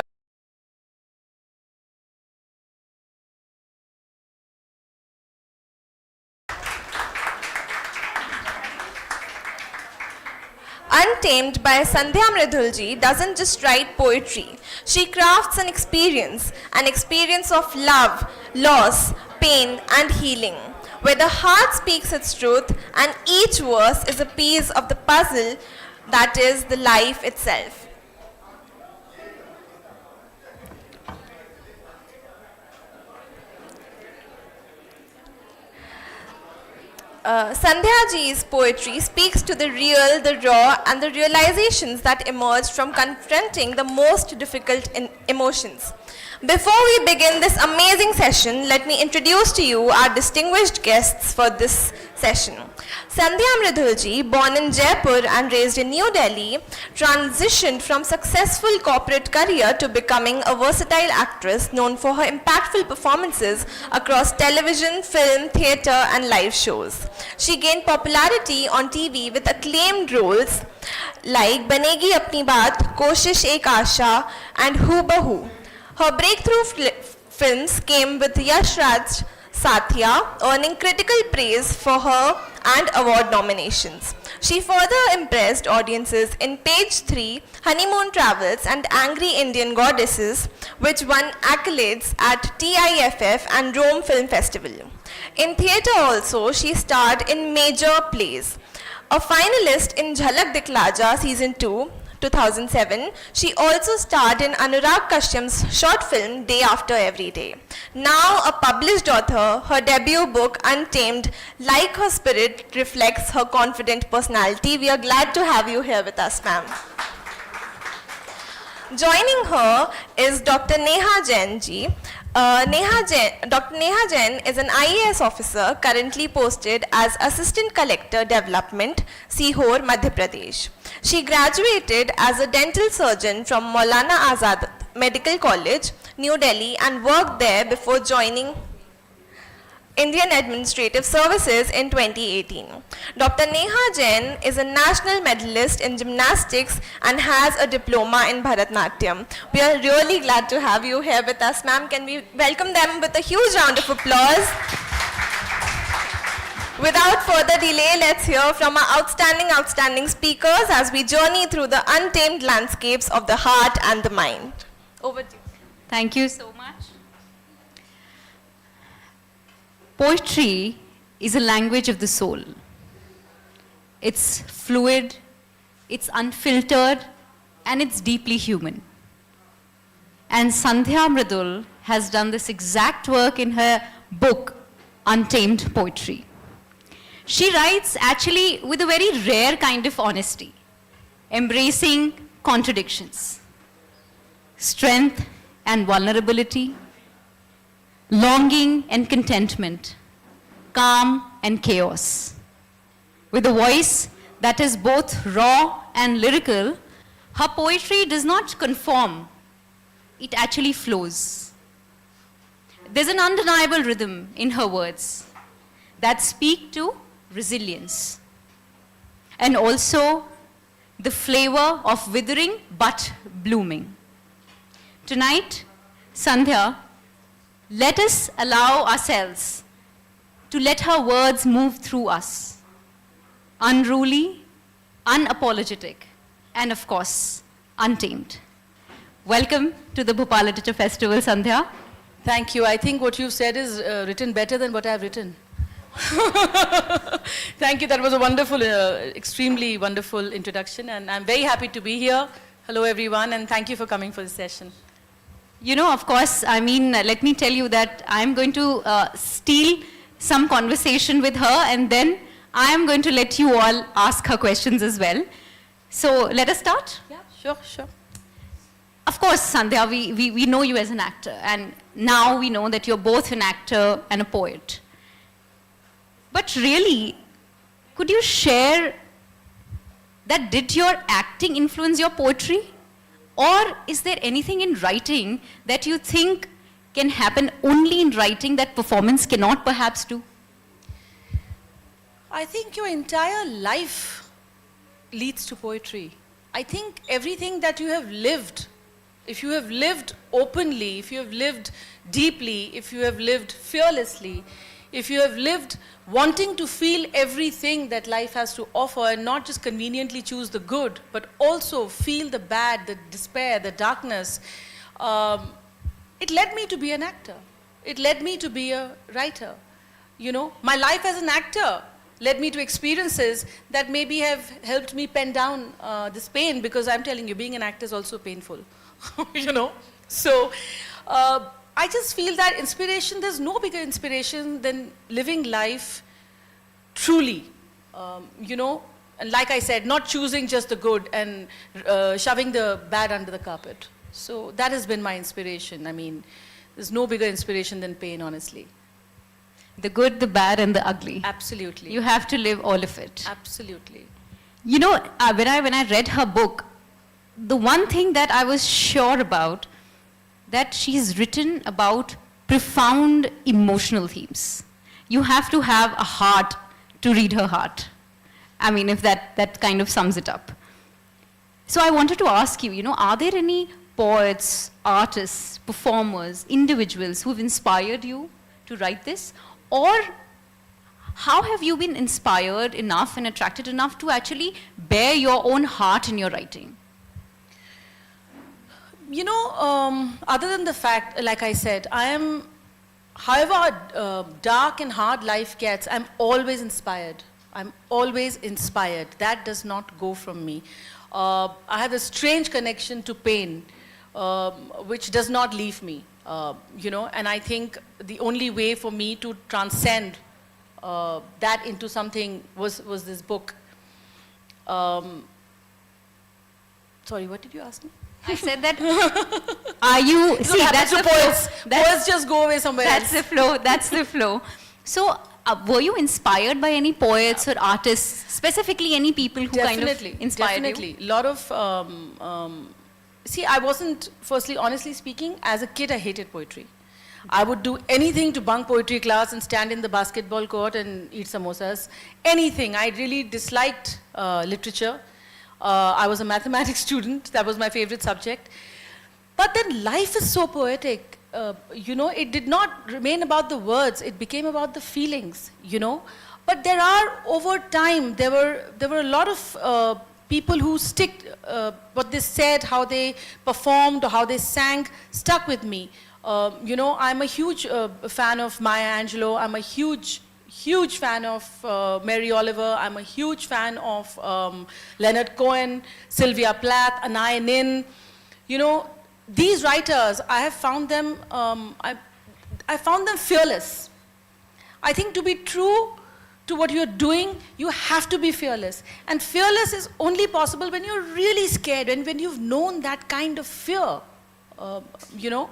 Untamed by Sandhya Mridulji doesn't just write poetry. She crafts an experience of love, loss, pain and healing, where the heart speaks its truth and each verse is a piece of the puzzle that is the life itself. Sandhya ji's poetry speaks to the real, the raw, and the realizations that emerge from confronting the most difficult emotions. Before we begin this amazing session, let me introduce to you our distinguished guests for this session. Sandhya Mridulji, born in Jaipur and raised in New Delhi, transitioned from successful corporate career to becoming a versatile actress known for her impactful performances across television, film, theatre and live shows. She gained popularity on TV with acclaimed roles like Banegi Apni Baat, Koshish Ek Asha and Hoobahu. Her breakthrough films came with Yash Raj Satya, earning critical praise for her and award nominations. She further impressed audiences in Page 3, Honeymoon Travels and Angry Indian Goddesses, which won accolades at TIFF and Rome Film Festival. In theatre also, she starred in major plays. A finalist in Jhalak Dikla Ja Season 2, 2007, she also starred in Anurag Kashyap's short film Day After Every Day. Now a published author, her debut book Untamed, like her spirit, reflects her confident personality. We are glad to have you here with us, ma'am. Joining her is Dr. Neha Jain ji. Dr. Neha Jain is an IAS officer currently posted as Assistant Collector Development, Sihor, Madhya Pradesh. She graduated as a dental surgeon from Maulana Azad Medical College, New Delhi, and worked there before joining Indian Administrative Services in 2018. Dr. Neha Jain is a national medalist in gymnastics and has a diploma in Bharatnatyam. We are really glad to have you here with us, ma'am. Can we welcome them with a huge round of applause? Without further delay, let's hear from our outstanding speakers as we journey through the untamed landscapes of the heart and the mind. Over to you. Thank you so much. Poetry is a language of the soul. It's fluid, it's unfiltered, and it's deeply human. And Sandhya Mridul has done this exact work in her book, Untamed Poetry. She writes actually with a very rare kind of honesty, embracing contradictions, strength and vulnerability, longing and contentment, calm and chaos. With a voice that is both raw and lyrical, her poetry does not conform, it actually flows. There's an undeniable rhythm in her words that speak to resilience and also the flavor of withering but blooming. Tonight, Sandhya, let us allow ourselves to let her words move through us, unruly, unapologetic, and of course, untamed. Welcome to the Bhopal Literature Festival, Sandhya. Thank you. I think what you said is written better than what I've written. Thank you. That was a wonderful, extremely wonderful introduction, and I'm very happy to be here. Hello, everyone, and thank you for coming for this session. You know, of course, I mean, let me tell you that I'm going to steal some conversation with her, and then I am going to let you all ask her questions as well. So let us start. Yeah, sure, sure. Of course, Sandhya, we know you as an actor, and now we know that you're both an actor and a poet. But really, could you share that did your acting influence your poetry? Or is there anything in writing that you think can happen only in writing that performance cannot perhaps do? I think your entire life leads to poetry. I think everything that you have lived, if you have lived openly, if you have lived deeply, if you have lived fearlessly, if you have lived wanting to feel everything that life has to offer and not just conveniently choose the good, but also feel the bad, the despair, the darkness, it led me to be an actor. It led me to be a writer. You know, my life as an actor led me to experiences that maybe have helped me pen down this pain, because I'm telling you, being an actor is also painful, you know. So I just feel that inspiration, there's no bigger inspiration than living life truly, you know, and like I said, not choosing just the good and shoving the bad under the carpet. So that has been my inspiration. I mean, there's no bigger inspiration than pain, honestly. The good, the bad, and the ugly. Absolutely. You have to live all of it. Absolutely. You know, when I read her book, the one thing that I was sure about, that she's written about profound emotional themes. You have to have a heart to read her heart. I mean, if that kind of sums it up. So I wanted to ask you, you know, are there any poets, artists, performers, individuals who've inspired you to write this? Or how have you been inspired enough and attracted enough to actually bear your own heart in your writing? You know, other than the fact, like I said, I am, however dark and hard life gets, I'm always inspired. I'm always inspired. That does not go from me. I have a strange connection to pain, which does not leave me, you know, and I think the only way for me to transcend that into something was this book. Sorry, what did you ask me? I said that, are you, see, that's the poets. flow. Poets just go away somewhere That's else. the flow, that's the flow. So, were you inspired by any poets or artists, specifically any people who kind of inspired definitely. A lot of, see, I wasn't, firstly, honestly speaking, as a kid, I hated poetry. I would do anything to bunk poetry class and stand in the basketball court and eat samosas. Anything. I really disliked literature. I was a mathematics student. That was my favorite subject. But then life is so poetic. You know, it did not remain about the words. It became about the feelings, you know. But there are, over time, there were a lot of people who what they said, how they performed, or how they sang, stuck with me. You know, I'm a huge fan of Maya Angelou. I'm a huge fan of Mary Oliver. I'm a huge fan of Leonard Cohen, Sylvia Plath, Anais Nin. You know, these writers, I have found them, I found them fearless. I think to be true to what you're doing, you have to be fearless. And fearless is only possible when you're really scared and when you've known that kind of fear, you know.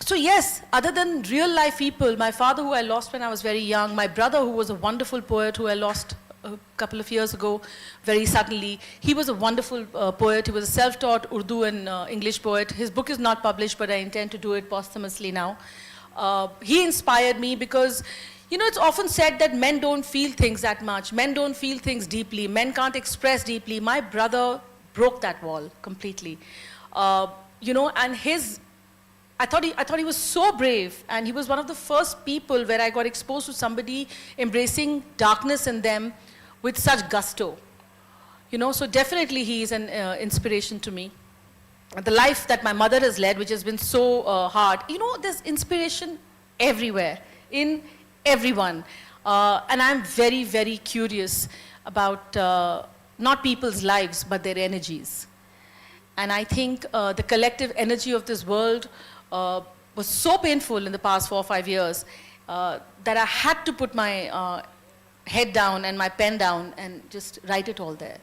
So yes, other than real life people, my father who I lost when I was very young, my brother who was a wonderful poet who I lost a couple of years ago very suddenly, he was a wonderful poet. He was a self-taught Urdu and English poet. His book is not published, but I intend to do it posthumously now. He inspired me because, you know, it's often said that men don't feel things that much. Men don't feel things deeply. Men can't express deeply. My brother broke that wall completely. You know, and I thought he was so brave, and he was one of the first people where I got exposed to somebody embracing darkness in them with such gusto. You know, so definitely he is an inspiration to me. The life that my mother has led, which has been so hard, you know, there's inspiration everywhere, in everyone. And I'm very, very curious about not people's lives, but their energies. And I think the collective energy of this world was so painful in the past 4 or 5 years that I had to put my head down and my pen down and just write it all there.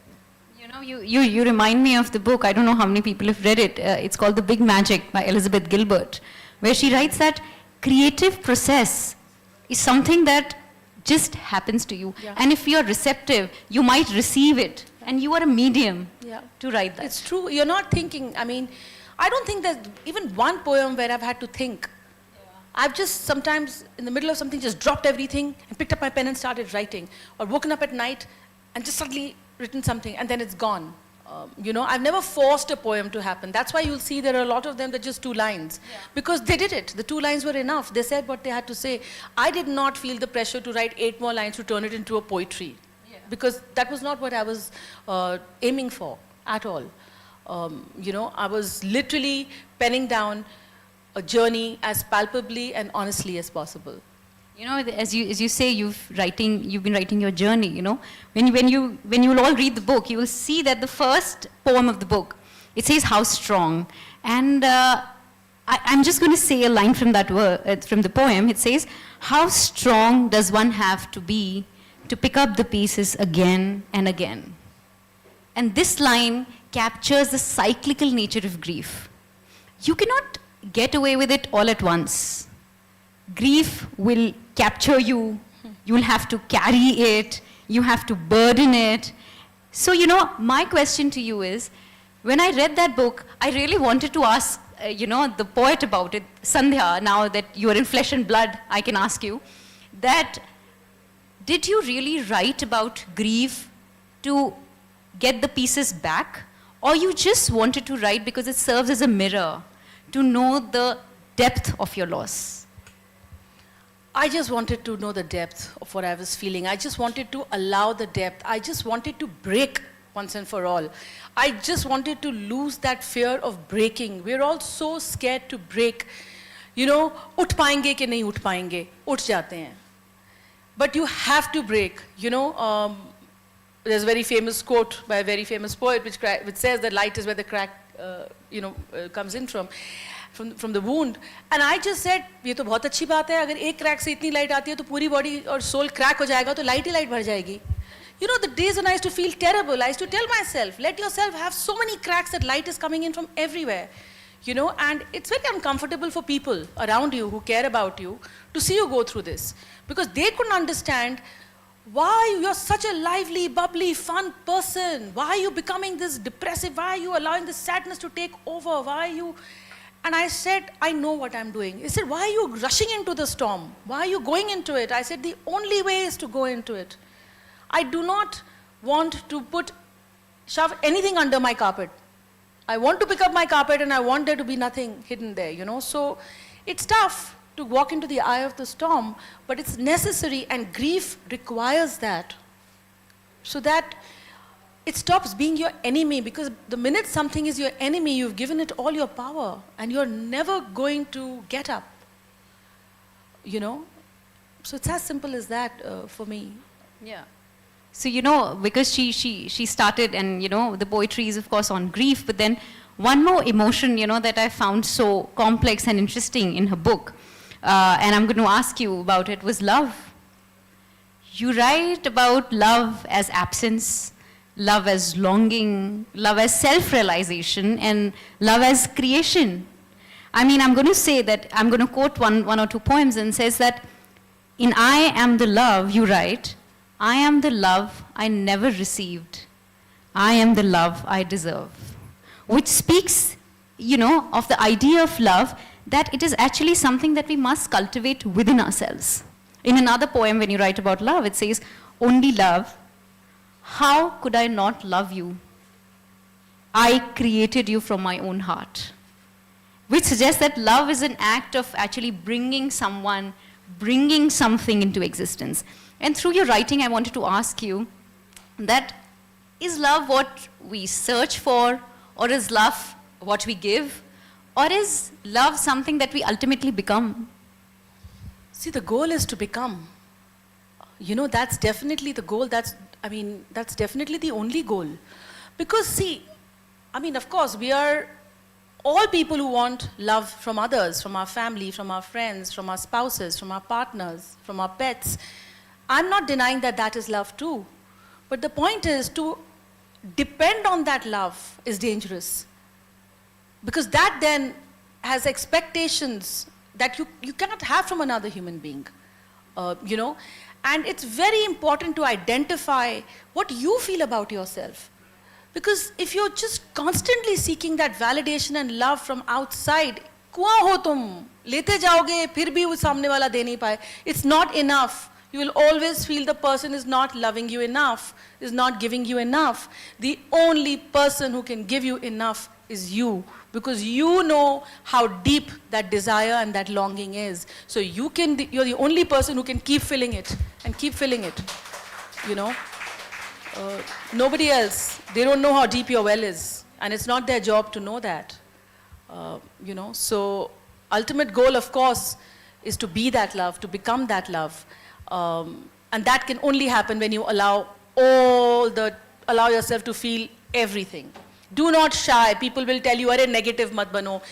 You know, you remind me of the book, I don't know how many people have read it, it's called The Big Magic by Elizabeth Gilbert, where she writes that creative process is something that just happens to you. Yeah. And if you're receptive, you might receive it, and you are a medium to write that. It's true. You're not thinking. I mean, I don't think there's even one poem where I've had to think. I've just sometimes, in the middle of something, just dropped everything and picked up my pen and started writing. Or woken up at night and just suddenly written something and then it's gone. You know, I've never forced a poem to happen. That's why you'll see there are a lot of them that are just 2 lines. Because they did it. The 2 lines were enough. They said what they had to say. I did not feel the pressure to write 8 more lines to turn it into a poetry. Because that was not what I was aiming for at all. You know, I was literally penning down a journey as palpably and honestly as possible. You know, as you say, you've been writing your journey, you know. When you will all read the book, you will see that the first poem of the book, it says how strong. And I'm just going to say a line from that from the poem. It says, how strong does one have to be to pick up the pieces again and again? And this line captures the cyclical nature of grief. You cannot get away with it all at once. Grief will capture you. You will have to carry it. You have to burden it. So, you know, my question to you is, when I read that book, I really wanted to ask, you know, the poet about it. Sandhya, now that you are in flesh and blood, I can ask you, that did you really write about grief to get the pieces back? Or you just wanted to write because it serves as a mirror to know the depth of your loss? I just wanted to know the depth of what I was feeling. I just wanted to allow the depth. I just wanted to break once and for all. I just wanted to lose that fear of breaking. We're all so scared to break. You know, उठ पाएंगे कि नहीं उठ पाएंगे, उठ जाते हैं. But you have to break. You know, there's a very famous quote by a very famous poet which says that light is where the crack, comes in from the wound. And I just said, ये तो बहुत अच्छी बात है, अगर एक crack से इतनी light आती है तो पूरी body और soul crack हो जाएगा तो light ही light भर जाएगी. You know, the days when I used to feel terrible, I used to tell myself, let yourself have so many cracks that light is coming in from everywhere. You know, and it's very uncomfortable for people around you who care about you to see you go through this. Because they couldn't understand why you're such a lively, bubbly, fun person. Why are you becoming this depressive? Why are you allowing this sadness to take over? Why are you... And I said, I know what I'm doing. He said, why are you rushing into the storm? Why are you going into it? I said, the only way is to go into it. I do not want to shove anything under my carpet. I want to pick up my carpet and I want there to be nothing hidden there, you know. So it's tough to walk into the eye of the storm, but it's necessary, and grief requires that. So that it stops being your enemy, because the minute something is your enemy, you've given it all your power and you're never going to get up, you know. So it's as simple as that for me. Yeah. So, you know, because she started, and, you know, the poetry is, of course, on grief, but then one more emotion, you know, that I found so complex and interesting in her book, and I'm going to ask you about it, was love. You write about love as absence, love as longing, love as self-realization, and love as creation. I mean, I'm going to say that, I'm going to quote one or two poems, and says that, in I am the love, you write, I am the love I never received. I am the love I deserve. Which speaks, you know, of the idea of love, that it is actually something that we must cultivate within ourselves. In another poem, when you write about love, it says, only love, how could I not love you? I created you from my own heart. Which suggests that love is an act of actually bringing someone, bringing something into existence. And through your writing, I wanted to ask you that, is love what we search for, or is love what we give, or is love something that we ultimately become? See, the goal is to become. You know, that's definitely the goal. That's definitely the only goal. Because see, I mean, of course, we are all people who want love from others, from our family, from our friends, from our spouses, from our partners, from our pets. I'm not denying that that is love too. But the point is, to depend on that love is dangerous. Because that then has expectations that you cannot have from another human being. You know, and it's very important to identify what you feel about yourself. Because if you're just constantly seeking that validation and love from outside, कुआं हो तुम, लेते जाओगे, फिर भी वो सामने वाला दे नहीं पाए. It's not enough. You will always feel the person is not loving you enough, is not giving you enough. The only person who can give you enough is you, because you know how deep that desire and that longing is. So you're the only person who can keep filling it and keep filling it, you know. Nobody else, they don't know how deep your well is, and it's not their job to know that, you know. So ultimate goal, of course, is to be that love, to become that love. And that can only happen when you allow yourself to feel everything. Do not shy. People will tell you, "Arey negative mat bano."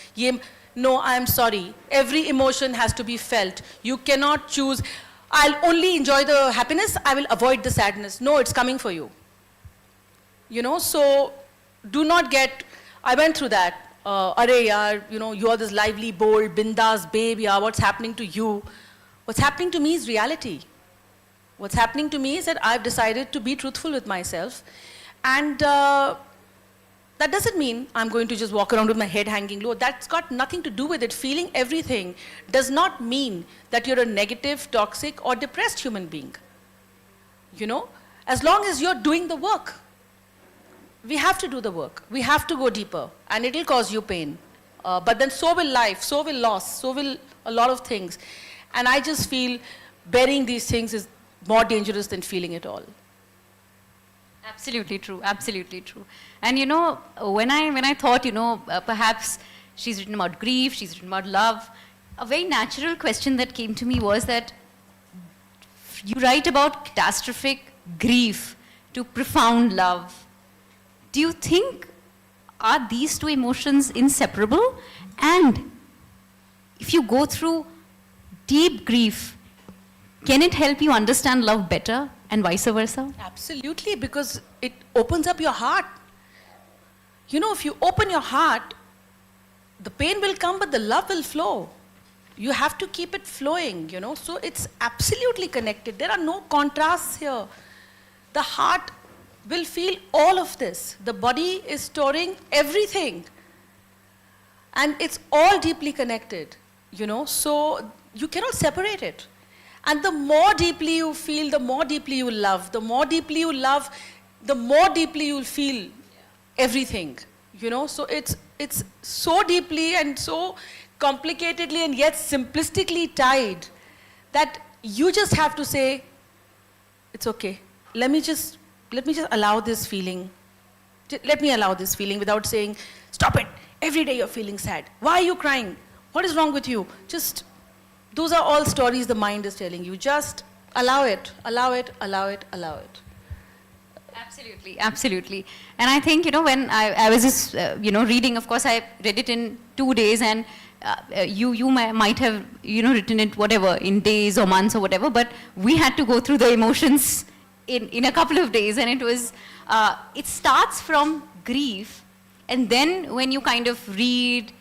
No, I am sorry. Every emotion has to be felt. You cannot choose, I'll only enjoy the happiness, I will avoid the sadness. No, it's coming for you. You know, so do not get, I went through that. Arey yaar, you know, you are this lively, bold, bindas babe, yeah, what's happening to you? What's happening to me is reality. What's happening to me is that I've decided to be truthful with myself. And that doesn't mean I'm going to just walk around with my head hanging low. That's got nothing to do with it. Feeling everything does not mean that you're a negative, toxic, or depressed human being. You know, as long as you're doing the work. We have to do the work. We have to go deeper, and it'll cause you pain. But then so will life, so will loss, so will a lot of things. And I just feel burying these things is more dangerous than feeling it all. Absolutely true, absolutely true. And you know, when I thought, you know, perhaps she's written about grief, she's written about love, a very natural question that came to me was that you write about catastrophic grief to profound love. Do you think, are these two emotions inseparable? And if you go through deep grief, can it help you understand love better and vice versa? Absolutely, because it opens up your heart. You know, if you open your heart, the pain will come, but the love will flow. You have to keep it flowing, you know. So it's absolutely connected. There are no contrasts here. The heart will feel all of this. The body is storing everything. And it's all deeply connected, you know. So you cannot separate it. And the more deeply you feel, the more deeply you love. The more deeply you love, the more deeply you'll feel everything, you know. So it's so deeply and so complicatedly and yet simplistically tied that you just have to say, it's okay. Let me just allow this feeling. Let me allow this feeling without saying, stop it. Every day you're feeling sad. Why are you crying? What is wrong with you? Just, those are all stories the mind is telling you. Just allow it, allow it, allow it, allow it. Absolutely, absolutely. And I think, you know, when I was just, you know, reading, of course, I read it in 2 days, and you might have, you know, written it, whatever, in days or months or whatever, but we had to go through the emotions in a couple of days, and it was, it starts from grief, and then when you kind of read,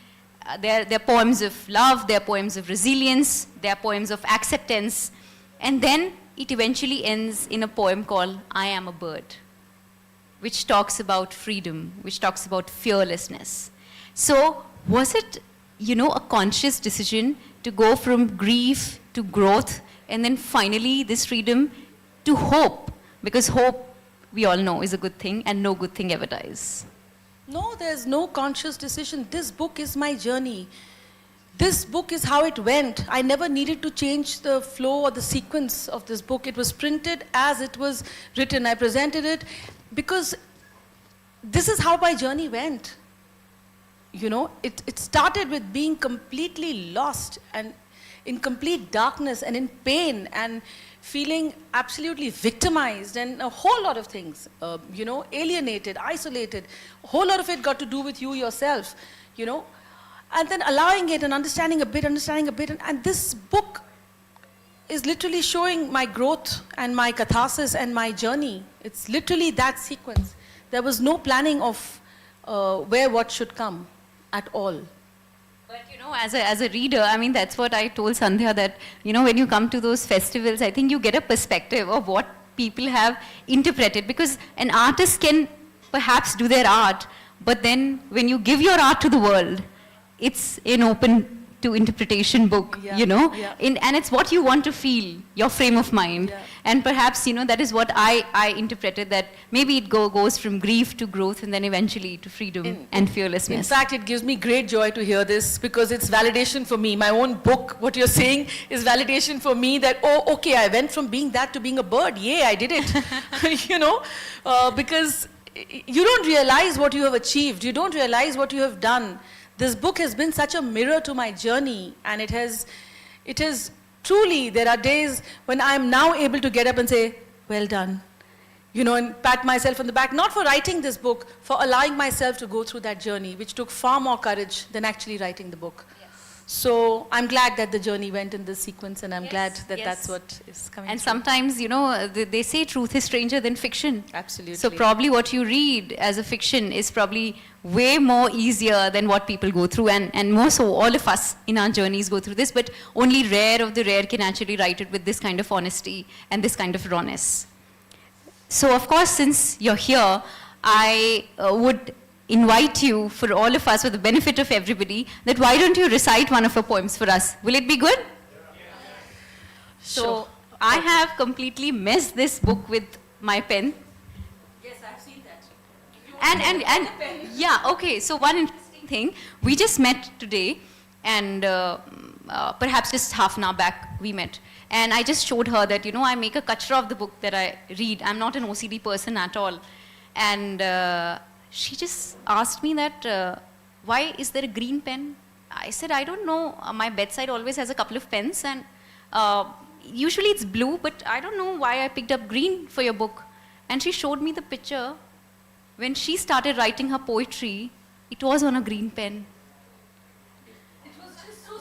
there are poems of love, there are poems of resilience, there are poems of acceptance, and then it eventually ends in a poem called I Am a Bird, which talks about freedom, which talks about fearlessness. So was it, you know, a conscious decision to go from grief to growth, and then finally this freedom to hope? Because hope, we all know, is a good thing, and no good thing ever dies. No, there's no conscious decision. This book is my journey. This book is how it went. I never needed to change the flow or the sequence of this book. It was printed as it was written. I presented it because this is how my journey went. You know, it started with being completely lost and in complete darkness and in pain and feeling absolutely victimized and a whole lot of things, you know, alienated, isolated. A whole lot of it got to do with you yourself, you know. And then allowing it and understanding a bit, and this book is literally showing my growth and my catharsis and my journey. It's literally that sequence. There was no planning of where what should come at all. But you know, as a reader, I mean, that's what I told Sandhya, that, you know, when you come to those festivals, I think you get a perspective of what people have interpreted, because an artist can perhaps do their art, but then when you give your art to the world, it's an open to interpretation book, you know, and it's what you want to feel, your frame of mind. And perhaps, you know, that is what I interpreted, that maybe it goes from grief to growth and then eventually to freedom and fearlessness. In fact, it gives me great joy to hear this, because it's validation for me. My own book, what you're saying, is validation for me that, oh, okay, I went from being that to being a bird. Yay, I did it. You know, because you don't realize what you have achieved. You don't realize what you have done. This book has been such a mirror to my journey, and it has truly, there are days when I am now able to get up and say, well done, you know, and pat myself on the back, not for writing this book, for allowing myself to go through that journey, which took far more courage than actually writing the book. So I'm glad that the journey went in this sequence, and I'm glad that that's what is coming And through. sometimes, you know, they say truth is stranger than fiction. Absolutely. So probably what you read as a fiction is probably way more easier than what people go through, and more so all of us in our journeys go through this, but only rare of the rare can actually write it with this kind of honesty and this kind of rawness. So of course, since you're here, I would invite you, for all of us, for the benefit of everybody, that why don't you recite one of your poems for us? Will it be good? So I have completely messed this book with my pen. Yes, I've seen that. And yeah, okay, so one interesting thing, we just met today, and perhaps just half an hour back we met, and I just showed her that, you know, I make a kachra of the book that I read. I'm not an OCD person at all. And she just asked me that, why is there a green pen? I said, I don't know, my bedside always has a couple of pens, and usually it's blue, but I don't know why I picked up green for your book. And she showed me the picture. When she started writing her poetry, it was on a green pen. It was just so...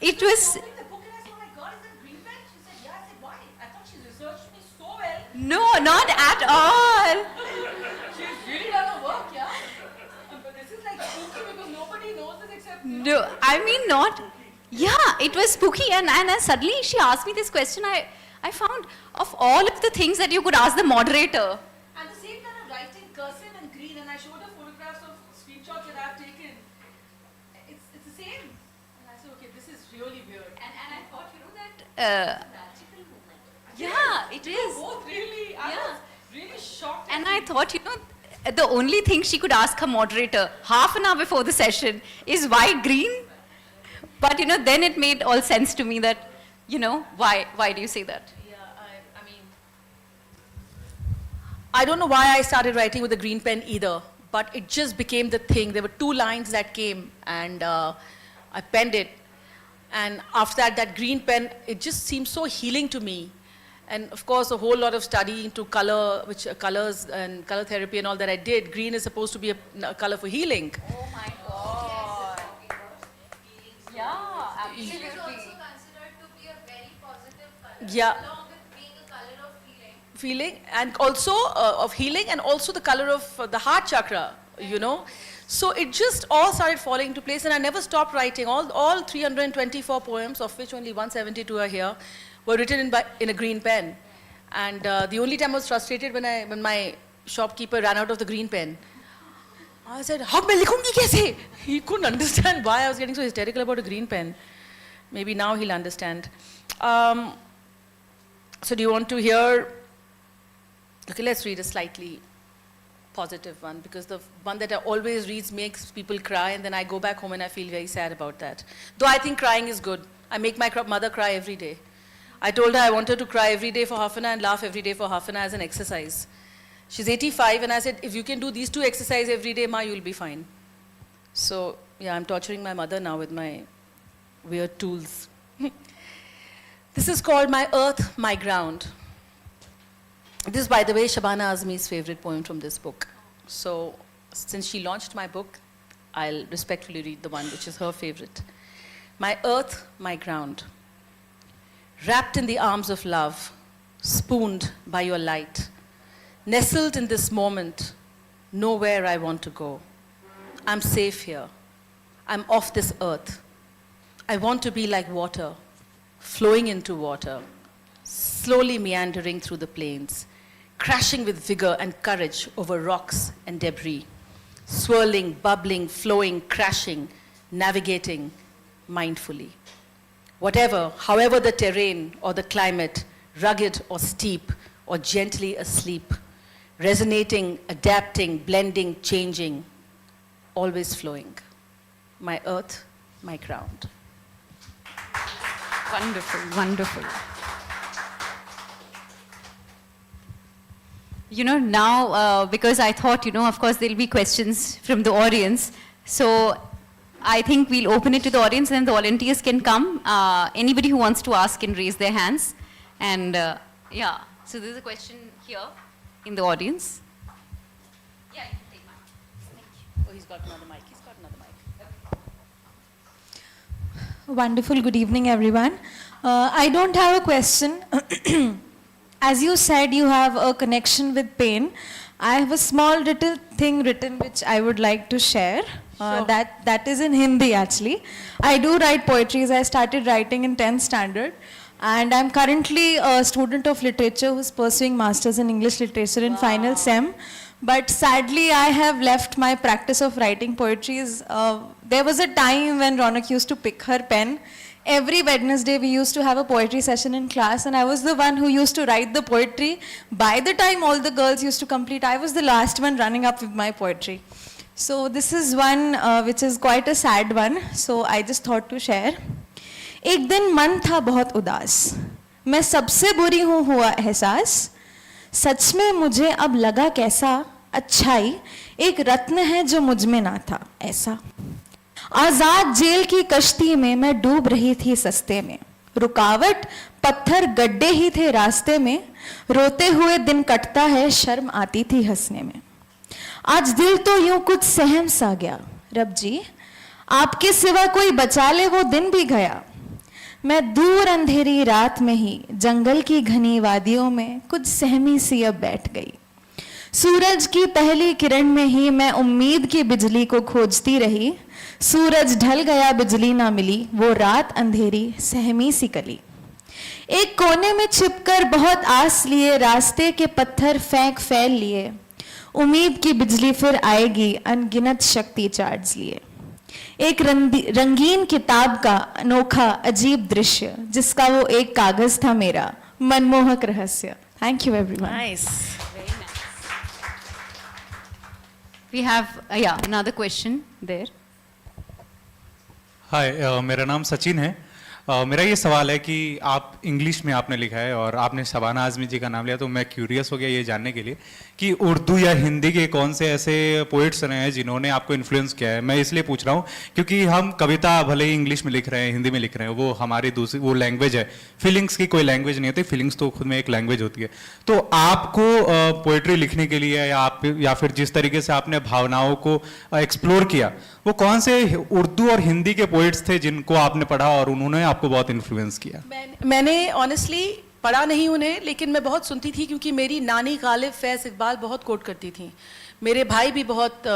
It was... The book, and I said, oh my God, is that green pen? She said, yeah. I said, why? I thought she researched me so well. No, not at all. She's really done her work, yeah? But this is like spooky, because nobody knows this except... No, I mean not... Yeah, it was spooky, and suddenly she asked me this question. I found, of all of the things that you could ask the moderator, And the same kind of writing, cursive and green, and I showed her photographs of screenshots that I've taken. It's the same. And I said, okay, this is really weird. And I thought, you know, that... yeah, it is. Both really, I was really shocked. And I thought, you know, the only thing she could ask her moderator half an hour before the session is why green? But, you know, then it made all sense to me that, you know, why do you say that? Yeah, I mean, I don't know why I started writing with a green pen either, but it just became the thing. There were 2 lines that came, and I penned it. And after that green pen, it just seemed so healing to me. And of course, a whole lot of study into color, which colors and color therapy and all that I did. Green is supposed to be a color for healing. Oh my God. Yeah, absolutely. It is also considered to be a very positive color, Yeah. along with being a color of feeling. Feeling, and also of healing, and also the color of the heart chakra, you know. So it just all started falling into place, and I never stopped writing. All 324 poems, of which only 172 are here, were written in a green pen. And the only time I was frustrated when my shopkeeper ran out of the green pen. I said, how मैं लिखूंगी कैसे? He couldn't understand why I was getting so hysterical about a green pen. Maybe now he'll understand. So do you want to hear? Okay, let's read a slightly positive one, because the one that I always read makes people cry, and then I go back home and I feel very sad about that. Though I think crying is good. I make my mother cry every day. I told her I want her to cry every day for half an hour and laugh every day for half an hour as an exercise. She's 85, and I said, if you can do these 2 exercises every day, Ma, you'll be fine. So, yeah, I'm torturing my mother now with my weird tools. This is called My Earth, My Ground. This is, by the way, Shabana Azmi's favorite poem from this book. So, since she launched my book, I'll respectfully read the one which is her favorite. My earth, my ground. wrapped in the arms of love, spooned by your light, nestled in this moment, nowhere I want to go. I'm safe here. I'm off this earth. I want to be like water, flowing into water, slowly meandering through the plains, crashing with vigor and courage over rocks and debris, swirling, bubbling, flowing, crashing, navigating mindfully. Whatever, however the terrain or the climate, rugged or steep or gently asleep, resonating, adapting, blending, changing, always flowing. My earth, my ground. Wonderful, wonderful. You know, now, because I thought, you know, of course, there'll be questions from the audience. So I think we'll open it to the audience and the volunteers can come. Anybody who wants to ask can raise their hands. And yeah, so there's a question here in the audience. Yeah, you can take mine. Thank you. Oh, he's got another mic. He's got another mic. Wonderful. Good evening, everyone. I don't have a question. As you said, you have a connection with pain. I have a small little thing written which I would like to share. Sure. That is in Hindi, actually. I do write poetry. I started writing in 10th standard. And I'm currently a student of literature who's pursuing Masters in English Literature in final SEM. But sadly, I have left my practice of writing poetries. There was a time when Ronak used to pick her pen. Every Wednesday, we used to have a poetry session in class, and I was the one who used to write the poetry. By the time all the girls used to complete, I was the last one running up with my poetry. So this is one which is quite a sad one. So I just thought to share. एक दिन मन था बहुत उदास, मैं सबसे बुरी हूँ हुआ एहसास, सच में मुझे अब लगा कैसा अच्छाई एक रत्न है जो मुझ में ना था ऐसा। आजाद जेल की कश्ती में मैं डूब रही थी सस्ते में, रुकावट पत्थर गड्ढे ही थे रास्ते में, रोते हुए दिन कटता है शर्म आती थी हंसने में। आज दिल तो यूं कुछ सहम सा गया, रब जी आपके सिवा कोई बचा ले वो दिन भी गया। मैं दूर अंधेरी रात में ही जंगल की घनी वादियों में कुछ सहमी सी अब बैठ गई। सूरज की पहली किरण में ही मैं उम्मीद की बिजली को खोजती रही, सूरज ढल गया बिजली ना मिली, वो रात अंधेरी सहमी सी कली। एक कोने में छिपकर बहुत आस लिए रास्ते के पत्थर फेंक फैल लिए, उम्मीद की बिजली फिर आएगी अनगिनत शक्ति चार्ज लिए। एक रंगीन किताब का अनोखा अजीब दृश्य जिसका वो एक कागज था मेरा मनमोहक रहस्य। Thank you everyone. Nice. Very nice. We have, yeah, another question there. हाय, मेरा नाम सचिन है। मेरा ये सवाल है कि आप इंग्लिश में आपने लिखा है और आपने शबाना आज़मी जी का नाम लिया, तो मैं क्यूरियस हो गया ये जानने के लिए कि उर्दू या हिंदी के कौन से ऐसे पोइट्स रहे हैं जिन्होंने आपको इन्फ्लुएंस किया है। मैं इसलिए पूछ रहा हूँ क्योंकि हम कविता भले ही इंग्लिश में लिख रहे हैं, हिंदी में लिख रहे हैं, वो हमारी दूसरी वो लैंग्वेज है। फीलिंग्स की कोई लैंग्वेज नहीं होती, फीलिंग्स तो खुद में एक लैंग्वेज होती है। तो आपको पोइट्री लिखने के लिए या फिर जिस तरीके से आपने भावनाओं को एक्सप्लोर किया, वो कौन से उर्दू और हिंदी के पोइट्स थे जिनको आपने पढ़ा और उन्होंने आपको बहुत इन्फ्लुएंस किया? मैंने ऑनेस्टली पढ़ा नहीं उन्हें, लेकिन मैं बहुत सुनती थी क्योंकि मेरी नानी गालिब फैज़ इकबाल बहुत कोट करती थी। मेरे भाई भी बहुत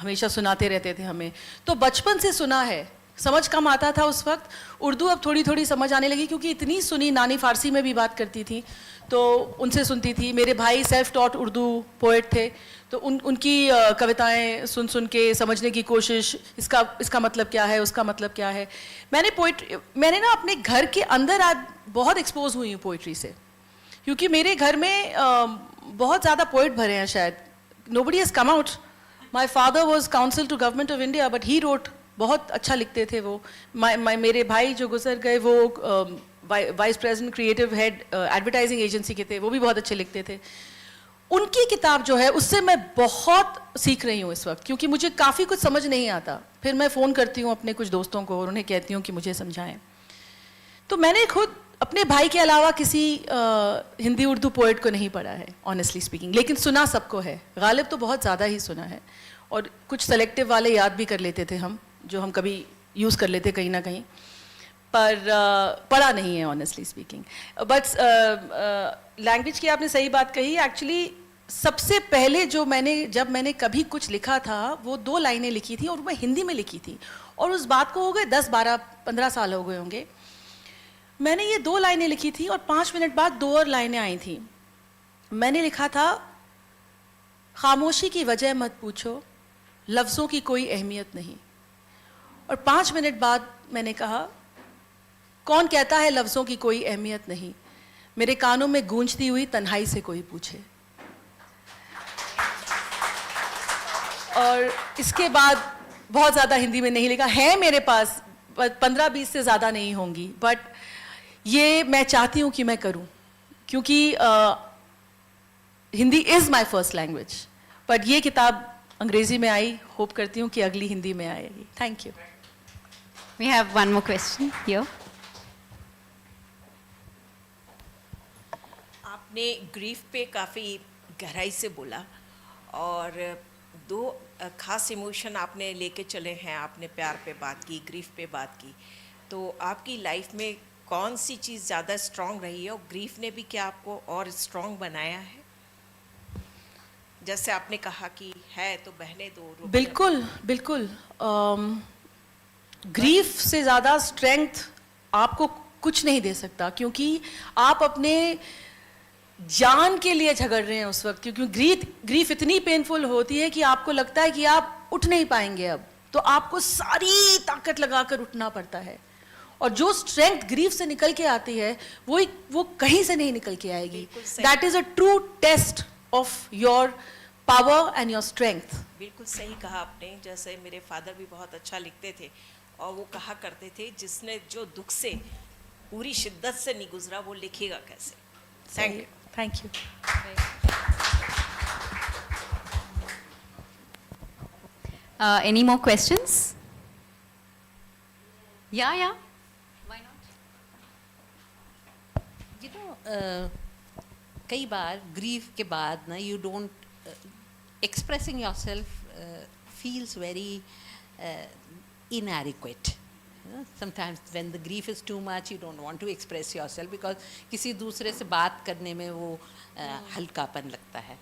हमेशा सुनाते रहते थे हमें, तो बचपन से सुना है। समझ कम आता था उस वक्त, उर्दू अब थोड़ी थोड़ी समझ आने लगी क्योंकि इतनी सुनी। नानी फारसी में भी बात करती थी तो उनसे सुनती थी। मेरे भाई सेल्फ टॉट उर्दू पोएट थे, तो उनकी कविताएं सुन सुन के समझने की कोशिश, इसका मतलब क्या है, उसका मतलब क्या है। मैंने ना अपने घर के अंदर आज बहुत एक्सपोज हुई हूँ पोइट्री से, क्योंकि मेरे घर में बहुत ज़्यादा पोइट भरे हैं शायद। Nobody has come out. My father was council to government of India, but he wrote, बहुत अच्छा लिखते थे वो। मेरे भाई जो गुजर गए वो vice president creative head advertising agency के थे, वो भी बहुत अच्छे लिखते थे। उनकी किताब जो है उससे मैं बहुत सीख रही हूँ इस वक्त, क्योंकि मुझे काफ़ी कुछ समझ नहीं आता। फिर मैं फ़ोन करती हूँ अपने कुछ दोस्तों को और उन्हें कहती हूँ कि मुझे समझाएं। तो मैंने खुद अपने भाई के अलावा किसी हिंदी उर्दू पोएट को नहीं पढ़ा है ऑनेस्टली स्पीकिंग, लेकिन सुना सबको है। गालिब तो बहुत ज़्यादा ही सुना है, और कुछ सेलेक्टिव वाले याद भी कर लेते थे हम, जो हम कभी यूज़ कर लेते कहीं ना कहीं। पर पढ़ा नहीं है ऑनेस्टली स्पीकिंग. बट लैंग्वेज की आपने सही बात कही. एक्चुअली सबसे पहले जब मैंने कभी कुछ लिखा था वो 2 लाइनें लिखी थी और मैं हिंदी में लिखी थी, और उस बात को हो गए 10, 12, 15 साल हो गए होंगे. मैंने ये 2 लाइनें लिखी थी और 5 मिनट बाद 2 और लाइनें आई थी. मैंने लिखा था, खामोशी की वजह मत पूछो, लफ्ज़ों की कोई अहमियत नहीं. और 5 मिनट बाद मैंने कहा, कौन कहता है लफ्ज़ों की कोई अहमियत नहीं, मेरे कानों में गूंजती हुई तन्हाई से कोई पूछे. और इसके बाद बहुत ज़्यादा हिंदी में नहीं लिखा है मेरे पास, 15-20 से ज़्यादा नहीं होंगी. बट ये मैं चाहती हूँ कि मैं करूँ, क्योंकि Hindi is my first language. But ये किताब अंग्रेज़ी में आई, होप करती हूँ कि अगली हिंदी में आएगी. Thank you. We have one more question here. आपने ग्रीफ पे काफ़ी गहराई से बोला और 2 खास इमोशन आपने लेके चले हैं. आपने प्यार पे बात की, ग्रीफ पे बात की. तो आपकी लाइफ में कौन सी चीज़ ज़्यादा स्ट्रॉन्ग रही है और ग्रीफ ने भी क्या आपको और स्ट्रॉन्ग बनाया है? जैसे आपने कहा कि है तो बहने दो. बिल्कुल बिल्कुल. ग्रीफ से ज़्यादा स्ट्रेंथ आपको कुछ नहीं दे सकता, क्योंकि आप अपने जान के लिए झगड़ रहे हैं उस वक्त. क्योंकि ग्रीफ इतनी पेनफुल होती है कि आपको लगता है कि आप उठ नहीं पाएंगे अब, तो आपको सारी ताकत लगाकर उठना पड़ता है. और जो स्ट्रेंथ ग्रीफ से निकल के आती है वो कहीं से नहीं निकल के आएगी. That is a true test of your power and your strength. बिल्कुल सही कहा आपने. जैसे मेरे फादर भी बहुत अच्छा लिखते थे और वो कहा करते थे, जिसने जो दुख से पूरी शिद्दत से नहीं गुजरा वो लिखेगा कैसे. Thank you. Thank you. Any more questions? Yeah. Why not? You know, कई बार grief के बाद ना you don't expressing yourself feels very inadequate. You know, sometimes when the grief is too much, you don't want to express yourself because किसी दूसरे से बात करने में वो हल्कापन लगता है.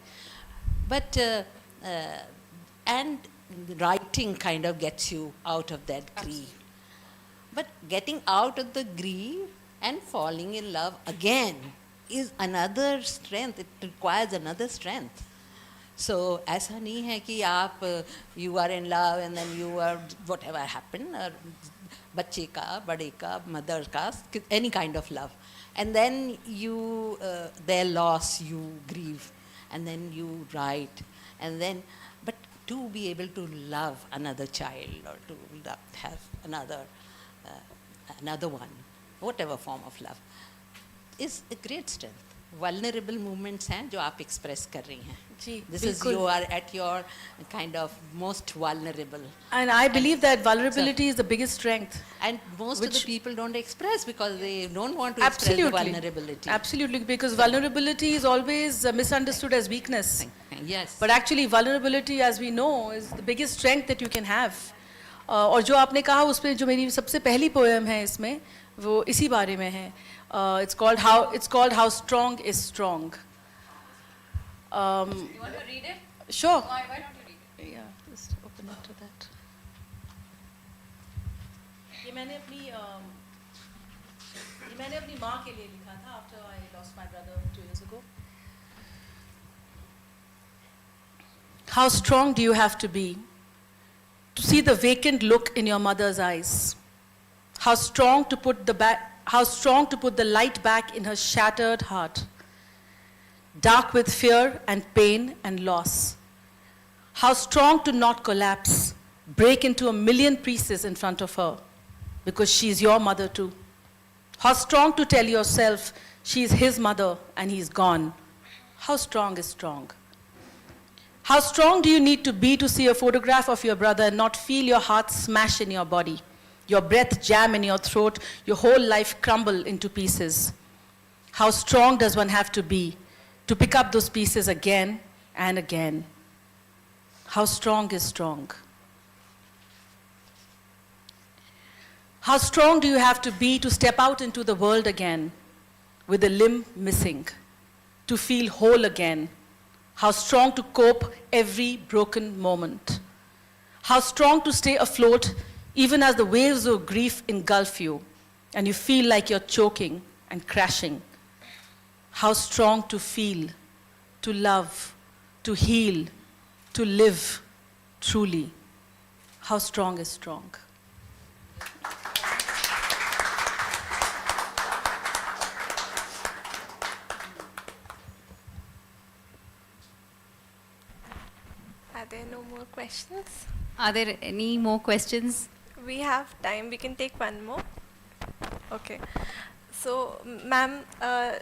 But and writing kind of gets you out of that grief. But getting out of the grief and falling in love again is another strength. It requires another strength. So ऐसा नहीं है कि आप you are in love and then you are whatever happened, or बच्चे का, बड़े का, mother का, any kind of love, and then you their loss you grieve, and then you write, and then but to be able to love another child or to have another one, whatever form of love, is a great strength. Vulnerable moments हैं जो आप express कर रही हैं. This is you are at your kind of most vulnerable. And I believe that vulnerability is the biggest strength. And most of the people don't express because they don't want to express the vulnerability. Absolutely, because vulnerability is always misunderstood as weakness. Yes. But actually vulnerability, as we know, is the biggest strength that you can have. और जो आपने कहा उसमें जो मेरी सबसे पहली poem है इसमें वो इसी बारे में है. It's called How Strong is Strong. You want to read it? Sure. Why don't you read it? Yeah, just open it to that. ये मैंने अपनी माँ के लिए लिखा था after I lost my brother 2 years ago. How strong do you have to be to see the vacant look in your mother's eyes? How strong to put the light back in her shattered heart, dark with fear and pain and loss. How strong to not collapse, break into a million pieces in front of her, because she's your mother too. How strong to tell yourself she's his mother and he's gone. How strong is strong? How strong do you need to be to see a photograph of your brother and not feel your heart smash in your body, your breath jam in your throat, your whole life crumble into pieces? How strong does one have to be to pick up those pieces again and again? How strong is strong? How strong do you have to be to step out into the world again with a limb missing, to feel whole again? How strong to cope every broken moment? How strong to stay afloat even as the waves of grief engulf you and you feel like you're choking and crashing? How strong to feel, to love, to heal, to live truly? How strong is strong? Are there no more questions? Are there any more questions? We have time. We can take one more. Okay. So, ma'am, I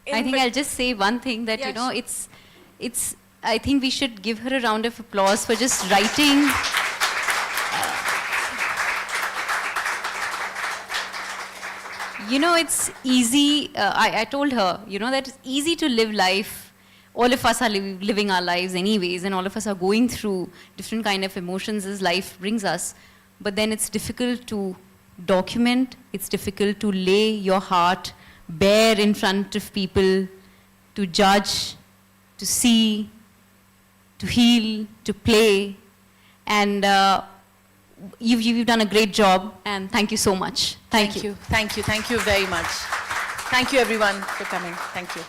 think I'll just say one thing that, Yeah, you know, sure. it's, I think we should give her a round of applause for just writing. You know, it's easy, I told her, you know, that it's easy to live life. All of us are living our lives anyways, and all of us are going through different kind of emotions as life brings us. But then it's difficult to document, it's difficult to lay your heart bare in front of people, to judge, to see, to heal, to play. And you've done a great job, and thank you so much. Thank you. Thank you. Thank you very much. Thank you, everyone, for coming. Thank you.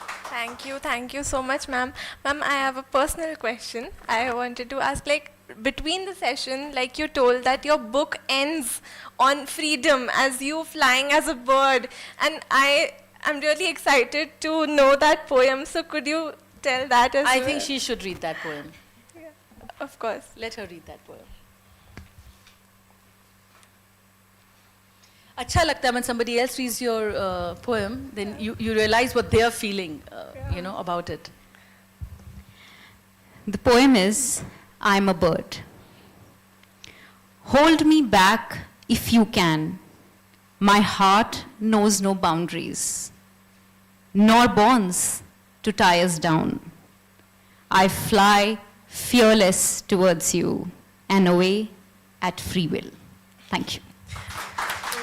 Thank you so much, ma'am. Ma'am, I have a personal question. I wanted to ask, like, between the session, like you told that your book ends on freedom as you flying as a bird. And I'm really excited to know that poem. So could you tell that as I well? think she should read that poem. Of course. Let her read that poem. अच्छा लगता है when somebody else reads your poem, then you realize what they're feeling, you know, about it. The poem is, I'm a bird. Hold me back if you can. My heart knows no boundaries, nor bonds to tie us down. I fly fearless towards you and away at free will. Thank you.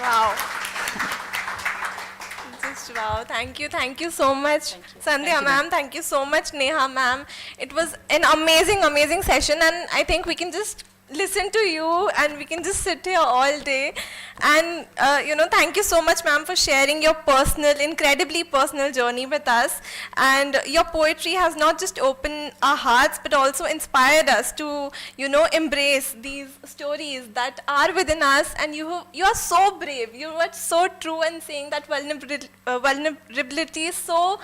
Wow. Just wow. Thank you so much, Sandhya ma'am. Thank you so much, Neha ma'am. It was an amazing session, and I think we can just listen to you and we can just sit here all day. And you know, thank you so much, ma'am, for sharing your incredibly personal journey with us. And your poetry has not just opened our hearts but also inspired us to, you know, embrace these stories that are within us. And you are so brave. You are so true in saying that vulnerability is so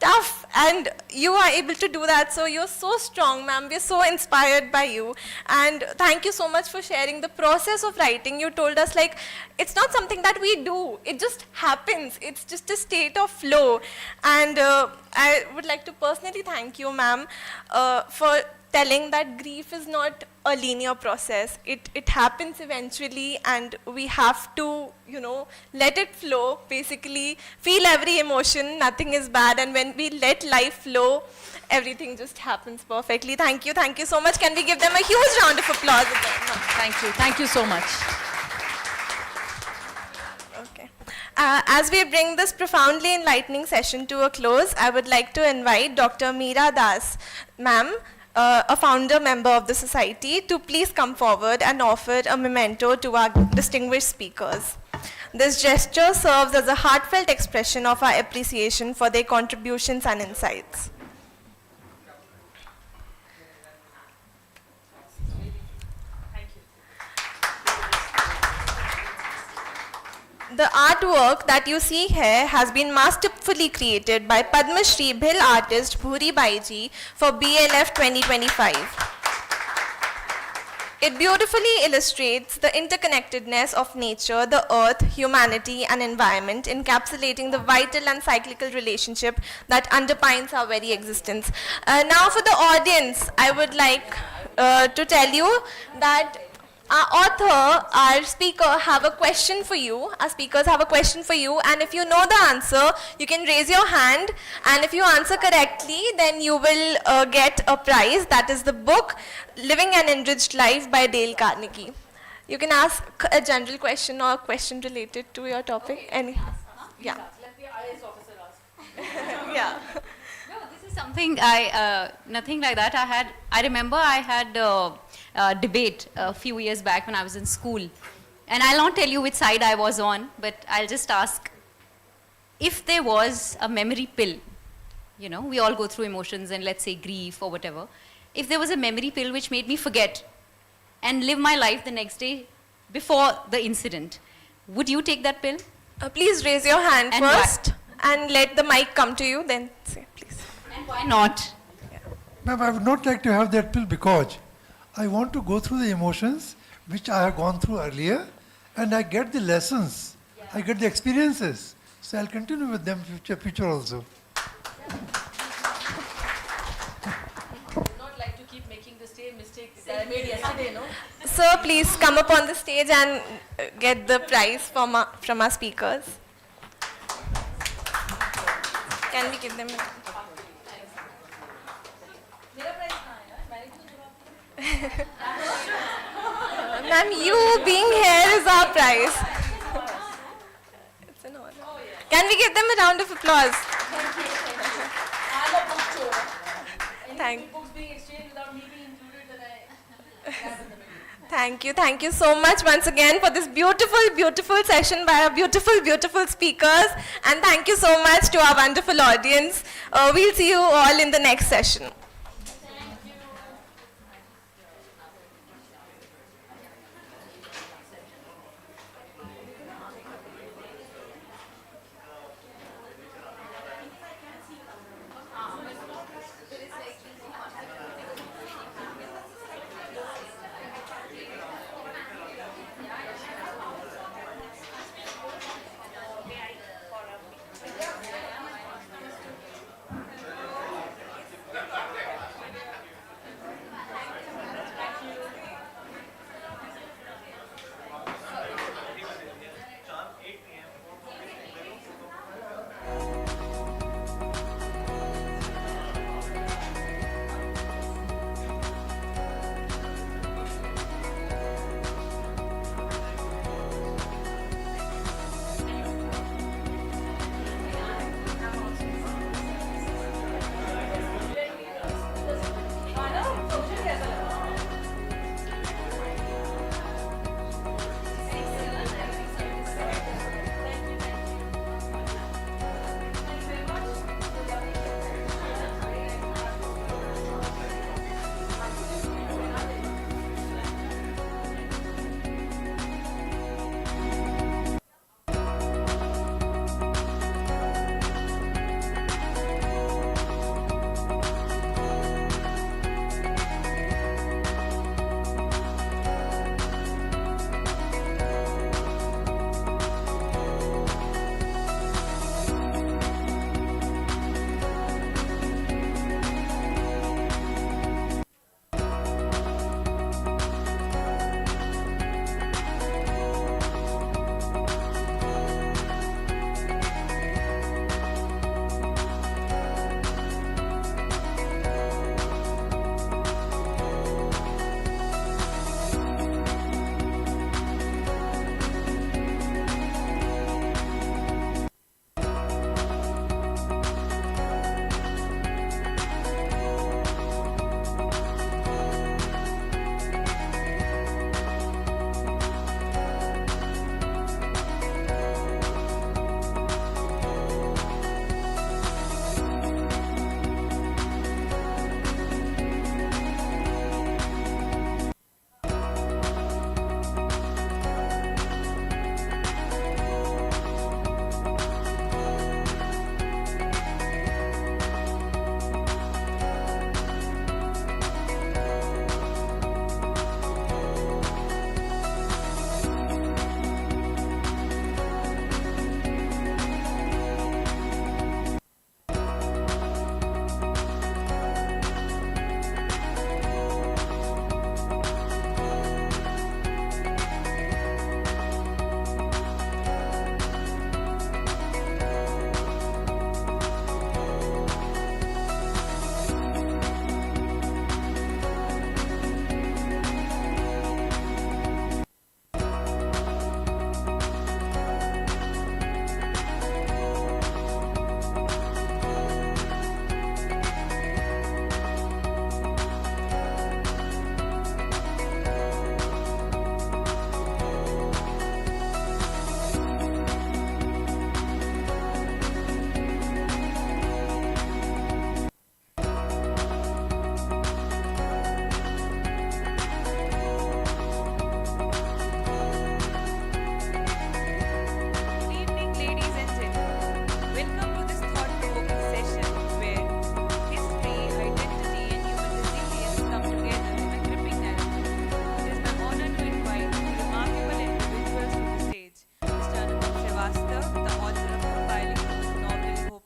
tough, and you are able to do that. So you're so strong, ma'am. We're so inspired by you. And thank you so much for sharing the process of writing. You told us, like, it's not something that we do. It just happens. It's just a state of flow. And I would like to personally thank you, ma'am, for telling that grief is not a linear process. It happens eventually, and we have to, you know, let it flow, basically. Feel every emotion, nothing is bad, and when we let life flow, everything just happens perfectly. Thank you so much. Can we give them a huge round of applause again? Thank you so much. Okay. As we bring this profoundly enlightening session to a close, I would like to invite Dr. Meera Das, ma'am, a founder member of the society, to please come forward and offer a memento to our distinguished speakers. This gesture serves as a heartfelt expression of our appreciation for their contributions and insights. The artwork that you see here has been masterfully created by Padma Shri Bhil artist Bhuri Baiji for BLF 2025. It beautifully illustrates the interconnectedness of nature, the earth, humanity, and environment, encapsulating the vital and cyclical relationship that underpins our very existence. Now for the audience, I would like to tell you that our author, our speaker have a question for you. Our speakers have a question for you, and if you know the answer, you can raise your hand, and if you answer correctly, then you will get a prize. That is the book Living an Enriched Life by Dale Carnegie. You can ask a general question or a question related to your topic. Any? Yeah. Let the IAS officer ask. Yeah. No, this is something nothing like that. I remember I had a debate a few years back when I was in school. And I'll not tell you which side I was on, but I'll just ask, if there was a memory pill, you know, we all go through emotions and let's say grief or whatever. If there was a memory pill which made me forget and live my life the next day before the incident, would you take that pill? Please raise your hand And first and let the mic come to you, then say, please. And why not? Ma'am, I would not like to have that pill because I want to go through the emotions which I have gone through earlier, and I get the lessons, I get the experiences. So I'll continue with them future also. Not like to keep making the same mistake that I made yesterday, no? Sir, please come up on the stage and get the prize from our speakers. Can we give them a... Ma'am, you being here is our prize. It's an honor. Can we give them a round of applause? I'm a book tour. Thank- Any books being exchanged without me being included, then I grab in the middle. Thank you so much once again for this beautiful session by our beautiful speakers, and thank you so much to our wonderful audience. We'll see you all in the next session.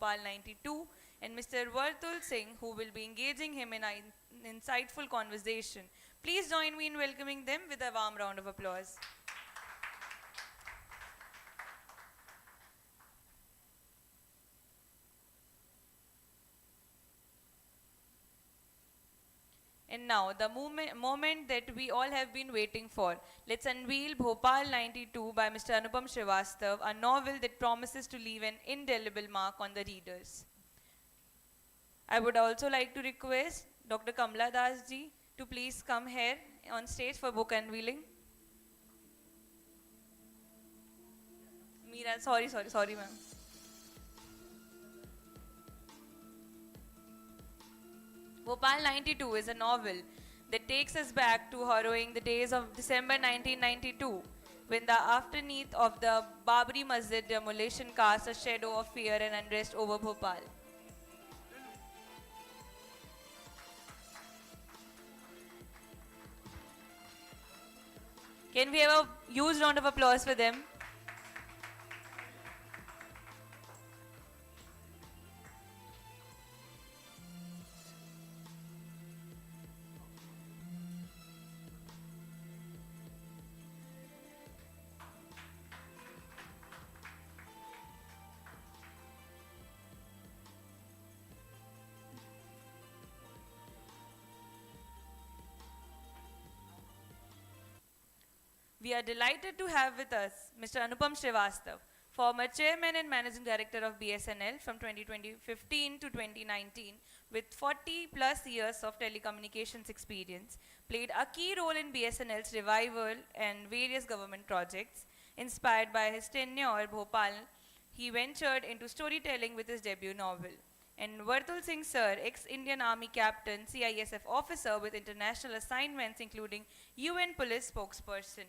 Bhopal 92, and Mr. Vartul Singh, who will be engaging him in an insightful conversation. Please join me in welcoming them with a warm round of applause. And now, the moment that we all have been waiting for. Let's unveil Bhopal 92 by Mr. Anupam Srivastav, a novel that promises to leave an indelible mark on the readers. I would also like to request Dr. Kamla Das ji to please come here on stage for book unveiling. Meera, sorry, ma'am. Bhopal 92 is a novel that takes us back to harrowing the days of December 1992, when the aftermath of the Babri Masjid demolition cast a shadow of fear and unrest over Bhopal. Can we have a huge round of applause for them? We are delighted to have with us Mr. Anupam Srivastav, former Chairman and Managing Director of BSNL from 2015 to 2019, with 40 plus years of telecommunications experience, played a key role in BSNL's revival and various government projects. Inspired by his tenure at Bhopal, he ventured into storytelling with his debut novel. And Vartul Singh Sir, ex-Indian Army captain, CISF officer with international assignments including UN police spokesperson.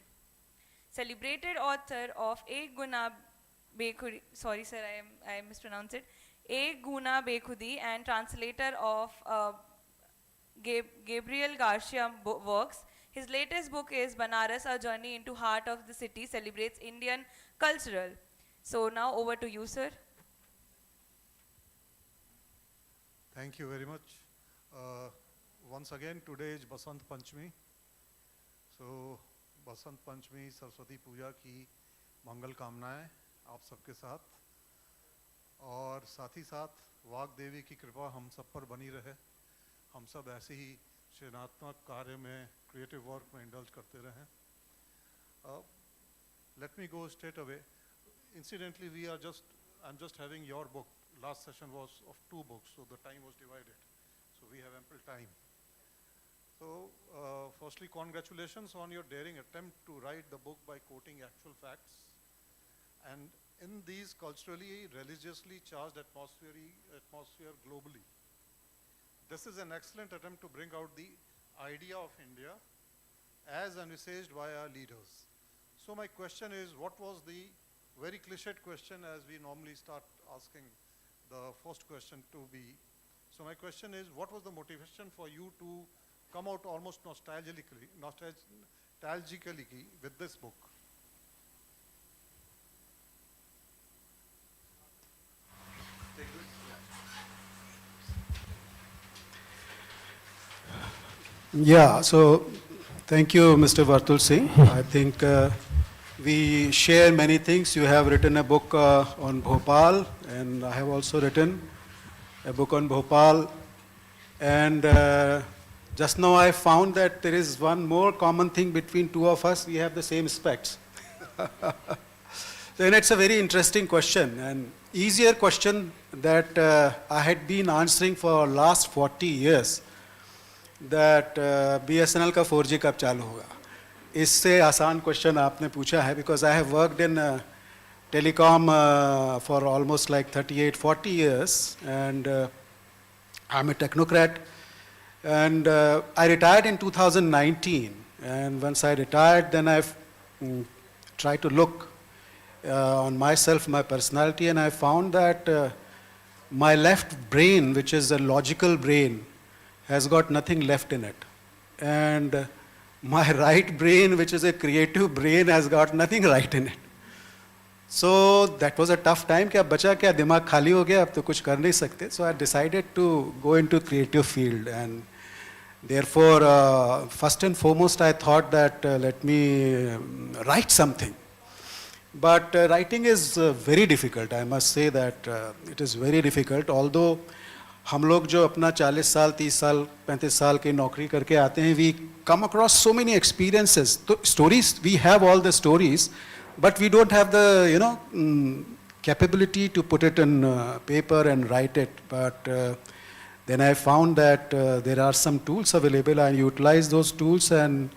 Celebrated author of A Guna Bekhudi, sorry sir, I mispronounced it, A Guna Bekhudi, and translator of Gabriel Garcia works. His latest book is Banaras, A Journey into Heart of the City, celebrates Indian cultural. So now over to you, sir. Thank you very much. Once again, today is Basant Panchami. So, Basant Panchami Saraswati पूजा की मंगल कामनाएं आप सबके साथ, और साथ ही साथ वाग देवी की कृपा हम सब पर बनी रहे, हम सब ऐसे ही सृजनात्मक कार्य में, क्रिएटिव वर्क में इंडल्ज करते रहें. Let me go straight away. Incidentally, I'm just having your book. Last session was of 2 books, so the time was divided. So we have ample time. So, firstly, congratulations on your daring attempt to write the book by quoting actual facts. And in these culturally, religiously charged atmosphere globally, this is an excellent attempt to bring out the idea of India as envisaged by our leaders. So my question is, what was the very cliched question as we normally start asking the first question to be? So my question is, what was the motivation for you to come out almost nostalgically with this book? Take this. Yeah, so thank you, Mr. Vartul Singh. I think we share many things. You have written a book on Bhopal, and I have also written a book on Bhopal. And just now I found that there is one more common thing between two of us. We have the same specs. Then it's a very interesting question, and easier question that I had been answering for last 40 years, that BSNL का 4G कब चालू होगा. इससे आसान question आपने पूछा है, because I have worked in telecom for almost like 38-40 years, and I'm a technocrat. And I retired in 2019, and once I retired, then I've tried to look on myself, my personality, and I found that my left brain, which is a logical brain, has got nothing left in it. And my right brain, which is a creative brain, has got nothing right in it. So that was a tough time कि अब बचा क्या, दिमाग खाली हो गया, अब तो कुछ कर नहीं सकते. So I decided to go into creative field, and therefore first and foremost I thought that let me write something. But writing is very difficult. I must say that it is very difficult. Although हम लोग जो अपना 40 साल 30 साल 35 साल की नौकरी करके आते हैं, we come across so many experiences. तो stories, we have all the stories, but we don't have the capability to put it in paper and write it. But then I found that there are some tools available. I utilized those tools, and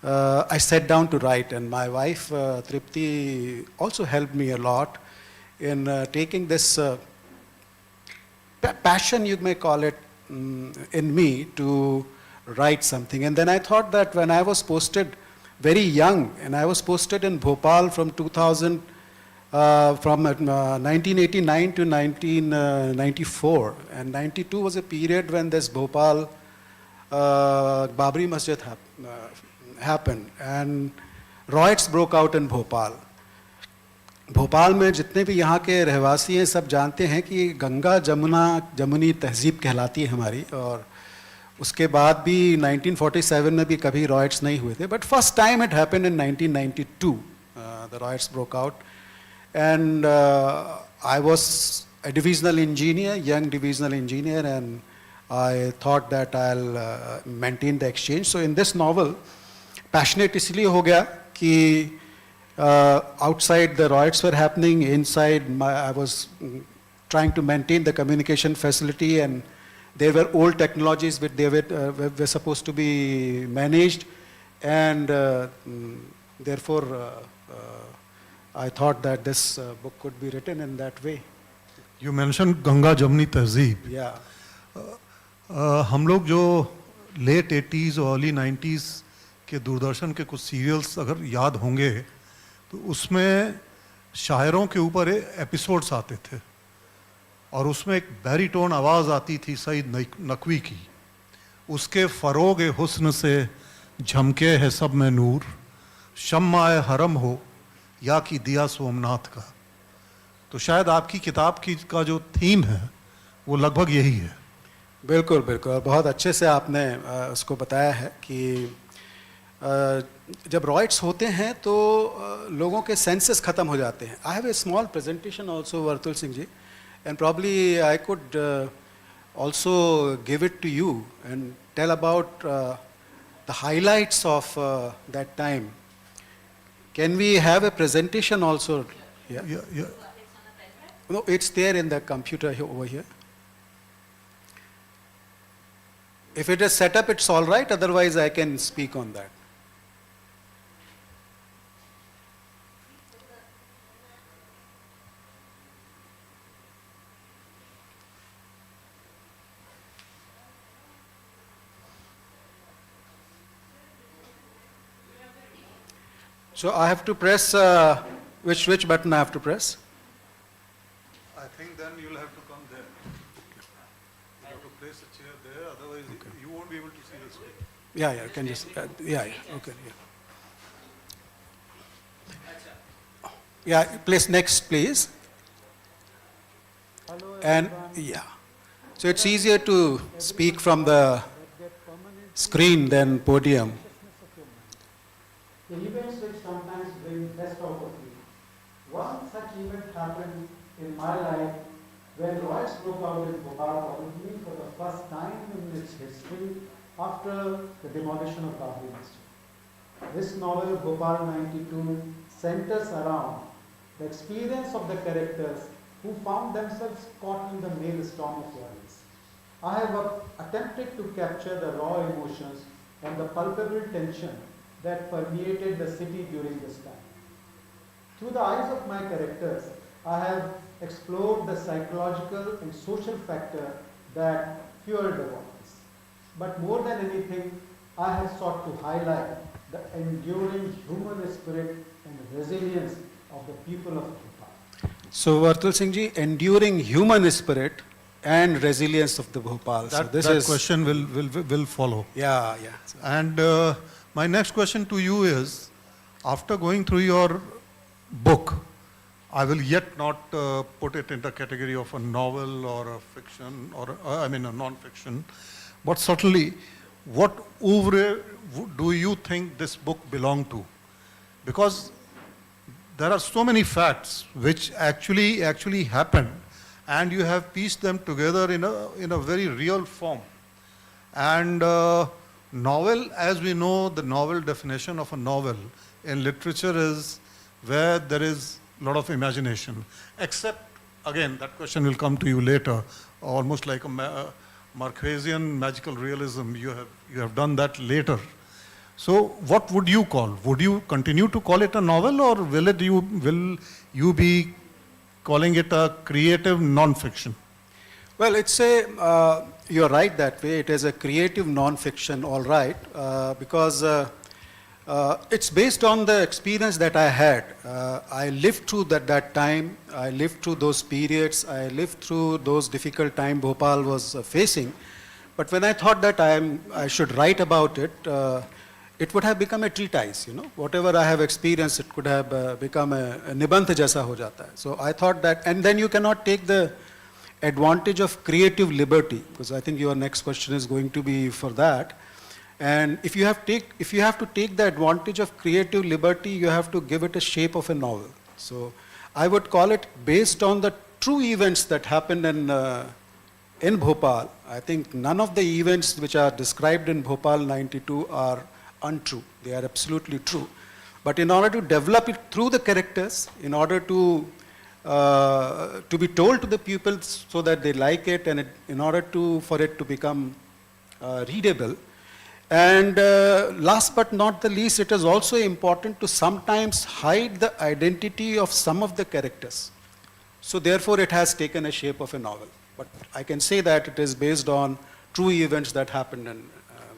I sat down to write. And my wife Tripti also helped me a lot in taking this passion, you may call it, in me to write something. And then I thought that when I was posted very young, and I was posted in Bhopal from 1989 to 1994, and 92 was a period when this Bhopal Babri Masjid happened, and riots broke out in Bhopal. Bhopal में जितने भी यहाँ के रहवासी हैं सब जानते हैं कि गंगा जमुनी तहजीब कहलाती है हमारी, और उसके बाद भी 1947 में भी कभी रॉयट्स नहीं हुए थे. But first time it happened in 1992, the riots broke out, and I was a divisional engineer, young divisional engineer, and I thought that I'll maintain the exchange. So in this novel, passionate इसलिए हो गया कि outside the riots were happening, inside I was trying to maintain the communication facility, and there were old technologies which they were supposed to be managed, and therefore I thought that this book could be written in that way. You mentioned Ganga Jamni Tehzeeb. Yeah. हम लोग जो late 80s और early 90s के दूरदर्शन के कुछ serials अगर याद होंगे तो उसमें शायरों के ऊपर एपिसोड्स आते थे और उसमें एक बैरीटोन आवाज़ आती थी सईद नकवी की, उसके फ़रोग हुस्न से झमके है सब में नूर, शम्माए हरम हो या की दिया सोमनाथ का. तो शायद आपकी किताब की का जो थीम है वो लगभग यही है. बिल्कुल बिल्कुल, बहुत अच्छे से आपने उसको बताया है कि जब रॉयट्स होते हैं तो लोगों के सेंसेस ख़त्म हो जाते हैं. I have a small presentation also Vartul Singh ji, and probably I could also give it to you and tell about the highlights of that time. Can we have a presentation also? No, it's there in the computer over here. If it is set up, it's all right. Otherwise, I can speak on that. So I have to press, which button I have to press? I think then you'll have to come there. You have to place a chair there, otherwise you won't be able to see the screen. Yeah, you can just, okay, yeah. Yeah, place next, please. And, yeah. So it's easier to speak from the screen than podium. The events which sometimes bring best out of you. One such event happened in my life when riots broke out in Bhopal, probably for the first time in its history after the demolition of Babri Masjid. This novel, Bhopal 92, centers around the experience of the characters who found themselves caught in the maelstrom of violence. I have attempted to capture the raw emotions and the palpable tension that permeated the city during this time. Through the eyes of my characters, I have explored the psychological and social factor that fueled the violence. But more than anything, I have sought to highlight the enduring human spirit and resilience of the people of Bhopal. So, Vartul Singh ji, enduring human spirit and resilience of the Bhopal. That question will follow. Yeah. And my next question to you is, after going through your book, I will yet not put it in the category of a novel or a fiction or I mean a non-fiction, but certainly what oeuvre do you think this book belonged to? Because there are so many facts which actually happened, and you have pieced them together in a very real form. And novel, as we know, the novel definition of a novel in literature is where there is a lot of imagination. Except, again, that question will come to you later, almost like a Marquesian magical realism. You have done that later. So what would you call? Would you continue to call it a novel, or will you be calling it a creative non-fiction? Well, you're right that way. It is a creative non-fiction, all right, because it's based on the experience that I had. I lived through that time. I lived through those periods. I lived through those difficult times Bhopal was facing. But when I thought that I should write about it, it would have become a treatise, Whatever I have experienced, it could have become a nibandh jaisa ho jata hai. So I thought that, and then you cannot take the advantage of creative liberty, because I think your next question is going to be for that. And if you have to take the advantage of creative liberty, you have to give it a shape of a novel. So I would call it based on the true events that happened in Bhopal. I think none of the events which are described in Bhopal 92 are untrue. They are absolutely true. But in order to develop it through the characters, in order to be told to the pupils so that they like it, and in order for it to become readable. And last but not the least, it is also important to sometimes hide the identity of some of the characters. So therefore it has taken a shape of a novel. But I can say that it is based on true events that happened in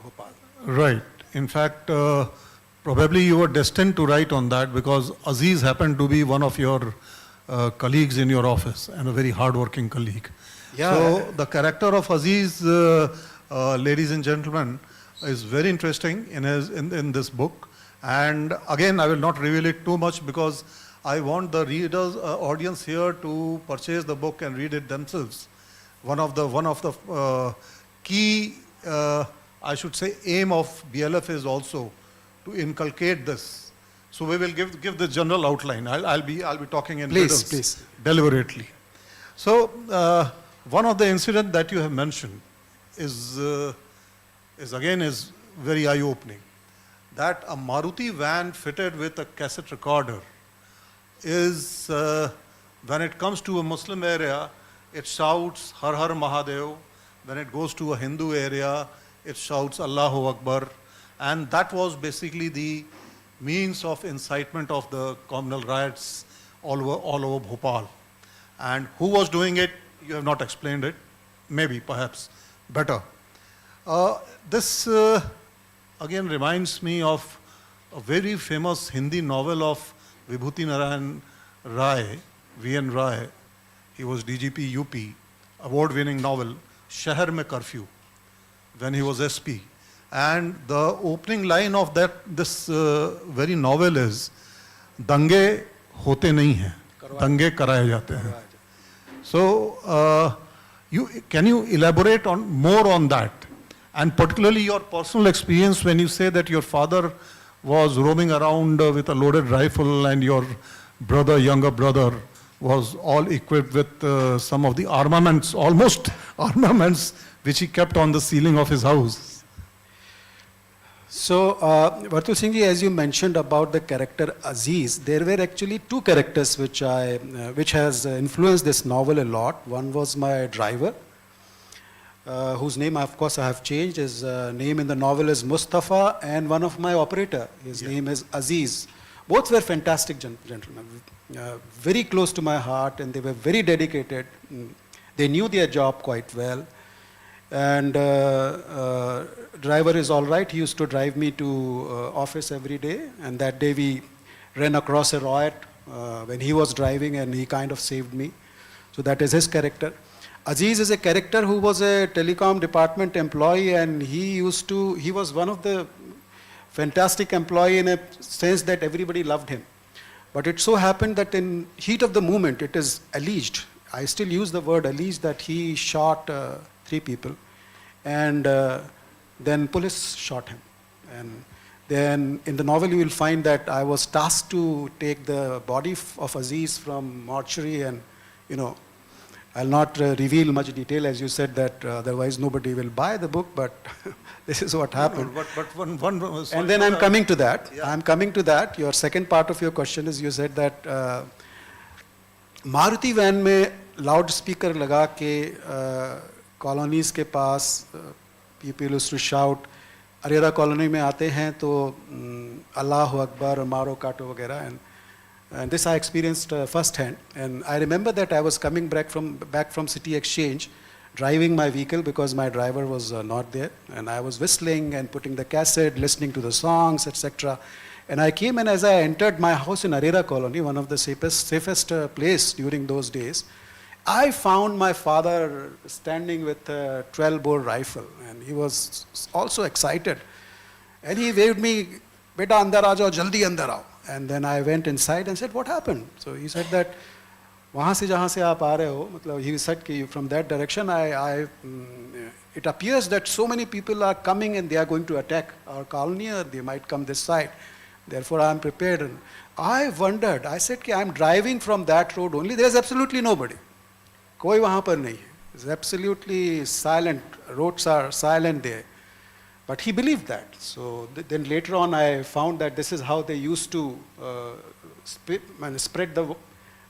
Bhopal. Right. In fact, probably you were destined to write on that, because Aziz happened to be one of your colleagues in your office, and a very hard-working colleague. Yeah. So the character of Aziz, ladies and gentlemen, is very interesting in this book. And again, I will not reveal it too much, because I want the readers, audience here to purchase the book and read it themselves. One of the key, I should say, aim of BLF is also to inculcate this. So we will give the general outline. I'll be talking in riddles deliberately. So one of the incidents that you have mentioned is very eye-opening. That a Maruti van fitted with a cassette recorder is, when it comes to a Muslim area, it shouts Har Har Mahadev. When it goes to a Hindu area, it shouts Allahu Akbar. And that was basically the means of incitement of the communal riots all over Bhopal. And who was doing it? You have not explained it. Maybe, perhaps, better. This again reminds me of a very famous Hindi novel of Vibhuti Narayan Rai, V.N. Rai. He was DGP UP, award-winning novel, Shahar Mein Curfew, when he was SP. And the opening line of this very novel is, Dange hote nahi hain, dange karaye jate hain. So, can you elaborate more on that? And particularly your personal experience when you say that your father was roaming around with a loaded rifle, and your younger brother, was all equipped with some of the armaments, almost armaments, which he kept on the ceiling of his house. So, Vartul Singh ji, as you mentioned about the character Aziz, there were actually two characters which has influenced this novel a lot. One was my driver, whose name, of course, I have changed. His name in the novel is Mustafa, and one of my operator, his name is Aziz. Both were fantastic gentlemen, very close to my heart, and they were very dedicated. They knew their job quite well. And driver is all right. He used to drive me to office every day, and that day we ran across a riot when he was driving, and he kind of saved me. So that is his character. Aziz is a character who was a telecom department employee, and he was one of the fantastic employee in a sense that everybody loved him. But it so happened that in heat of the moment, it is alleged, I still use the word alleged, that he shot 3 people. And then police shot him. And then in the novel you will find that I was tasked to take the body of Aziz from mortuary, and I'll not reveal much detail, as you said that otherwise nobody will buy the book, but this is what happened. And then I'm coming to that. Yeah. I'm coming to that. Your second part of your question is, you said that Maruti van में loudspeaker लगा के colonies के पास people used to shout, Arera colony में आते हैं तो अल्लाह अकबर, मारो काटो वगैरह. And this I experienced firsthand. And I remember that I was coming back from City Exchange, driving my vehicle because my driver was not there. And I was whistling and putting the cassette, listening to the songs, etc. And I came, and as I entered my house in Arera Colony, one of the safest place during those days, I found my father standing with a 12-bore rifle. And he was also excited. And he waved me, "Beta andar aa jao, jaldi andar aao." And then I went inside and said, "What happened?" So he said that, "Wahan se jahan se aap aa rahe ho," matlab he said ki from that direction, it appears that so many people are coming and they are going to attack our colony, or they might come this side. Therefore, I am prepared. And I wondered, I said, I am driving from that road only. There is absolutely nobody. Koi wahan par nahi. It's absolutely silent. Roads are silent there. But he believed that. So then later on I found that this is how they used to spread the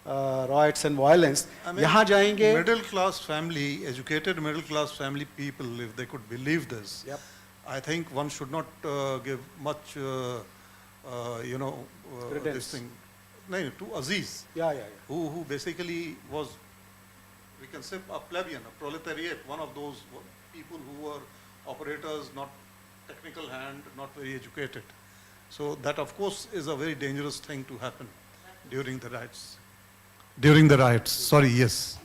riots and violence. I mean, middle class family, educated middle class family people, if they could believe this, yep. I think one should not give much, this thing, no, to Aziz, who basically was, we can say, a plebeian, a proletariat, one of those people who were operators, not technical hand, not very educated. So that, of course, is a very dangerous thing to happen during the riots. During the riots, sorry, yes.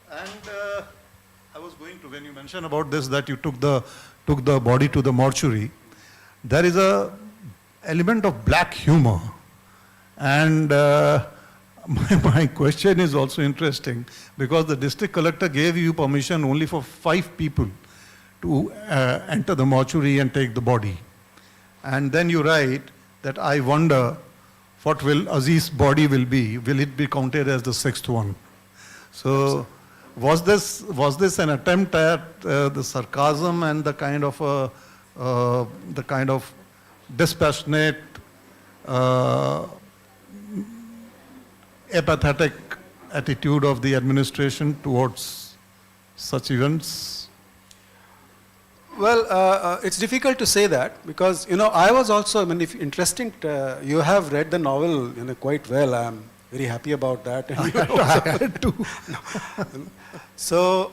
And I was going to, when you mentioned about this, that you took the body to the mortuary, there is a element of black humor. And my question is also interesting, because the district collector gave you permission only for 5 people to enter the mortuary and take the body. And then you write that, "I wonder what will Aziz's body will be. Will it be counted as the 6th one?" So was this an attempt at the sarcasm and the kind of dispassionate, apathetic attitude of the administration towards such events? Well, it's difficult to say that, because I was also, if interesting, you have read the novel quite well. I'm very happy about that. And I had to. So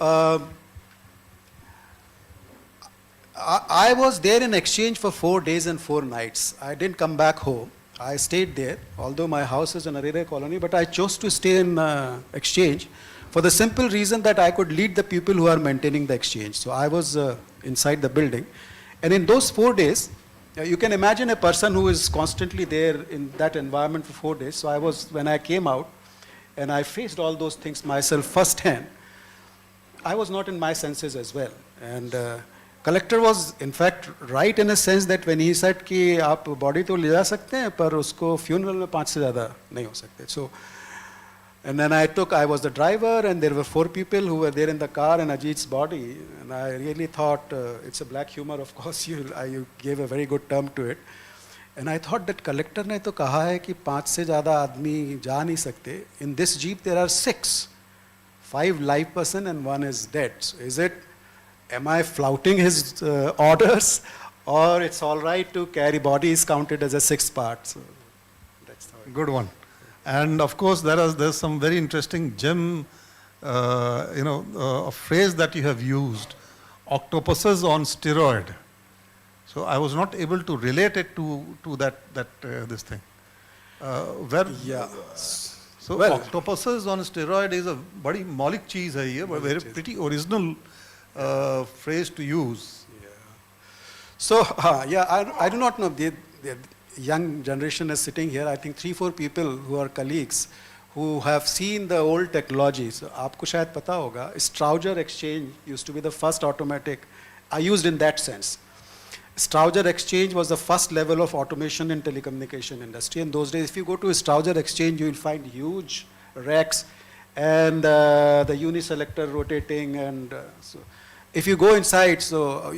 I was there in exchange for 4 days and 4 nights. I didn't come back home. I stayed there, although my house is in Arera Colony, but I chose to stay in exchange for the simple reason that I could lead the people who are maintaining the exchange. So I was inside the building. And in those 4 days, you can imagine a person who is constantly there in that environment for 4 days. So when I came out and I faced all those things myself firsthand, I was not in my senses as well. And collector was in fact right in a sense that when he said कि आप body तो ले जा सकते हैं पर उसको funeral में 5 से ज़्यादा नहीं हो सकते. So and then I was the driver, and there were 4 people who were there in the car and Ajit's body, and I really thought it's a black humor, of course. You gave a very good term to it, and I thought that collector ने तो कहा है कि 5 से ज़्यादा आदमी जा नहीं सकते. In this jeep there are 6, 5 live person and 1 is dead. So am I flouting his orders, or it's all right to carry bodies counted as a 6th part? So that's how good one. And of course, there's some very interesting gem, a phrase that you have used, octopuses on steroid. So I was not able to relate it to this thing. So well, octopuses on steroid is a badi maulik cheez hai ye, but very pretty original phrase to use. Yeah. So I do not know. young generation is sitting here, I think 3-4 people who are colleagues who have seen the old technology. So आपको शायद पता होगा, Strowger Exchange used to be the first automatic, I used in that sense. Strowger Exchange was the first level of automation in telecommunication industry. In those days, if you go to a Strowger Exchange, you will find huge racks and the uniselector rotating, and so if you go inside, so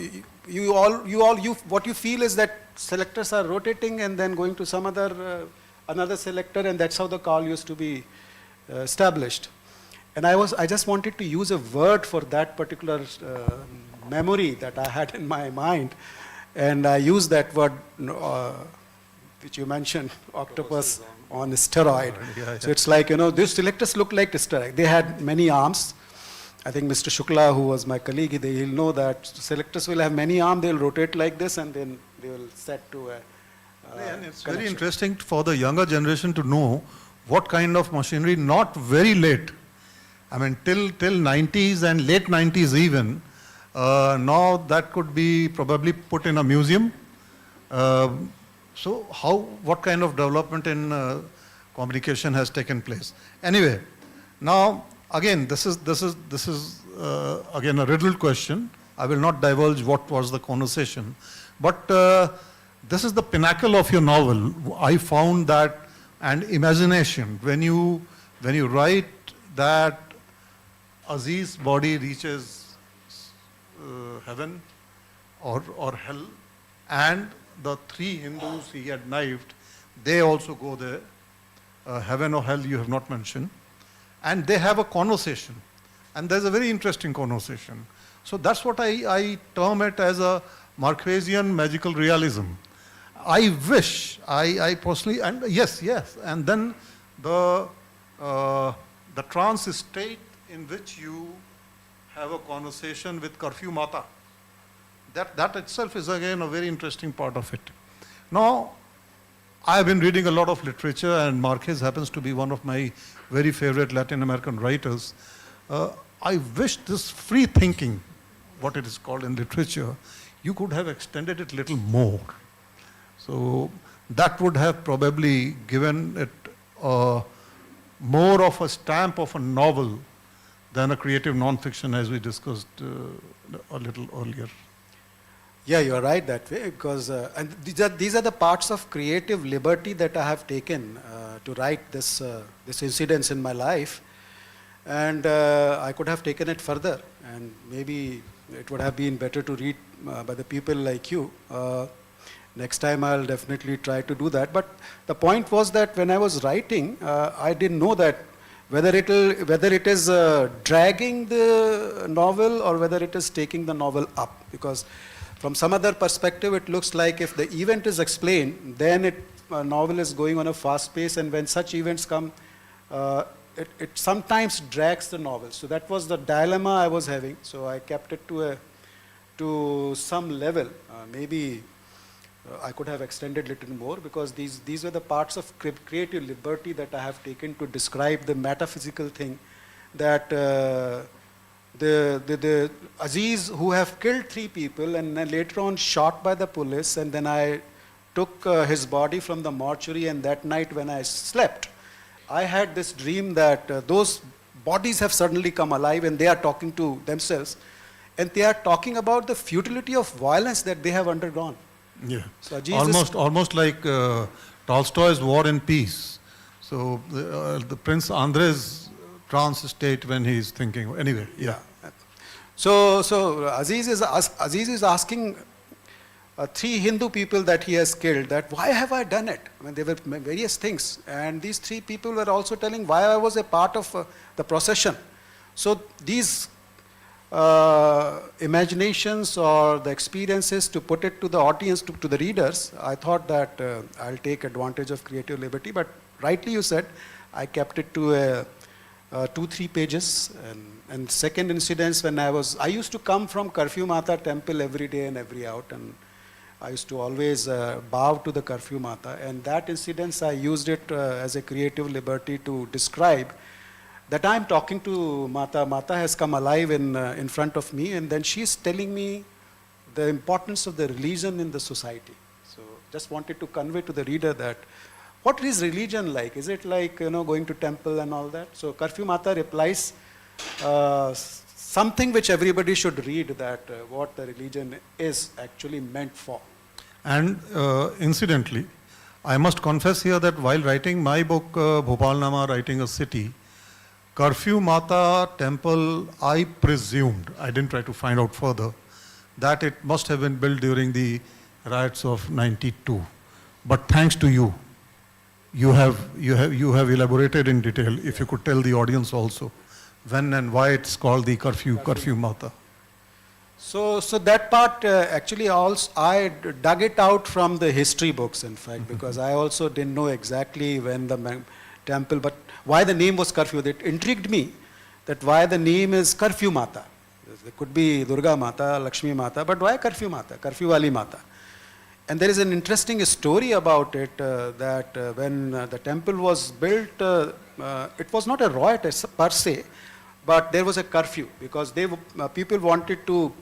what you feel is that selectors are rotating and then going to some other another selector, and that's how the call used to be established. And I just wanted to use a word for that particular memory that I had in my mind, and I used that word which you mentioned, octopus on steroid. Yeah. So it's like, these selectors look like steroid. They had many arms. I think Mr. Shukla, who was my colleague, he'll know that selectors will have many arms, they'll rotate like this, and then they will set to a And it's connection. very interesting for the younger generation to know what kind of machinery, not very late, I mean till 90s and late 90s even, now that could be probably put in a museum. So what kind of development in communication has taken place? Anyway, now again, this is again a riddle question. I will not divulge what was the conversation, but this is the pinnacle of your novel. I found that, and imagination. When you write that Aziz's body reaches heaven or hell, and the 3 Hindus he had knifed, they also go there. Heaven or hell you have not mentioned. And they have a conversation. And there's a very interesting conversation. So that's what I term it as a Marquesian magical realism. I wish, I personally, and yes, and then the trance state in which you have a conversation with Curfew Mata, that itself is again a very interesting part of it. Now, I have been reading a lot of literature, and Marquez happens to be one of my very favorite Latin American writers. I wish this free thinking, what it is called in literature, you could have extended it a little more. So that would have probably given it more of a stamp of a novel than a creative non-fiction, as we discussed a little earlier. Yeah, you're right that way, because and these are the parts of creative liberty that I have taken to write this incidents in my life, and I could have taken it further, and maybe it would have been better to read by the people like you. Next time I'll definitely try to do that. But the point was that when I was writing, I didn't know that whether it is dragging the novel or whether it is taking the novel up, because from some other perspective, it looks like if the event is explained, then a novel is going on a fast pace, and when such events come, it sometimes drags the novel. So that was the dilemma I was having. So I kept it to some level. Maybe I could have extended a little more, because these were the parts of creative liberty that I have taken to describe the metaphysical thing that the Aziz, who have killed 3 people and then later on shot by the police, and then I took his body from the mortuary, and that night when I slept, I had this dream that those bodies have suddenly come alive and they are talking to themselves, and they are talking about the futility of violence that they have undergone. Yeah, so Aziz almost like Tolstoy's War and Peace. So the Prince Andrei's trance state when he is thinking. Anyway, yeah. So Aziz is asking 3 Hindu people that he has killed, that why have I done it? I mean, there were various things, and these 3 people were also telling why I was a part of the procession. So these imaginations or the experiences, to put it to the audience, to the readers, I thought that I'll take advantage of creative liberty, but rightly you said, I kept it to 2-3 pages. And second incidents, when I used to come from Curfew Mata temple every day and every out, and I used to always bow to the Curfew Mata, and that incidents I used it as a creative liberty to describe that I'm talking to Mata. Mata has come alive in front of me, and then she's telling me the importance of the religion in the society. So just wanted to convey to the reader that what is religion like? Is it like, going to temple and all that? So Curfew Mata replies something which everybody should read, that what the religion is actually meant for. And incidentally, I must confess here that while writing my book, Bhopal Nama, Writing a City, Curfew Mata temple, I presumed, I didn't try to find out further, that it must have been built during the riots of 92. But thanks to you, you have elaborated in detail. If you could tell the audience also when and why it's called the Curfew Mata. So that part actually also I dug it out from the history books, in fact, because I also didn't know exactly when the temple, but why the name was Curfew. It intrigued me that why the name is Curfew Mata. It could be Durga Mata, Lakshmi Mata, but why Curfew Mata, Curfew Wali Mata? And there is an interesting story about it, that when the temple was built, it was not a riot per se, but there was a curfew, because people wanted to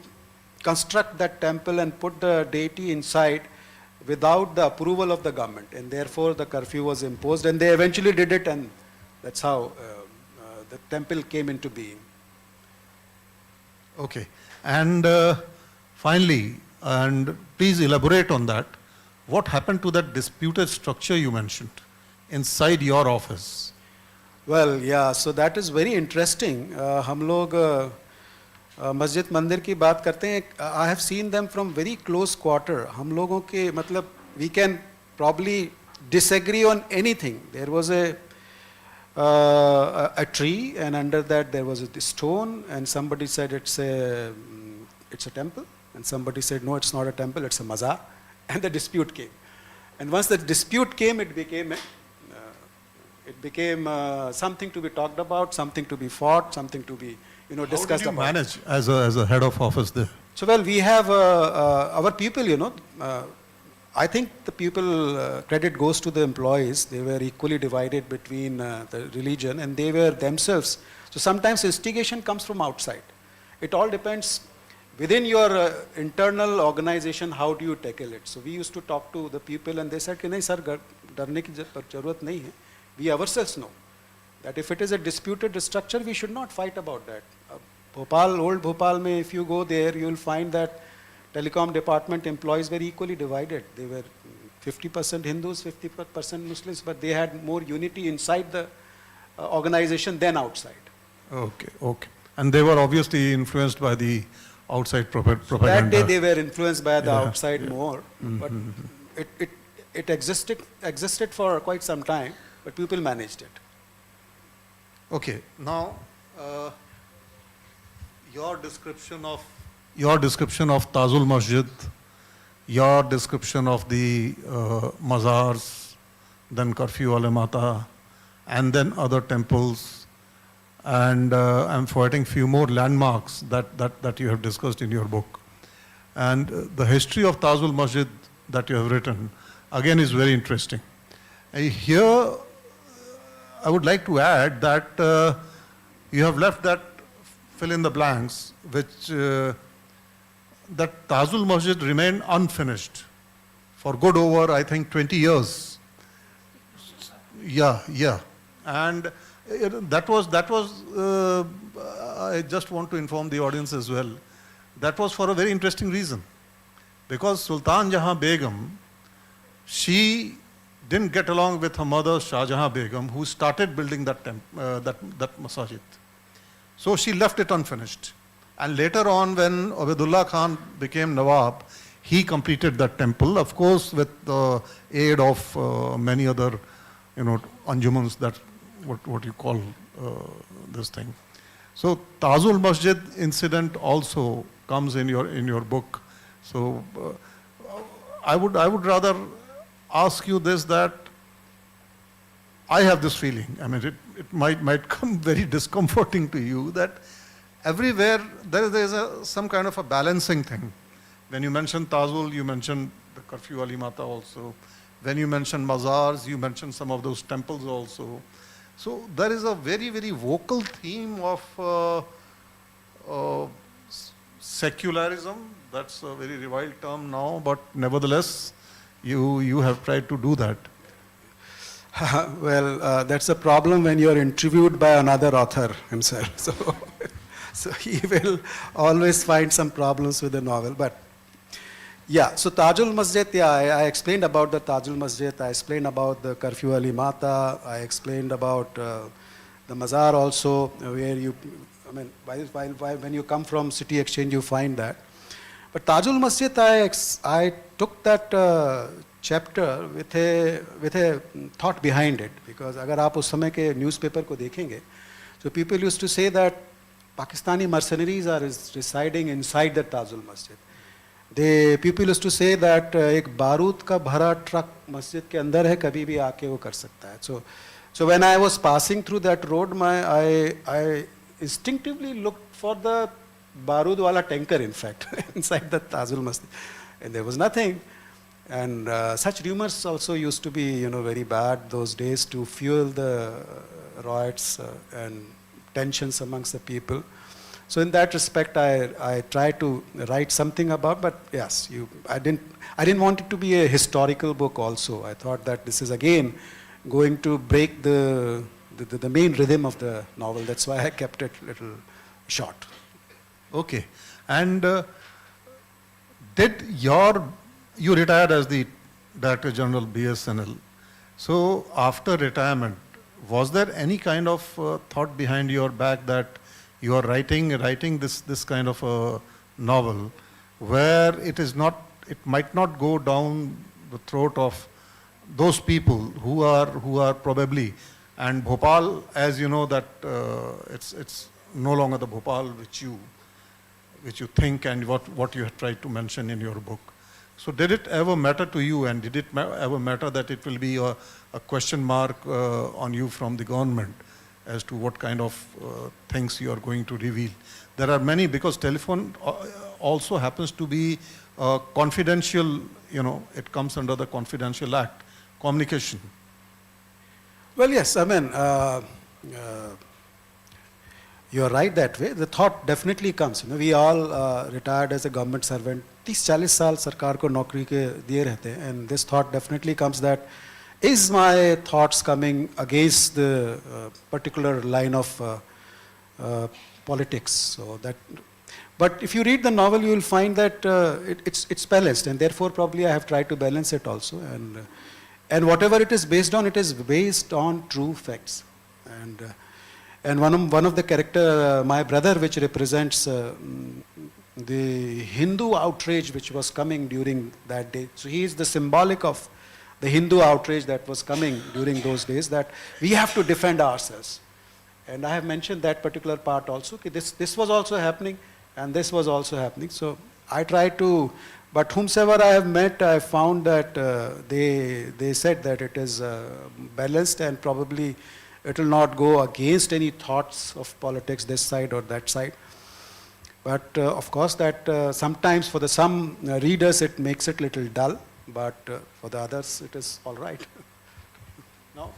construct that temple and put the deity inside without the approval of the government, and therefore the curfew was imposed, and they eventually did it, and that's how the temple came into being. Okay. And finally, and please elaborate on that, what happened to that disputed structure you mentioned inside your office? Well, yeah, so that is very interesting. हम लोग मस्जिद मंदिर की बात करते हैं. I have seen them from very close quarter. हम लोगों के मतलब we can probably disagree on anything. There was a tree, and under that there was a stone, and somebody said it's a temple, and somebody said no, it's not a temple, it's a mazar, and the dispute came. And once the dispute came, it became something to be talked about, something to be fought, something to be discussed about. How did you manage as a head of office there? So well, we have our people, I think the people, credit goes to the employees. They were equally divided between the religion, and they were themselves. So sometimes instigation comes from outside. It all depends within your internal organization, how do you tackle it. So we used to talk to the people, and they said, "Nahi sir, darne ki zarurat nahi hai." We ourselves know that if it is a disputed structure, we should not fight about that. Bhopal, old Bhopal mein, if you go there, you will find that telecom department employees were equally divided. They were 50% Hindus, 50% Muslims, but they had more unity inside the organization than outside. Okay. And they were obviously influenced by the outside propaganda. That day they were influenced by the outside more, but it existed for quite some time, but people managed it. Okay, now your description of Tajul Masjid, your description of the mazars, then Curfew Wali Mata, and then other temples, and I'm forgetting few more landmarks that you have discussed in your book. And the history of Tajul Masjid that you have written, again, is very interesting. Here, I would like to add that you have left that fill in the blanks, which that Tajul Masjid remained unfinished for good over, I think, 20 years. Yeah. And that was I just want to inform the audience as well, that was for a very interesting reason. Because Sultan Jahan Begum, she didn't get along with her mother Shah Jahan Begum, who started building that masjid. So she left it unfinished. And later on, when Abdullah Khan became Nawab, he completed that temple, of course, with the aid of many other, anjumans, that what you call this thing. So Tajul Masjid incident also comes in your book. So I would rather ask you this, that I have this feeling, I mean, it might come very discomforting to you, that everywhere there is some kind of a balancing thing. When you mention Tajul, you mention the Curfew Wali Mata also. When you mention mazars, you mention some of those temples also. So there is a very, very vocal theme of secularism. That's a very reviled term now, but nevertheless, you have tried to do that. Well, that's a problem when you are interviewed by another author himself. So he will always find some problems with the novel. But yeah, so Tajul Masjid, yeah, I explained about the Tajul Masjid. I explained about the Curfew Ali Mata. I explained about the Mazar also, where you, I mean, when you come from City Exchange, you find that. But Tajul Masjid, I took that chapter with a thought behind it, because अगर आप उस समय के newspaper को देखेंगे, so people used to say that Pakistani mercenaries are residing inside the Tajul Masjid. People used to say that एक बारूद का भरा ट्रक मस्जिद के अंदर है, कभी भी आके वो कर सकता है. So when I was passing through that road, I instinctively looked for the बारूद वाला tanker, in fact, inside the Tajul Masjid, and there was nothing. And such rumors also used to be, very bad those days to fuel the riots and tensions amongst the people. So in that respect, I tried to write something about, but yes, I didn't want it to be a historical book also. I thought that this is again going to break the main rhythm of the novel. That's why I kept it a little short. Okay. And you retired as the Director General BSNL. So after retirement, was there any kind of thought behind your back that you are writing this kind of a novel where it might not go down the throat of those people who are probably, and Bhopal, as you know, that it's no longer the Bhopal which you think and what you have tried to mention in your book. So did it ever matter to you, and did it ever matter that it will be a question mark on you from the government as to what kind of things you are going to reveal? There are many, because telephone also happens to be confidential, it comes under the Confidential Act, communication. Well, yes, I mean, you are right that way. The thought definitely comes. We all retired as a government servant. 30-40 साल सरकार को नौकरी के दिए रहते हैं, and this thought definitely comes that is my thoughts coming against the particular line of politics. So that, but if you read the novel, you will find that it's balanced, and therefore probably I have tried to balance it also. And whatever it is based on true facts. And one of the character, my brother, which represents the Hindu outrage which was coming during that day. So he is the symbolic of the Hindu outrage that was coming during those days, that we have to defend ourselves. And I have mentioned that particular part also. This was also happening, and this was also happening. So I try to, but whomsoever I have met, I found that they said that it is balanced, and probably it will not go against any thoughts of politics this side or that side. But of course that sometimes for some readers it makes it little dull, but for the others it is all right. Now,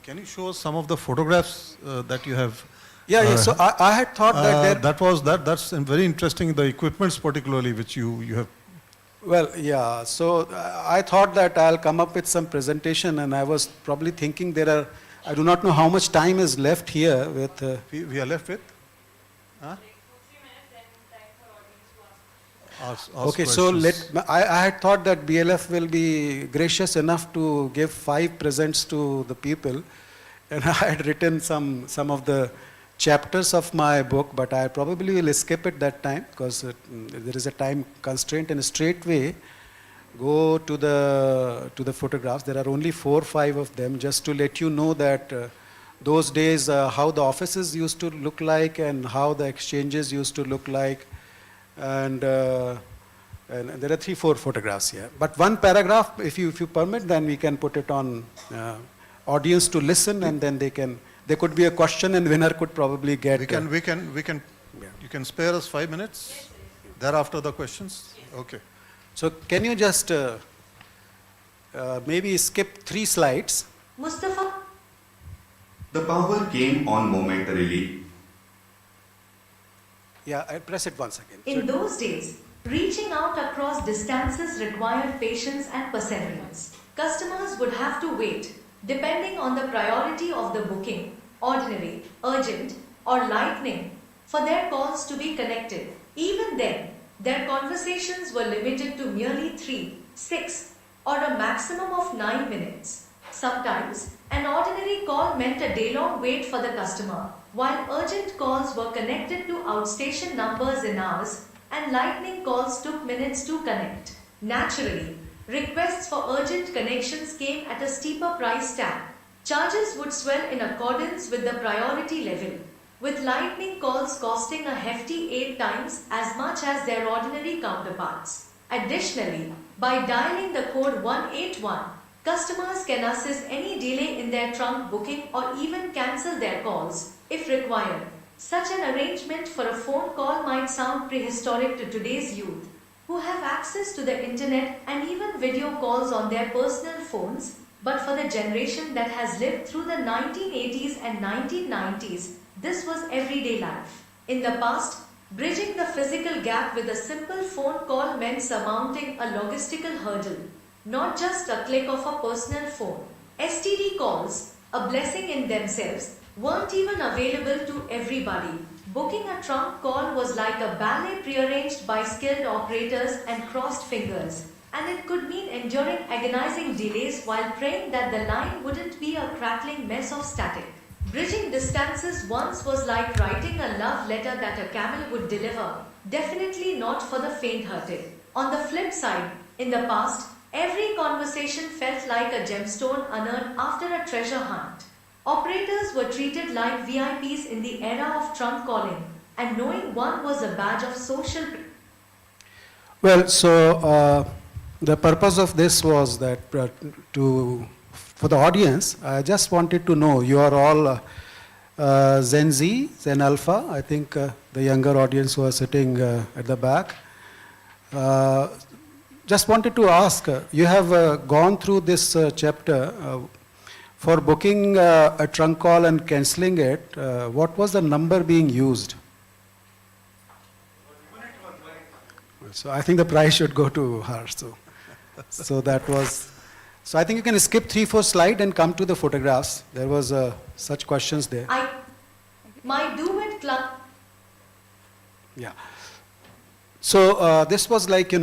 can you show us some of the photographs that you have? Yeah. So I had thought that that's very interesting. The equipments particularly which you have. Well, yeah. So I thought that I'll come up with some presentation, and I was probably thinking I do not know how much time is left here with. We are left with. Huh? Okay, so I had thought that BLF will be gracious enough to give 5 presents to the people, and I had written some of the chapters of my book, but I probably will skip it that time because there is a time constraint, and straightway go to the photographs. There are only 4 or 5 of them, just to let you know that those days how the offices used to look like and how the exchanges used to look like. And there are 3-4 photographs here. But one paragraph, if you permit, then we can put it on audience to listen, and then there could be a question, and winner could probably get. We can. You can spare us 5 minutes. Thereafter the questions. Okay. So can you just maybe skip 3 slides? Mustafa. The power came on momentarily. Yeah, I press it once again. In those days, Reaching out across distances required patience and perseverance. Customers would have to wait, depending on the priority of the booking, ordinary, urgent, or lightning, for their calls to be connected. Even then, their conversations were limited to merely 3, 6, or a maximum of 9 minutes. Sometimes, an ordinary call meant a day-long wait for the customer, while urgent calls were connected to outstation numbers in hours, and lightning calls took minutes to connect. Naturally, requests for urgent connections came at a steeper price tag. Charges would swell in accordance with the priority level, with lightning calls costing a hefty 8 times as much as their ordinary counterparts. Additionally, by dialing the code 181, customers can assist any delay in their trunk booking or even cancel their calls, if required. Such an arrangement for a phone call might sound prehistoric to today's youth, who have access to the internet and even video calls on their personal phones, but for the generation that has lived through the 1980s and 1990s, this was everyday life. In the past, bridging the physical gap with a simple phone call meant surmounting a logistical hurdle, not just a click of a personal phone. STD calls, a blessing in themselves, weren't even available to everybody. Booking a trunk call was like a ballet prearranged by skilled operators and crossed fingers, and it could mean enduring agonizing delays while praying that the line wouldn't be a crackling mess of static. Bridging distances once was like writing a love letter that a camel would deliver, definitely not for the faint-hearted. On the flip side, in the past, every conversation felt like a gemstone unearthed after a treasure hunt. Operators were treated like VIPs in the era of trunk calling, and knowing one was a badge of social. Well, so the purpose of this was that for the audience, I just wanted to know, you are all Gen Z, Gen Alpha, I think the younger audience who are sitting at the back. Just wanted to ask, you have gone through this chapter. For booking a trunk call and cancelling it, what was the number being used? So I think the prize should go to her. So that was. So I think you can skip 3-4 slides and come to the photographs. There was such questions there. My do-it club. Yeah. So this was like,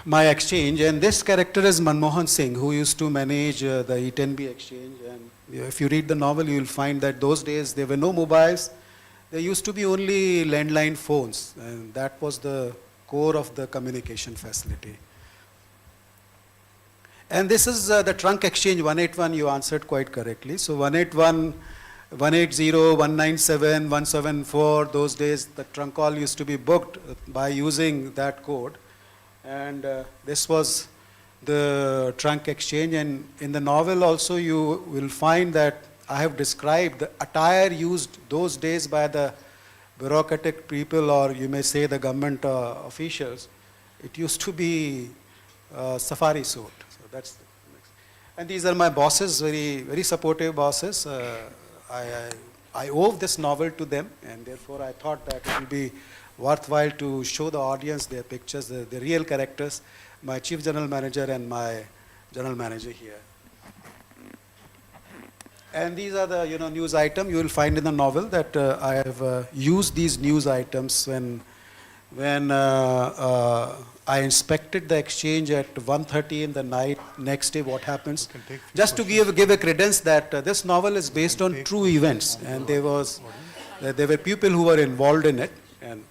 my exchange, and this character is Manmohan Singh, who used to manage the E10B exchange. And if you read the novel, you will find that those days there were no mobiles. There used to be only landline phones, and that was the core of the communication facility. And this is the trunk exchange 181, you answered quite correctly. So 181, 180, 197, 174, those days the trunk call used to be booked by using that code. And this was the trunk exchange. And in the novel also you will find that I have described the attire used those days by the bureaucratic people, or you may say the government officials. It used to be safari suit. So that's the next. And these are my bosses, very, very supportive bosses. I owe this novel to them, and therefore I thought that it will be worthwhile to show the audience their pictures, the real characters, my chief general manager and my general manager here. And these are the news items you will find in the novel that I have used these news items when I inspected the exchange at 1:30 in the night. Next day, what happens? Just to give a credence that this novel is based on true events, and there were people who were involved in it, and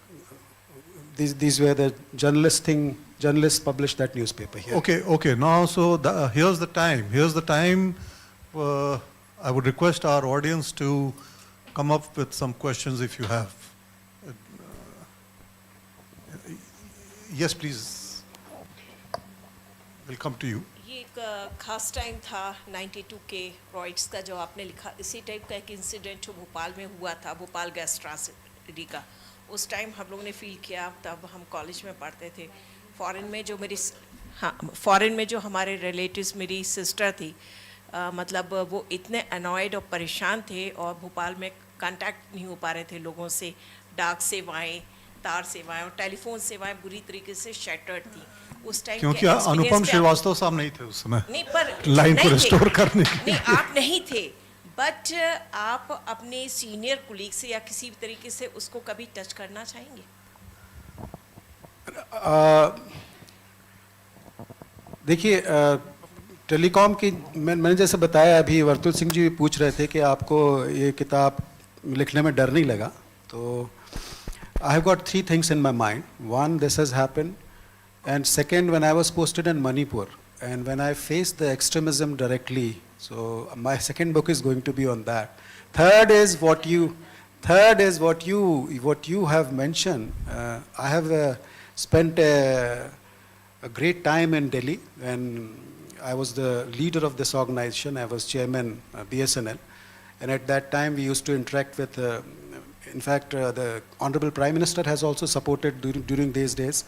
these were the journalists published that newspaper here. Okay. Now, so here's the time. I would request our audience to come up with some questions if you have. Yes, please. We'll come to you. ये एक खास time था 92 के रॉइट्स का जो आपने लिखा, इसी टाइप का एक इंसिडेंट जो भोपाल में हुआ था, भोपाल गैस ट्रांसिटी का। उस टाइम हम लोगों ने फील किया, तब हम कॉलेज में पढ़ते थे। फॉरेन में जो हमारे रिलेटिव्स, मेरी सिस्टर थी, मतलब वो इतने अनॉयड और परेशान थे, और भोपाल में कांटेक्ट नहीं हो पा रहे थे लोगों से, डाक सेवाएं तार सेवाएं और टेलीफोन सेवाएं बुरी तरीके से शैटर्ड थी उस टाइम क्योंकि अनुपम श्रीवास्तव साहब नहीं थे उस समय नहीं पर लाइन को नहीं थे। रिस्टोर करने के नहीं लिए। आप नहीं थे बट आप अपने सीनियर कुलीग से या किसी भी तरीके से उसको कभी टच करना चाहेंगे? देखिए टेलीकॉम की मैंने जैसे बताया अभी वर्तुल सिंह जी भी पूछ रहे थे कि आपको ये किताब लिखने में डर नहीं लगा, तो I have got 3 things in my mind. One, this has happened, and second, when I was posted in Manipur and when I faced the extremism directly, so my second book is going to be on that. Third is what you have mentioned. I have spent a great time in Delhi when I was the leader of this organization. I was chairman BSNL, and at that time we used to interact with. In fact, the Honorable Prime Minister has also supported during these days,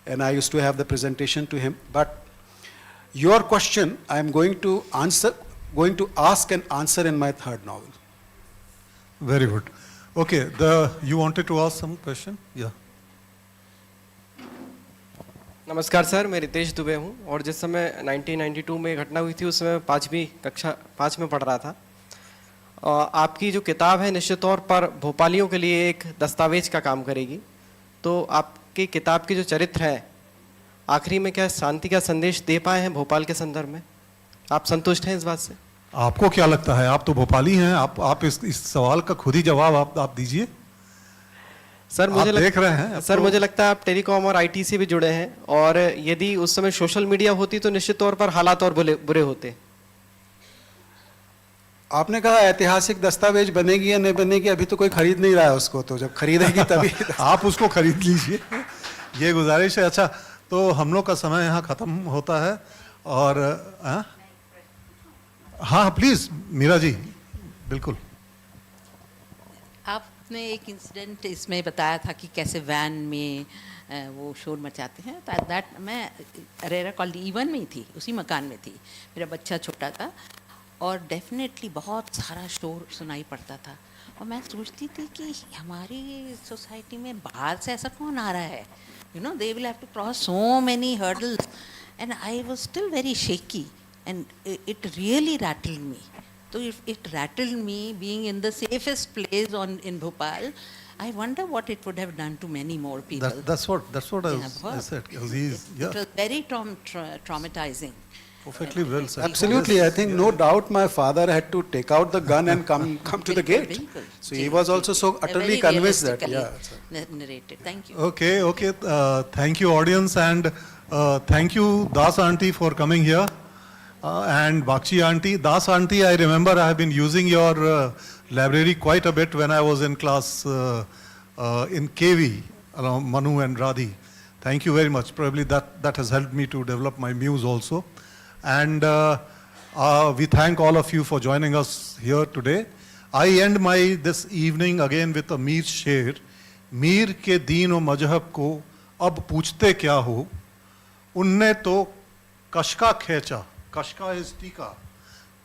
and I used to have the presentation to him. But your question, I am going to ask and answer in my third novel. Very good. Okay, you wanted to ask some question? Yeah. नमस्कार sir, मैं रितेश दुबे हूँ और जिस समय 1992 में घटना हुई थी उस समय 5 में पढ़ रहा था. आपकी जो किताब है निश्चित तौर पर भोपालियों के लिए एक दस्तावेज का काम करेगी. तो आपकी किताब के जो चरित्र हैं आखिरी में क्या शांति का संदेश दे पाए हैं भोपाल के संदर्भ में? आप संतुष्ट हैं इस बात से? आपको क्या लगता है? आप तो भोपाली हैं, आप इस सवाल का खुद ही जवाब आप दीजिए. सर देख रहे हैं सर, मुझे लगता है आप टेलीकॉम और आईटी से भी जुड़े हैं और यदि उस समय सोशल मीडिया होती तो निश्चित तौर पर हालात और बुरे होते. आपने कहा ऐतिहासिक दस्तावेज बनेगी या नहीं बनेगी, अभी तो कोई खरीद नहीं रहा है उसको, तो जब खरीदेगी तभी आप उसको खरीद लीजिए, ये गुजारिश है. अच्छा, तो हम लोग का समय यहाँ खत्म होता है और हाँ प्लीज मीरा जी, बिल्कुल. आपने एक इंसिडेंट इसमें बताया था कि कैसे वैन में वो शोर मचाते हैं. तो एट दैट मैं अरेरा कॉलोनी E1 में ही थी, उसी मकान में थी. मेरा बच्चा छोटा था और डेफिनेटली बहुत सारा शोर सुनाई पड़ता था और मैं सोचती थी कि हमारी सोसाइटी में बाहर से ऐसा कौन आ रहा है. You know, they will have to cross so many hurdles, and I was still very shaky, and it really rattled me. So if it rattled me being in the safest place in Bhopal, I wonder what it would have done to many more people. That's what I said. It was very traumatizing. Perfectly well said. Absolutely, I think no doubt my father had to take out the gun and come to the gate. So he was also so utterly convinced that. Yeah. Narrated. Thank you. Okay. Thank you, audience, and thank you, Das Aunty, for coming here, and Bakshi Aunty. Das Aunty, I remember I have been using your library quite a bit when I was in class in KV, along Manu and Radhi. Thank you very much. Probably that has helped me to develop my muse also. And we thank all of you for joining us here today. I end this evening again with a Mir Sher. Mir ke deen o mazhab ko ab पूछते क्या हो, उनने तो कशका खींचा. कशका is टीका.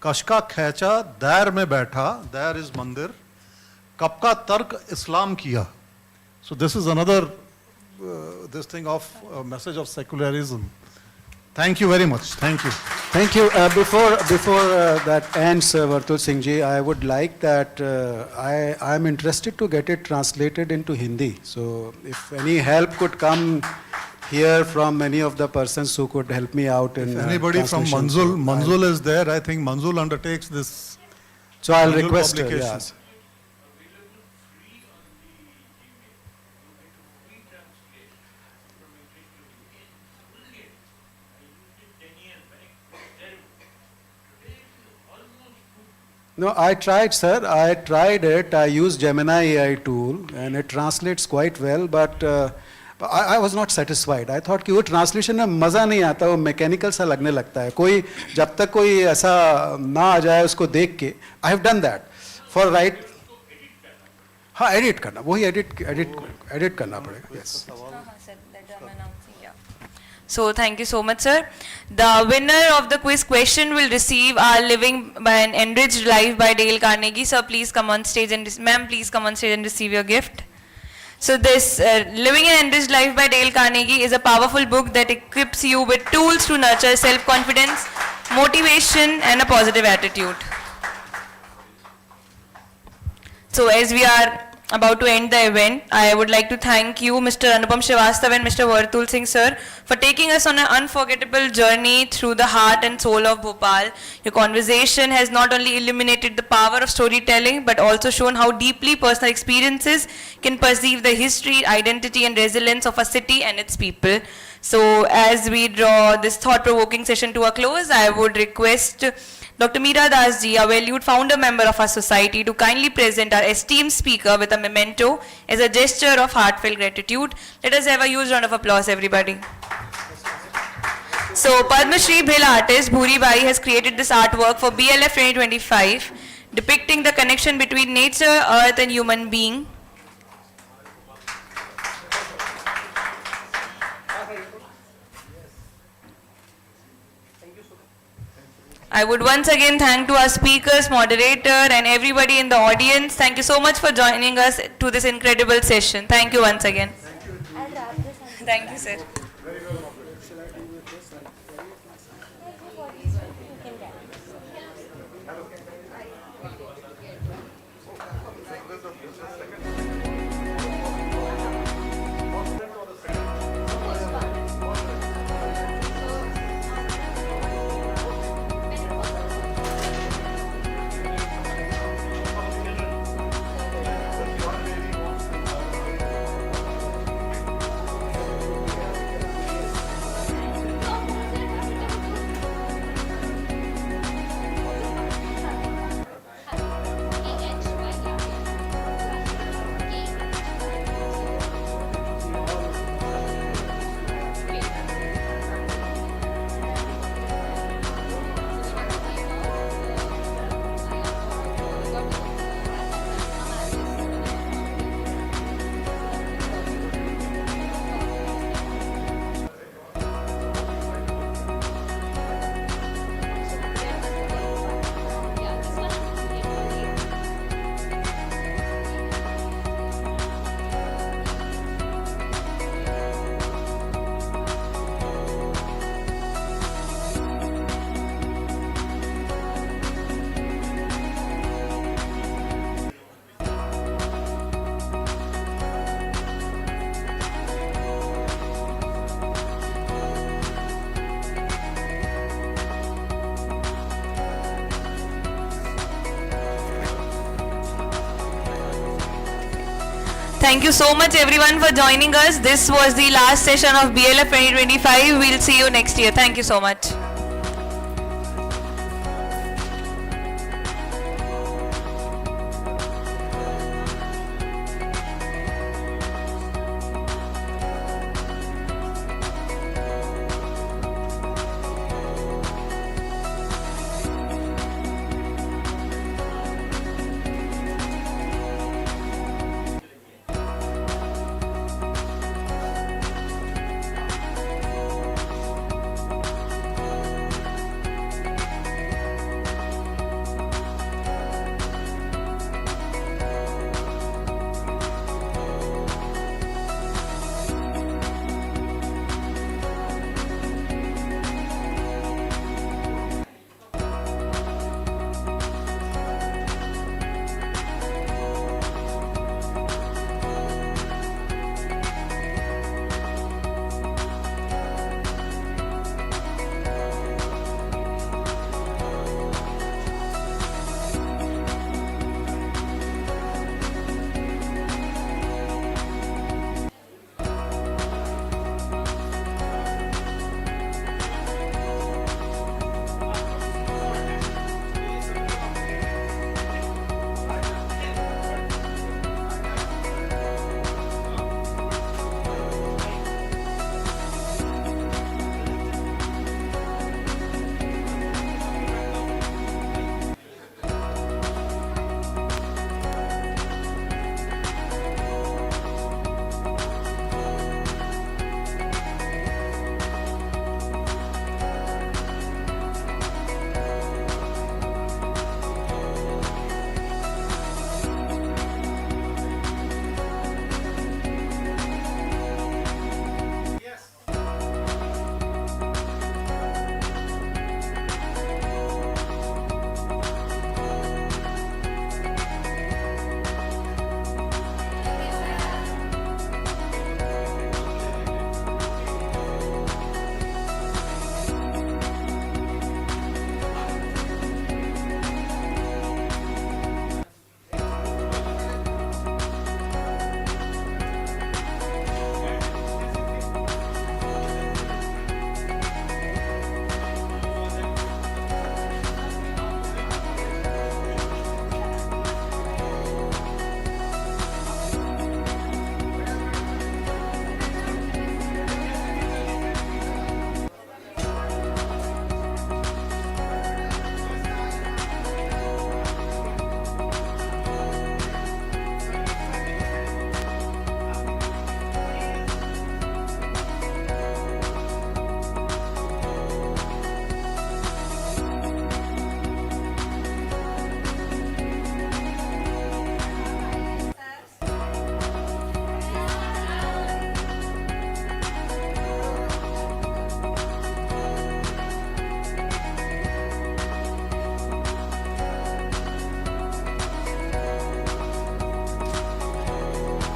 कशका खींचा, there में बैठा, दैर is मंदिर, कब का तर्क इस्लाम किया. So this is another this thing of message of secularism. Thank you very much. Thank you. Thank you. Before that ends, Vartul Singh ji, I would like that I am interested to get it translated into Hindi. So if any help could come here from any of the persons who could help me out in if anybody from Manzul is there, I think Manzul undertakes this. So I'll request her, yes. No, I tried, sir. I tried it. I used Gemini AI tool, and it translates quite well. But I was not satisfied. I thought कि वो translation में मज़ा नहीं आता, वो mechanical सा लगने लगता है. कोई जब तक कोई ऐसा ना आ जाए उसको देख के. I have done that. For right. हाँ, edit करना. वही edit करना पड़ेगा. Yes. So thank you so much, sir. The winner of the quiz question will receive our Living by an Enriched Life by Dale Carnegie. Sir, please come on stage and ma'am, please come on stage and receive your gift. So this Living an Enriched Life by Dale Carnegie is a powerful book that equips you with tools to nurture self-confidence, motivation and a positive attitude. So as we are about to end the event, I would like to thank you, Mr. Anupam Srivastav and Mr. Vartul Singh sir, for taking us on an unforgettable journey through the heart and soul of Bhopal. Your conversation has not only illuminated the power of storytelling, but also shown how deeply personal experiences can perceive the history, identity and resilience of a city and its people. So as we draw this thought-provoking session to a close, I would request Dr. Meera Das ji, a valued founder member of our society, to kindly present our esteemed speaker with a memento as a gesture of heartfelt gratitude. Let us have a huge round of applause, everybody. So, Padma Shri Bhil artist Bhuri Bai has created this artwork for BLF 2025, depicting the connection between nature, earth and human being. I would once again thank to our speakers, moderator and everybody in the audience. Thank you so much for joining us to this incredible session. Thank you once again. Thank you, sir. Thank you so much everyone for joining us. This was the last session of BLF 2025. We'll see you next year. Thank you so much.